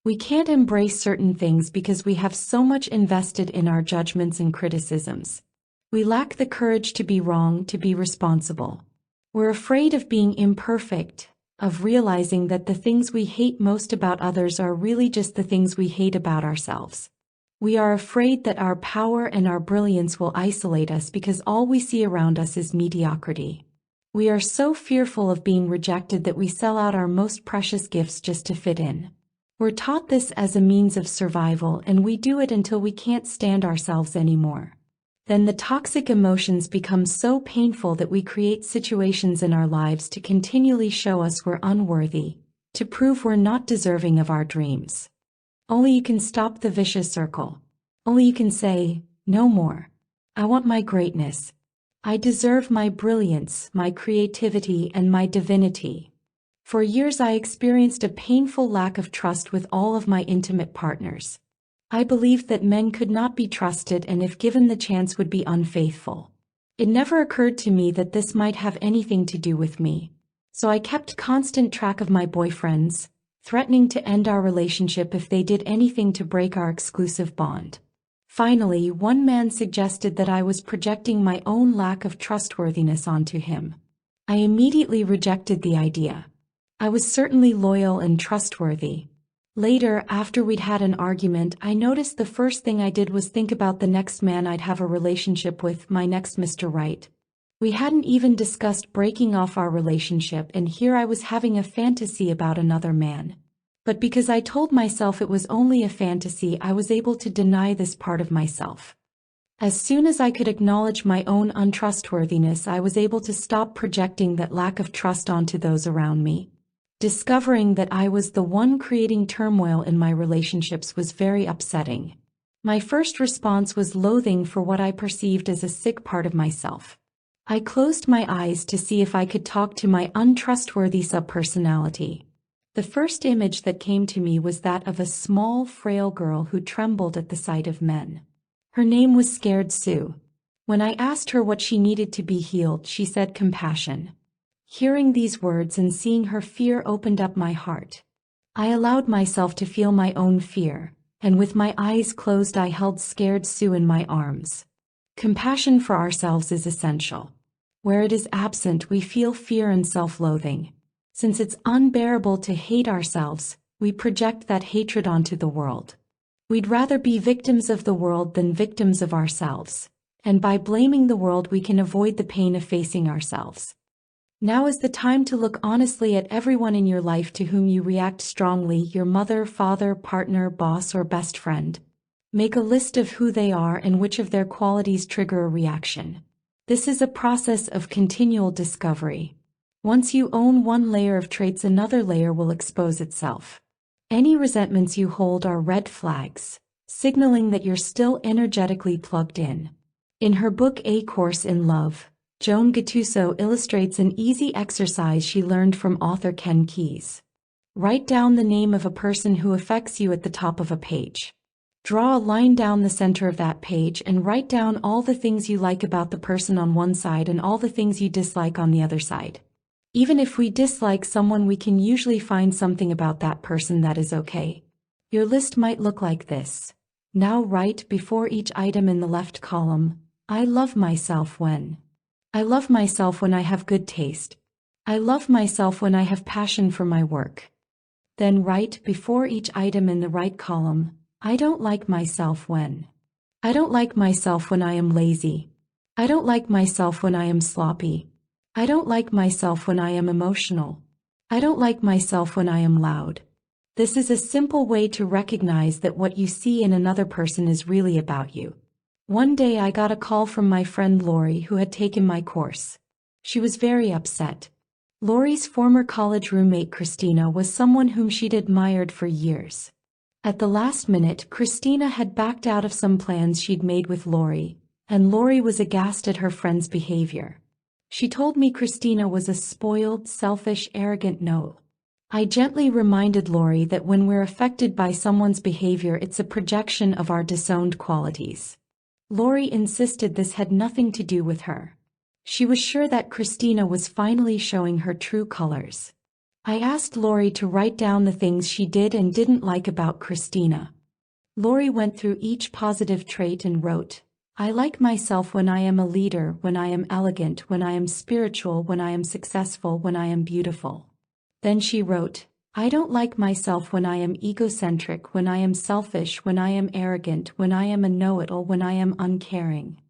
We can't embrace certain things because we have so much invested in our judgments and criticisms. We lack the courage to be wrong, to be responsible. We're afraid of being imperfect, of realizing that the things we hate most about others are really just the things we hate about ourselves. We are afraid that our power and our brilliance will isolate us because all we see around us is mediocrity. We are so fearful of being rejected that we sell out our most precious gifts just to fit in. We're taught this as a means of survival, and we do it until we can't stand ourselves anymore. Then the toxic emotions become so painful that we create situations in our lives to continually show us we're unworthy, to prove we're not deserving of our dreams. Only you can stop the vicious circle. Only you can say, "No more. I want my greatness. I deserve my brilliance, my creativity, and my divinity." For years I experienced a painful lack of trust with all of my intimate partners. I believed that men could not be trusted and if given the chance would be unfaithful. It never occurred to me that this might have anything to do with me. So I kept constant track of my boyfriends, threatening to end our relationship if they did anything to break our exclusive bond. Finally, one man suggested that I was projecting my own lack of trustworthiness onto him. I immediately rejected the idea. I was certainly loyal and trustworthy. Later, after we'd had an argument, I noticed the first thing I did was think about the next man I'd have a relationship with, my next Mr. Right. We hadn't even discussed breaking off our relationship, and here I was having a fantasy about another man. But because I told myself it was only a fantasy, I was able to deny this part of myself. As soon as I could acknowledge my own untrustworthiness, I was able to stop projecting that lack of trust onto those around me. Discovering that I was the one creating turmoil in my relationships was very upsetting. My first response was loathing for what I perceived as a sick part of myself. I closed my eyes to see if I could talk to my untrustworthy subpersonality. The first image that came to me was that of a small, frail girl who trembled at the sight of men. Her name was Scared Sue. When I asked her what she needed to be healed, she said compassion. Hearing these words and seeing her fear opened up my heart. I allowed myself to feel my own fear, and with my eyes closed I held Scared Sue in my arms. Compassion for ourselves is essential. Where it is absent, we feel fear and self-loathing. Since it's unbearable to hate ourselves, we project that hatred onto the world. We'd rather be victims of the world than victims of ourselves, and by blaming the world we can avoid the pain of facing ourselves. Now is the time to look honestly at everyone in your life to whom you react strongly: your mother, father, partner, boss, or best friend. Make a list of who they are and which of their qualities trigger a reaction. This is a process of continual discovery. Once you own one layer of traits, another layer will expose itself. Any resentments you hold are red flags, signaling that you're still energetically plugged in. In her book A Course in Love, Joan Gattuso illustrates an easy exercise she learned from author Ken Keyes. Write down the name of a person who affects you at the top of a page. Draw a line down the center of that page and write down all the things you like about the person on one side and all the things you dislike on the other side. Even if we dislike someone, we can usually find something about that person that is okay. Your list might look like this. Now write before each item in the left column: I love myself when. I love myself when I have good taste. I love myself when I have passion for my work. Then write before each item in the right column: I don't like myself when. I don't like myself when I am lazy. I don't like myself when I am sloppy. I don't like myself when I am emotional. I don't like myself when I am loud. This is a simple way to recognize that what you see in another person is really about you. One day I got a call from my friend Lori, who had taken my course. She was very upset. Lori's former college roommate Christina was someone whom she'd admired for years. At the last minute, Christina had backed out of some plans she'd made with Lori, and Lori was aghast at her friend's behavior. She told me Christina was a spoiled, selfish, arrogant no. I gently reminded Lori that when we're affected by someone's behavior, it's a projection of our disowned qualities. Lori insisted this had nothing to do with her. She was sure that Christina was finally showing her true colors. I asked Lori to write down the things she did and didn't like about Christina. Lori went through each positive trait and wrote, I like myself when I am a leader, when I am elegant, when I am spiritual, when I am successful, when I am beautiful. Then she wrote, I don't like myself when I am egocentric, when I am selfish, when I am arrogant, when I am a know-it-all, when I am uncaring.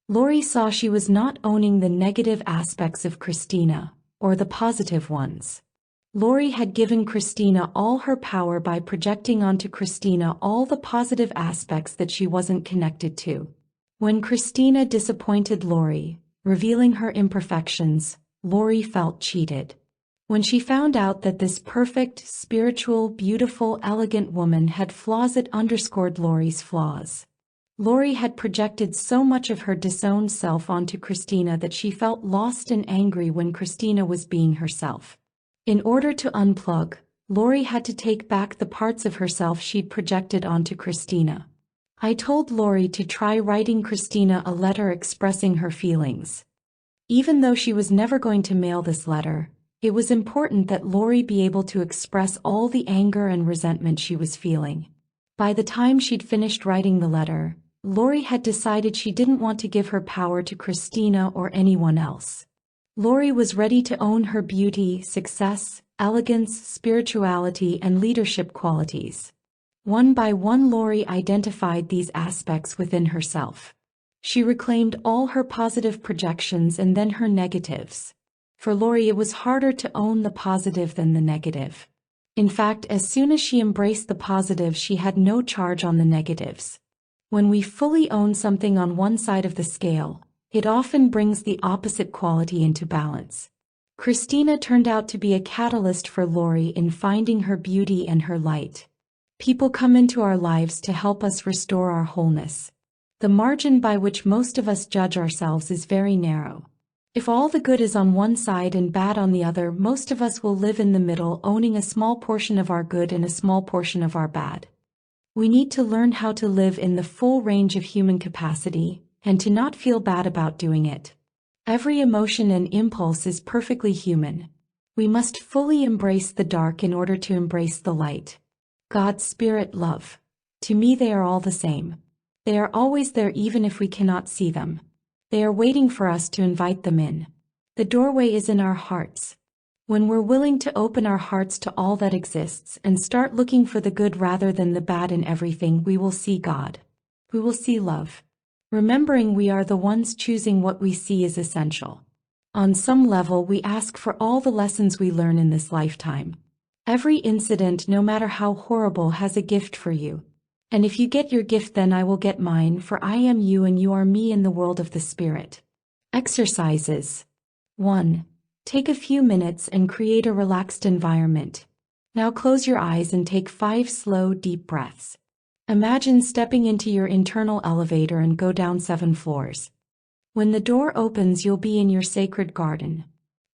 Lori saw she was not owning the negative aspects of Christina, or the positive ones. Lori had given Christina all her power by projecting onto Christina all the positive aspects that she wasn't connected to. When Christina disappointed Lori, revealing her imperfections, Lori felt cheated. When she found out that this perfect, spiritual, beautiful, elegant woman had flaws, it underscored Lori's flaws. Lori had projected so much of her disowned self onto Christina that she felt lost and angry when Christina was being herself. In order to unplug, Lori had to take back the parts of herself she'd projected onto Christina. I told Lori to try writing Christina a letter expressing her feelings. Even though she was never going to mail this letter, it was important that Lori be able to express all the anger and resentment she was feeling. By the time she'd finished writing the letter, Lori had decided she didn't want to give her power to Christina or anyone else. Lori was ready to own her beauty, success, elegance, spirituality, and leadership qualities. One by one, Lori identified these aspects within herself. She reclaimed all her positive projections and then her negatives. For Lori, it was harder to own the positive than the negative. In fact, as soon as she embraced the positive, she had no charge on the negatives. When we fully own something on one side of the scale, it often brings the opposite quality into balance. Christina turned out to be a catalyst for Lori in finding her beauty and her light. People come into our lives to help us restore our wholeness. The margin by which most of us judge ourselves is very narrow. If all the good is on one side and bad on the other, most of us will live in the middle, owning a small portion of our good and a small portion of our bad. We need to learn how to live in the full range of human capacity, and to not feel bad about doing it. Every emotion and impulse is perfectly human. We must fully embrace the dark in order to embrace the light. God, Spirit, Love. To me they are all the same. They are always there even if we cannot see them. They are waiting for us to invite them in. The doorway is in our hearts. When we're willing to open our hearts to all that exists and start looking for the good rather than the bad in everything, we will see God. We will see love. Remembering we are the ones choosing what we see is essential. On some level, we ask for all the lessons we learn in this lifetime. Every incident, no matter how horrible, has a gift for you. And if you get your gift, then I will get mine, for I am you and you are me in the world of the Spirit. Exercises. 1. Take a few minutes and create a relaxed environment. Now close your eyes and take 5 slow, deep breaths. Imagine stepping into your internal elevator and go down 7 floors. When the door opens, you'll be in your sacred garden.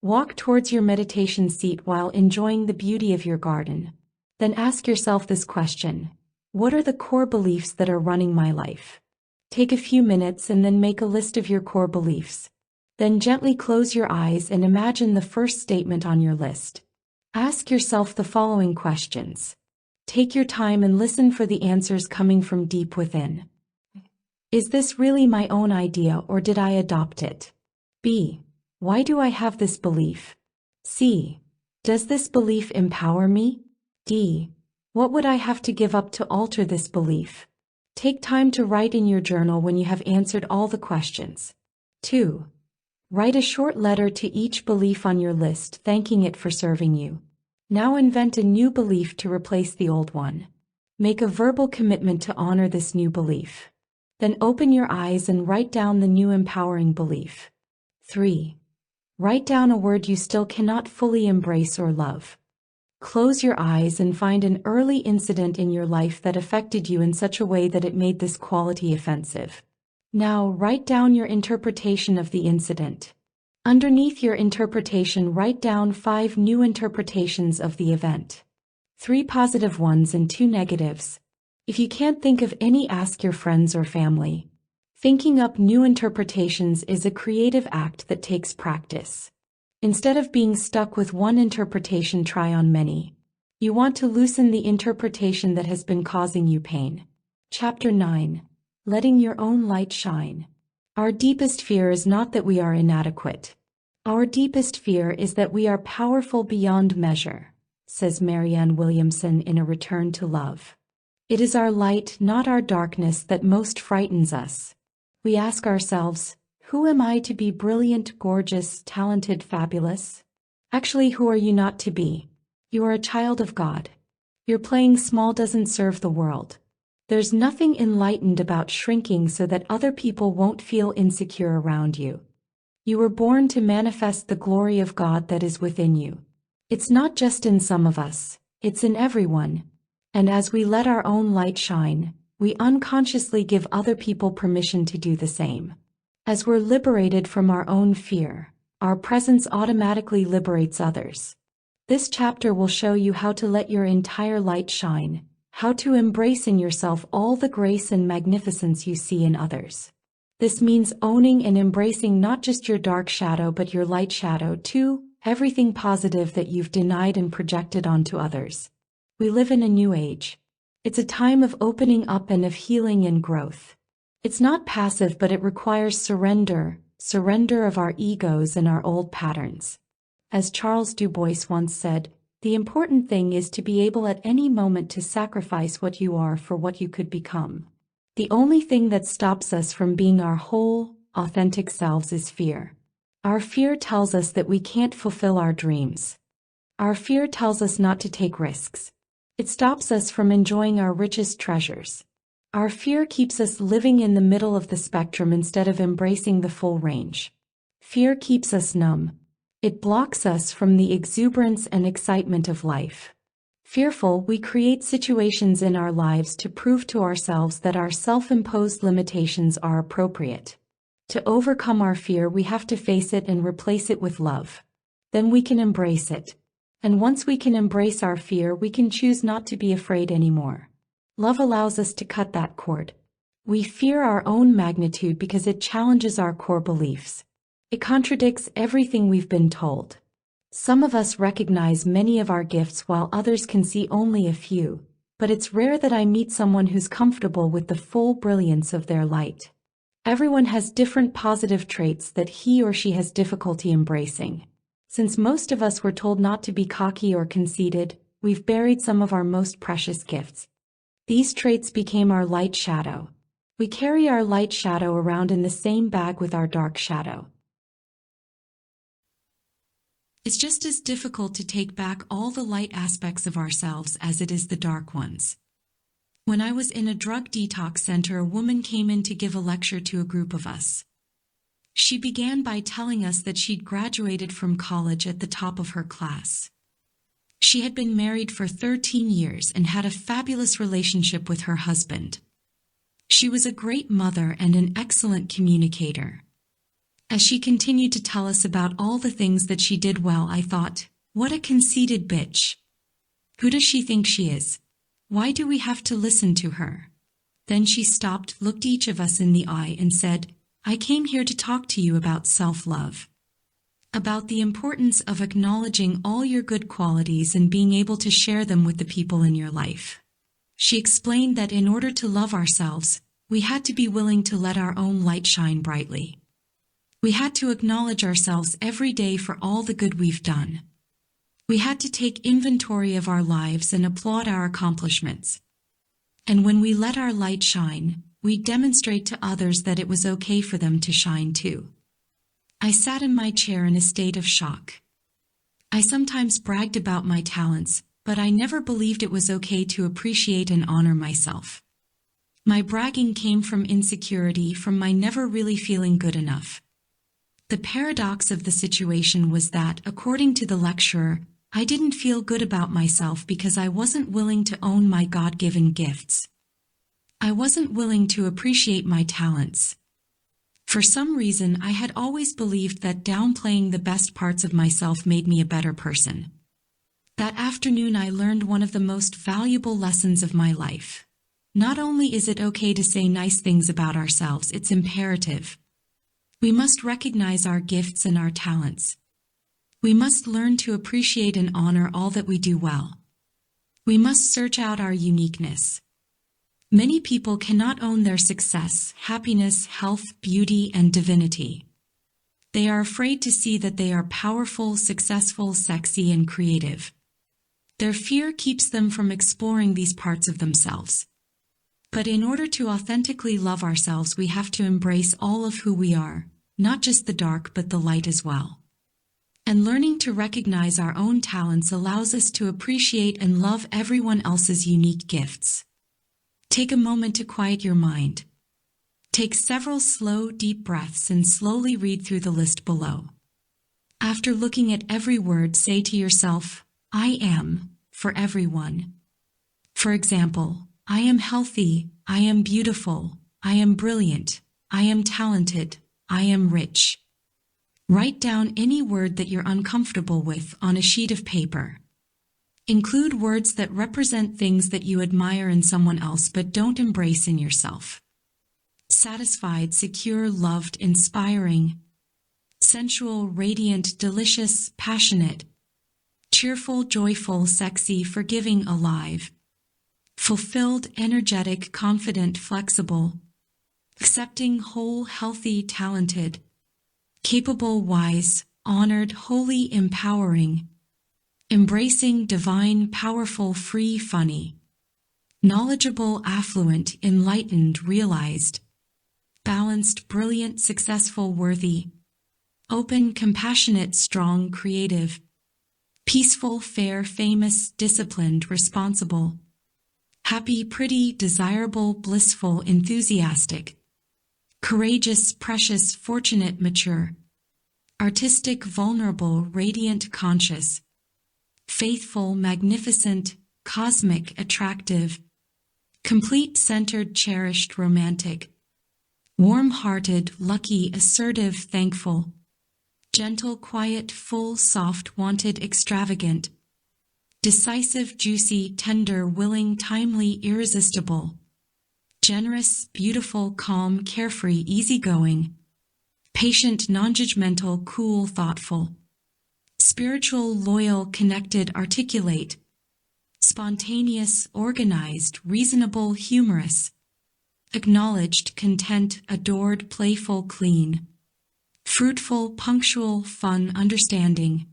Walk towards your meditation seat while enjoying the beauty of your garden. Then ask yourself this question: what are the core beliefs that are running my life? Take a few minutes and then make a list of your core beliefs. Then gently close your eyes and imagine the first statement on your list. Ask yourself the following questions. Take your time and listen for the answers coming from deep within. Is this really my own idea or did I adopt it? B. Why do I have this belief? C. Does this belief empower me? D. What would I have to give up to alter this belief? Take time to write in your journal when you have answered all the questions. 2. Write a short letter to each belief on your list, thanking it for serving you. Now invent a new belief to replace the old one. Make a verbal commitment to honor this new belief. Then open your eyes and write down the new empowering belief. 3. Write down a word you still cannot fully embrace or love. Close your eyes and find an early incident in your life that affected you in such a way that it made this quality offensive. Now write down your interpretation of the incident. Underneath your interpretation, write down 5 new interpretations of the event. 3 positive ones and 2 negatives. If you can't think of any, ask your friends or family. Thinking up new interpretations is a creative act that takes practice. Instead of being stuck with one interpretation, try on many. You want to loosen the interpretation that has been causing you pain. Chapter 9. Letting your own light shine. Our deepest fear is not that we are inadequate. Our deepest fear is that we are powerful beyond measure, says Marianne Williamson in A Return to Love. It is our light, not our darkness, that most frightens us. We ask ourselves, who am I to be brilliant, gorgeous, talented, fabulous? Actually, who are you not to be? You are a child of God. Your playing small doesn't serve the world. There's nothing enlightened about shrinking so that other people won't feel insecure around you. You were born to manifest the glory of God that is within you. It's not just in some of us, it's in everyone. And as we let our own light shine, we unconsciously give other people permission to do the same. As we're liberated from our own fear, our presence automatically liberates others. This chapter will show you how to let your entire light shine, how to embrace in yourself all the grace and magnificence you see in others. This means owning and embracing not just your dark shadow but your light shadow too, everything positive that you've denied and projected onto others. We live in a new age. It's a time of opening up and of healing and growth. It's not passive, but it requires surrender of our egos and our old patterns. As Charles Du Bois once said, the important thing is to be able at any moment to sacrifice what you are for what you could become. The only thing that stops us from being our whole, authentic selves is fear. Our fear tells us that we can't fulfill our dreams. Our fear tells us not to take risks. It stops us from enjoying our richest treasures. Our fear keeps us living in the middle of the spectrum instead of embracing the full range. Fear keeps us numb. It blocks us from the exuberance and excitement of life. Fearful, we create situations in our lives to prove to ourselves that our self-imposed limitations are appropriate. To overcome our fear, we have to face it and replace it with love. Then we can embrace it. And once we can embrace our fear, we can choose not to be afraid anymore. Love allows us to cut that cord. We fear our own magnitude because it challenges our core beliefs. It contradicts everything we've been told. Some of us recognize many of our gifts while others can see only a few, but it's rare that I meet someone who's comfortable with the full brilliance of their light. Everyone has different positive traits that he or she has difficulty embracing. Since most of us were told not to be cocky or conceited, we've buried some of our most precious gifts. These traits became our light shadow. We carry our light shadow around in the same bag with our dark shadow. It's just as difficult to take back all the light aspects of ourselves as it is the dark ones. When I was in a drug detox center, a woman came in to give a lecture to a group of us. She began by telling us that she'd graduated from college at the top of her class. She had been married for 13 years and had a fabulous relationship with her husband. She was a great mother and an excellent communicator. As she continued to tell us about all the things that she did well, I thought, what a conceited bitch. Who does she think she is? Why do we have to listen to her? Then she stopped, looked each of us in the eye, and said, I came here to talk to you about self-love. About the importance of acknowledging all your good qualities and being able to share them with the people in your life. She explained that in order to love ourselves, we had to be willing to let our own light shine brightly. We had to acknowledge ourselves every day for all the good we've done. We had to take inventory of our lives and applaud our accomplishments. And when we let our light shine, we demonstrate to others that it was okay for them to shine too. I sat in my chair in a state of shock. I sometimes bragged about my talents, but I never believed it was okay to appreciate and honor myself. My bragging came from insecurity, from my never really feeling good enough. The paradox of the situation was that, according to the lecturer, I didn't feel good about myself because I wasn't willing to own my God-given gifts. I wasn't willing to appreciate my talents. For some reason, I had always believed that downplaying the best parts of myself made me a better person. That afternoon, I learned one of the most valuable lessons of my life. Not only is it okay to say nice things about ourselves, it's imperative. We must recognize our gifts and our talents. We must learn to appreciate and honor all that we do well. We must search out our uniqueness. Many people cannot own their success, happiness, health, beauty, and divinity. They are afraid to see that they are powerful, successful, sexy, and creative. Their fear keeps them from exploring these parts of themselves. But in order to authentically love ourselves, we have to embrace all of who we are, not just the dark but the light as well. And learning to recognize our own talents allows us to appreciate and love everyone else's unique gifts. Take a moment to quiet your mind. Take several slow, deep breaths and slowly read through the list below. After looking at every word, say to yourself, I am, for everyone. For example, I am healthy, I am beautiful, I am brilliant, I am talented, I am rich. Write down any word that you're uncomfortable with on a sheet of paper. Include words that represent things that you admire in someone else but don't embrace in yourself. Satisfied, secure, loved, inspiring, sensual, radiant, delicious, passionate, cheerful, joyful, sexy, forgiving, alive, fulfilled, energetic, confident, flexible, accepting, whole, healthy, talented, capable, wise, honored, holy, empowering, embracing, divine, powerful, free, funny, knowledgeable, affluent, enlightened, realized, balanced, brilliant, successful, worthy, open, compassionate, strong, creative, peaceful, fair, famous, disciplined, responsible, Happy, pretty, desirable, blissful, enthusiastic. Courageous, precious, fortunate, mature. Artistic, vulnerable, radiant, conscious. Faithful, magnificent, cosmic, attractive. Complete, centered, cherished, romantic. Warm-hearted, lucky, assertive, thankful. Gentle, quiet, full, soft, wanted, extravagant. Decisive, juicy, tender, willing, timely, irresistible. Generous, beautiful, calm, carefree, easygoing. Patient, non-judgmental, cool, thoughtful. Spiritual, loyal, connected, articulate. Spontaneous, organized, reasonable, humorous. Acknowledged, content, adored, playful, clean. Fruitful, punctual, fun, understanding.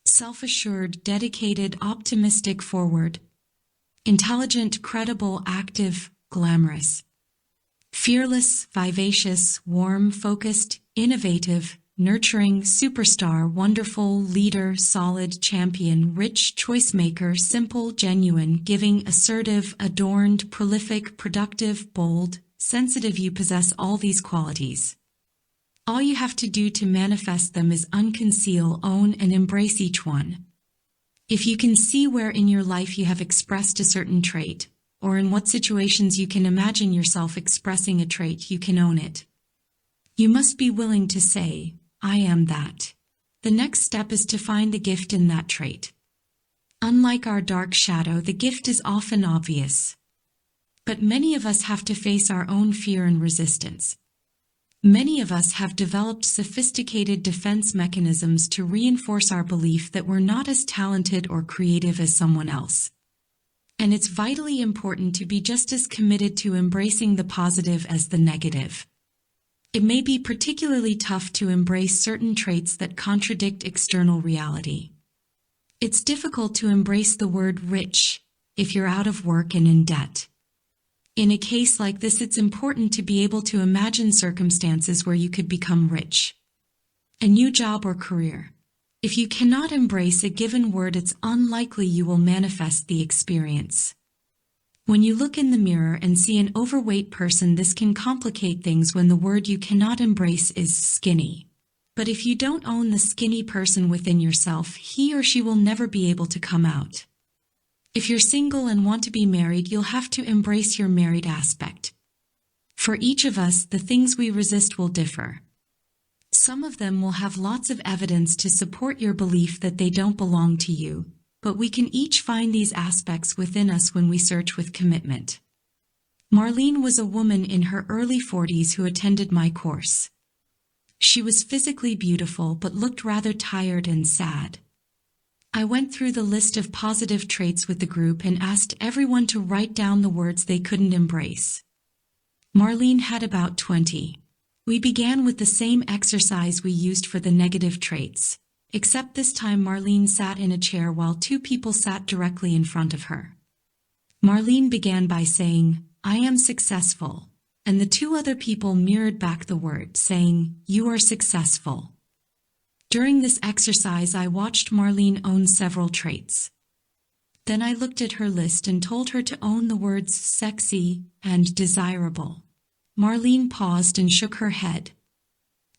Self-assured, dedicated, optimistic, forward. Intelligent, credible, active, glamorous. Fearless, vivacious, warm, focused, innovative, nurturing, superstar, wonderful, leader, solid, champion, rich, choice maker, simple, genuine, giving, assertive, adorned, prolific, productive, bold, sensitive. You possess all these qualities. All you have to do to manifest them is unconceal, own, and embrace each one. If you can see where in your life you have expressed a certain trait, or in what situations you can imagine yourself expressing a trait, you can own it. You must be willing to say, I am that. The next step is to find the gift in that trait. Unlike our dark shadow, the gift is often obvious. But many of us have to face our own fear and resistance. Many of us have developed sophisticated defense mechanisms to reinforce our belief that we're not as talented or creative as someone else. And it's vitally important to be just as committed to embracing the positive as the negative. It may be particularly tough to embrace certain traits that contradict external reality. It's difficult to embrace the word rich if you're out of work and in debt. In a case like this, it's important to be able to imagine circumstances where you could become rich. A new job or career. If you cannot embrace a given word, it's unlikely you will manifest the experience. When you look in the mirror and see an overweight person, this can complicate things when the word you cannot embrace is skinny. But if you don't own the skinny person within yourself, he or she will never be able to come out. If you're single and want to be married, you'll have to embrace your married aspect. For each of us, the things we resist will differ. Some of them will have lots of evidence to support your belief that they don't belong to you, but we can each find these aspects within us when we search with commitment. Marlene was a woman in her early 40s who attended my course. She was physically beautiful but looked rather tired and sad. I went through the list of positive traits with the group and asked everyone to write down the words they couldn't embrace. Marlene had about 20. We began with the same exercise we used for the negative traits, except this time Marlene sat in a chair while two people sat directly in front of her. Marlene began by saying, I am successful, and the two other people mirrored back the word, saying, you are successful. During this exercise, I watched Marlene own several traits. Then I looked at her list and told her to own the words sexy and desirable. Marlene paused and shook her head.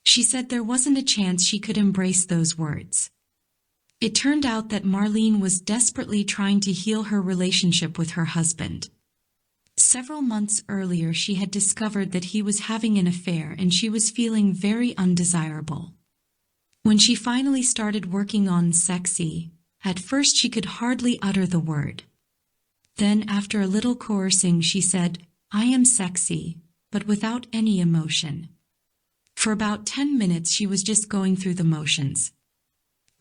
She said there wasn't a chance she could embrace those words. It turned out that Marlene was desperately trying to heal her relationship with her husband. Several months earlier, she had discovered that he was having an affair and she was feeling very undesirable. When she finally started working on sexy, at first she could hardly utter the word. Then, after a little coercing, she said, I am sexy, but without any emotion. For about 10 minutes she was just going through the motions.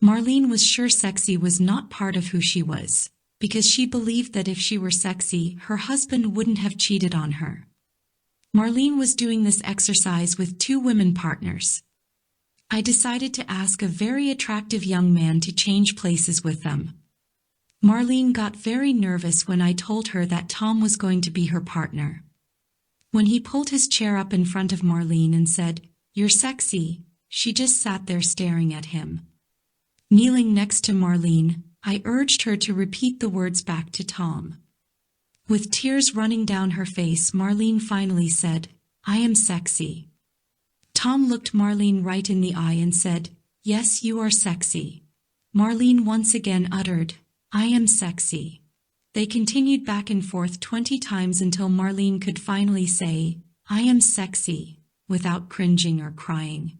Marlene was sure sexy was not part of who she was, because she believed that if she were sexy, her husband wouldn't have cheated on her. Marlene was doing this exercise with 2 women partners. I decided to ask a very attractive young man to change places with them. Marlene got very nervous when I told her that Tom was going to be her partner. When he pulled his chair up in front of Marlene and said, You're sexy, she just sat there staring at him. Kneeling next to Marlene, I urged her to repeat the words back to Tom. With tears running down her face, Marlene finally said, "I am sexy." Tom looked Marlene right in the eye and said, "Yes, you are sexy." Marlene once again uttered, "I am sexy." They continued back and forth 20 times until Marlene could finally say, "I am sexy," without cringing or crying.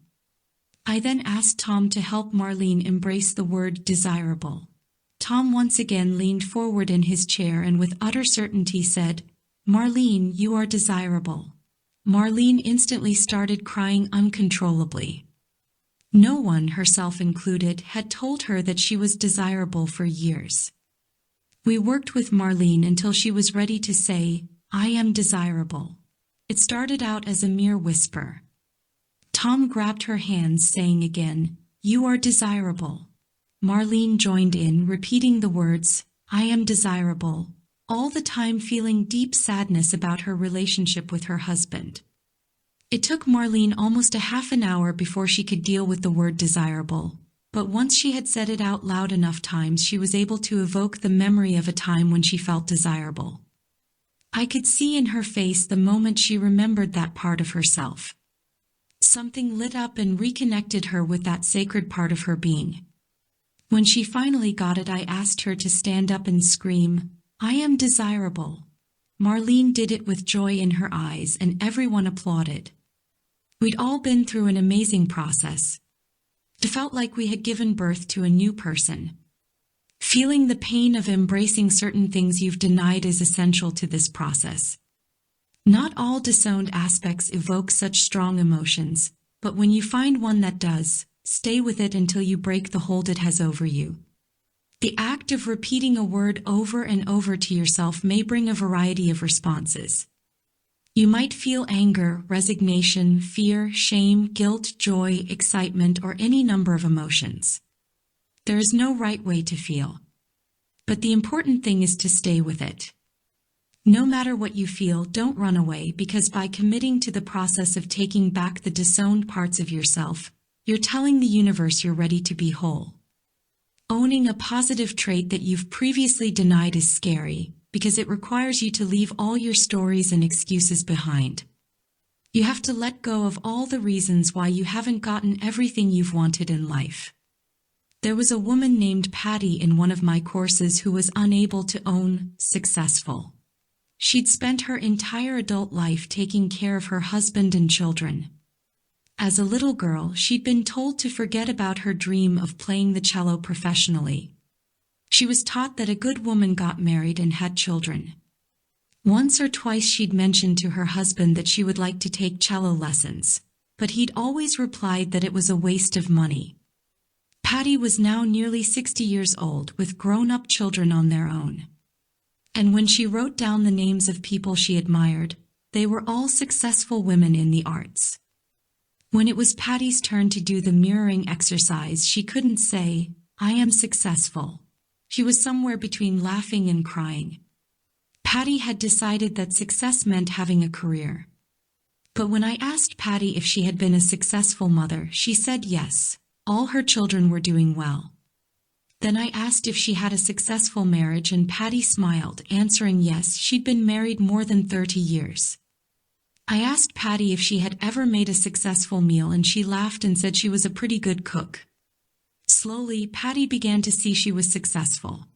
I then asked Tom to help Marlene embrace the word desirable. Tom once again leaned forward in his chair and with utter certainty said, "Marlene, you are desirable." Marlene instantly started crying uncontrollably. No one, herself included, had told her that she was desirable for years. We worked with Marlene until she was ready to say, "I am desirable." It started out as a mere whisper. Tom grabbed her hands, saying again, "You are desirable." Marlene joined in, repeating the words, "I am desirable," all the time feeling deep sadness about her relationship with her husband. It took Marlene almost a half an hour before she could deal with the word desirable, but once she had said it out loud enough times, she was able to evoke the memory of a time when she felt desirable. I could see in her face the moment she remembered that part of herself. Something lit up and reconnected her with that sacred part of her being. When she finally got it, I asked her to stand up and scream, "I am desirable." Marlene did it with joy in her eyes, and everyone applauded. We'd all been through an amazing process. It felt like we had given birth to a new person. Feeling the pain of embracing certain things you've denied is essential to this process. Not all disowned aspects evoke such strong emotions, but when you find one that does, stay with it until you break the hold it has over you. The act of repeating a word over and over to yourself may bring a variety of responses. You might feel anger, resignation, fear, shame, guilt, joy, excitement, or any number of emotions. There is no right way to feel. But the important thing is to stay with it. No matter what you feel, don't run away, because by committing to the process of taking back the disowned parts of yourself, you're telling the universe you're ready to be whole. Owning a positive trait that you've previously denied is scary, because it requires you to leave all your stories and excuses behind. You have to let go of all the reasons why you haven't gotten everything you've wanted in life. There was a woman named Patty in one of my courses who was unable to own successful. She'd spent her entire adult life taking care of her husband and children. As a little girl, she'd been told to forget about her dream of playing the cello professionally. She was taught that a good woman got married and had children. Once or twice she'd mentioned to her husband that she would like to take cello lessons, but he'd always replied that it was a waste of money. Patty was now nearly 60 years old, with grown-up children on their own. And when she wrote down the names of people she admired, they were all successful women in the arts. When it was Patty's turn to do the mirroring exercise, she couldn't say, "I am successful." She was somewhere between laughing and crying. Patty had decided that success meant having a career. But when I asked Patty if she had been a successful mother, she said yes, all her children were doing well. Then I asked if she had a successful marriage, and Patty smiled, answering yes, she'd been married more than 30 years. I asked Patty if she had ever made a successful meal, and she laughed and said she was a pretty good cook. Slowly, Patty began to see she was successful.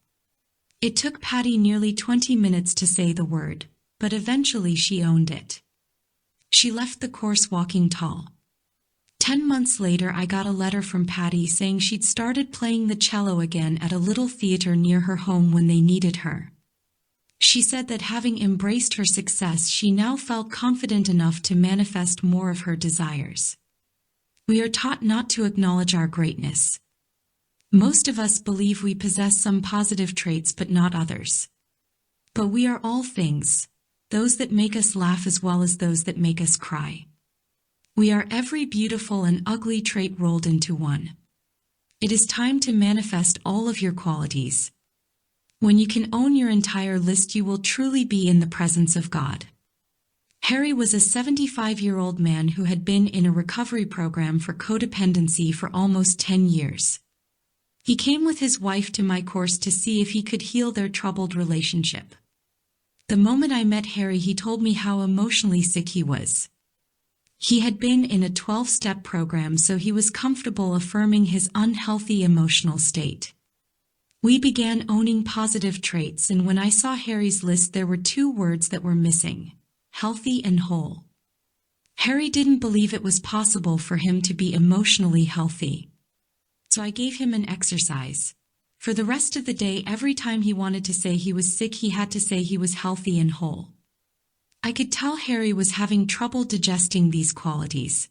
It took Patty nearly 20 minutes to say the word, but eventually she owned it. She left the course walking tall. 10 months later, I got a letter from Patty saying she'd started playing the cello again at a little theater near her home when they needed her. She said that having embraced her success, she now felt confident enough to manifest more of her desires. We are taught not to acknowledge our greatness. Most of us believe we possess some positive traits but not others. But we are all things, those that make us laugh as well as those that make us cry. We are every beautiful and ugly trait rolled into one. It is time to manifest all of your qualities. When you can own your entire list, you will truly be in the presence of God. Harry was a 75-year-old man who had been in a recovery program for codependency for almost 10 years. He came with his wife to my course to see if he could heal their troubled relationship. The moment I met Harry, he told me how emotionally sick he was. He had been in a 12-step program, so he was comfortable affirming his unhealthy emotional state. We began owning positive traits, and when I saw Harry's list, there were 2 words that were missing: healthy and whole. Harry didn't believe it was possible for him to be emotionally healthy. So I gave him an exercise. For the rest of the day, every time he wanted to say he was sick, he had to say he was healthy and whole. I could tell Harry was having trouble digesting these qualities.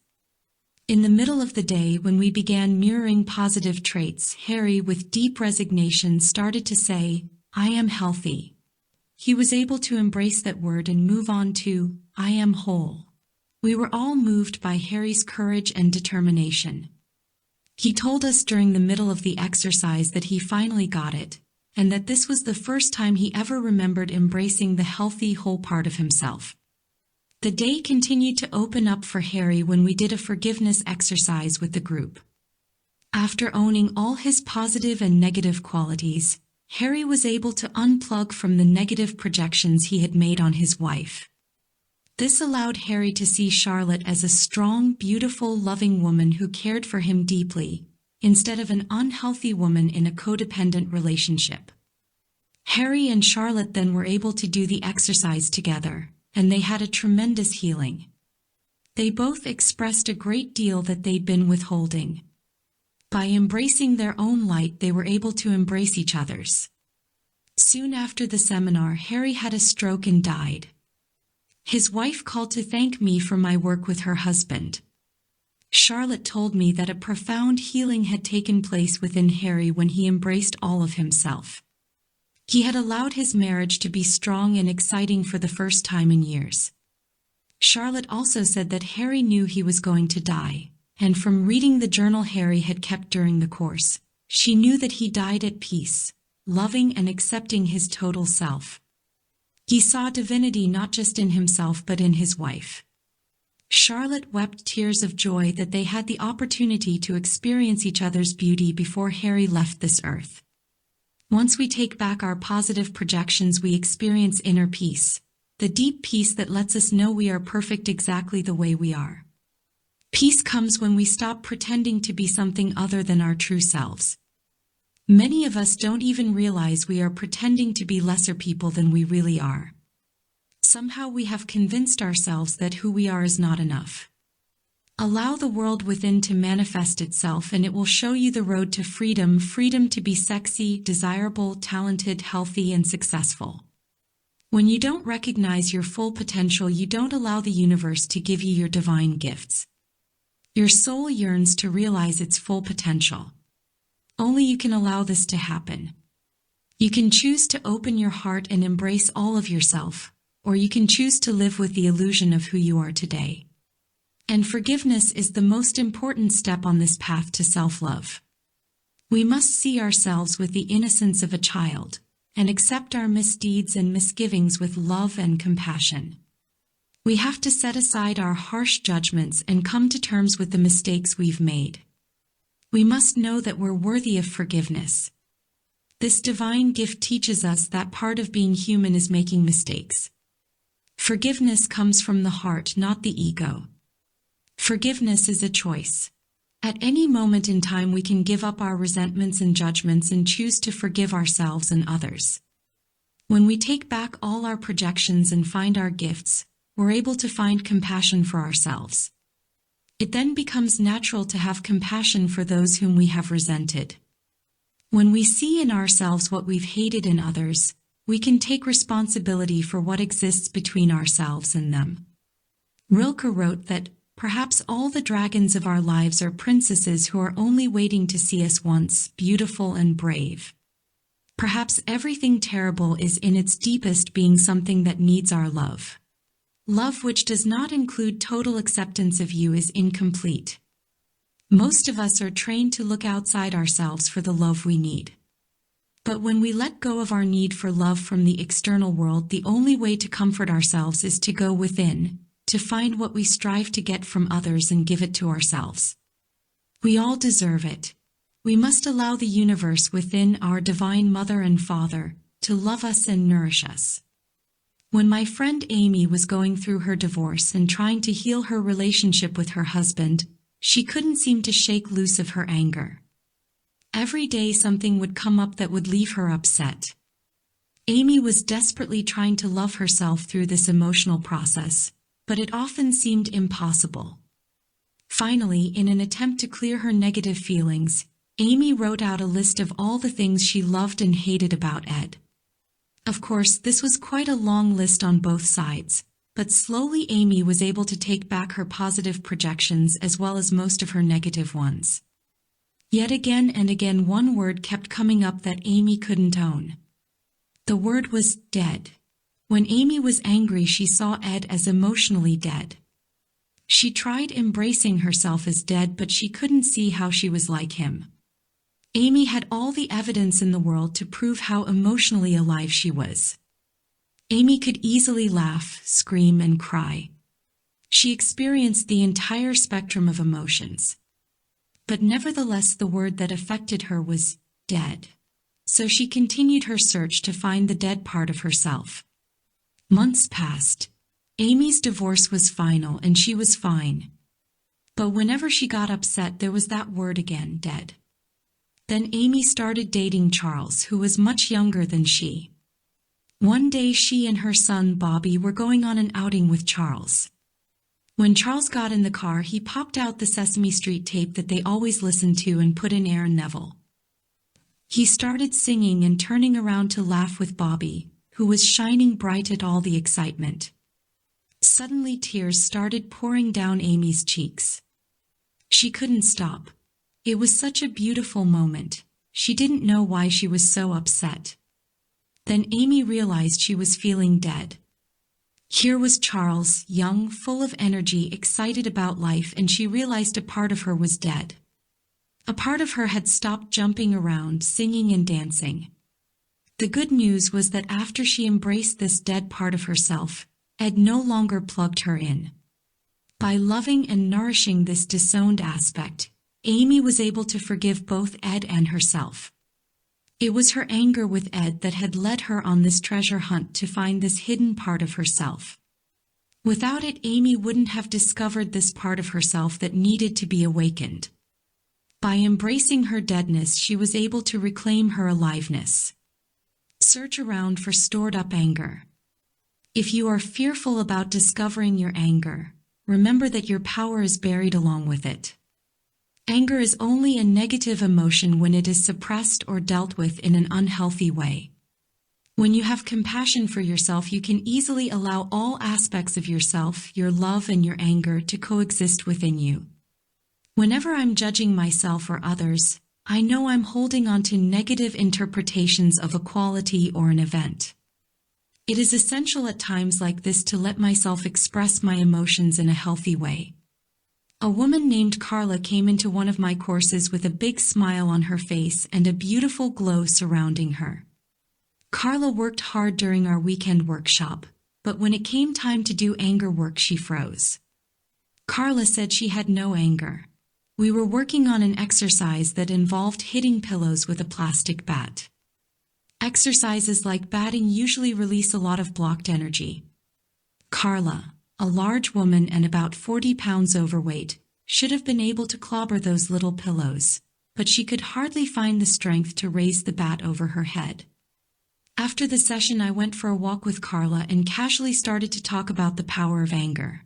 In the middle of the day, when we began mirroring positive traits, Harry, with deep resignation, started to say, "I am healthy." He was able to embrace that word and move on to, "I am whole." We were all moved by Harry's courage and determination. He told us during the middle of the exercise that he finally got it, and that this was the first time he ever remembered embracing the healthy, whole part of himself. The day continued to open up for Harry when we did a forgiveness exercise with the group. After owning all his positive and negative qualities, Harry was able to unplug from the negative projections he had made on his wife. This allowed Harry to see Charlotte as a strong, beautiful, loving woman who cared for him deeply, instead of an unhealthy woman in a codependent relationship. Harry and Charlotte then were able to do the exercise together, and they had a tremendous healing. They both expressed a great deal that they'd been withholding. By embracing their own light, they were able to embrace each other's. Soon after the seminar, Harry had a stroke and died. His wife called to thank me for my work with her husband. Charlotte told me that a profound healing had taken place within Harry when he embraced all of himself. He had allowed his marriage to be strong and exciting for the first time in years. Charlotte also said that Harry knew he was going to die, and from reading the journal Harry had kept during the course, she knew that he died at peace, loving and accepting his total self. He saw divinity not just in himself but in his wife. Charlotte wept tears of joy that they had the opportunity to experience each other's beauty before Harry left this earth. Once we take back our positive projections, we experience inner peace, the deep peace that lets us know we are perfect exactly the way we are. Peace comes when we stop pretending to be something other than our true selves. Many of us don't even realize we are pretending to be lesser people than we really are. Somehow we have convinced ourselves that who we are is not enough. Allow the world within to manifest itself, and it will show you the road to freedom, freedom to be sexy, desirable, talented, healthy, and successful. When you don't recognize your full potential, you don't allow the universe to give you your divine gifts. Your soul yearns to realize its full potential. Only you can allow this to happen. You can choose to open your heart and embrace all of yourself, or you can choose to live with the illusion of who you are today. And forgiveness is the most important step on this path to self-love. We must see ourselves with the innocence of a child, and accept our misdeeds and misgivings with love and compassion. We have to set aside our harsh judgments and come to terms with the mistakes we've made. We must know that we're worthy of forgiveness. This divine gift teaches us that part of being human is making mistakes. Forgiveness comes from the heart, not the ego. Forgiveness is a choice. At any moment in time, we can give up our resentments and judgments and choose to forgive ourselves and others. When we take back all our projections and find our gifts, we're able to find compassion for ourselves. It then becomes natural to have compassion for those whom we have resented. When we see in ourselves what we've hated in others, we can take responsibility for what exists between ourselves and them. Rilke wrote that perhaps all the dragons of our lives are princesses who are only waiting to see us once, beautiful and brave. Perhaps everything terrible is in its deepest being something that needs our love. Love which does not include total acceptance of you is incomplete. Most of us are trained to look outside ourselves for the love we need. But when we let go of our need for love from the external world, the only way to comfort ourselves is to go within, to find what we strive to get from others and give it to ourselves. We all deserve it. We must allow the universe within, our divine Mother and Father, to love us and nourish us. When my friend Amy was going through her divorce and trying to heal her relationship with her husband, she couldn't seem to shake loose of her anger. Every day something would come up that would leave her upset. Amy was desperately trying to love herself through this emotional process, but it often seemed impossible. Finally, in an attempt to clear her negative feelings, Amy wrote out a list of all the things she loved and hated about Ed. Of course, this was quite a long list on both sides, but slowly Amy was able to take back her positive projections as well as most of her negative ones. Yet again and again one word kept coming up that Amy couldn't own. The word was dead. When Amy was angry, she saw Ed as emotionally dead. She tried embracing herself as dead, but she couldn't see how she was like him. Amy had all the evidence in the world to prove how emotionally alive she was. Amy could easily laugh, scream, and cry. She experienced the entire spectrum of emotions. But nevertheless, the word that affected her was dead. So she continued her search to find the dead part of herself. Months passed. Amy's divorce was final and she was fine. But whenever she got upset, there was that word again, dead. Then Amy started dating Charles, who was much younger than she. One day she and her son Bobby were going on an outing with Charles. When Charles got in the car, he popped out the Sesame Street tape that they always listened to and put in Aaron Neville. He started singing and turning around to laugh with Bobby, who was shining bright at all the excitement. Suddenly tears started pouring down Amy's cheeks. She couldn't stop. It was such a beautiful moment. She didn't know why she was so upset. Then Amy realized she was feeling dead. Here was Charles, young, full of energy, excited about life, and she realized a part of her was dead. A part of her had stopped jumping around, singing and dancing. The good news was that after she embraced this dead part of herself, Ed no longer plugged her in. By loving and nourishing this disowned aspect, Amy was able to forgive both Ed and herself. It was her anger with Ed that had led her on this treasure hunt to find this hidden part of herself. Without it, Amy wouldn't have discovered this part of herself that needed to be awakened. By embracing her deadness, she was able to reclaim her aliveness. Search around for stored-up anger. If you are fearful about discovering your anger, remember that your power is buried along with it. Anger is only a negative emotion when it is suppressed or dealt with in an unhealthy way. When you have compassion for yourself, you can easily allow all aspects of yourself, your love and your anger, to coexist within you. Whenever I'm judging myself or others, I know I'm holding on to negative interpretations of a quality or an event. It is essential at times like this to let myself express my emotions in a healthy way. A woman named Carla came into one of my courses with a big smile on her face and a beautiful glow surrounding her. Carla worked hard during our weekend workshop, but when it came time to do anger work, she froze. Carla said she had no anger. We were working on an exercise that involved hitting pillows with a plastic bat. Exercises like batting usually release a lot of blocked energy. Carla, a large woman and about 40 pounds overweight, should have been able to clobber those little pillows, but she could hardly find the strength to raise the bat over her head. After the session, I went for a walk with Carla and casually started to talk about the power of anger.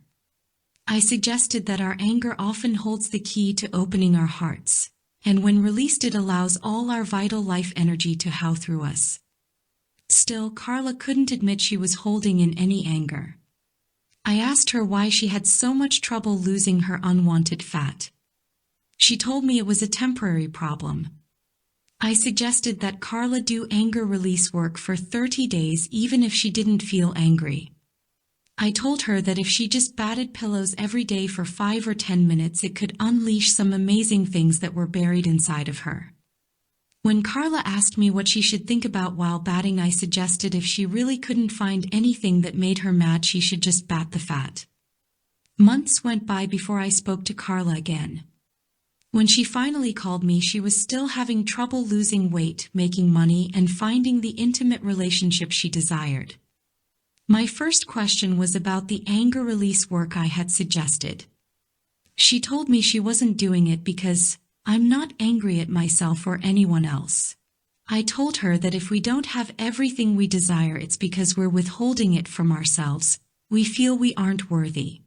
I suggested that our anger often holds the key to opening our hearts, and when released it allows all our vital life energy to flow through us. Still, Carla couldn't admit she was holding in any anger. I asked her why she had so much trouble losing her unwanted fat. She told me it was a temporary problem. I suggested that Carla do anger release work for 30 days even if she didn't feel angry. I told her that if she just batted pillows every day for 5 or 10 minutes, it could unleash some amazing things that were buried inside of her. When Carla asked me what she should think about while batting, I suggested if she really couldn't find anything that made her mad, she should just bat the fat. Months went by before I spoke to Carla again. When she finally called me, she was still having trouble losing weight, making money, and finding the intimate relationship she desired. My first question was about the anger release work I had suggested. She told me she wasn't doing it because I'm not angry at myself or anyone else. I told her that if we don't have everything we desire, it's because we're withholding it from ourselves. We feel we aren't worthy.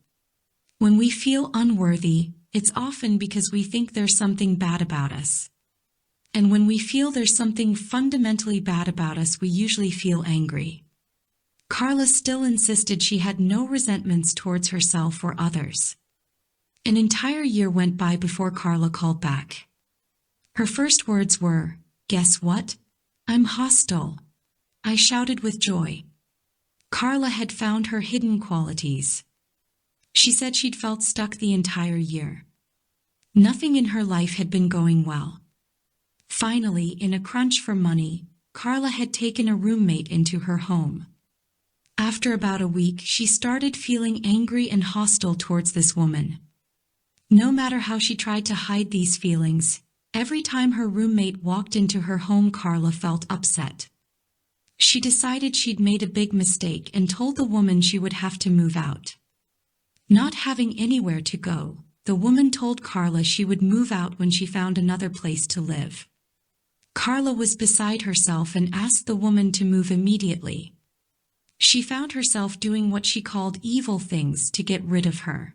When we feel unworthy, it's often because we think there's something bad about us. And when we feel there's something fundamentally bad about us, we usually feel angry. Carla still insisted she had no resentments towards herself or others. An entire year went by before Carla called back. Her first words were, "Guess what? I'm hostile." I shouted with joy. Carla had found her hidden qualities. She said she'd felt stuck the entire year. Nothing in her life had been going well. Finally, in a crunch for money, Carla had taken a roommate into her home. After about a week, she started feeling angry and hostile towards this woman. No matter how she tried to hide these feelings, every time her roommate walked into her home, Carla felt upset. She decided she'd made a big mistake and told the woman she would have to move out. Not having anywhere to go, the woman told Carla she would move out when she found another place to live. Carla was beside herself and asked the woman to move immediately. She found herself doing what she called evil things to get rid of her.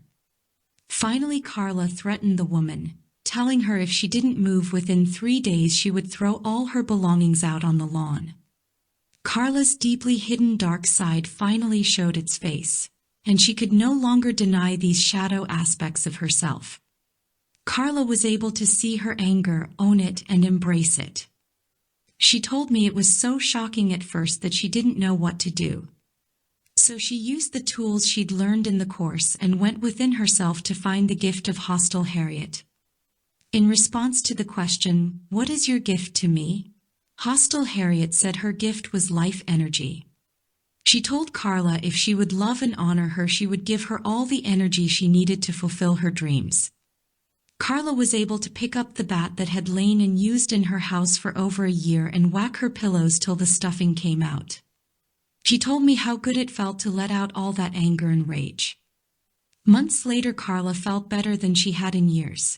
Finally, Carla threatened the woman, telling her if she didn't move within 3 days, she would throw all her belongings out on the lawn. Carla's deeply hidden dark side finally showed its face, and she could no longer deny these shadow aspects of herself. Carla was able to see her anger, own it, and embrace it. She told me it was so shocking at first that she didn't know what to do. So she used the tools she'd learned in the course and went within herself to find the gift of Hostile Harriet. In response to the question, "What is your gift to me?" Hostile Harriet said her gift was life energy. She told Carla if she would love and honor her, she would give her all the energy she needed to fulfill her dreams. Carla was able to pick up the bat that had lain and used in her house for over a year and whack her pillows till the stuffing came out. She told me how good it felt to let out all that anger and rage. Months later, Carla felt better than she had in years.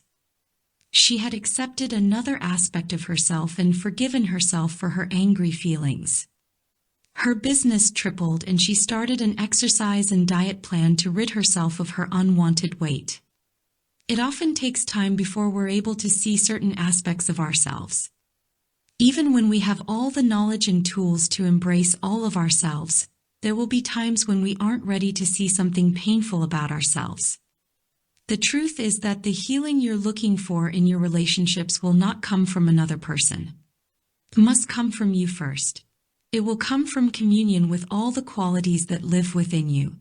She had accepted another aspect of herself and forgiven herself for her angry feelings. Her business tripled and she started an exercise and diet plan to rid herself of her unwanted weight. It often takes time before we're able to see certain aspects of ourselves. Even when we have all the knowledge and tools to embrace all of ourselves, there will be times when we aren't ready to see something painful about ourselves. The truth is that the healing you're looking for in your relationships will not come from another person. It must come from you first. It will come from communion with all the qualities that live within you.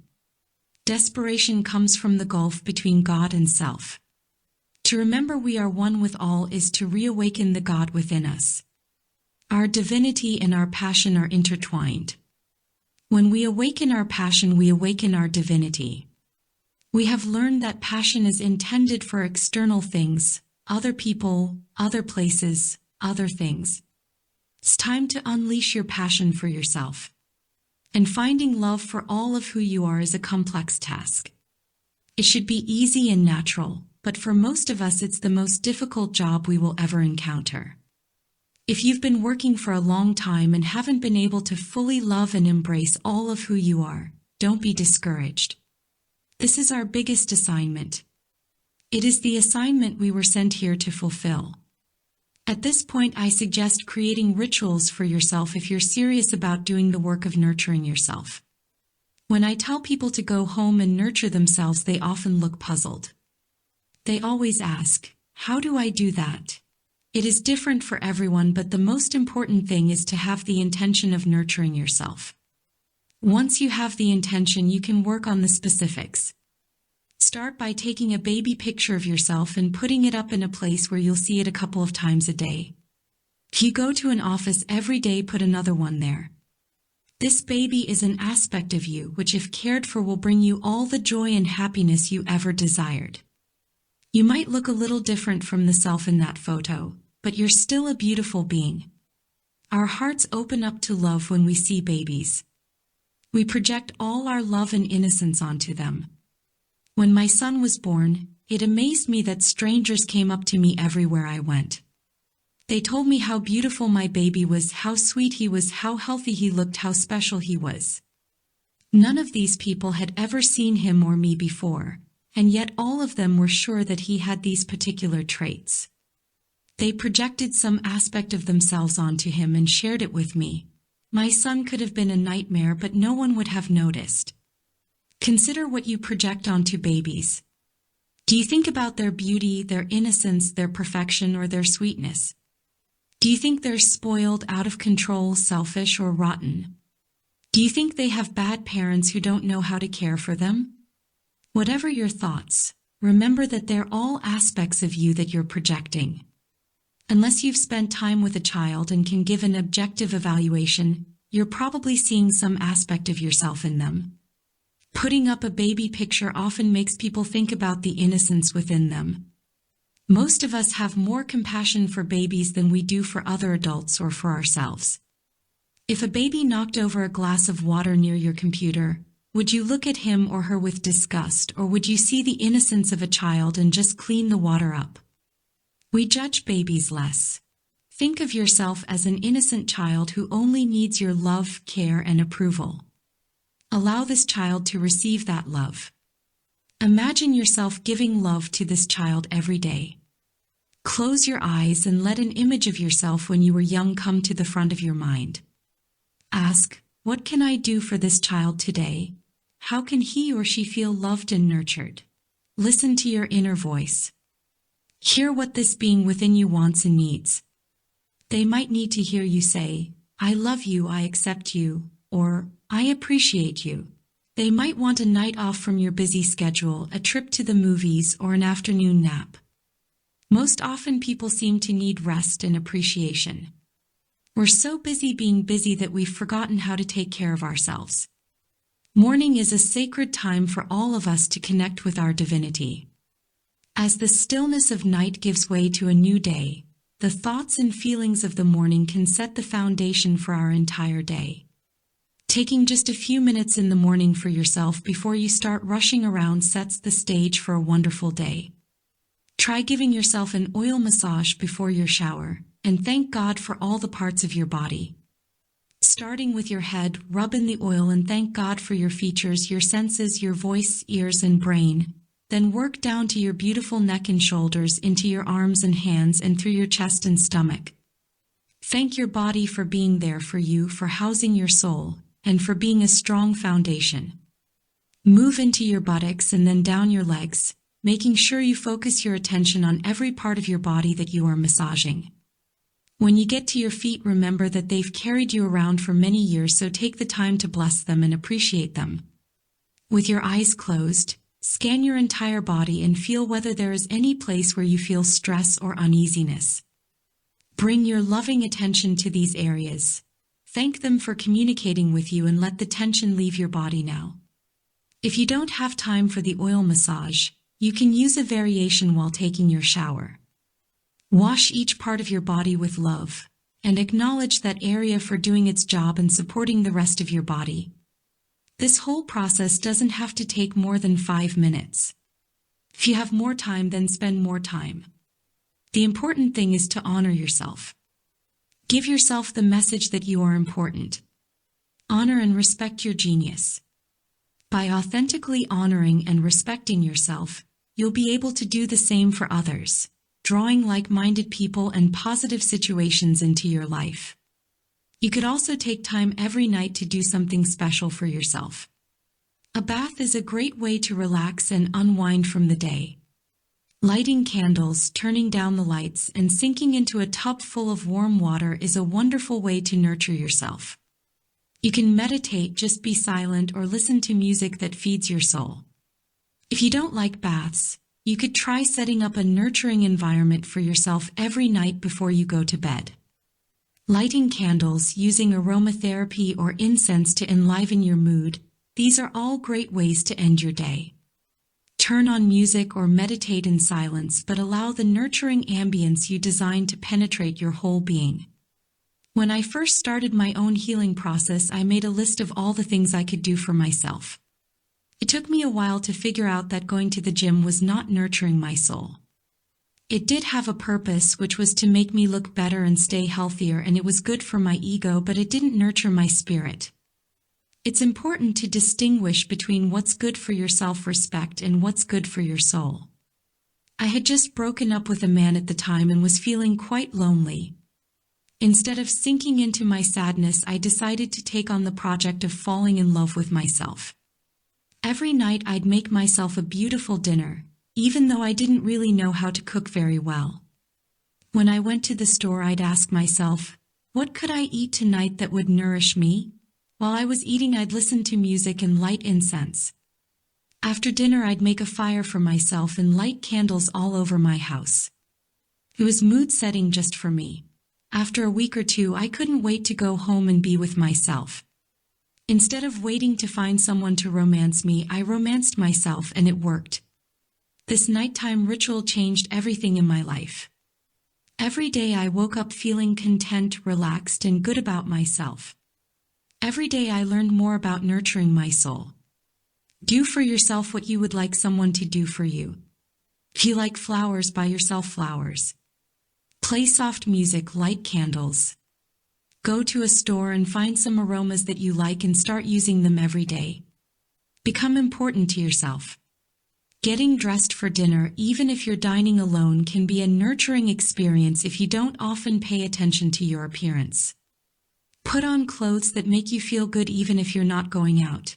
Desperation comes from the gulf between God and self. To remember we are one with all is to reawaken the God within us. Our divinity and our passion are intertwined. When we awaken our passion, we awaken our divinity. We have learned that passion is intended for external things, other people, other places, other things. It's time to unleash your passion for yourself. And finding love for all of who you are is a complex task. It should be easy and natural, but for most of us it's the most difficult job we will ever encounter. If you've been working for a long time and haven't been able to fully love and embrace all of who you are, don't be discouraged. This is our biggest assignment. It is the assignment we were sent here to fulfill. At this point, I suggest creating rituals for yourself if you're serious about doing the work of nurturing yourself. When I tell people to go home and nurture themselves, they often look puzzled. They always ask, "How do I do that?" It is different for everyone, but the most important thing is to have the intention of nurturing yourself. Once you have the intention, you can work on the specifics. Start by taking a baby picture of yourself and putting it up in a place where you'll see it a couple of times a day. If you go to an office every day, put another one there. This baby is an aspect of you which, if cared for, will bring you all the joy and happiness you ever desired. You might look a little different from the self in that photo, but you're still a beautiful being. Our hearts open up to love when we see babies. We project all our love and innocence onto them. When my son was born, it amazed me that strangers came up to me everywhere I went. They told me how beautiful my baby was, how sweet he was, how healthy he looked, how special he was. None of these people had ever seen him or me before, and yet all of them were sure that he had these particular traits. They projected some aspect of themselves onto him and shared it with me. My son could have been a nightmare, but no one would have noticed. Consider what you project onto babies. Do you think about their beauty, their innocence, their perfection, or their sweetness? Do you think they're spoiled, out of control, selfish, or rotten? Do you think they have bad parents who don't know how to care for them? Whatever your thoughts, remember that they're all aspects of you that you're projecting. Unless you've spent time with a child and can give an objective evaluation, you're probably seeing some aspect of yourself in them. Putting up a baby picture often makes people think about the innocence within them. Most of us have more compassion for babies than we do for other adults or for ourselves. If a baby knocked over a glass of water near your computer, would you look at him or her with disgust, or would you see the innocence of a child and just clean the water up? We judge babies less. Think of yourself as an innocent child who only needs your love, care, and approval. Allow this child to receive that love. Imagine yourself giving love to this child every day. Close your eyes and let an image of yourself when you were young come to the front of your mind. Ask, what can I do for this child today? How can he or she feel loved and nurtured? Listen to your inner voice. Hear what this being within you wants and needs. They might need to hear you say, I love you, I accept you, or I appreciate you. They might want a night off from your busy schedule, a trip to the movies, or an afternoon nap. Most often people seem to need rest and appreciation. We're so busy being busy that we've forgotten how to take care of ourselves. Morning is a sacred time for all of us to connect with our divinity. As the stillness of night gives way to a new day, the thoughts and feelings of the morning can set the foundation for our entire day. Taking just a few minutes in the morning for yourself before you start rushing around sets the stage for a wonderful day. Try giving yourself an oil massage before your shower, and thank God for all the parts of your body. Starting with your head, rub in the oil and thank God for your features, your senses, your voice, ears, and brain. Then work down to your beautiful neck and shoulders, into your arms and hands, and through your chest and stomach. Thank your body for being there for you, for housing your soul, and for being a strong foundation. Move into your buttocks and then down your legs, making sure you focus your attention on every part of your body that you are massaging. When you get to your feet, remember that they've carried you around for many years, so take the time to bless them and appreciate them. With your eyes closed, scan your entire body and feel whether there is any place where you feel stress or uneasiness. Bring your loving attention to these areas. Thank them for communicating with you and let the tension leave your body now. If you don't have time for the oil massage, you can use a variation while taking your shower. Wash each part of your body with love, and acknowledge that area for doing its job and supporting the rest of your body. This whole process doesn't have to take more than 5 minutes. If you have more time, then spend more time. The important thing is to honor yourself. Give yourself the message that you are important. Honor and respect your genius. By authentically honoring and respecting yourself, you'll be able to do the same for others, drawing like-minded people and positive situations into your life. You could also take time every night to do something special for yourself. A bath is a great way to relax and unwind from the day. Lighting candles, turning down the lights, and sinking into a tub full of warm water is a wonderful way to nurture yourself. You can meditate, just be silent, or listen to music that feeds your soul. If you don't like baths, you could try setting up a nurturing environment for yourself every night before you go to bed. Lighting candles, using aromatherapy or incense to enliven your mood, these are all great ways to end your day. Turn on music or meditate in silence, but allow the nurturing ambience you designed to penetrate your whole being. When I first started my own healing process, I made a list of all the things I could do for myself. It took me a while to figure out that going to the gym was not nurturing my soul. It did have a purpose, which was to make me look better and stay healthier, and it was good for my ego, but it didn't nurture my spirit. It's important to distinguish between what's good for your self-respect and what's good for your soul. I had just broken up with a man at the time and was feeling quite lonely. Instead of sinking into my sadness, I decided to take on the project of falling in love with myself. Every night I'd make myself a beautiful dinner, even though I didn't really know how to cook very well. When I went to the store, I'd ask myself, what could I eat tonight that would nourish me? While I was eating, I'd listen to music and light incense. After dinner, I'd make a fire for myself and light candles all over my house. It was mood setting just for me. After a week or two, I couldn't wait to go home and be with myself. Instead of waiting to find someone to romance me, I romanced myself, and it worked. This nighttime ritual changed everything in my life. Every day I woke up feeling content, relaxed, and good about myself. Every day I learned more about nurturing my soul. Do for yourself what you would like someone to do for you. If you like flowers, buy yourself flowers. Play soft music, light candles. Go to a store and find some aromas that you like and start using them every day. Become important to yourself. Getting dressed for dinner, even if you're dining alone, can be a nurturing experience if you don't often pay attention to your appearance. Put on clothes that make you feel good even if you're not going out.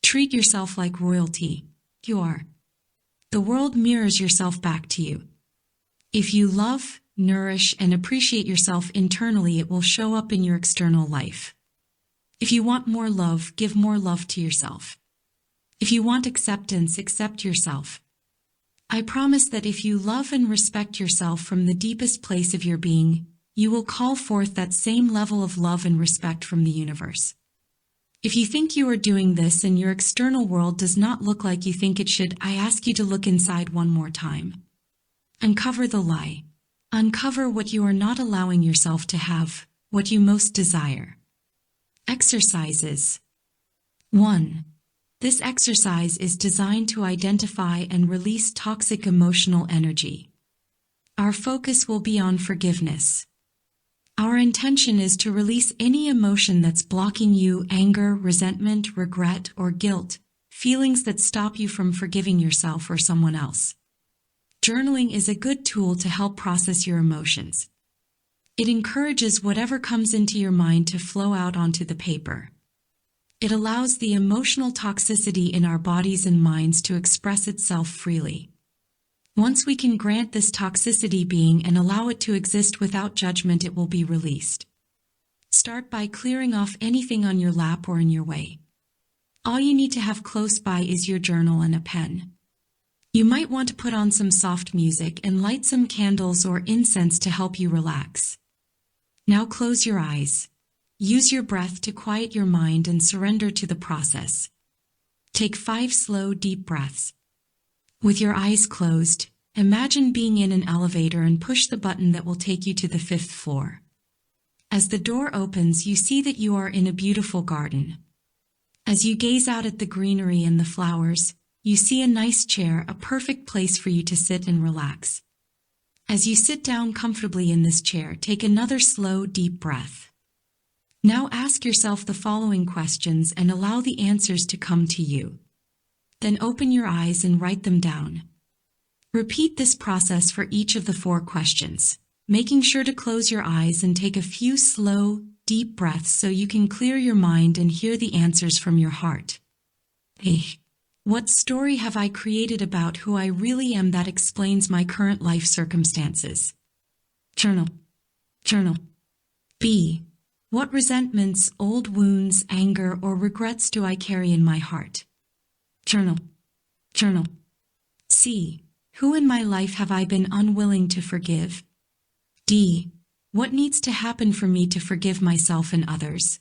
Treat yourself like royalty. You are. The world mirrors yourself back to you. If you love, nourish, and appreciate yourself internally, it will show up in your external life. If you want more love, give more love to yourself. If you want acceptance, accept yourself. I promise that if you love and respect yourself from the deepest place of your being, you will call forth that same level of love and respect from the universe. If you think you are doing this and your external world does not look like you think it should, I ask you to look inside one more time. Uncover the lie. Uncover what you are not allowing yourself to have, what you most desire. Exercises. 1. This exercise is designed to identify and release toxic emotional energy. Our focus will be on forgiveness. Our intention is to release any emotion that's blocking you: anger, resentment, regret, or guilt, feelings that stop you from forgiving yourself or someone else. Journaling is a good tool to help process your emotions. It encourages whatever comes into your mind to flow out onto the paper. It allows the emotional toxicity in our bodies and minds to express itself freely. Once we can grant this toxicity being and allow it to exist without judgment, it will be released. Start by clearing off anything on your lap or in your way. All you need to have close by is your journal and a pen. You might want to put on some soft music and light some candles or incense to help you relax. Now close your eyes. Use your breath to quiet your mind and surrender to the process. Take 5 slow, deep breaths. With your eyes closed, imagine being in an elevator and push the button that will take you to the 5th floor. As the door opens, you see that you are in a beautiful garden. As you gaze out at the greenery and the flowers, you see a nice chair, a perfect place for you to sit and relax. As you sit down comfortably in this chair, take another slow, deep breath. Now ask yourself the following questions and allow the answers to come to you. Then open your eyes and write them down. Repeat this process for each of the 4 questions, making sure to close your eyes and take a few slow, deep breaths so you can clear your mind and hear the answers from your heart. What story have I created about who I really am that explains my current life circumstances? Journal. B. What resentments, old wounds, anger, or regrets do I carry in my heart? Journal. C. Who in my life have I been unwilling to forgive? D. What needs to happen for me to forgive myself and others?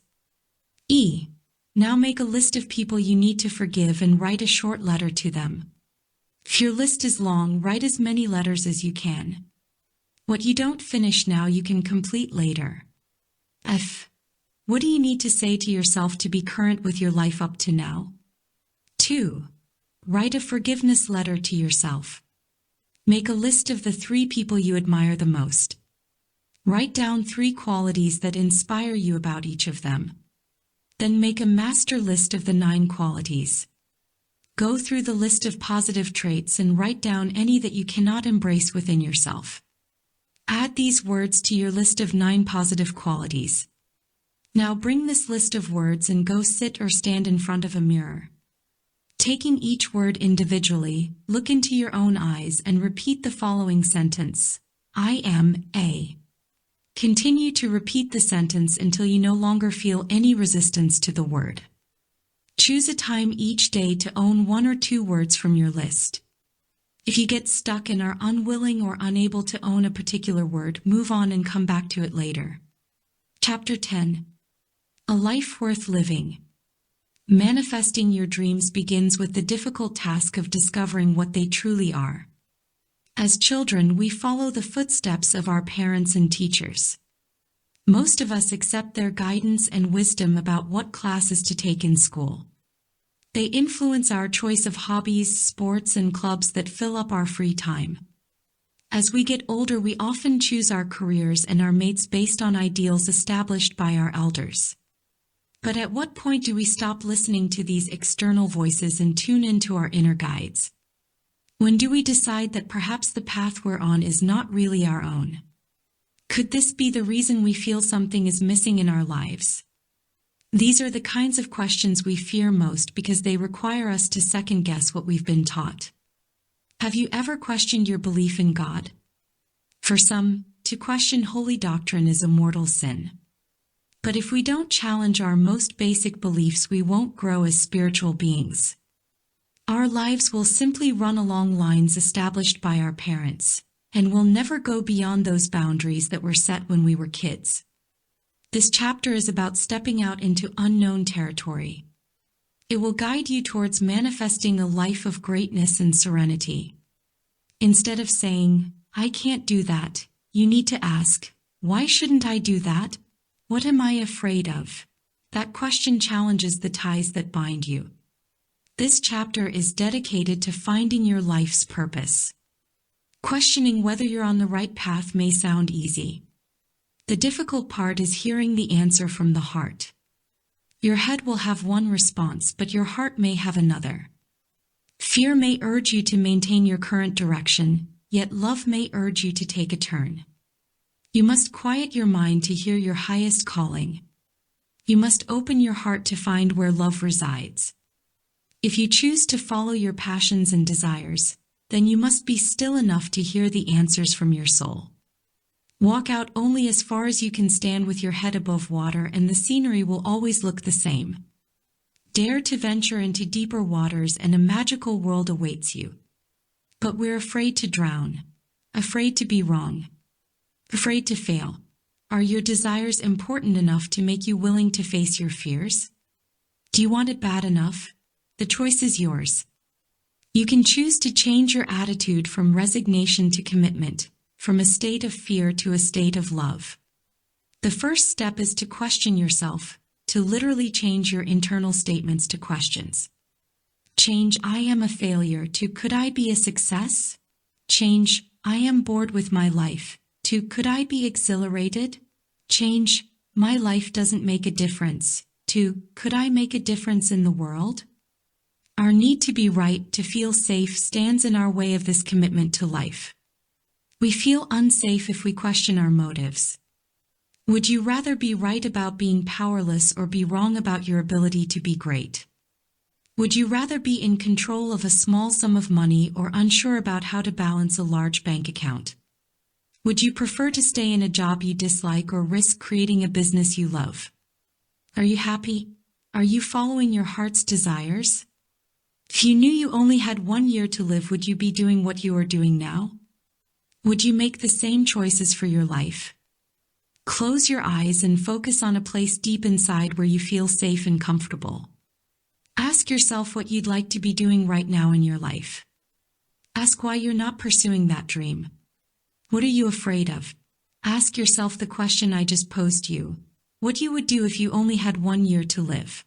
E. Now make a list of people you need to forgive and write a short letter to them. If your list is long, write as many letters as you can. What you don't finish now, you can complete later. F. What do you need to say to yourself to be current with your life up to now? 2. Write a forgiveness letter to yourself. Make a list of the 3 people you admire the most. Write down 3 qualities that inspire you about each of them. Then make a master list of the 9 qualities. Go through the list of positive traits and write down any that you cannot embrace within yourself. Add these words to your list of 9 positive qualities. Now bring this list of words and go sit or stand in front of a mirror. Taking each word individually, look into your own eyes and repeat the following sentence. I am A. Continue to repeat the sentence until you no longer feel any resistance to the word. Choose a time each day to own 1 or 2 words from your list. If you get stuck and are unwilling or unable to own a particular word, move on and come back to it later. Chapter 10. A Life Worth Living. Manifesting your dreams begins with the difficult task of discovering what they truly are. As children, we follow the footsteps of our parents and teachers. Most of us accept their guidance and wisdom about what classes to take in school. They influence our choice of hobbies, sports, and clubs that fill up our free time. As we get older, we often choose our careers and our mates based on ideals established by our elders. But at what point do we stop listening to these external voices and tune into our inner guides? When do we decide that perhaps the path we're on is not really our own? Could this be the reason we feel something is missing in our lives? These are the kinds of questions we fear most because they require us to second-guess what we've been taught. Have you ever questioned your belief in God? For some, to question holy doctrine is a mortal sin. But if we don't challenge our most basic beliefs, we won't grow as spiritual beings. Our lives will simply run along lines established by our parents, and will never go beyond those boundaries that were set when we were kids. This chapter is about stepping out into unknown territory. It will guide you towards manifesting a life of greatness and serenity. Instead of saying, I can't do that, you need to ask, why shouldn't I do that? What am I afraid of? That question challenges the ties that bind you. This chapter is dedicated to finding your life's purpose. Questioning whether you're on the right path may sound easy. The difficult part is hearing the answer from the heart. Your head will have one response, but your heart may have another. Fear may urge you to maintain your current direction, yet love may urge you to take a turn. You must quiet your mind to hear your highest calling. You must open your heart to find where love resides. If you choose to follow your passions and desires, then you must be still enough to hear the answers from your soul. Walk out only as far as you can stand with your head above water, and the scenery will always look the same. Dare to venture into deeper waters, and a magical world awaits you. But we're afraid to drown, afraid to be wrong, afraid to fail. Are your desires important enough to make you willing to face your fears? Do you want it bad enough? The choice is yours. You can choose to change your attitude from resignation to commitment, from a state of fear to a state of love. The first step is to question yourself, to literally change your internal statements to questions. Change I am a failure to could I be a success? Change I am bored with my life to could I be exhilarated? Change my life doesn't make a difference to could I make a difference in the world? Our need to be right, to feel safe, stands in our way of this commitment to life. We feel unsafe if we question our motives. Would you rather be right about being powerless or be wrong about your ability to be great? Would you rather be in control of a small sum of money or unsure about how to balance a large bank account? Would you prefer to stay in a job you dislike or risk creating a business you love? Are you happy? Are you following your heart's desires? If you knew you only had 1 year to live, would you be doing what you are doing now? Would you make the same choices for your life? Close your eyes and focus on a place deep inside where you feel safe and comfortable. Ask yourself what you'd like to be doing right now in your life. Ask why you're not pursuing that dream. What are you afraid of? Ask yourself the question I just posed you. What you would do if you only had 1 year to live.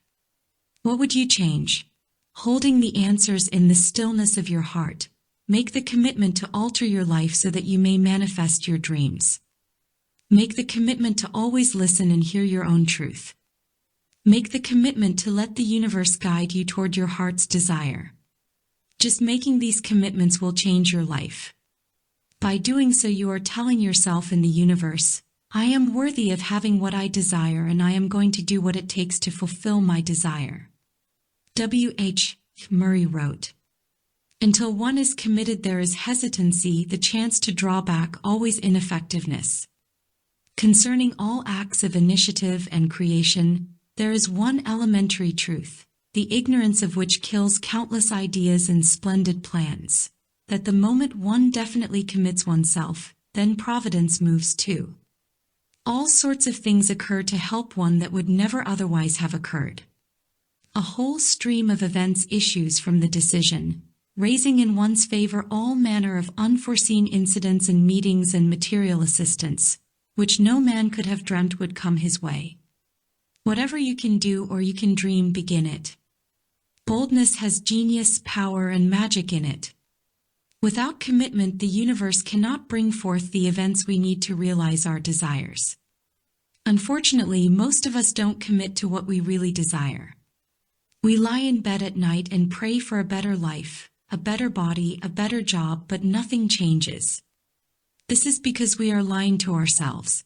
What would you change? Holding the answers in the stillness of your heart. Make the commitment to alter your life so that you may manifest your dreams. Make the commitment to always listen and hear your own truth. Make the commitment to let the universe guide you toward your heart's desire. Just making these commitments will change your life. By doing so, you are telling yourself and the universe, I am worthy of having what I desire, and I am going to do what it takes to fulfill my desire. W.H. Murray wrote, until one is committed, there is hesitancy, the chance to draw back, always ineffectiveness. Concerning all acts of initiative and creation, there is one elementary truth, the ignorance of which kills countless ideas and splendid plans, that the moment one definitely commits oneself, then providence moves too. All sorts of things occur to help one that would never otherwise have occurred. A whole stream of events issues from the decision, raising in one's favor all manner of unforeseen incidents and meetings and material assistance, which no man could have dreamt would come his way. Whatever you can do or you can dream, begin it. Boldness has genius, power, and magic in it. Without commitment, the universe cannot bring forth the events we need to realize our desires. Unfortunately, most of us don't commit to what we really desire. We lie in bed at night and pray for a better life, a better body, a better job, but nothing changes. This is because we are lying to ourselves.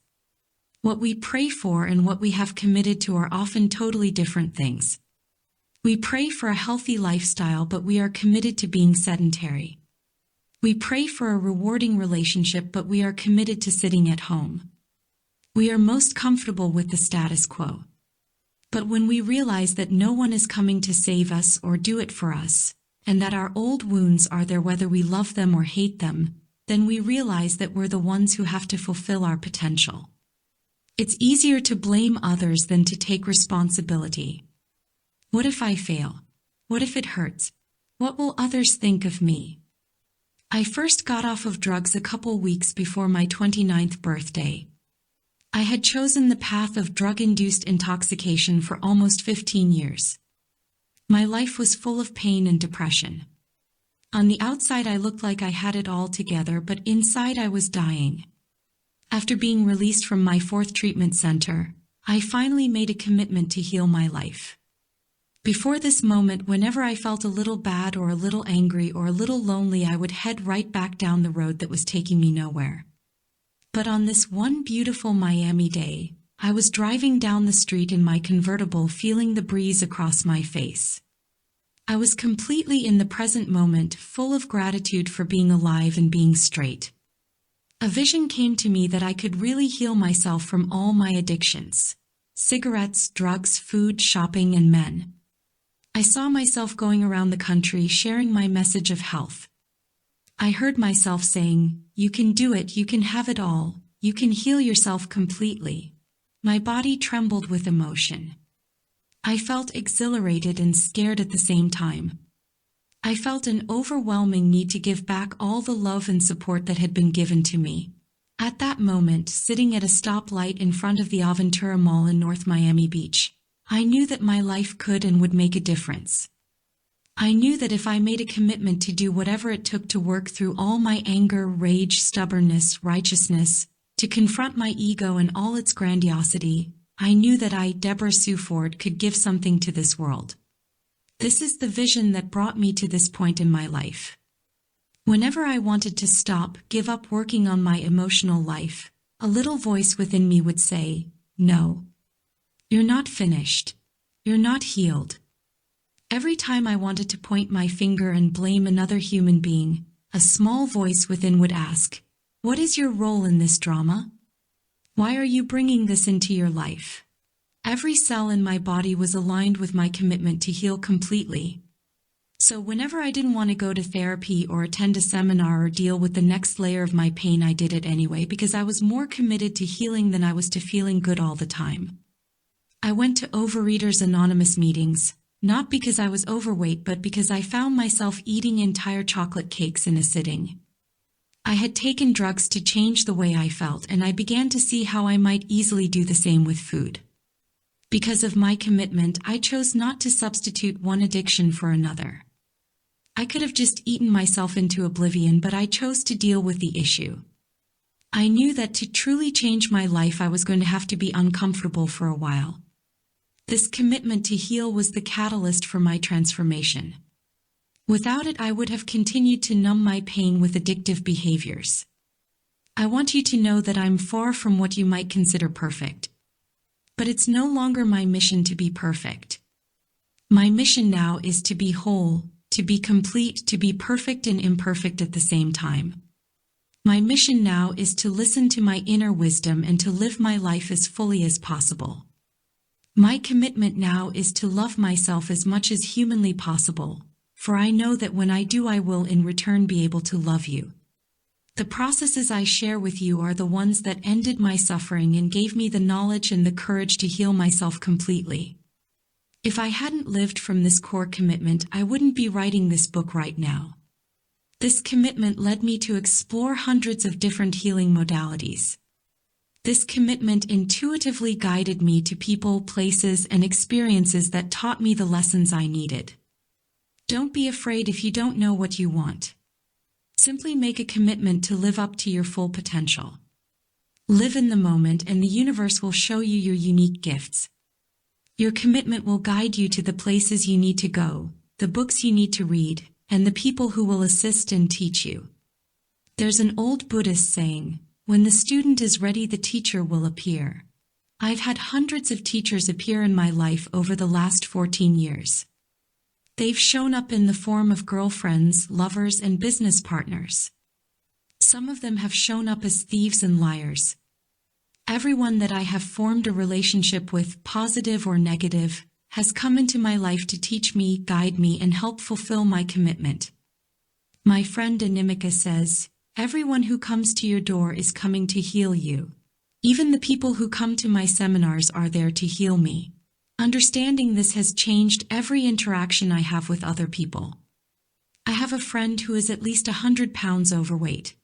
What we pray for and what we have committed to are often totally different things. We pray for a healthy lifestyle, but we are committed to being sedentary. We pray for a rewarding relationship, but we are committed to sitting at home. We are most comfortable with the status quo. But when we realize that no one is coming to save us or do it for us, and that our old wounds are there whether we love them or hate them, then we realize that we're the ones who have to fulfill our potential. It's easier to blame others than to take responsibility. What if I fail? What if it hurts? What will others think of me? I first got off of drugs a couple weeks before my 29th birthday. I had chosen the path of drug-induced intoxication for almost 15 years. My life was full of pain and depression. On the outside, I looked like I had it all together, but inside I was dying. After being released from my 4th treatment center, I finally made a commitment to heal my life. Before this moment, whenever I felt a little bad or a little angry or a little lonely, I would head right back down the road that was taking me nowhere. But on this one beautiful Miami day, I was driving down the street in my convertible, feeling the breeze across my face. I was completely in the present moment, full of gratitude for being alive and being straight. A vision came to me that I could really heal myself from all my addictions: cigarettes, drugs, food, shopping, and men. I saw myself going around the country sharing my message of health. I heard myself saying, "You can do it, you can have it all, you can heal yourself completely." My body trembled with emotion. I felt exhilarated and scared at the same time. I felt an overwhelming need to give back all the love and support that had been given to me. At that moment, sitting at a stoplight in front of the Aventura Mall in North Miami Beach, I knew that my life could and would make a difference. I knew that if I made a commitment to do whatever it took to work through all my anger, rage, stubbornness, righteousness, to confront my ego and all its grandiosity, I knew that I, Deborah Sue Ford, could give something to this world. This is the vision that brought me to this point in my life. Whenever I wanted to stop, give up working on my emotional life, a little voice within me would say, "No. You're not finished. You're not healed." Every time I wanted to point my finger and blame another human being, a small voice within would ask, "What is your role in this drama? Why are you bringing this into your life?" Every cell in my body was aligned with my commitment to heal completely. So whenever I didn't want to go to therapy or attend a seminar or deal with the next layer of my pain, I did it anyway because I was more committed to healing than I was to feeling good all the time. I went to Overeaters Anonymous meetings, not because I was overweight, but because I found myself eating entire chocolate cakes in a sitting. I had taken drugs to change the way I felt, and I began to see how I might easily do the same with food. Because of my commitment, I chose not to substitute one addiction for another. I could have just eaten myself into oblivion, but I chose to deal with the issue. I knew that to truly change my life, I was going to have to be uncomfortable for a while. This commitment to heal was the catalyst for my transformation. Without it, I would have continued to numb my pain with addictive behaviors. I want you to know that I'm far from what you might consider perfect. But it's no longer my mission to be perfect. My mission now is to be whole, to be complete, to be perfect and imperfect at the same time. My mission now is to listen to my inner wisdom and to live my life as fully as possible. My commitment now is to love myself as much as humanly possible, for I know that when I do, I will in return be able to love you. The processes I share with you are the ones that ended my suffering and gave me the knowledge and the courage to heal myself completely. If I hadn't lived from this core commitment, I wouldn't be writing this book right now. This commitment led me to explore hundreds of different healing modalities. This commitment intuitively guided me to people, places, and experiences that taught me the lessons I needed. Don't be afraid if you don't know what you want. Simply make a commitment to live up to your full potential. Live in the moment, and the universe will show you your unique gifts. Your commitment will guide you to the places you need to go, the books you need to read, and the people who will assist and teach you. There's an old Buddhist saying, "When the student is ready, the teacher will appear." I've had hundreds of teachers appear in my life over the last 14 years. They've shown up in the form of girlfriends, lovers, and business partners. Some of them have shown up as thieves and liars. Everyone that I have formed a relationship with, positive or negative, has come into my life to teach me, guide me, and help fulfill my commitment. My friend Animika says, "Everyone who comes to your door is coming to heal you. Even the people who come to my seminars are there to heal me." Understanding this has changed every interaction I have with other people. I have a friend who is at least 100 pounds overweight.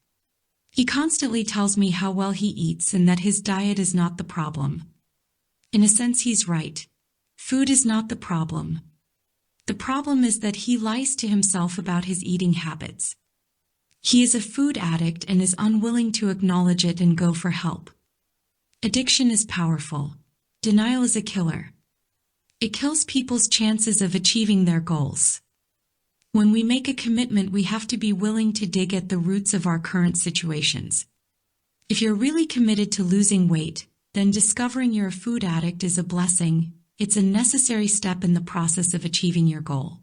He constantly tells me how well he eats and that his diet is not the problem. In a sense, he's right. Food is not the problem. The problem is that he lies to himself about his eating habits. He is a food addict and is unwilling to acknowledge it and go for help. Addiction is powerful. Denial is a killer. It kills people's chances of achieving their goals. When we make a commitment, we have to be willing to dig at the roots of our current situations. If you're really committed to losing weight, then discovering you're a food addict is a blessing. It's a necessary step in the process of achieving your goal.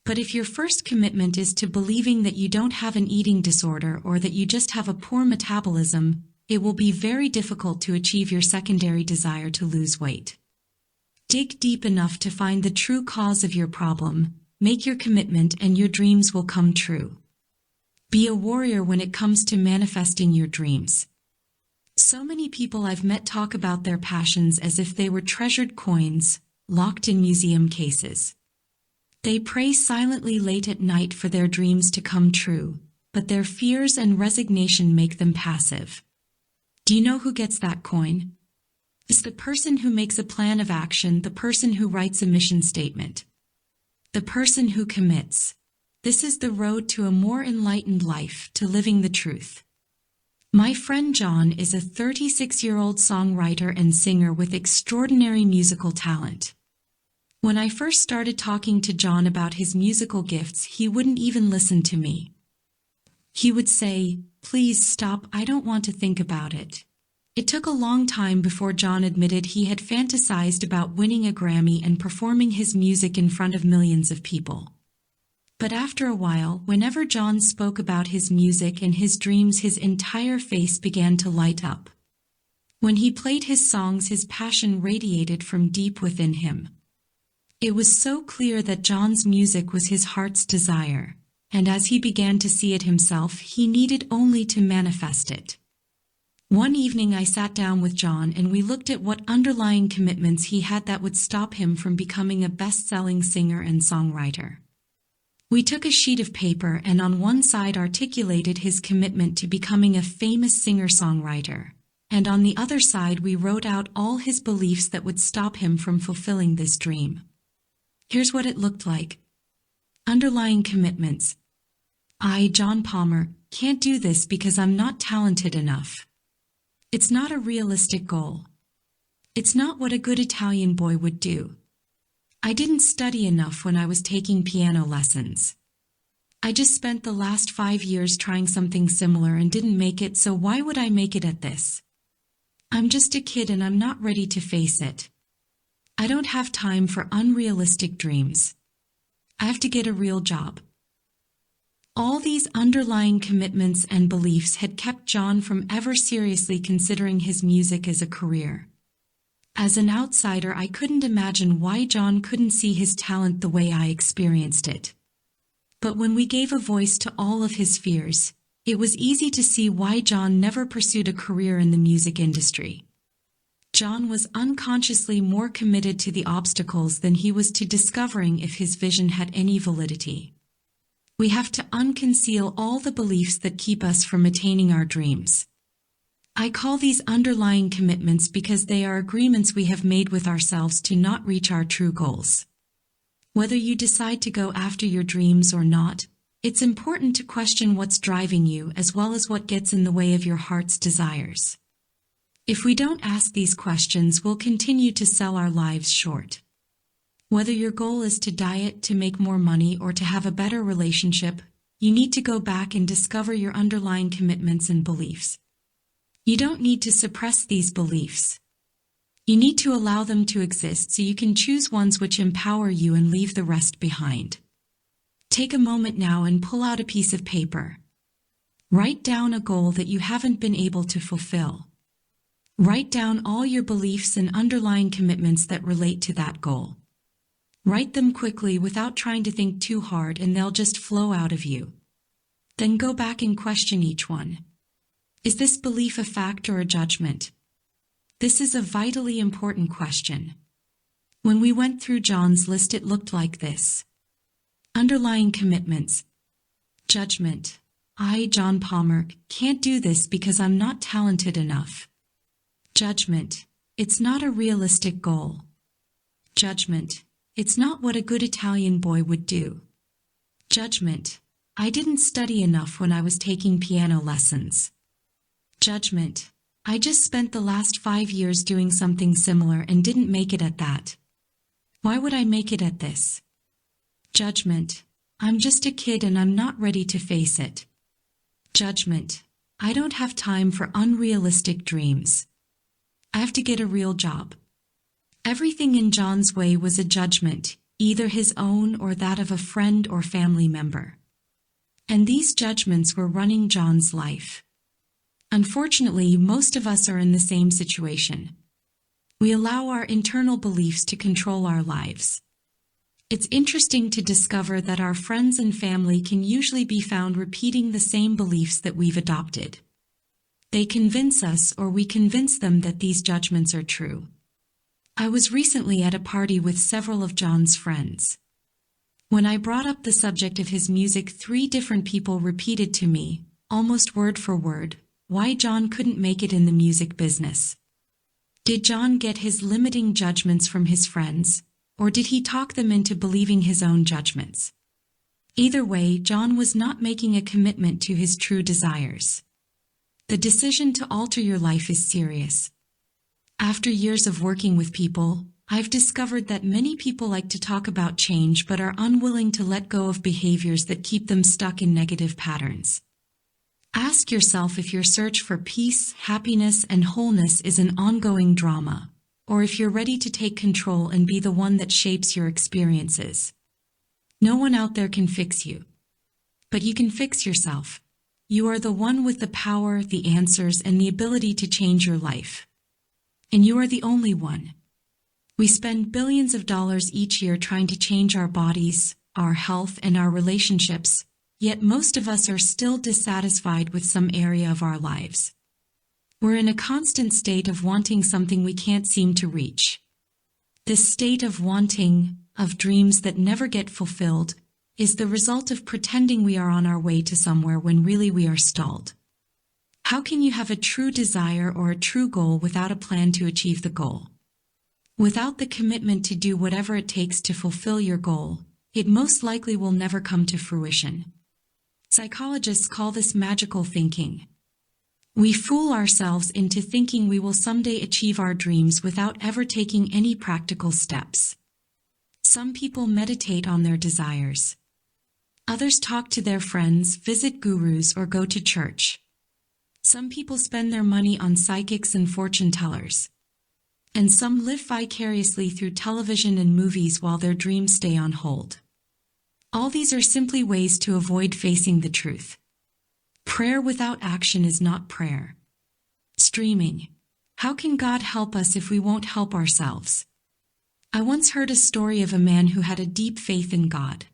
But if your first commitment is to believing that you don't have an eating disorder or that you just have a poor metabolism, it will be very difficult to achieve your secondary desire to lose weight. Dig deep enough to find the true cause of your problem, make your commitment, and your dreams will come true. Be a warrior when it comes to manifesting your dreams. So many people I've met talk about their passions as if they were treasured coins, locked in museum cases. They pray silently late at night for their dreams to come true, but their fears and resignation make them passive. Do you know who gets that coin? It's the person who makes a plan of action, the person who writes a mission statement, the person who commits. This is the road to a more enlightened life, to living the truth. My friend John is a 36-year-old songwriter and singer with extraordinary musical talent. When I first started talking to John about his musical gifts, he wouldn't even listen to me. He would say, "Please stop, I don't want to think about it." It took a long time before John admitted he had fantasized about winning a Grammy and performing his music in front of millions of people. But after a while, whenever John spoke about his music and his dreams, his entire face began to light up. When he played his songs, his passion radiated from deep within him. It was so clear that John's music was his heart's desire, and as he began to see it himself, he needed only to manifest it. One evening I sat down with John and we looked at what underlying commitments he had that would stop him from becoming a best-selling singer and songwriter. We took a sheet of paper and on one side articulated his commitment to becoming a famous singer-songwriter, and on the other side we wrote out all his beliefs that would stop him from fulfilling this dream. Here's what it looked like. Underlying commitments. I, John Palmer, can't do this because I'm not talented enough. It's not a realistic goal. It's not what a good Italian boy would do. I didn't study enough when I was taking piano lessons. I just spent the last 5 years trying something similar and didn't make it, so why would I make it at this? I'm just a kid and I'm not ready to face it. I don't have time for unrealistic dreams. I have to get a real job. All these underlying commitments and beliefs had kept John from ever seriously considering his music as a career. As an outsider, I couldn't imagine why John couldn't see his talent the way I experienced it. But when we gave a voice to all of his fears, it was easy to see why John never pursued a career in the music industry. John was unconsciously more committed to the obstacles than he was to discovering if his vision had any validity. We have to unconceal all the beliefs that keep us from attaining our dreams. I call these underlying commitments because they are agreements we have made with ourselves to not reach our true goals. Whether you decide to go after your dreams or not, it's important to question what's driving you as well as what gets in the way of your heart's desires. If we don't ask these questions, we'll continue to sell our lives short. Whether your goal is to diet, to make more money, or to have a better relationship, you need to go back and discover your underlying commitments and beliefs. You don't need to suppress these beliefs. You need to allow them to exist so you can choose ones which empower you and leave the rest behind. Take a moment now and pull out a piece of paper. Write down a goal that you haven't been able to fulfill. Write down all your beliefs and underlying commitments that relate to that goal. Write them quickly without trying to think too hard, and they'll just flow out of you. Then go back and question each one. Is this belief a fact or a judgment? This is a vitally important question. When we went through John's list, it looked like this. Underlying commitments. Judgment. I, John Palmer, can't do this because I'm not talented enough. Judgment. It's not a realistic goal. Judgment. It's not what a good Italian boy would do. Judgment. I didn't study enough when I was taking piano lessons. Judgment. I just spent the last 5 years doing something similar and didn't make it at that. Why would I make it at this? Judgment. I'm just a kid and I'm not ready to face it. Judgment. I don't have time for unrealistic dreams. I have to get a real job. Everything in John's way was a judgment, either his own or that of a friend or family member. And these judgments were running John's life. Unfortunately, most of us are in the same situation. We allow our internal beliefs to control our lives. It's interesting to discover that our friends and family can usually be found repeating the same beliefs that we've adopted. They convince us, or we convince them, that these judgments are true. I was recently at a party with several of John's friends. When I brought up the subject of his music, 3 different people repeated to me, almost word for word, why John couldn't make it in the music business. Did John get his limiting judgments from his friends, or did he talk them into believing his own judgments? Either way, John was not making a commitment to his true desires. The decision to alter your life is serious. After years of working with people, I've discovered that many people like to talk about change but are unwilling to let go of behaviors that keep them stuck in negative patterns. Ask yourself if your search for peace, happiness, and wholeness is an ongoing drama, or if you're ready to take control and be the one that shapes your experiences. No one out there can fix you, but you can fix yourself. You are the one with the power, the answers, and the ability to change your life. And you are the only one. We spend billions of dollars each year trying to change our bodies, our health, and our relationships, yet most of us are still dissatisfied with some area of our lives. We're in a constant state of wanting something we can't seem to reach. This state of wanting, of dreams that never get fulfilled, is the result of pretending we are on our way to somewhere when really we are stalled. How can you have a true desire or a true goal without a plan to achieve the goal? Without the commitment to do whatever it takes to fulfill your goal, it most likely will never come to fruition. Psychologists call this magical thinking. We fool ourselves into thinking we will someday achieve our dreams without ever taking any practical steps. Some people meditate on their desires. Others talk to their friends, visit gurus, or go to church. Some people spend their money on psychics and fortune tellers. And some live vicariously through television and movies while their dreams stay on hold. All these are simply ways to avoid facing the truth. Prayer without action is not prayer. Streaming. How can God help us if we won't help ourselves? I once heard a story of a man who had a deep faith in God.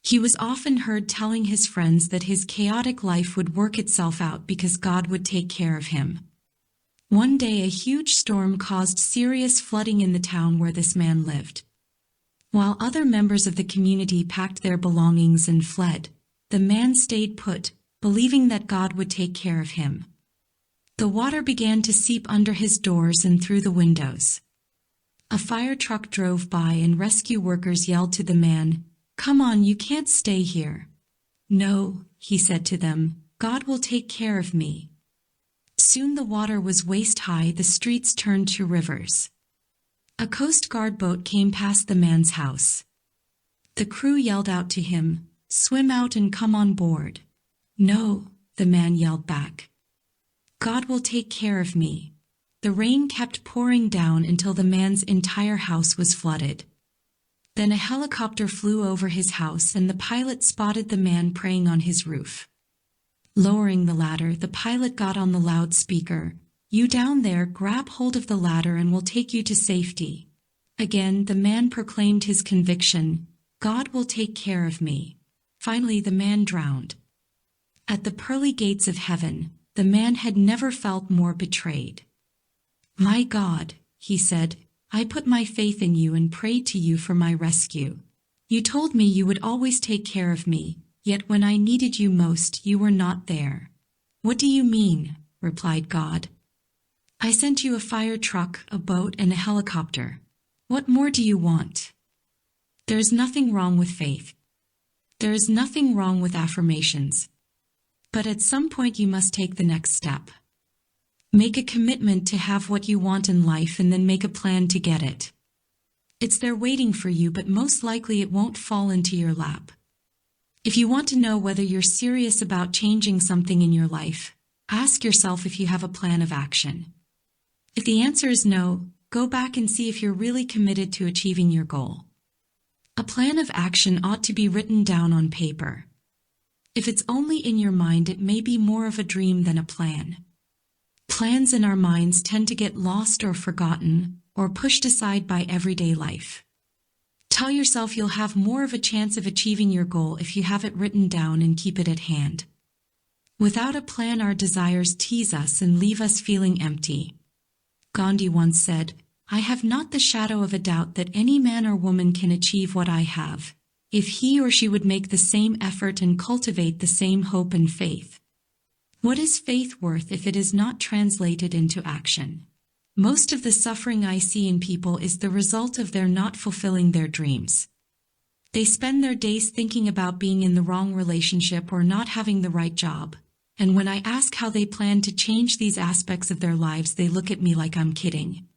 He was often heard telling his friends that his chaotic life would work itself out because God would take care of him. One day a huge storm caused serious flooding in the town where this man lived. While other members of the community packed their belongings and fled, the man stayed put, believing that God would take care of him. The water began to seep under his doors and through the windows. A fire truck drove by and rescue workers yelled to the man, "Come on, you can't stay here." "No," he said to them, "God will take care of me." Soon the water was waist-high, the streets turned to rivers. A Coast Guard boat came past the man's house. The crew yelled out to him, "Swim out and come on board." "No," the man yelled back. "God will take care of me." The rain kept pouring down until the man's entire house was flooded. Then a helicopter flew over his house and the pilot spotted the man praying on his roof. Lowering the ladder, the pilot got on the loudspeaker, "You down there, grab hold of the ladder and we'll take you to safety." Again, the man proclaimed his conviction, "God will take care of me." Finally, the man drowned. At the pearly gates of heaven, the man had never felt more betrayed. "My God," he said, "I put my faith in you and prayed to you for my rescue. You told me you would always take care of me. Yet when I needed you most, you were not there." "What do you mean?" replied God. "I sent you a fire truck, a boat, and a helicopter. What more do you want?" There is nothing wrong with faith. There is nothing wrong with affirmations. But at some point you must take the next step. Make a commitment to have what you want in life and then make a plan to get it. It's there waiting for you, but most likely it won't fall into your lap. If you want to know whether you're serious about changing something in your life, ask yourself if you have a plan of action. If the answer is no, go back and see if you're really committed to achieving your goal. A plan of action ought to be written down on paper. If it's only in your mind, it may be more of a dream than a plan. Plans in our minds tend to get lost or forgotten, or pushed aside by everyday life. Tell yourself you'll have more of a chance of achieving your goal if you have it written down and keep it at hand. Without a plan, our desires tease us and leave us feeling empty. Gandhi once said, "I have not the shadow of a doubt that any man or woman can achieve what I have, if he or she would make the same effort and cultivate the same hope and faith." What is faith worth if it is not translated into action? Most of the suffering I see in people is the result of their not fulfilling their dreams. They spend their days thinking about being in the wrong relationship or not having the right job, and when I ask how they plan to change these aspects of their lives, they look at me like I'm kidding.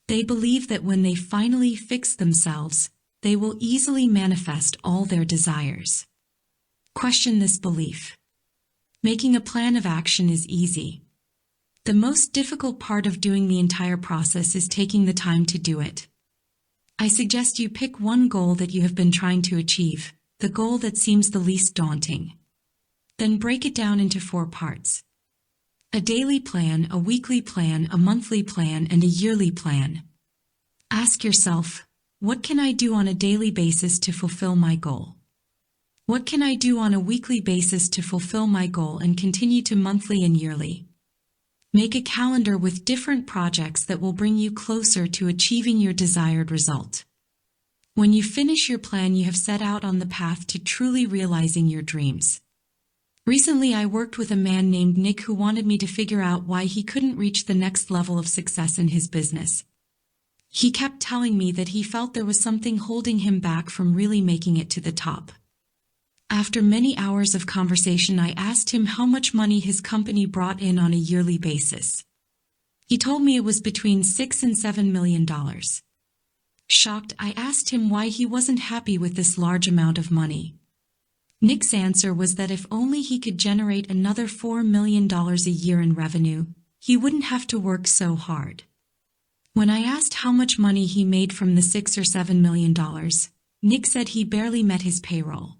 They believe that when they finally fix themselves, they will easily manifest all their desires. Question this belief. Making a plan of action is easy. The most difficult part of doing the entire process is taking the time to do it. I suggest you pick one goal that you have been trying to achieve, the goal that seems the least daunting. Then break it down into 4 parts. A daily plan, a weekly plan, a monthly plan, and a yearly plan. Ask yourself, what can I do on a daily basis to fulfill my goal? What can I do on a weekly basis to fulfill my goal and continue to monthly and yearly? Make a calendar with different projects that will bring you closer to achieving your desired result. When you finish your plan, you have set out on the path to truly realizing your dreams. Recently, I worked with a man named Nick who wanted me to figure out why he couldn't reach the next level of success in his business. He kept telling me that he felt there was something holding him back from really making it to the top. After many hours of conversation, I asked him how much money his company brought in on a yearly basis. He told me it was between $6 and $7 million. Shocked, I asked him why he wasn't happy with this large amount of money. Nick's answer was that if only he could generate another $4 million a year in revenue, he wouldn't have to work so hard. When I asked how much money he made from the $6 or $7 million, Nick said he barely met his payroll.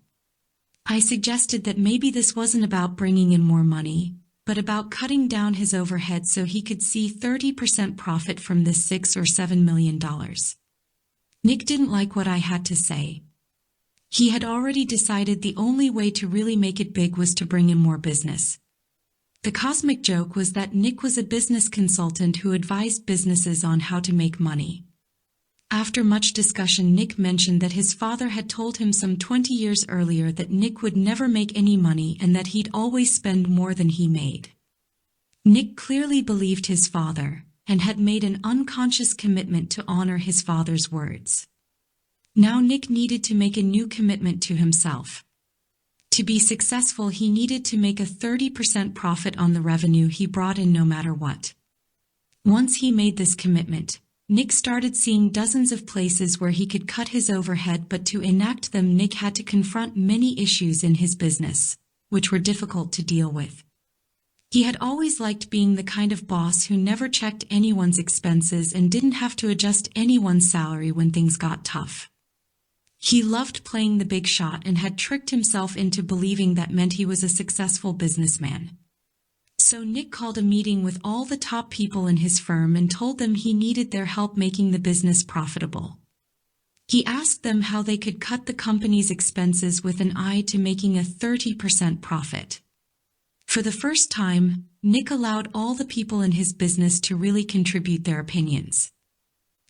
I suggested that maybe this wasn't about bringing in more money, but about cutting down his overhead so he could see 30% profit from this $6 or $7 million. Nick didn't like what I had to say. He had already decided the only way to really make it big was to bring in more business. The cosmic joke was that Nick was a business consultant who advised businesses on how to make money. After much discussion, Nick mentioned that his father had told him some 20 years earlier that Nick would never make any money and that he'd always spend more than he made. Nick clearly believed his father and had made an unconscious commitment to honor his father's words. Now Nick needed to make a new commitment to himself. To be successful, he needed to make a 30% profit on the revenue he brought in no matter what. Once he made this commitment, Nick started seeing dozens of places where he could cut his overhead, but to enact them, Nick had to confront many issues in his business, which were difficult to deal with. He had always liked being the kind of boss who never checked anyone's expenses and didn't have to adjust anyone's salary when things got tough. He loved playing the big shot and had tricked himself into believing that meant he was a successful businessman. So Nick called a meeting with all the top people in his firm and told them he needed their help making the business profitable. He asked them how they could cut the company's expenses with an eye to making a 30% profit. For the first time, Nick allowed all the people in his business to really contribute their opinions.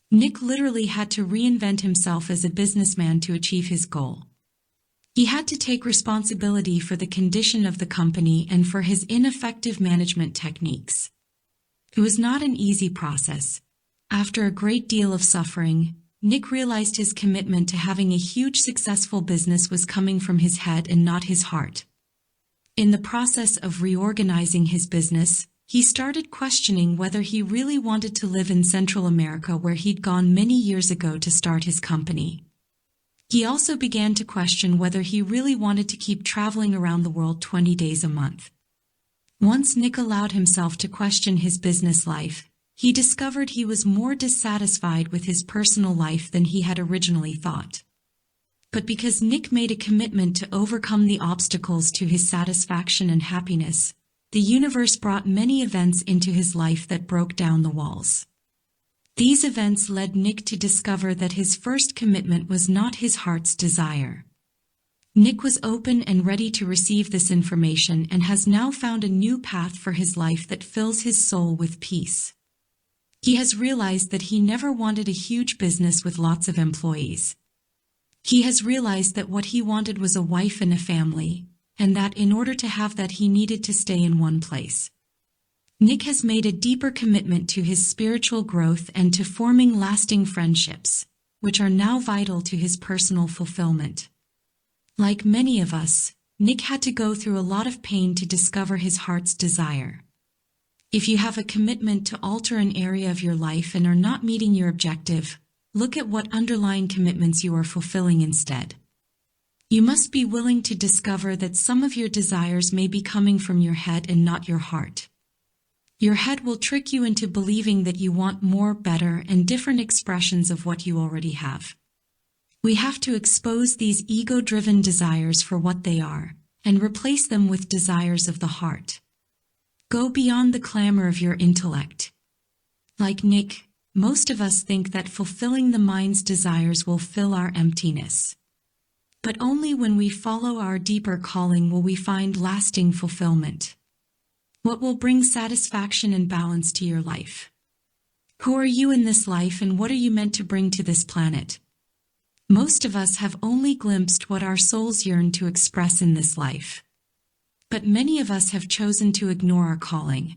Nick literally had to reinvent himself as a businessman to achieve his goal. He had to take responsibility for the condition of the company and for his ineffective management techniques. It was not an easy process. After a great deal of suffering, Nick realized his commitment to having a huge successful business was coming from his head and not his heart. In the process of reorganizing his business, he started questioning whether he really wanted to live in Central America, where he'd gone many years ago to start his company. He also began to question whether he really wanted to keep traveling around the world 20 days a month. Once Nick allowed himself to question his business life, he discovered he was more dissatisfied with his personal life than he had originally thought. But because Nick made a commitment to overcome the obstacles to his satisfaction and happiness, the universe brought many events into his life that broke down the walls. These events led Nick to discover that his first commitment was not his heart's desire. Nick was open and ready to receive this information and has now found a new path for his life that fills his soul with peace. He has realized that he never wanted a huge business with lots of employees. He has realized that what he wanted was a wife and a family, and that in order to have that he needed to stay in one place. Nick has made a deeper commitment to his spiritual growth and to forming lasting friendships, which are now vital to his personal fulfillment. Like many of us, Nick had to go through a lot of pain to discover his heart's desire. If you have a commitment to alter an area of your life and are not meeting your objective, look at what underlying commitments you are fulfilling instead. You must be willing to discover that some of your desires may be coming from your head and not your heart. Your head will trick you into believing that you want more, better, and different expressions of what you already have. We have to expose these ego-driven desires for what they are, and replace them with desires of the heart. Go beyond the clamor of your intellect. Like Nick, most of us think that fulfilling the mind's desires will fill our emptiness. But only when we follow our deeper calling will we find lasting fulfillment. What will bring satisfaction and balance to your life? Who are you in this life, and what are you meant to bring to this planet? Most of us have only glimpsed what our souls yearn to express in this life. But many of us have chosen to ignore our calling.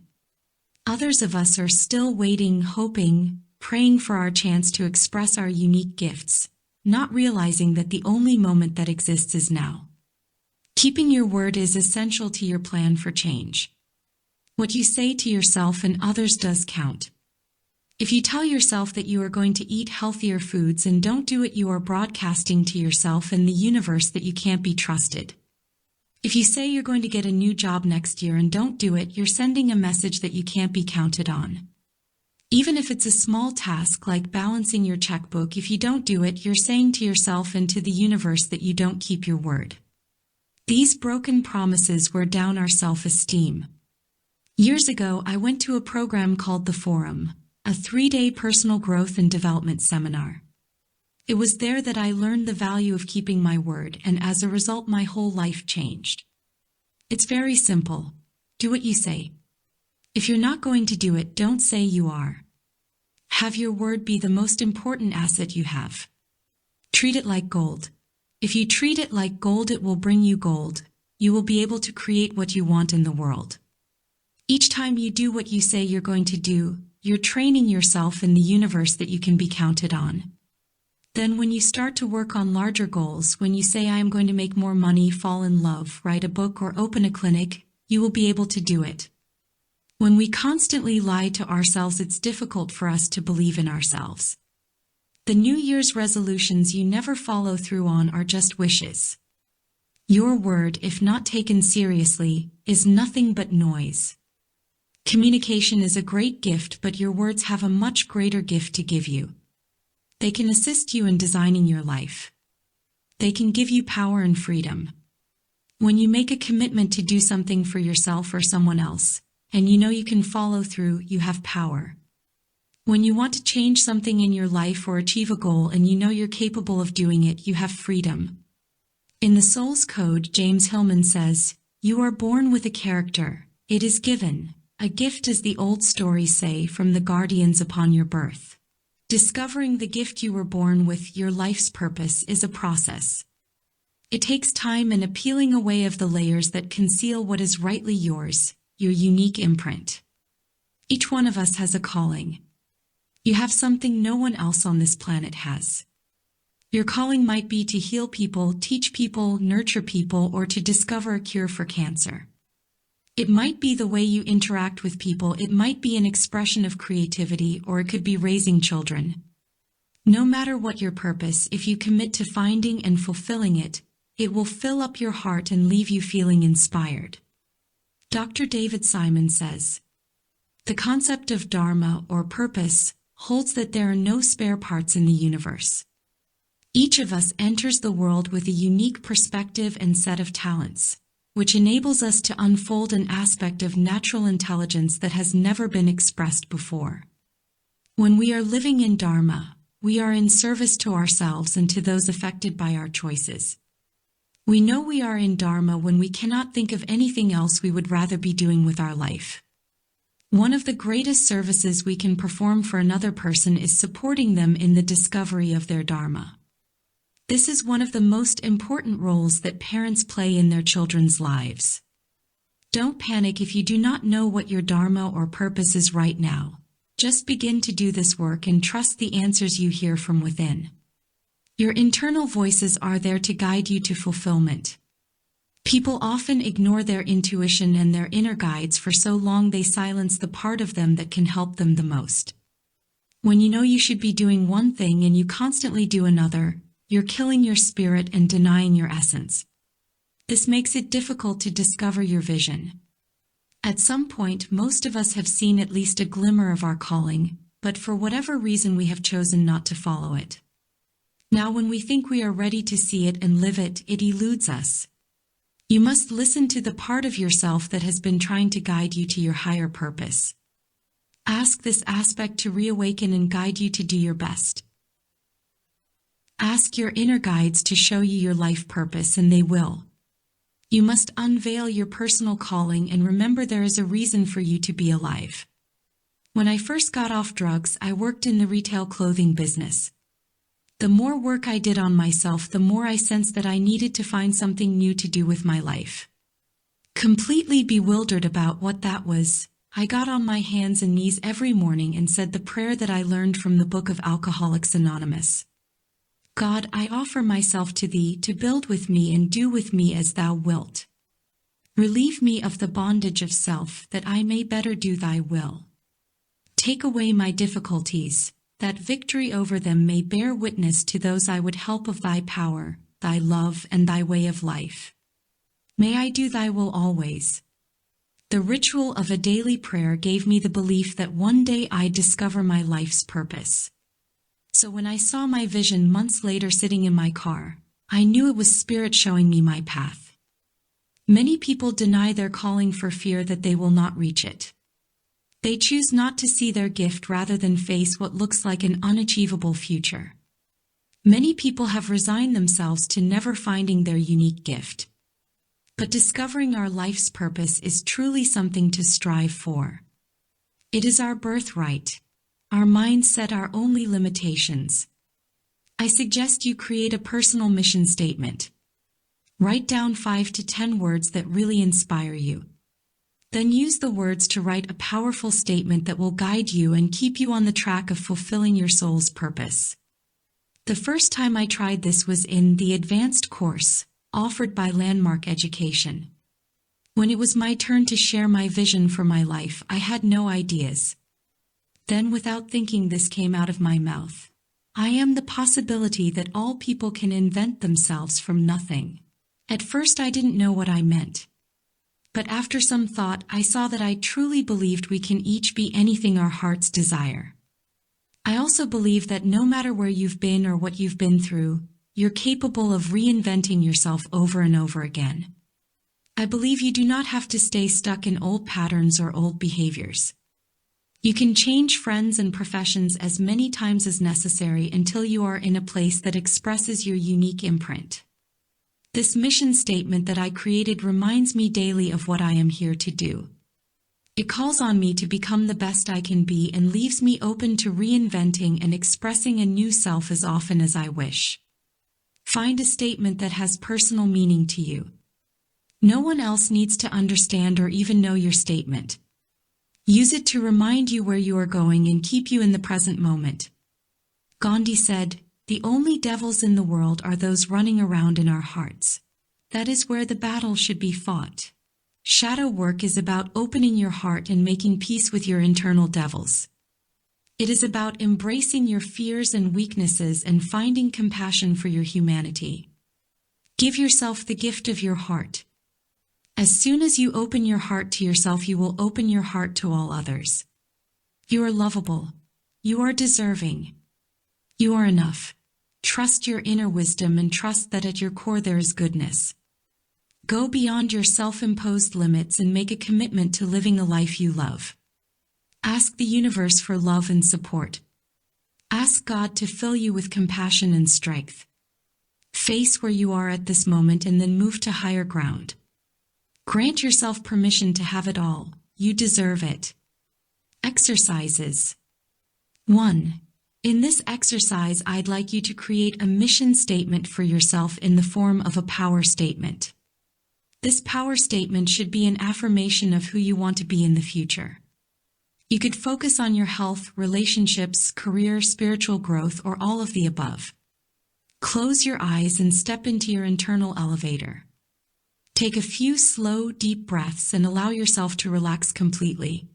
Others of us are still waiting, hoping, praying for our chance to express our unique gifts, not realizing that the only moment that exists is now. Keeping your word is essential to your plan for change. What you say to yourself and others does count. If you tell yourself that you are going to eat healthier foods and don't do it, you are broadcasting to yourself and the universe that you can't be trusted. If you say you're going to get a new job next year and don't do it, you're sending a message that you can't be counted on. Even if it's a small task like balancing your checkbook, if you don't do it, you're saying to yourself and to the universe that you don't keep your word. These broken promises wear down our self-esteem. Years ago, I went to a program called The Forum, a 3-day personal growth and development seminar. It was there that I learned the value of keeping my word, and as a result, my whole life changed. It's very simple. Do what you say. If you're not going to do it, don't say you are. Have your word be the most important asset you have. Treat it like gold. If you treat it like gold, it will bring you gold. You will be able to create what you want in the world. Each time you do what you say you're going to do, you're training yourself in the universe that you can be counted on. Then when you start to work on larger goals, when you say I am going to make more money, fall in love, write a book, or open a clinic, you will be able to do it. When we constantly lie to ourselves, it's difficult for us to believe in ourselves. The New Year's resolutions you never follow through on are just wishes. Your word, if not taken seriously, is nothing but noise. Communication is a great gift, but your words have a much greater gift to give you. They can assist you in designing your life. They can give you power and freedom. When you make a commitment to do something for yourself or someone else, and you know you can follow through, you have power. When you want to change something in your life or achieve a goal and you know you're capable of doing it, you have freedom. In the Soul's Code, James Hillman says, "You are born with a character. It is given. A gift, as the old stories say, from the guardians upon your birth." Discovering the gift you were born with, your life's purpose, is a process. It takes time and a peeling away of the layers that conceal what is rightly yours, your unique imprint. Each one of us has a calling. You have something no one else on this planet has. Your calling might be to heal people, teach people, nurture people, or to discover a cure for cancer. It might be the way you interact with people, it might be an expression of creativity, or it could be raising children. No matter what your purpose, if you commit to finding and fulfilling it, it will fill up your heart and leave you feeling inspired. Dr. David Simon says, "The concept of dharma, or purpose, holds that there are no spare parts in the universe. Each of us enters the world with a unique perspective and set of talents, which enables us to unfold an aspect of natural intelligence that has never been expressed before. When we are living in Dharma, we are in service to ourselves and to those affected by our choices. We know we are in Dharma when we cannot think of anything else we would rather be doing with our life. One of the greatest services we can perform for another person is supporting them in the discovery of their Dharma. This is one of the most important roles that parents play in their children's lives. Don't panic if you do not know what your Dharma or purpose is right now. Just begin to do this work and trust the answers you hear from within. Your internal voices are there to guide you to fulfillment. People often ignore their intuition and their inner guides for so long they silence the part of them that can help them the most. When you know you should be doing one thing and you constantly do another, you're killing your spirit and denying your essence. This makes it difficult to discover your vision. At some point, most of us have seen at least a glimmer of our calling, but for whatever reason we have chosen not to follow it. Now when we think we are ready to see it and live it, it eludes us. You must listen to the part of yourself that has been trying to guide you to your higher purpose. Ask this aspect to reawaken and guide you to do your best. Ask your inner guides to show you your life purpose, and they will. You must unveil your personal calling and remember there is a reason for you to be alive. When I first got off drugs, I worked in the retail clothing business. The more work I did on myself, the more I sensed that I needed to find something new to do with my life. Completely bewildered about what that was, I got on my hands and knees every morning and said the prayer that I learned from the book of Alcoholics Anonymous. God, I offer myself to Thee to build with me and do with me as Thou wilt. Relieve me of the bondage of self, that I may better do Thy will. Take away my difficulties, that victory over them may bear witness to those I would help of Thy power, Thy love, and Thy way of life. May I do Thy will always. The ritual of a daily prayer gave me the belief that one day I'd discover my life's purpose. So when I saw my vision months later sitting in my car, I knew it was Spirit showing me my path. Many people deny their calling for fear that they will not reach it. They choose not to see their gift rather than face what looks like an unachievable future. Many people have resigned themselves to never finding their unique gift. But discovering our life's purpose is truly something to strive for. It is our birthright. Our minds set our only limitations. I suggest you create a personal mission statement. Write down 5 to 10 words that really inspire you. Then use the words to write a powerful statement that will guide you and keep you on the track of fulfilling your soul's purpose. The first time I tried this was in the advanced course offered by Landmark Education. When it was my turn to share my vision for my life, I had no ideas. Then, without thinking, this came out of my mouth. I am the possibility that all people can invent themselves from nothing. At first I didn't know what I meant. But after some thought, I saw that I truly believed we can each be anything our hearts desire. I also believe that no matter where you've been or what you've been through, you're capable of reinventing yourself over and over again. I believe you do not have to stay stuck in old patterns or old behaviors. You can change friends and professions as many times as necessary until you are in a place that expresses your unique imprint. This mission statement that I created reminds me daily of what I am here to do. It calls on me to become the best I can be and leaves me open to reinventing and expressing a new self as often as I wish. Find a statement that has personal meaning to you. No one else needs to understand or even know your statement. Use it to remind you where you are going and keep you in the present moment. Gandhi said, "The only devils in the world are those running around in our hearts. That is where the battle should be fought." Shadow work is about opening your heart and making peace with your internal devils. It is about embracing your fears and weaknesses and finding compassion for your humanity. Give yourself the gift of your heart. As soon as you open your heart to yourself, you will open your heart to all others. You are lovable. You are deserving. You are enough. Trust your inner wisdom and trust that at your core there is goodness. Go beyond your self-imposed limits and make a commitment to living a life you love. Ask the universe for love and support. Ask God to fill you with compassion and strength. Face where you are at this moment and then move to higher ground. Grant yourself permission to have it all. You deserve it. Exercises. 1. In this exercise, I'd like you to create a mission statement for yourself in the form of a power statement. This power statement should be an affirmation of who you want to be in the future. You could focus on your health, relationships, career, spiritual growth, or all of the above. Close your eyes and step into your internal elevator. Take a few slow, deep breaths and allow yourself to relax completely.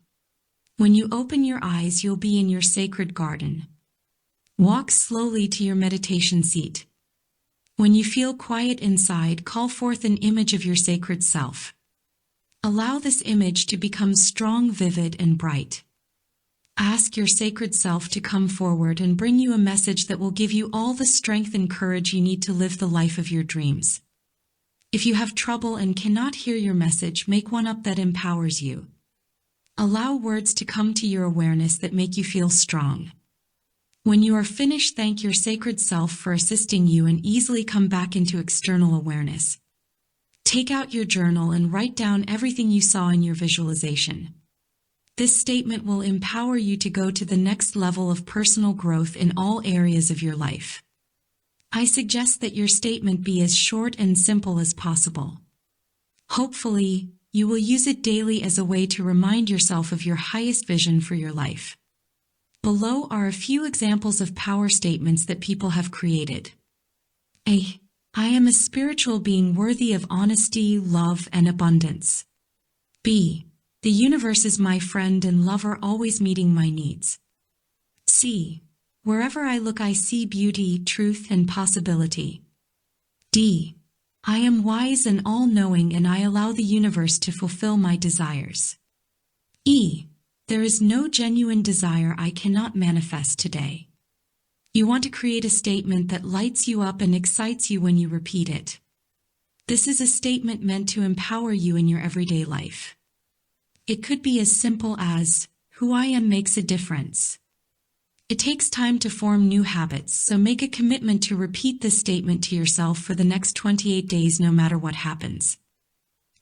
When you open your eyes, you'll be in your sacred garden. Walk slowly to your meditation seat. When you feel quiet inside, call forth an image of your sacred self. Allow this image to become strong, vivid, and bright. Ask your sacred self to come forward and bring you a message that will give you all the strength and courage you need to live the life of your dreams. If you have trouble and cannot hear your message, make one up that empowers you. Allow words to come to your awareness that make you feel strong. When you are finished, thank your sacred self for assisting you and easily come back into external awareness. Take out your journal and write down everything you saw in your visualization. This statement will empower you to go to the next level of personal growth in all areas of your life. I suggest that your statement be as short and simple as possible. Hopefully, you will use it daily as a way to remind yourself of your highest vision for your life. Below are a few examples of power statements that people have created. A. I am a spiritual being worthy of honesty, love, and abundance. B. The universe is my friend and lover, always meeting my needs. C. Wherever I look, I see beauty, truth, and possibility. D. I am wise and all-knowing, and I allow the universe to fulfill my desires. E. There is no genuine desire I cannot manifest today. You want to create a statement that lights you up and excites you when you repeat it. This is a statement meant to empower you in your everyday life. It could be as simple as, "Who I am makes a difference." It takes time to form new habits, so make a commitment to repeat this statement to yourself for the next 28 days no matter what happens.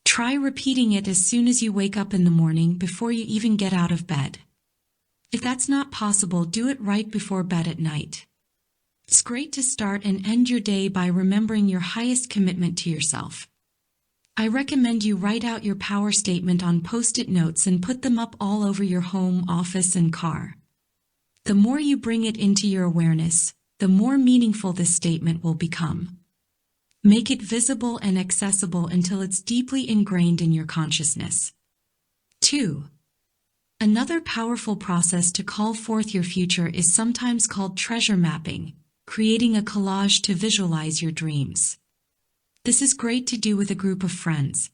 Try repeating it as soon as you wake up in the morning, before you even get out of bed. If that's not possible, do it right before bed at night. It's great to start and end your day by remembering your highest commitment to yourself. I recommend you write out your power statement on Post-it notes and put them up all over your home, office, and car. The more you bring it into your awareness, the more meaningful this statement will become. Make it visible and accessible until it's deeply ingrained in your consciousness. 2. Another powerful process to call forth your future is sometimes called treasure mapping, creating a collage to visualize your dreams. This is great to do with a group of friends.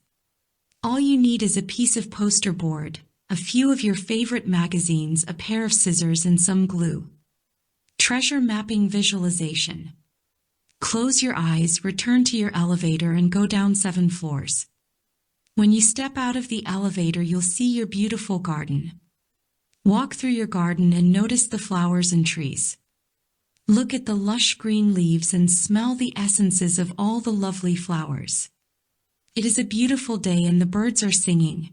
All you need is a piece of poster board, a few of your favorite magazines, a pair of scissors, and some glue. Treasure mapping visualization. Close your eyes, return to your elevator, and go down 7 floors. When you step out of the elevator, you'll see your beautiful garden. Walk through your garden and notice the flowers and trees. Look at the lush green leaves and smell the essences of all the lovely flowers. It is a beautiful day and the birds are singing.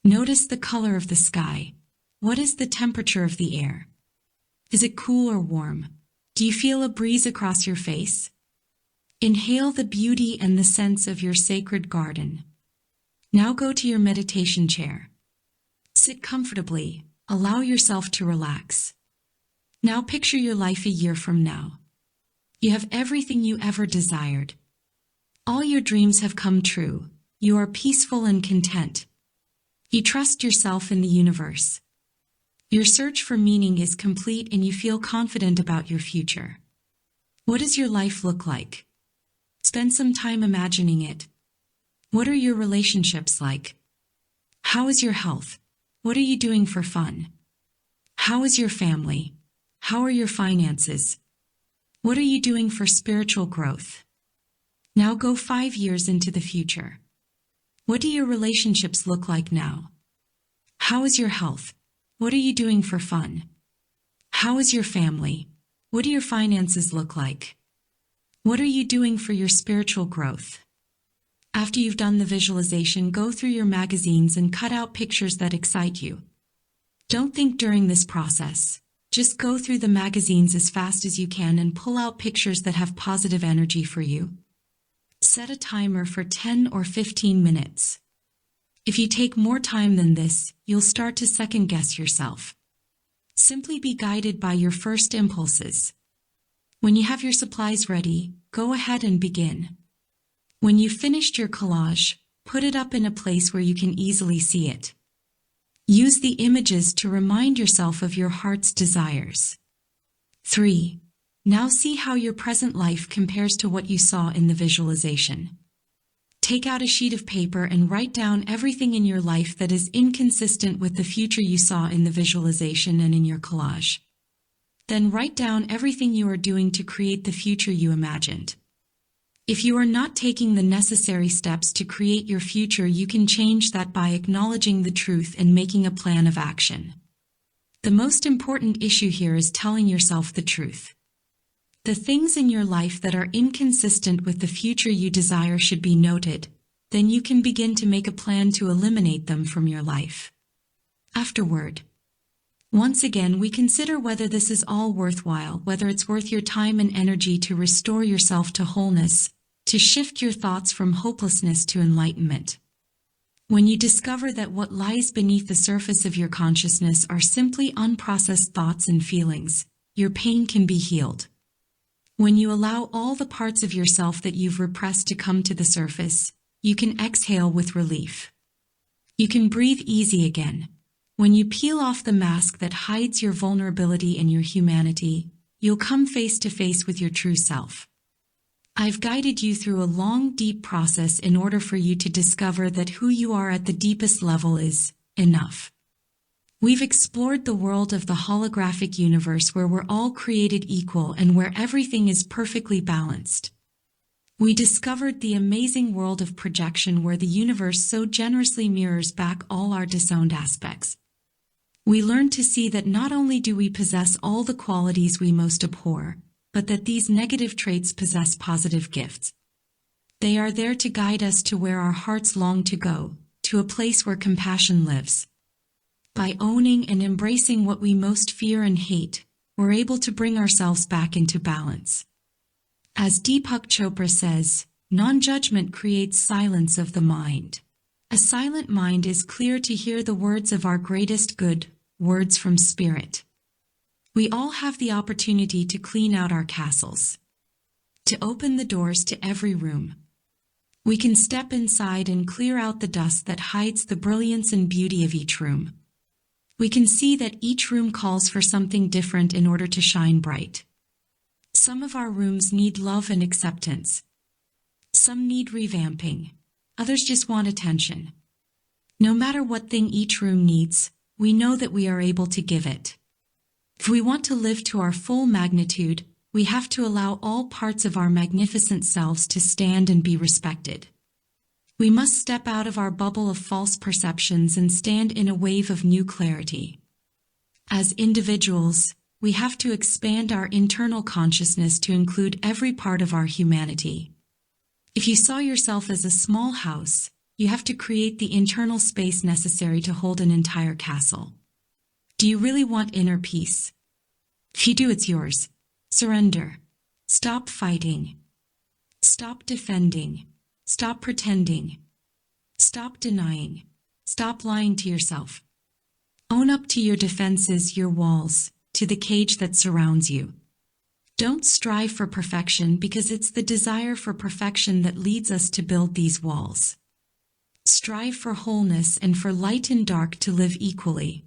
Notice the color of the sky. What is the temperature of the air? Is it cool or warm? Do you feel a breeze across your face? Inhale the beauty and the scents of your sacred garden. Now go to your meditation chair. Sit comfortably. Allow yourself to relax. Now picture your life a year from now. You have everything you ever desired. All your dreams have come true. You are peaceful and content. You trust yourself and the universe. Your search for meaning is complete and you feel confident about your future. What does your life look like? Spend some time imagining it. What are your relationships like? How is your health? What are you doing for fun? How is your family? How are your finances? What are you doing for spiritual growth? Now go 5 years into the future. What do your relationships look like now? How is your health? What are you doing for fun? How is your family? What do your finances look like? What are you doing for your spiritual growth? After you've done the visualization, go through your magazines and cut out pictures that excite you. Don't think during this process. Just go through the magazines as fast as you can and pull out pictures that have positive energy for you. Set a timer for 10 or 15 minutes. If you take more time than this, you'll start to second-guess yourself. Simply be guided by your first impulses. When you have your supplies ready, go ahead and begin. When you've finished your collage, put it up in a place where you can easily see it. Use the images to remind yourself of your heart's desires. 3. Now see how your present life compares to what you saw in the visualization. Take out a sheet of paper and write down everything in your life that is inconsistent with the future you saw in the visualization and in your collage. Then write down everything you are doing to create the future you imagined. If you are not taking the necessary steps to create your future, you can change that by acknowledging the truth and making a plan of action. The most important issue here is telling yourself the truth. The things in your life that are inconsistent with the future you desire should be noted. Then you can begin to make a plan to eliminate them from your life. Afterward, once again, we consider whether this is all worthwhile, whether it's worth your time and energy to restore yourself to wholeness, to shift your thoughts from hopelessness to enlightenment. When you discover that what lies beneath the surface of your consciousness are simply unprocessed thoughts and feelings, your pain can be healed. When you allow all the parts of yourself that you've repressed to come to the surface, you can exhale with relief. You can breathe easy again. When you peel off the mask that hides your vulnerability and your humanity, you'll come face to face with your true self. I've guided you through a long, deep process in order for you to discover that who you are at the deepest level is enough. We've explored the world of the holographic universe where we're all created equal and where everything is perfectly balanced. We discovered the amazing world of projection where the universe so generously mirrors back all our disowned aspects. We learned to see that not only do we possess all the qualities we most abhor, but that these negative traits possess positive gifts. They are there to guide us to where our hearts long to go, to a place where compassion lives. By owning and embracing what we most fear and hate, we're able to bring ourselves back into balance. As Deepak Chopra says, non-judgment creates silence of the mind. A silent mind is clear to hear the words of our greatest good, words from spirit. We all have the opportunity to clean out our castles, to open the doors to every room. We can step inside and clear out the dust that hides the brilliance and beauty of each room. We can see that each room calls for something different in order to shine bright. Some of our rooms need love and acceptance. Some need revamping. Others just want attention. No matter what thing each room needs, we know that we are able to give it. If we want to live to our full magnitude, we have to allow all parts of our magnificent selves to stand and be respected. We must step out of our bubble of false perceptions and stand in a wave of new clarity. As individuals, we have to expand our internal consciousness to include every part of our humanity. If you saw yourself as a small house, you have to create the internal space necessary to hold an entire castle. Do you really want inner peace? If you do, it's yours. Surrender. Stop fighting. Stop defending. Stop pretending. Stop denying. Stop lying to yourself. Own up to your defenses, your walls, to the cage that surrounds you. Don't strive for perfection because it's the desire for perfection that leads us to build these walls. Strive for wholeness and for light and dark to live equally.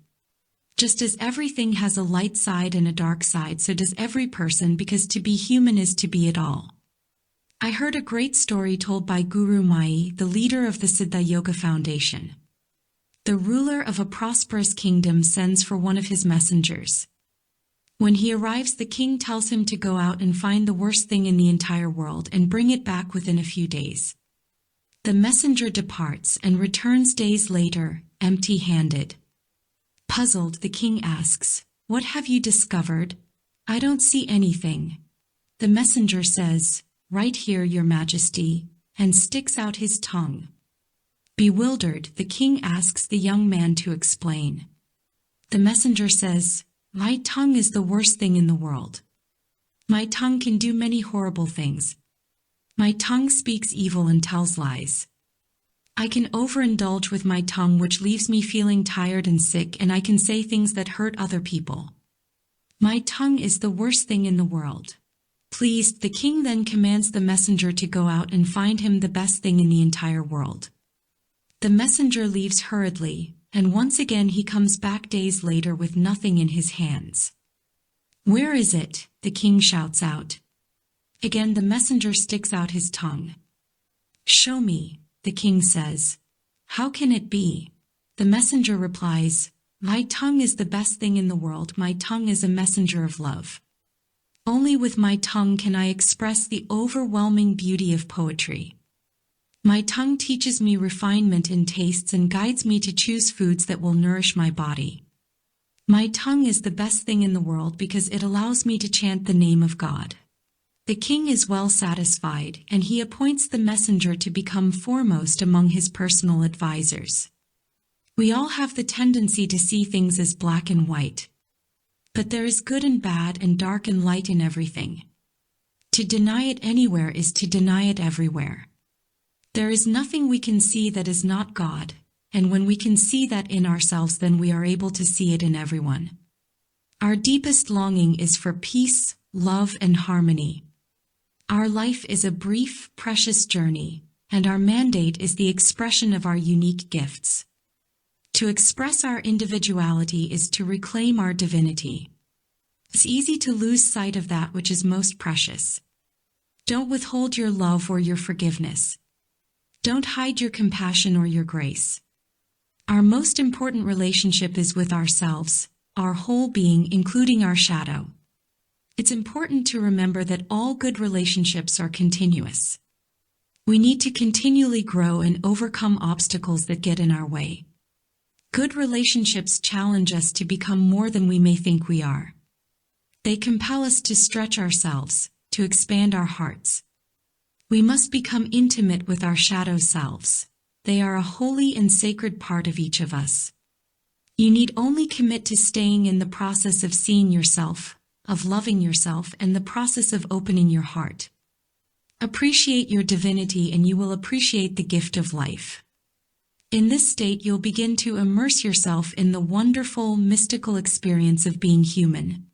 Just as everything has a light side and a dark side, so does every person, because to be human is to be it all. I heard a great story told by Guru Mai, the leader of the Siddha Yoga Foundation. The ruler of a prosperous kingdom sends for one of his messengers. When he arrives, the king tells him to go out and find the worst thing in the entire world and bring it back within a few days. The messenger departs and returns days later, empty-handed. Puzzled, the king asks, "What have you discovered?" "I don't see anything." The messenger says, "Right here, your majesty," and sticks out his tongue. Bewildered, the king asks the young man to explain. The messenger says, "My tongue is the worst thing in the world. My tongue can do many horrible things. My tongue speaks evil and tells lies. I can overindulge with my tongue, which leaves me feeling tired and sick, and I can say things that hurt other people. My tongue is the worst thing in the world." Pleased, the king then commands the messenger to go out and find him the best thing in the entire world. The messenger leaves hurriedly, and once again he comes back days later with nothing in his hands. "Where is it?" the king shouts out. Again the messenger sticks out his tongue. "Show me," the king says. "How can it be?" The messenger replies, "My tongue is the best thing in the world. My tongue is a messenger of love. Only with my tongue can I express the overwhelming beauty of poetry. My tongue teaches me refinement in tastes and guides me to choose foods that will nourish my body. My tongue is the best thing in the world because it allows me to chant the name of God." The king is well satisfied, and he appoints the messenger to become foremost among his personal advisors. We all have the tendency to see things as black and white. But there is good and bad and dark and light in everything. To deny it anywhere is to deny it everywhere. There is nothing we can see that is not God, and when we can see that in ourselves, then we are able to see it in everyone. Our deepest longing is for peace, love, and harmony. Our life is a brief, precious journey, and our mandate is the expression of our unique gifts. To express our individuality is to reclaim our divinity. It's easy to lose sight of that which is most precious. Don't withhold your love or your forgiveness. Don't hide your compassion or your grace. Our most important relationship is with ourselves, our whole being, including our shadow. It's important to remember that all good relationships are continuous. We need to continually grow and overcome obstacles that get in our way. Good relationships challenge us to become more than we may think we are. They compel us to stretch ourselves, to expand our hearts. We must become intimate with our shadow selves. They are a holy and sacred part of each of us. You need only commit to staying in the process of seeing yourself, of loving yourself, and the process of opening your heart. Appreciate your divinity and you will appreciate the gift of life. In this state, you'll begin to immerse yourself in the wonderful, mystical experience of being human.